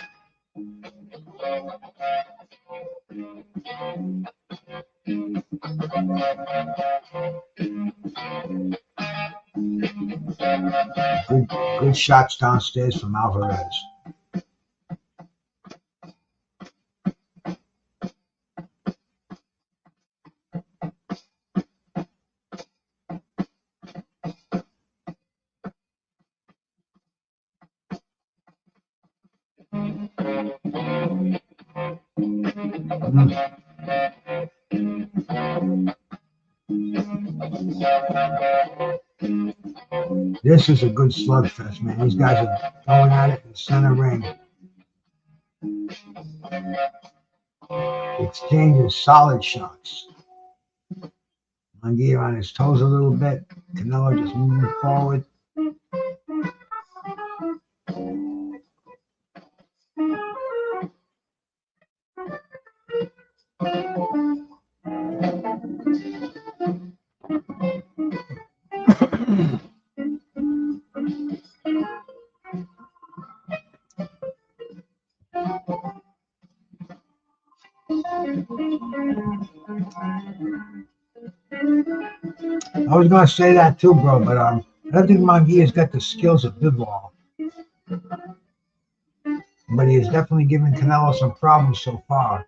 B: Good shots downstairs from Alvarez. This is a good slugfest, man. These guys are going at it in the center ring. Exchanges solid shots. Munguia on his toes a little bit. Canelo just moving forward. I was going to say that too, bro, but I don't think Munguia's got the skills of Bivol. But he is definitely giving Canelo some problems so far.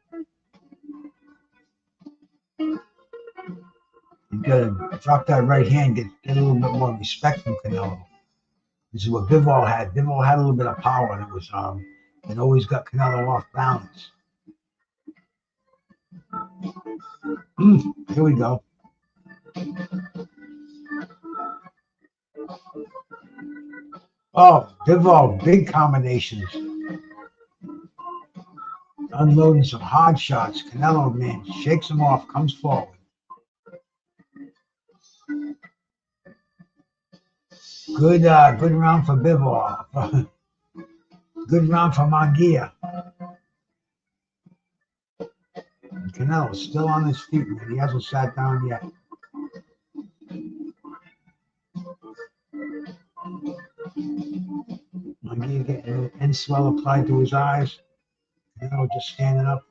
B: You got to drop that right hand, get a little bit more respect from Canelo. This is what Bivol had. Bivol had a little bit of power. It was it always got Canelo off balance. Here we go. Oh, Bivol, big combinations. Unloading some hard shots. Canelo, man, shakes him off, comes forward. Good round for Bivol. Good round for Munguia. Canelo still on his feet, man. He hasn't sat down yet. Munguia getting an end swell applied to his eyes. Canelo just standing up.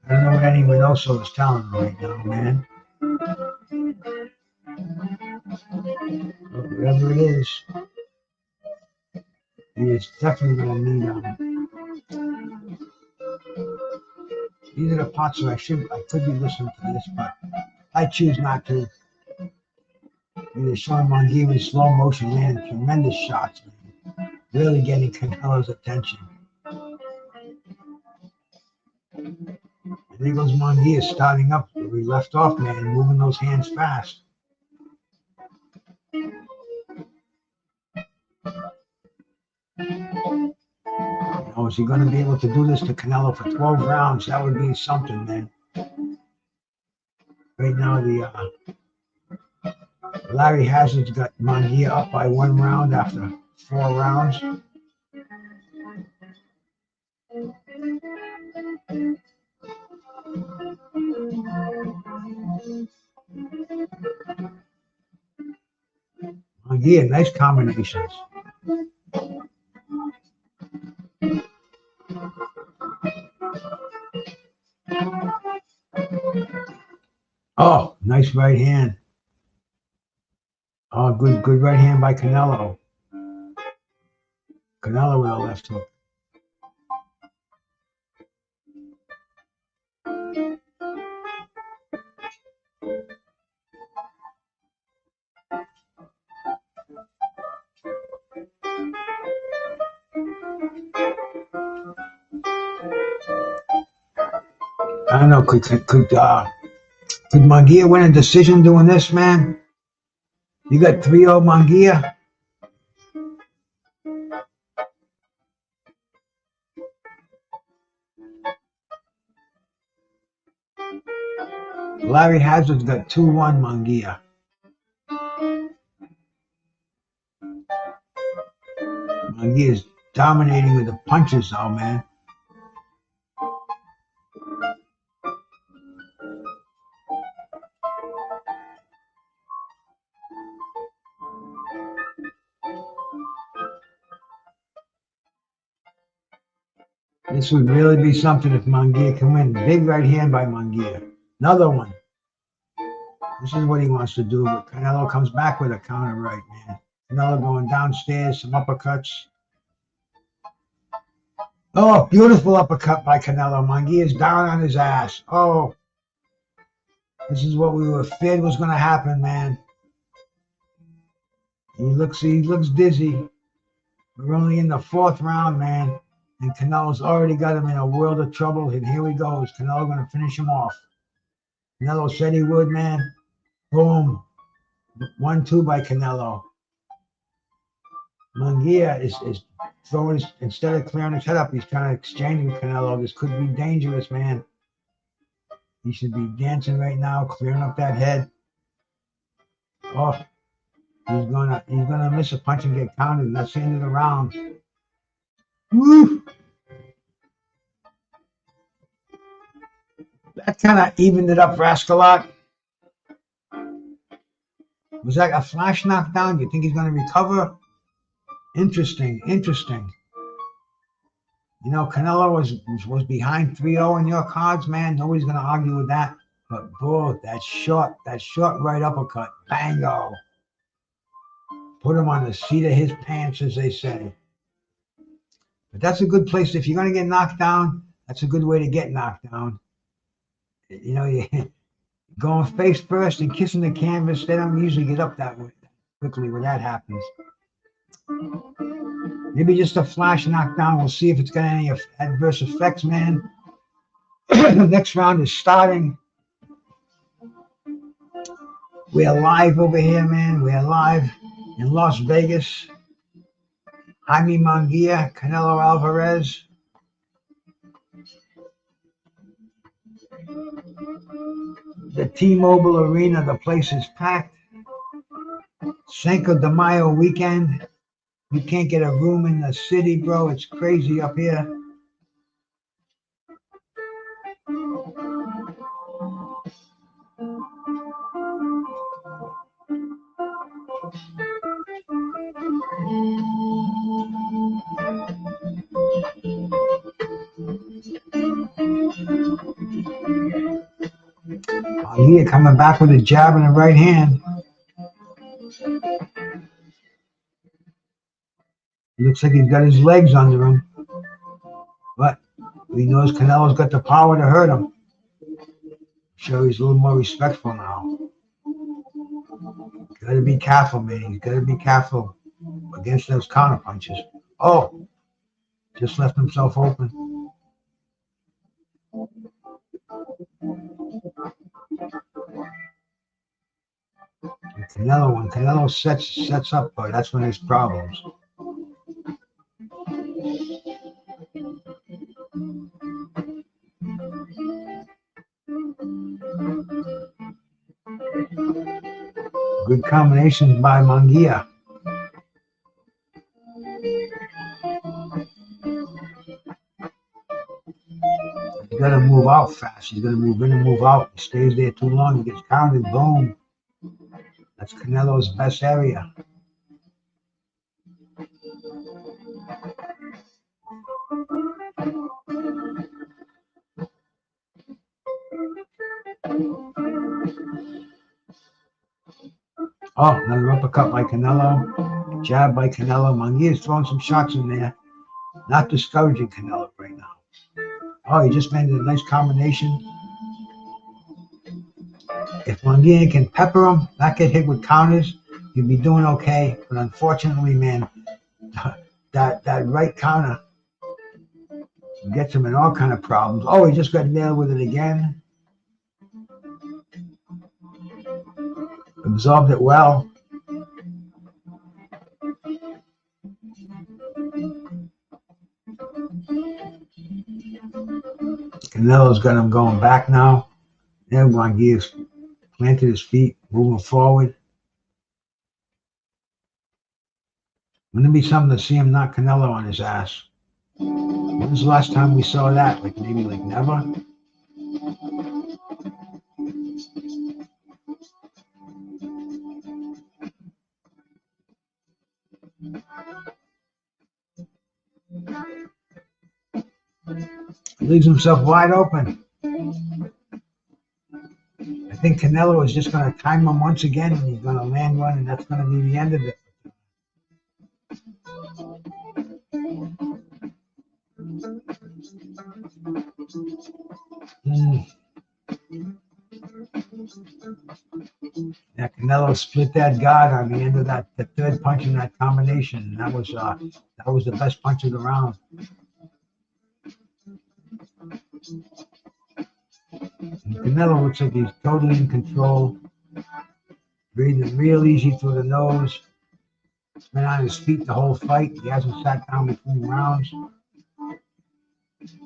B: I don't know what anyone else is telling him right now, man. But whatever it is, he is definitely going to need These are the parts that I could be listening to this, but I choose not to. They're showing Munguia in slow motion, man. Tremendous shots, man. Really getting Canelo's attention. And there goes Munguia starting up where we left off, man, moving those hands fast. Is he going to be able to do this to Canelo for 12 rounds? That would be something, man. Right now, the Larry Hazard's got Munguia up by 1 round after 4 rounds. Munguia, nice combinations. Oh, nice right hand. Oh, good right hand by Canelo. Canelo with a left hook. I don't know. Could Munguia win a decision doing this, man? You got 3-0 Munguia. Larry Hazard's got 2-1 Munguia. Munguia is dominating with the punches, though, man. This would really be something if Munguia can win. Big right hand by Munguia. Another one. This is what he wants to do, but Canelo comes back with a counter right, man. Canelo going downstairs, some uppercuts. Oh, beautiful uppercut by Canelo. Munguia's down on his ass. Oh, this is what we were feared was going to happen, man. He looks dizzy. We're only in the 4th round, man. And Canelo's already got him in a world of trouble. And here he goes. Canelo going to finish him off. Canelo said he would, man. Boom. 1-2 by Canelo. Munguia is throwing his, instead of clearing his head up, he's trying to exchange with Canelo. This could be dangerous, man. He should be dancing right now, clearing up that head. Oh, he's gonna miss a punch and get counted. That's the end of the round. Woo! That kind of evened it up for Escalante. Was that a flash knockdown? You think he's going to recover? Interesting. You know, Canelo was behind 3-0 in your cards, man. Nobody's going to argue with that. But, boy, that short right uppercut. Bango. Put him on the seat of his pants, as they say. But that's a good place. If you're going to get knocked down, that's a good way to get knocked down. You know, you going face first and kissing the canvas, they don't usually get up that way quickly when that happens. Maybe just a flash knockdown. We'll see if it's got any adverse effects, man. The next round is starting. We're live over here, man. We're live in Las Vegas. Jaime Munguia, Canelo Alvarez. The T-Mobile Arena, the place is packed. Cinco de Mayo weekend. You can't get a room in the city, bro. It's crazy up here. Munguia coming back with a jab and a right hand. Looks like he's got his legs under him. But he knows Canelo's got the power to hurt him. So he's a little more respectful now. Got to be careful, man. He's got to be careful against those counter punches. Oh, just left himself open. When Canelo sets up, that's when there's problems. Good combinations by Munguia. He's got to move out fast. He's going to move in and move out. He stays there too long. He gets counted. Boom. That's Canelo's best area. Oh, another uppercut by Canelo. Jab by Canelo. Munguia's throwing some shots in there. Not discouraging Canelo right now. Oh, he just made a nice combination. If Munguia can pepper him, not get hit with counters, you'll be doing okay. But unfortunately, man, that right counter gets him in all kind of problems. Oh, he just got nailed with it again. Absorbed it well. Canelo's got him going back now. Then Munguia's planted his feet, moving forward. Wouldn't it be something to see him knock Canelo on his ass? When was the last time we saw that? Like maybe like never? He leaves himself wide open. I think Canelo is just going to time him once again, and he's going to land one, and that's going to be the end of it. Yeah, Canelo split that guard on the end of that, the third punch in that combination. And that was the best punch of the round. And Canelo looks like he's totally in control, breathing real easy through the nose. He's been on his feet the whole fight. He hasn't sat down between rounds.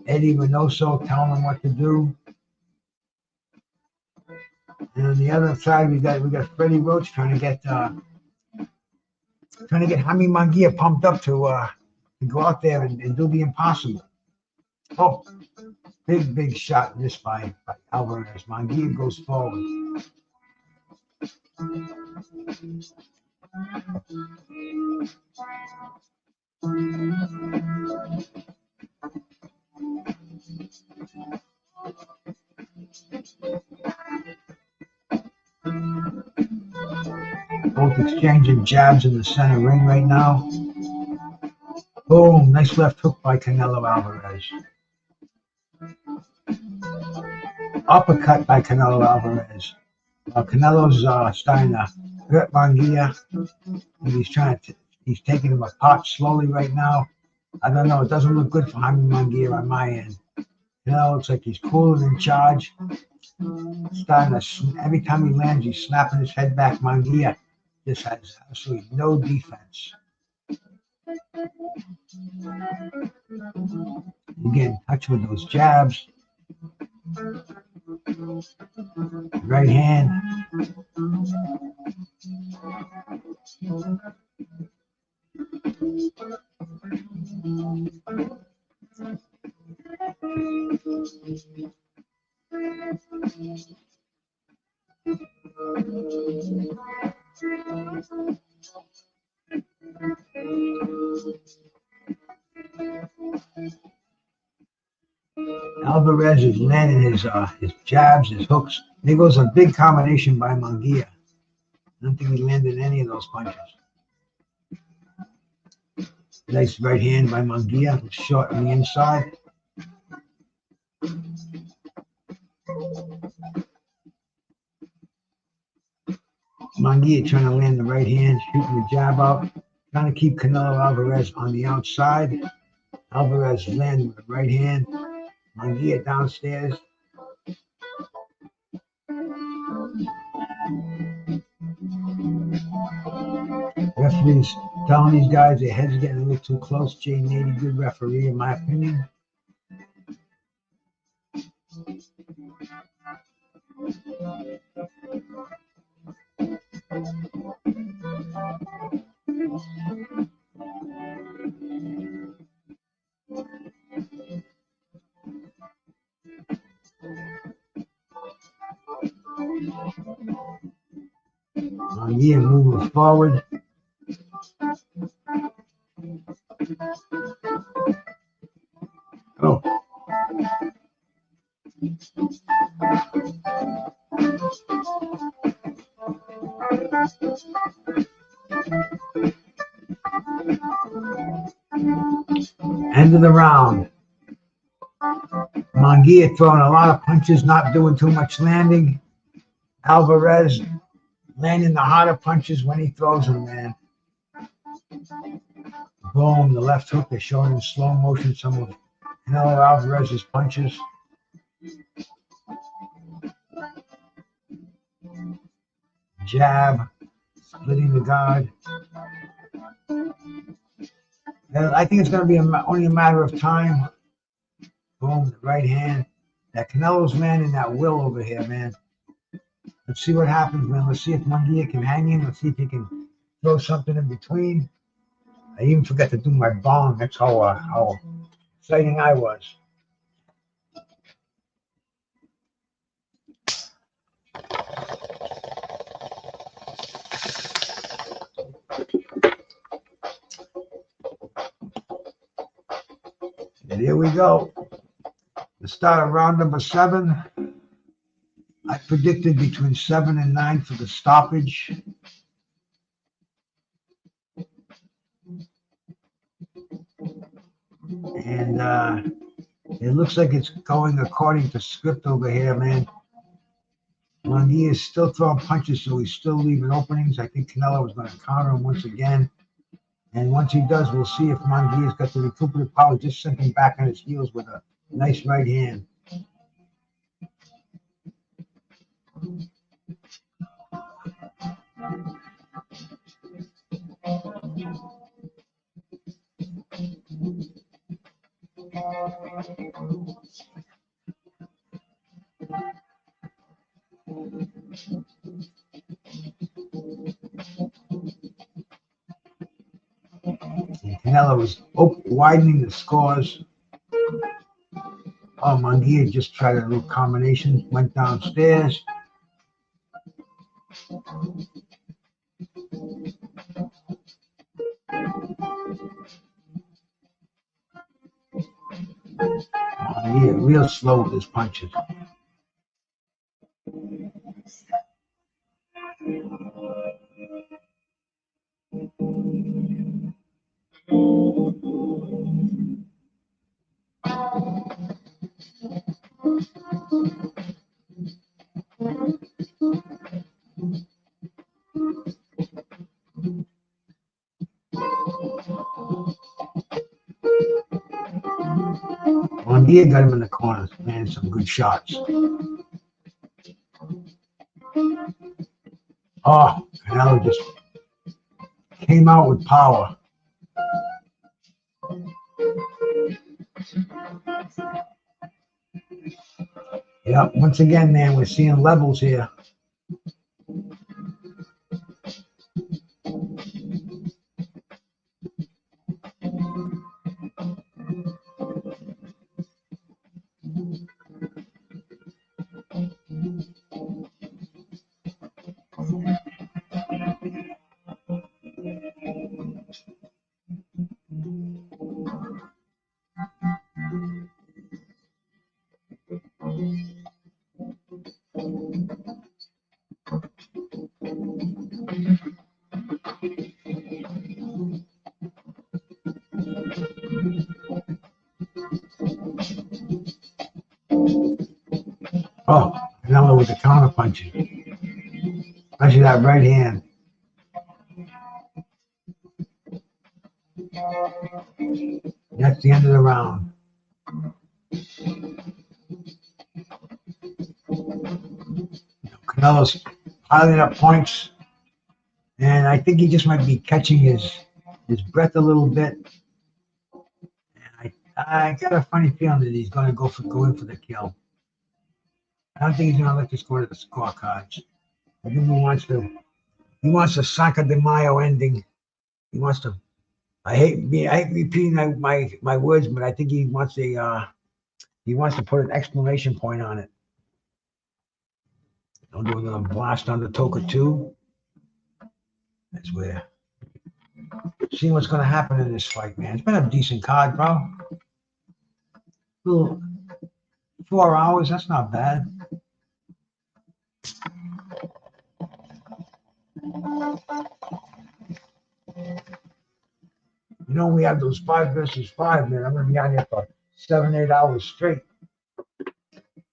B: Eddie Reynoso telling him what to do. And on the other side, we got Freddie Roach trying to get Jaime Munguia pumped up to go out there and do the impossible. Oh, big shot missed by Alvarez. Munguia goes forward. Both exchanging jabs in the center ring right now. Boom, nice left hook by Canelo Alvarez. Uppercut by Canelo Alvarez. Canelo's starting to hurt Munguia. He's taking him apart slowly right now. I don't know, it doesn't look good for Jaime Munguia on my end. Canelo looks like he's cool and in charge. Every time he lands, he's snapping his head back. Munguia just has absolutely no defense. You get in touch with those jabs. Right hand. Alvarez is landing his jabs, his hooks. There goes a big combination by Munguia. I don't think he landed any of those punches. Nice right hand by Munguia, short on the inside. Munguia trying to land the right hand, shooting the jab out, trying to keep Canelo Alvarez on the outside. Alvarez landing with the right hand. Munguia downstairs. Referees telling these guys their heads are getting a little too close. Jay Nady, good referee in my opinion. Munguia moving forward. Oh. End of the round. Munguia throwing a lot of punches, not doing too much landing. Alvarez landing the harder punches when he throws them, man. Boom, the left hook. They're showing in slow motion some of Canelo Alvarez's punches. Jab, splitting the guard. I think it's going to be only a matter of time. Boom, the right hand. That Canelo's landing that will over here, man. Let's see what happens, man. Let's see if Munguia can hang him. Let's see if he can throw something in between. I even forgot to do my bong. That's how exciting I was. And here we go. The start of round number 7. I predicted between 7 and 9 for the stoppage. And it looks like it's going according to script over here, man. Munguia is still throwing punches, so he's still leaving openings. I think Canelo is going to counter him once again. And once he does, we'll see if Munguia's got the recuperative power, just sinking back on his heels with a nice right hand. Canelo is widening the scores. Oh, Munguia just tried a little combination, went downstairs. Munguia real slow with his punches. Munguia got him in the corners, man, some good shots. Oh, Canelo just came out with power. Yeah, once again, man, we're seeing levels here. Oh, Canelo with the counter punching. Especially that right hand. That's the end of the round. Canelo's piling up points. And I think he just might be catching his breath a little bit. And I got a funny feeling that he's going to go in for the kill. I don't think he's going to let this go to the scorecards. I think he wants the Cinco de Mayo ending. He wants to. I hate repeating my words, but I think he wants to put an exclamation point on it. I'm doing a blast on the Toka 2. That's where. Seeing what's going to happen in this fight, man. It's been a decent card, bro. Little 4 hours. That's not bad. You know, we have those 5 versus 5, man. I'm going to be on here for 7-8 hours straight.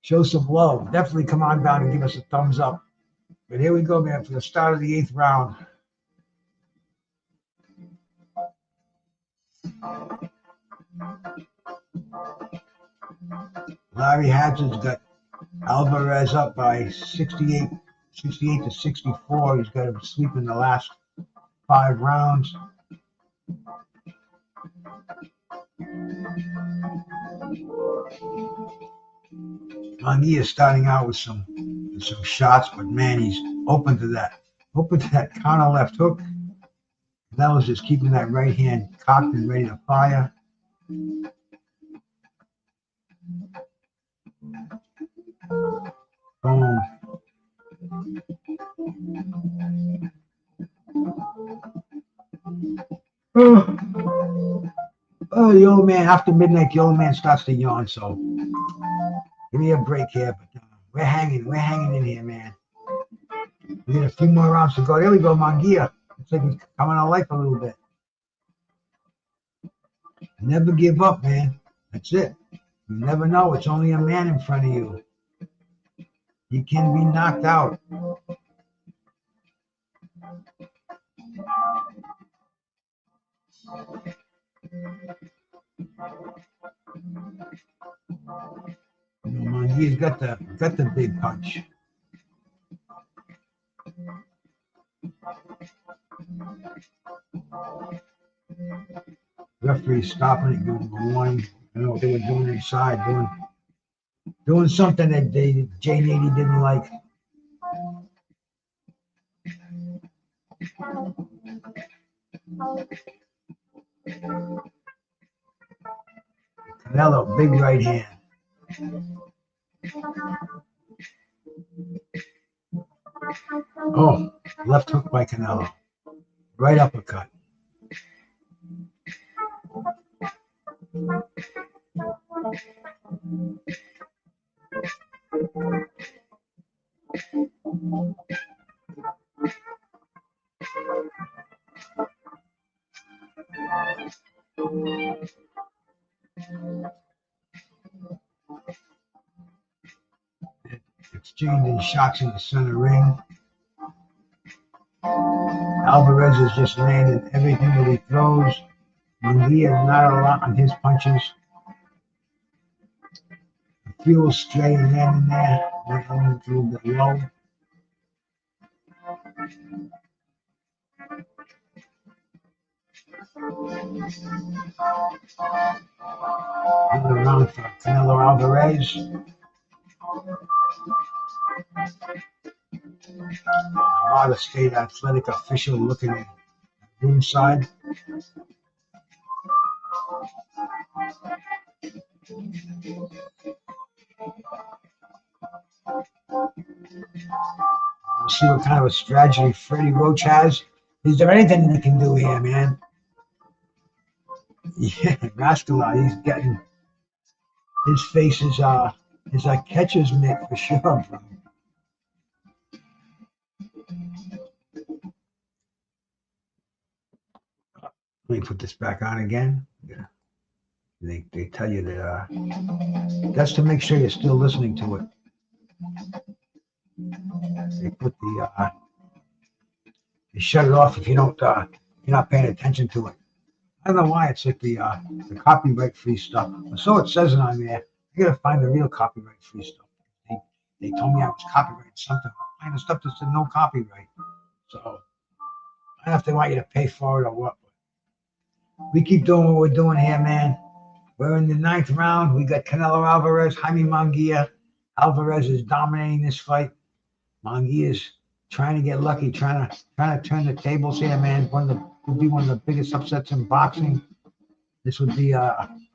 B: Show some love. Definitely come on down and give us a thumbs up. But here we go, man, for the start of the 8th round. Larry Hatton's got Alvarez up by 68 to 64. He's got him sweeping the last 5 rounds. Munguia is starting out with some shots, but man, he's open to that counter left hook. Canelo's just keeping that right hand cocked and ready to fire. Boom. Oh, the old man, after midnight, the old man starts to yawn, so give me a break here, but we're hanging in here, man. We got a few more rounds to go. There we go, Munguia. Looks like he's coming to life a little bit. Never give up, man. That's it. You never know. It's only a man in front of you. You can be knocked out. Munguia's got the big punch. Referee stopping it, giving a warning. I don't know what they were doing inside, doing something that J80 didn't like. Canelo, big right hand. Oh, left hook by Canelo. Right uppercut. Exchanging shots in the center ring. Alvarez is just landing everything that he throws. Munguia not a lot on his punches. A few stray landing there. Landing a little bit low. Another round for Canelo Alvarez. Nevada State athletic official looking at the ringside. We'll see what kind of a strategy Freddie Roach has. Is there anything he can do here, man? Yeah, Rascal, he's getting his face is a catcher's mitt for sure, bro. Let me put this back on again. Yeah. They tell you that that's to make sure you're still listening to it. They put they shut it off if you don't you're not paying attention to it. I don't know why it's like the copyright free stuff. So it says it on there. I gotta find the real copyright free stuff. They told me I was copyrighted something. I'm finding stuff that said no copyright. So I don't know if they want you to pay for it or what. We keep doing what we're doing here, man. We're in the 9th round. We got Canelo Alvarez, Jaime Munguia. Alvarez is dominating this fight. Munguia is trying to get lucky, trying to turn the tables here, man. Would be one of the biggest upsets in boxing. This would be on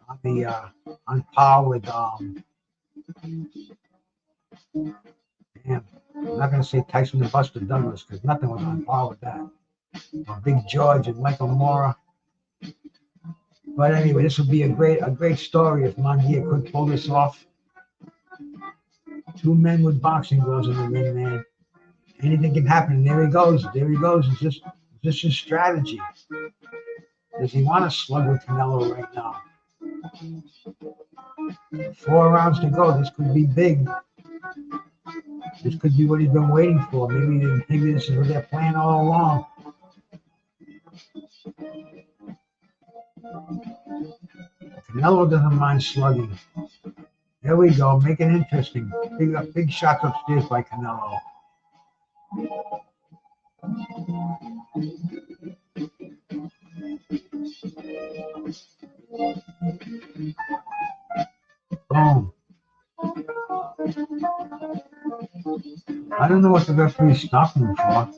B: par with damn, I'm not gonna say Tyson and Buster Douglas because nothing was on par with that. Big George and Michael Mora. But anyway, this would be a great story if Munguia could pull this off. 2 men with boxing gloves in the ring, man. Anything can happen. And there he goes. It's just his strategy. Does he want to slug with Canelo right now? 4 rounds to go. This could be big. This could be what he's been waiting for. Maybe this is what they're playing all along. Canelo doesn't mind slugging. There we go. Make it interesting. Big shots upstairs by Canelo. Boom. I don't know what the referee's stopping him for.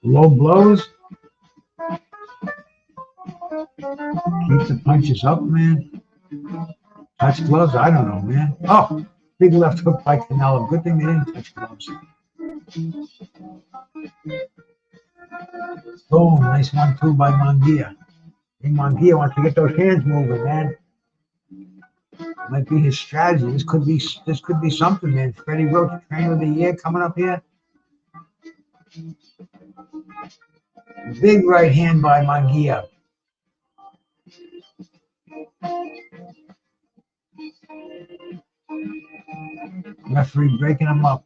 B: Low blows. Keep the punches up, man. Touch gloves? I don't know, man. Oh, big left hook by Canelo. Good thing they didn't touch gloves. Boom, nice 1-2 by Munguia. Hey, Munguia wants to get those hands moving, man. Might be his strategy. This could be something, man. Freddie Roach, Trainer of the Year, coming up here. Big right hand by Munguia. Referee breaking him up.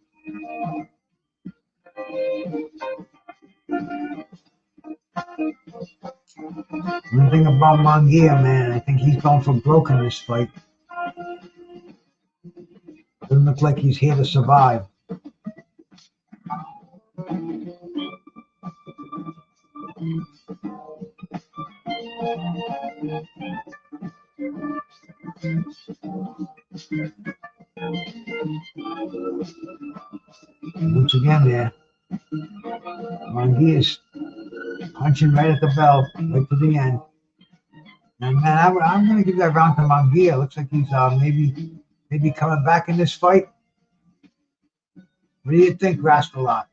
B: One thing about Munguia, man, I think he's going for broke in this fight. Doesn't look like he's here to survive. Once again there, Munguia's punching right at the bell, right to the end. And man, I'm going to give that round to Munguia. Looks like he's maybe coming back in this fight. What do you think, Rascalot?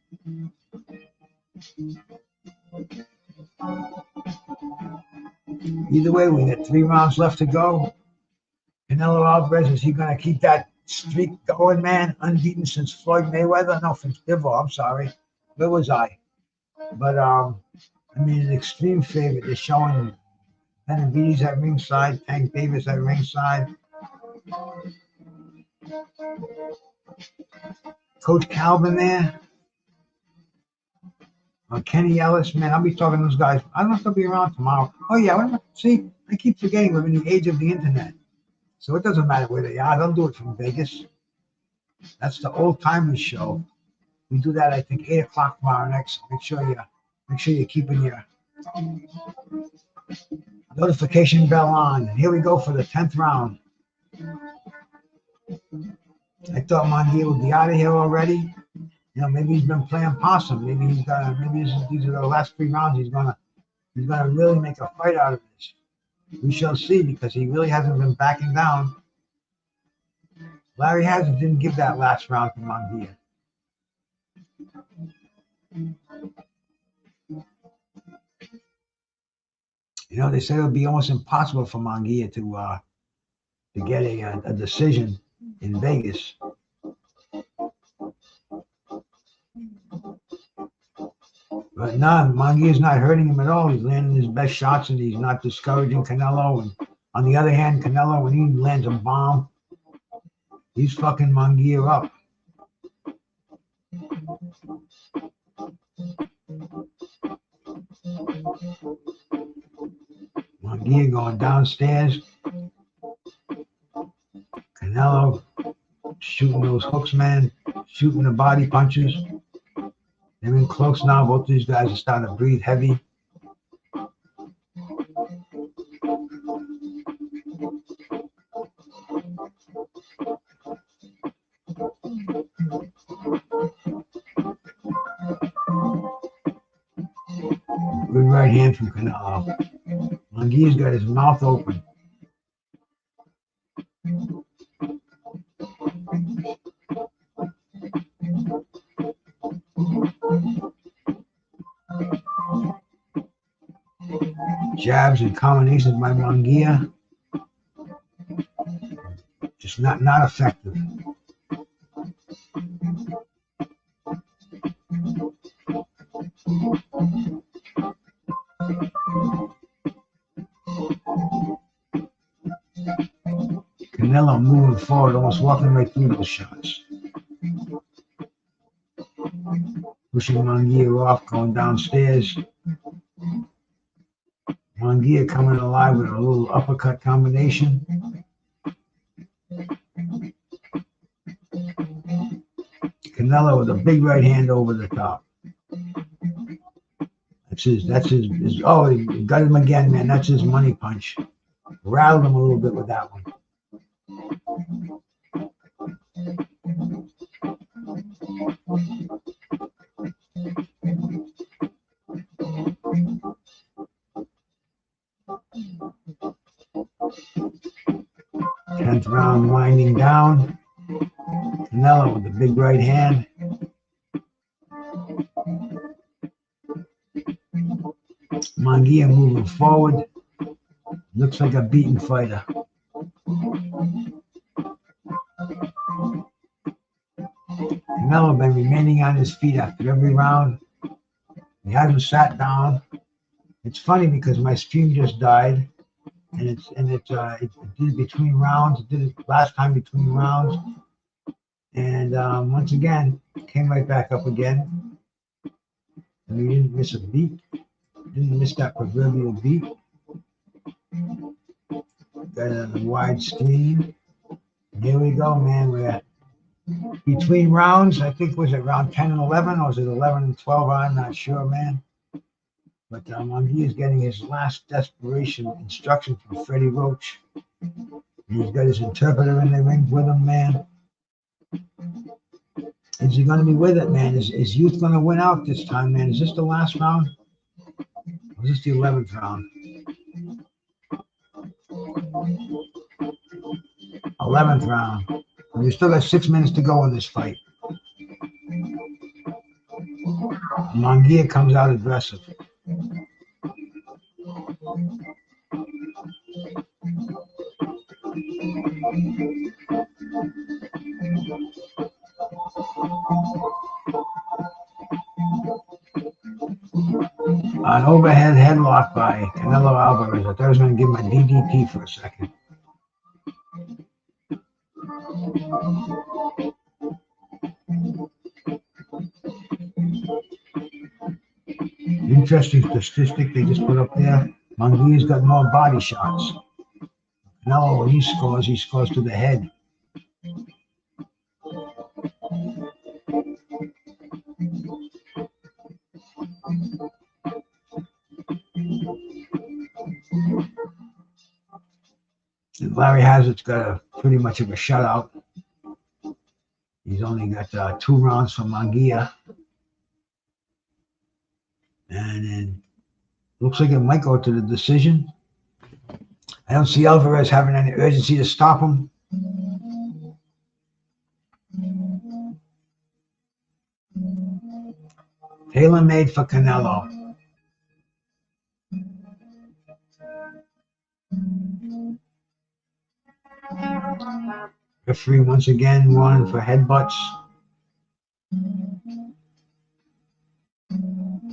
B: Either way, we got 3 rounds left to go. Canelo Alvarez, is he going to keep that streak going, man? Unbeaten since Floyd Mayweather? No, since Bivol, I'm sorry. Where was I? But, I mean, an extreme favorite. They're showing Benavides at ringside, Tank Davis at ringside. Coach Calvin there. Kenny Ellis, man, I'll be talking to those guys. I don't know if they'll be around tomorrow. Oh, yeah, see, I keep forgetting we're in the age of the internet. So it doesn't matter where they are. They'll do it from Vegas. That's the Old Timers show. We do that, I think, 8 o'clock tomorrow next. Make sure you're keeping your notification bell on. And here we go for the 10th round. I thought Munguia would be out of here already. You know, maybe he's been playing possum. Maybe these are the last 3 rounds. He's gonna really make a fight out of this. We shall see, because he really hasn't been backing down. Larry Hazard didn't give that last round to Munguia. You know, they said it would be almost impossible for Munguia to get a decision in Vegas. But no, Munguia's not hurting him at all. He's landing his best shots, and he's not discouraging Canelo. And on the other hand, Canelo, when he lands a bomb, he's fucking Munguia up. Munguia going downstairs. Canelo shooting those hooks, man. Shooting the body punches. They're in close now. Both these guys are starting to breathe heavy. Good right hand from Canelo. Munguia's got his mouth open. Jabs and combinations by Munguia. Just not effective. Canelo moving forward, almost walking right through those shots. Pushing Munguia off, going downstairs. Munguia coming alive with a little uppercut combination. Canelo with a big right hand over the top. That's his oh, he got him again, man. That's his money punch. Rattled him a little bit with that one. 9th round winding down. Canelo with the big right hand. Munguia moving forward. Looks like a beaten fighter. Canelo been remaining on his feet after every round. He hasn't sat down. It's funny because my stream just died, and it did between rounds. It did it last time between rounds, and once again came right back up again. And he didn't miss a beat. Didn't miss that proverbial beat. Got it on the wide screen. And here we go, man. We're between rounds. I think was it round 10 and 11, or was it 11 and 12? I'm not sure, man. But Munguia is getting his last desperation instruction from Freddie Roach. And he's got his interpreter in the ring with him, man. Is he going to be with it, man? Is Youth going to win out this time, man? Is this the last round? Or is this the 11th round? 11th round. And we still got 6 minutes to go in this fight. Munguia comes out aggressive. An overhead headlock by Canelo Alvarez. I thought I was going to give him a DDP for a second. Interesting statistic they just put up there. Munguia's got more body shots. Canelo, when he scores to the head. And Larry Hazard's got pretty much of a shutout. He's only got 2 rounds from Munguia. And then looks like it might go to the decision. I don't see Alvarez having any urgency to stop him. Tailor-made for Canelo. Referee once again warning for headbutts.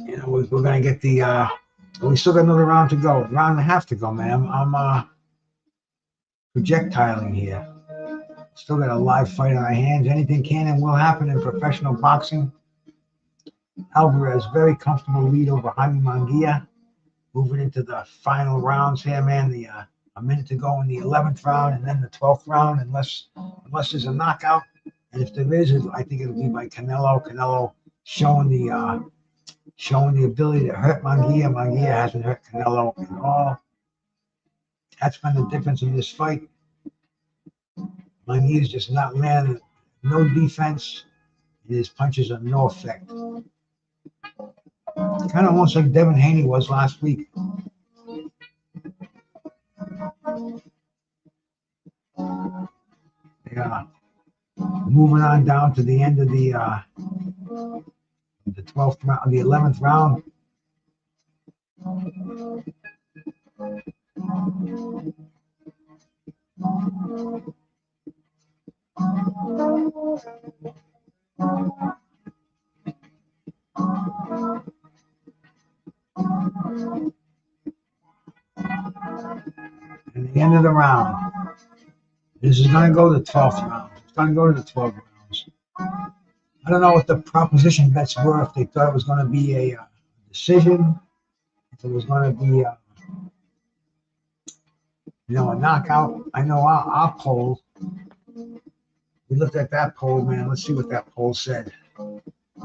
B: You know, we're going to get the, we still got another round to go. Round and a half to go, man. I'm projectiling here. Still got a live fight on our hands. Anything can and will happen in professional boxing. Alvarez, very comfortable lead over Jaime Munguia. Moving into the final rounds here, man. A minute to go in the 11th round and then the 12th round, unless there's a knockout. And if there is, I think it'll be by Canelo. Canelo showing the ability to hurt Munguia. Munguia hasn't hurt Canelo at all. That's been the difference in this fight. Munguia's just not landing, no defense, and his punches are no effect. Kind of almost like Devin Haney was last week. Yeah. Moving on down to the end of the 12th round, the 11th round. And the end of the round. This is going to go to the 12th round. It's going to go to the 12 rounds. I don't know what the proposition bets were, if they thought it was going to be a decision, if it was going to be a knockout. I know our poll, we looked at that poll, man. Let's see what that poll said.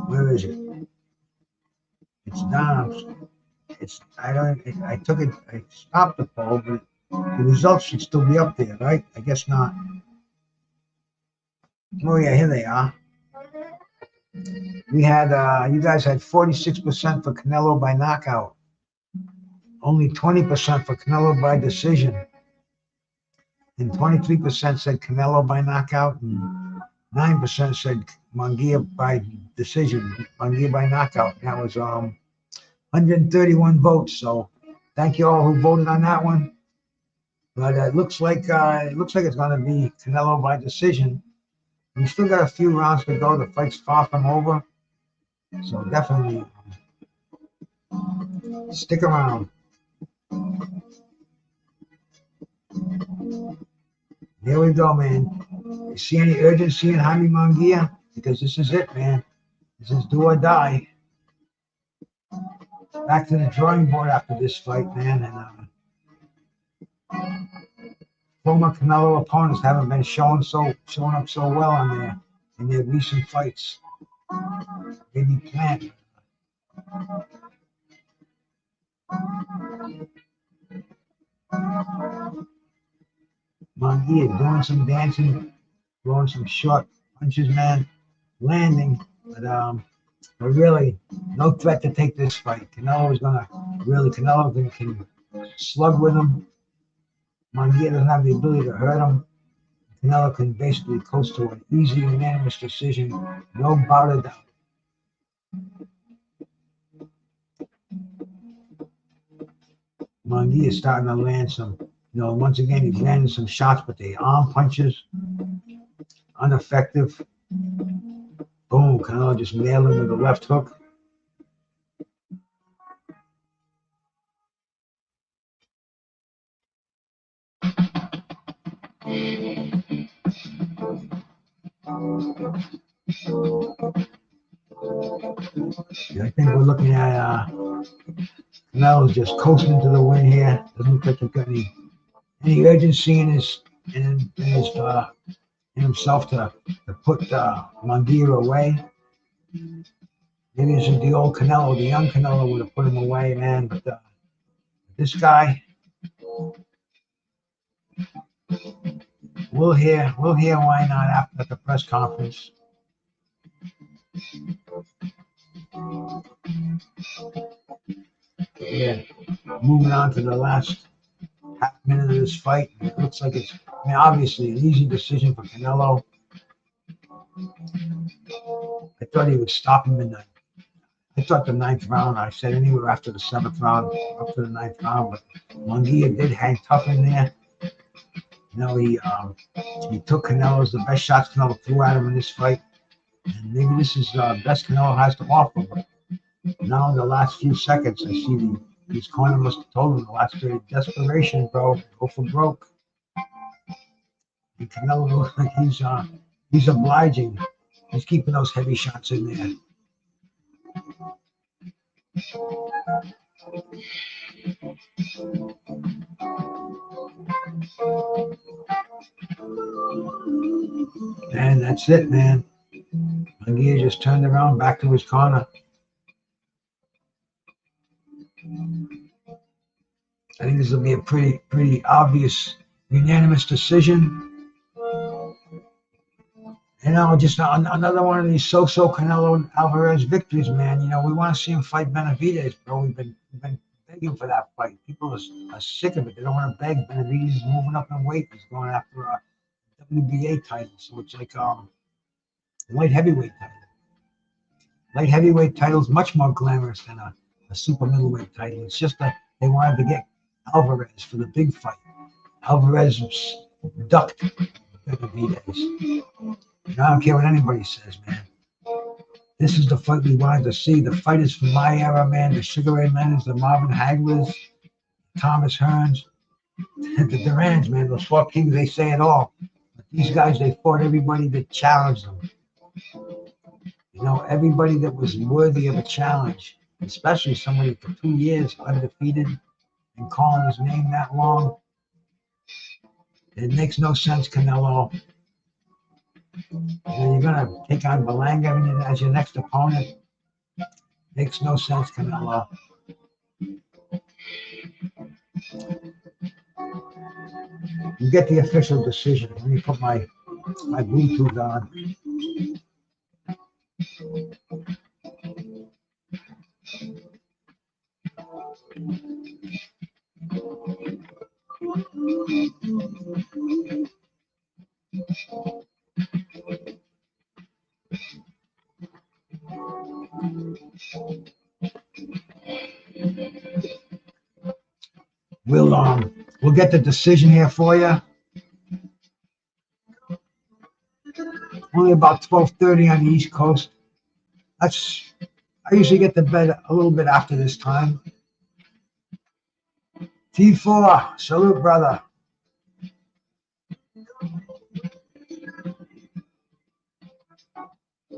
B: Where is it? It's down. I stopped the poll, but the results should still be up there, right? I guess not. Oh yeah, here they are. We had, you guys had 46% for Canelo by knockout. Only 20% for Canelo by decision. And 23% said Canelo by knockout, and 9% said Munguia by decision, Munguia by knockout. That was 131 votes. So thank you all who voted on that one. But it looks like it's going to be Canelo by decision. We still got a few rounds to go. The fight's far from over, so definitely stick around. Here we go, man. You see any urgency in Jaime Munguia? Because this is it, man. This is do or die. Back to the drawing board after this fight, man. And former Canelo opponents haven't been showing up so well in their recent fights. Maybe Plant. Munguia doing some dancing, throwing some short punches, man, landing, but really no threat to take this fight. Canelo can slug with him. Munguia doesn't have the ability to hurt him. Canelo can basically coast to an easy, unanimous decision, no bout of doubt. Munguia is starting to land some, once again, he's landing some shots, but they arm punches, ineffective. Boom, Canelo just nailed him with the left hook. Yeah, I think we're looking at Canelo's just coasting to the win here. Doesn't look like he's got any urgency in himself to put Munguia away. Maybe this is the old Canelo, the young Canelo would have put him away, man. But this guy, we'll hear why not after the press conference. Yeah, moving on to the last half minute of this fight. It looks like it's, obviously an easy decision for Canelo. I thought he would stop him I thought the ninth round. I said anywhere after the seventh round, up to the ninth round. But Munguia did hang tough in there. He took Canelo's the best shots Canelo threw at him in this fight. And maybe this is the best Canelo has to offer. But now in the last few seconds, I see his corner must have told him the last 30 desperation, bro. Go for broke. And Canelo looks like he's obliging. He's keeping those heavy shots in there. And that's it, man. Munguia just turned around back to his corner. I think this will be a pretty obvious unanimous decision. Just another one of these so-so Canelo Alvarez victories, man. We want to see him fight Benavidez, bro. We've been begging for that fight. People are sick of it. They don't want to beg. Benavidez is moving up in weight. He's going after a WBA title, so it's like light heavyweight title. Light heavyweight title is much more glamorous than a super middleweight title. It's just that they wanted to get Alvarez for the big fight. Alvarez ducked Benavidez. I don't care what anybody says, man. This is the fight we wanted to see. The fighters from my era, man. The Sugar Ray Leonards, the Marvin Haglers, Thomas Hearns, the Durans, man. Those four kings, they say it all. But these guys, they fought everybody that challenged them. Everybody that was worthy of a challenge, especially somebody for 2 years undefeated and calling his name that long. It makes no sense, Canelo. You're going to take on Belanga as your next opponent. Makes no sense, Canelo. You get the official decision. Let me put my Bluetooth on. We'll get the decision here for you. Only about 12:30 on the East Coast. I usually get to bed a little bit after this time. T4, salute, brother.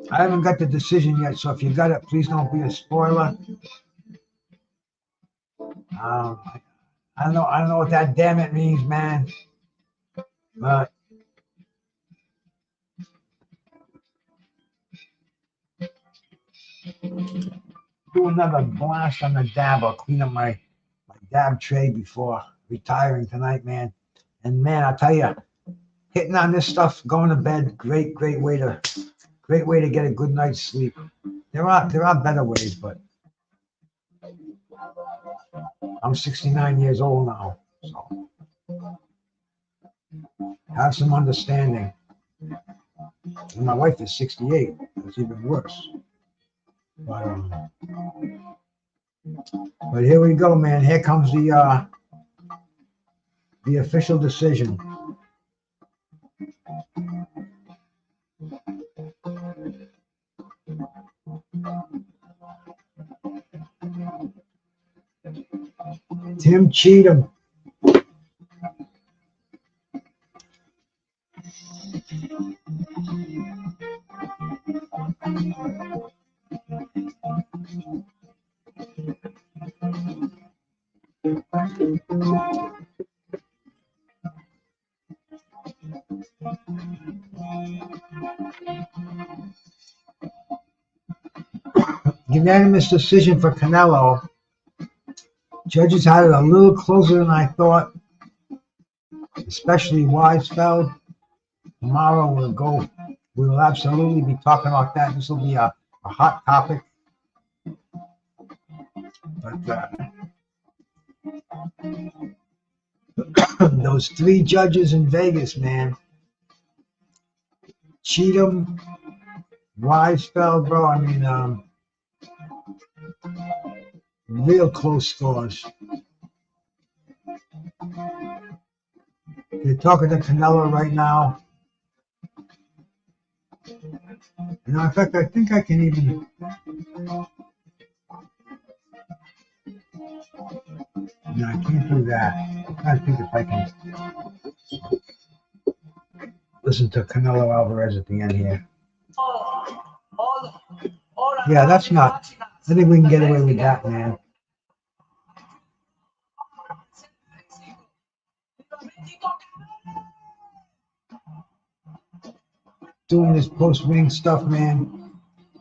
B: I haven't got the decision yet, so if you got it, please don't be a spoiler. I don't know what that damn it means, man. But do another blast on the dab. I'll clean up my dab tray before retiring tonight, man. And man, I'll tell you, hitting on this stuff, going to bed, great way to get a good night's sleep. There are better ways, but I'm 69 years old now, so have some understanding. And my wife is 68. It's even worse. But here we go, man. Here comes the official decision. Tim Cheatham. Unanimous decision for Canelo. Judges had it a little closer than I thought, especially Weisfeld. Tomorrow we will absolutely be talking about that. This will be a hot topic. But those three judges in Vegas, man. Cheatham, Weisfeld, bro. I mean, real close scores. They're talking to Canelo right now. You know, in fact, I think I can even. No, I can't do that. I think if I can listen to Canelo Alvarez at the end here. Yeah, that's not. I think we can get away with that, man. Doing this post-ring stuff, man.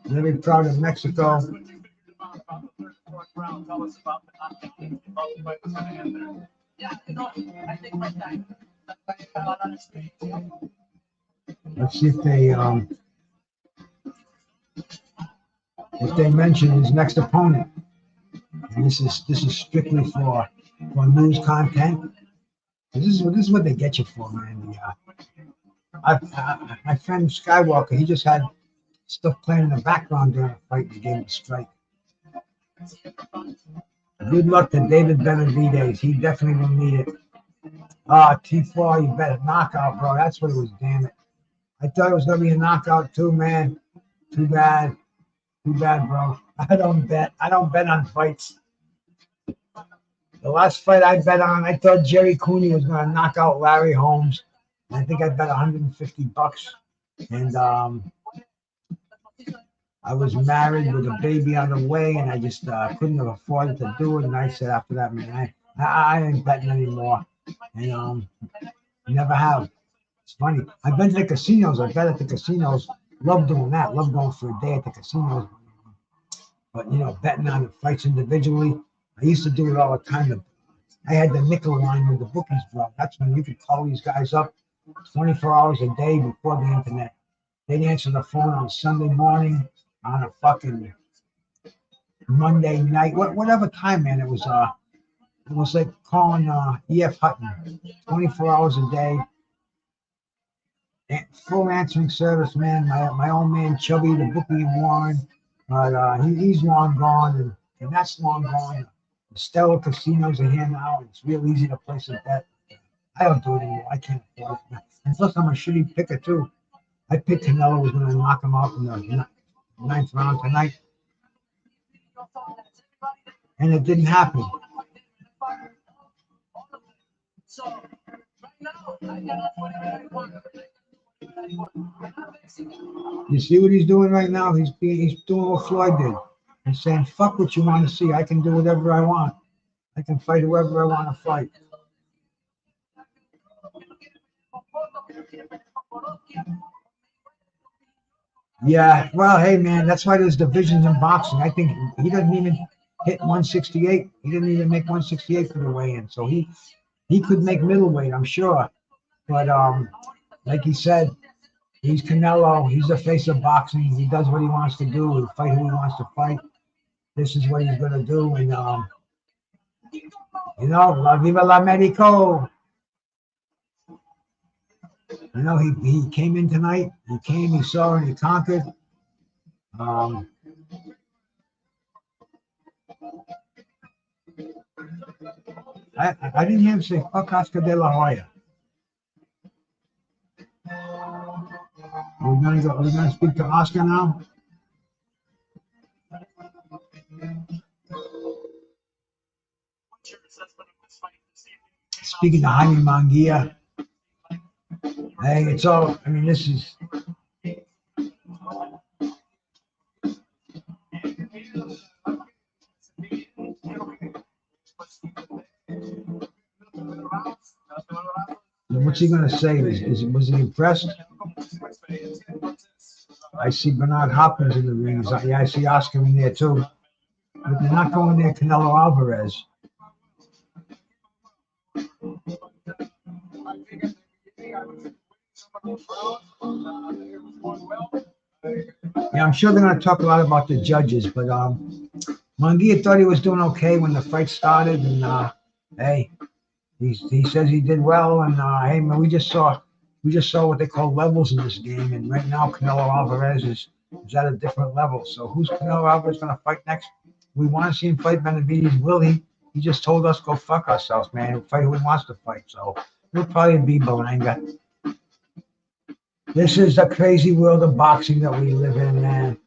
B: Very proud of Mexico. Let's see if they mention his next opponent. And this is strictly for news content. This is what they get you for, man. My friend Skywalker, he just had stuff playing in the background during the fight. He gave him a strike. Good luck to David Benavidez. He definitely will need it. T4, you better knockout, bro. That's what it was, damn it. I thought it was going to be a knockout too, man. Too bad, bro. I don't bet on fights. The last fight I bet on, I thought Jerry Cooney was going to knock out Larry Holmes. I think I bet $150. And I was married with a baby on the way, and I just couldn't have afforded to do it. And I said after that, man, I ain't betting anymore. And never have. It's funny. I've been to the casinos. I bet at the casinos. Love doing that. Love going for a day at the casinos. But, you know, betting on the fights individually, I used to do it all the time. I had the nickel line with the bookies, bro. That's when you could call these guys up 24 hours a day before the internet. They'd answer the phone on Sunday morning, on a fucking Monday night, whatever time, man. It was like calling E.F. Hutton, 24 hours a day. Full answering service, man. My old man Chubby, the bookie in Warren, But he's long gone, and that's long gone. The Stellar casinos are here now. It's real easy to place a bet. I don't do it anymore. I can't afford it. And plus, I'm a shitty picker, too. I picked Canelo was going to knock him out in the ninth round tonight. And it didn't happen. You see what he's doing right now? He's doing what Floyd did. He's saying, fuck what you want to see. I can do whatever I want. I can fight whoever I want to fight. Yeah, well, hey, man, that's why there's divisions in boxing. I think he doesn't even hit 168. He didn't even make 168 for the weigh-in. So he could make middleweight, I'm sure. But like he said, he's Canelo. He's the face of boxing. He does what he wants to do. He'll fight who he wants to fight. This is what he's going to do. And, you know, la viva la Mexico. You know, he came in tonight. He came, he saw, and he conquered. I didn't hear him say, fuck Oscar de la Hoya. We're gonna speak to Oscar now. Speaking to Jaime Munguia. Hey, it's all, I mean, this is. What's he going to say? Was he impressed? I see Bernard Hopkins in the ring. I see Oscar in there too. But they're not going near Canelo Alvarez. Yeah, I'm sure they're going to talk a lot about the judges, but Munguia thought he was doing okay when the fight started, and hey, he says he did well, and hey, man, we just saw what they call levels in this game, and right now Canelo Alvarez is at a different level. So who's Canelo Alvarez going to fight next? We want to see him fight Benavidez. Will he? He just told us go fuck ourselves, man. He'll fight who he wants to fight. So it'll probably be Belanga. This is the crazy world of boxing that we live in, man.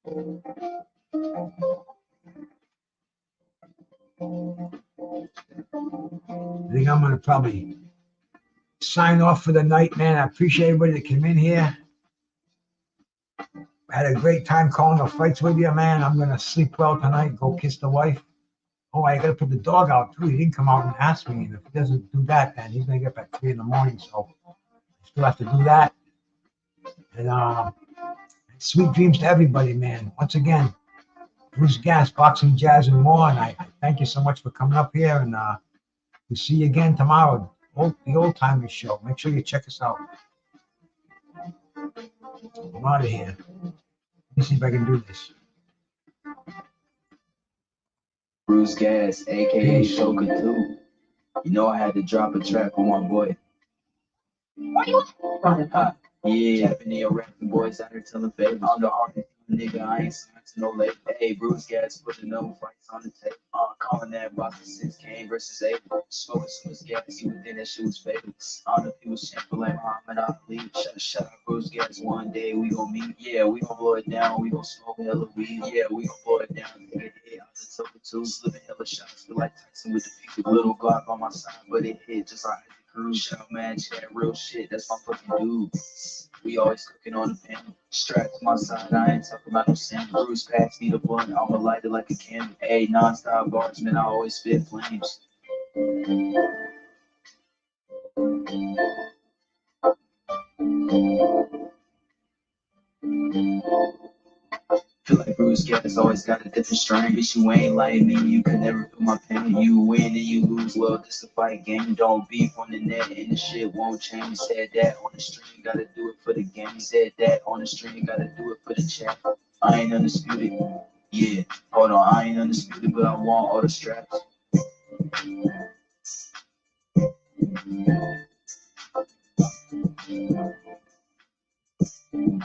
B: I think I'm going to probably sign off for the night, man. I appreciate everybody that came in here. I had a great time calling the fights with you, man. I'm going to sleep well tonight, go kiss the wife. Oh, I got to put the dog out, too. He didn't come out and ask me. And if he doesn't do that, then he's going to get up at 3 in the morning. So I still have to do that. And sweet dreams to everybody, man. Once again, Brucegas, Boxing, Jazz, and more. And I thank you so much for coming up here. And we'll see you again tomorrow. The Old Timers Show. Make sure you check us out. I'm out of here. Let me see if I can do this.
A: Brucegas, aka Shoka 2. You know I had to drop a track with my boy. Yeah, I've been here rapping boys out here telling favors. I'm the hardest nigga, I ain't signed to no label. Hey, Brucegas putting no fights on the table. Calling that boxing since Kane versus Abel. Smoking so much gas, you would think that shit was fatal. All the people champion like Muhammad Ali. Shut up, Brucegas, one day we gon' meet. Yeah, we gon' blow it down, we gon' smoke hella weed. Yeah, we gon' blow it down, get hit out the Toka 2. Slipping hella shots, feel like Tyson with the pick. Little Glock on my side, but it hit just like shout man, chat real shit, that's my fucking dude. We always cooking on the pan. Strapped to my side, I ain't talking about no sand. Bruce pass me the blunt, I'ma light it like a candle. Hey, non-stop bars, man, I always spit flames. Feel like Brucegas always got a different strain. Bitch, you ain't like me, you can never feel my pain. You win and you lose, well, this a fight game. Don't beef on the net and the shit won't change. Said that on the stream, gotta do it for the game. Said that on the stream, gotta do it for the chat. I ain't undisputed. Yeah, hold on, I ain't undisputed, but I want all the straps.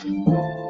A: Bye.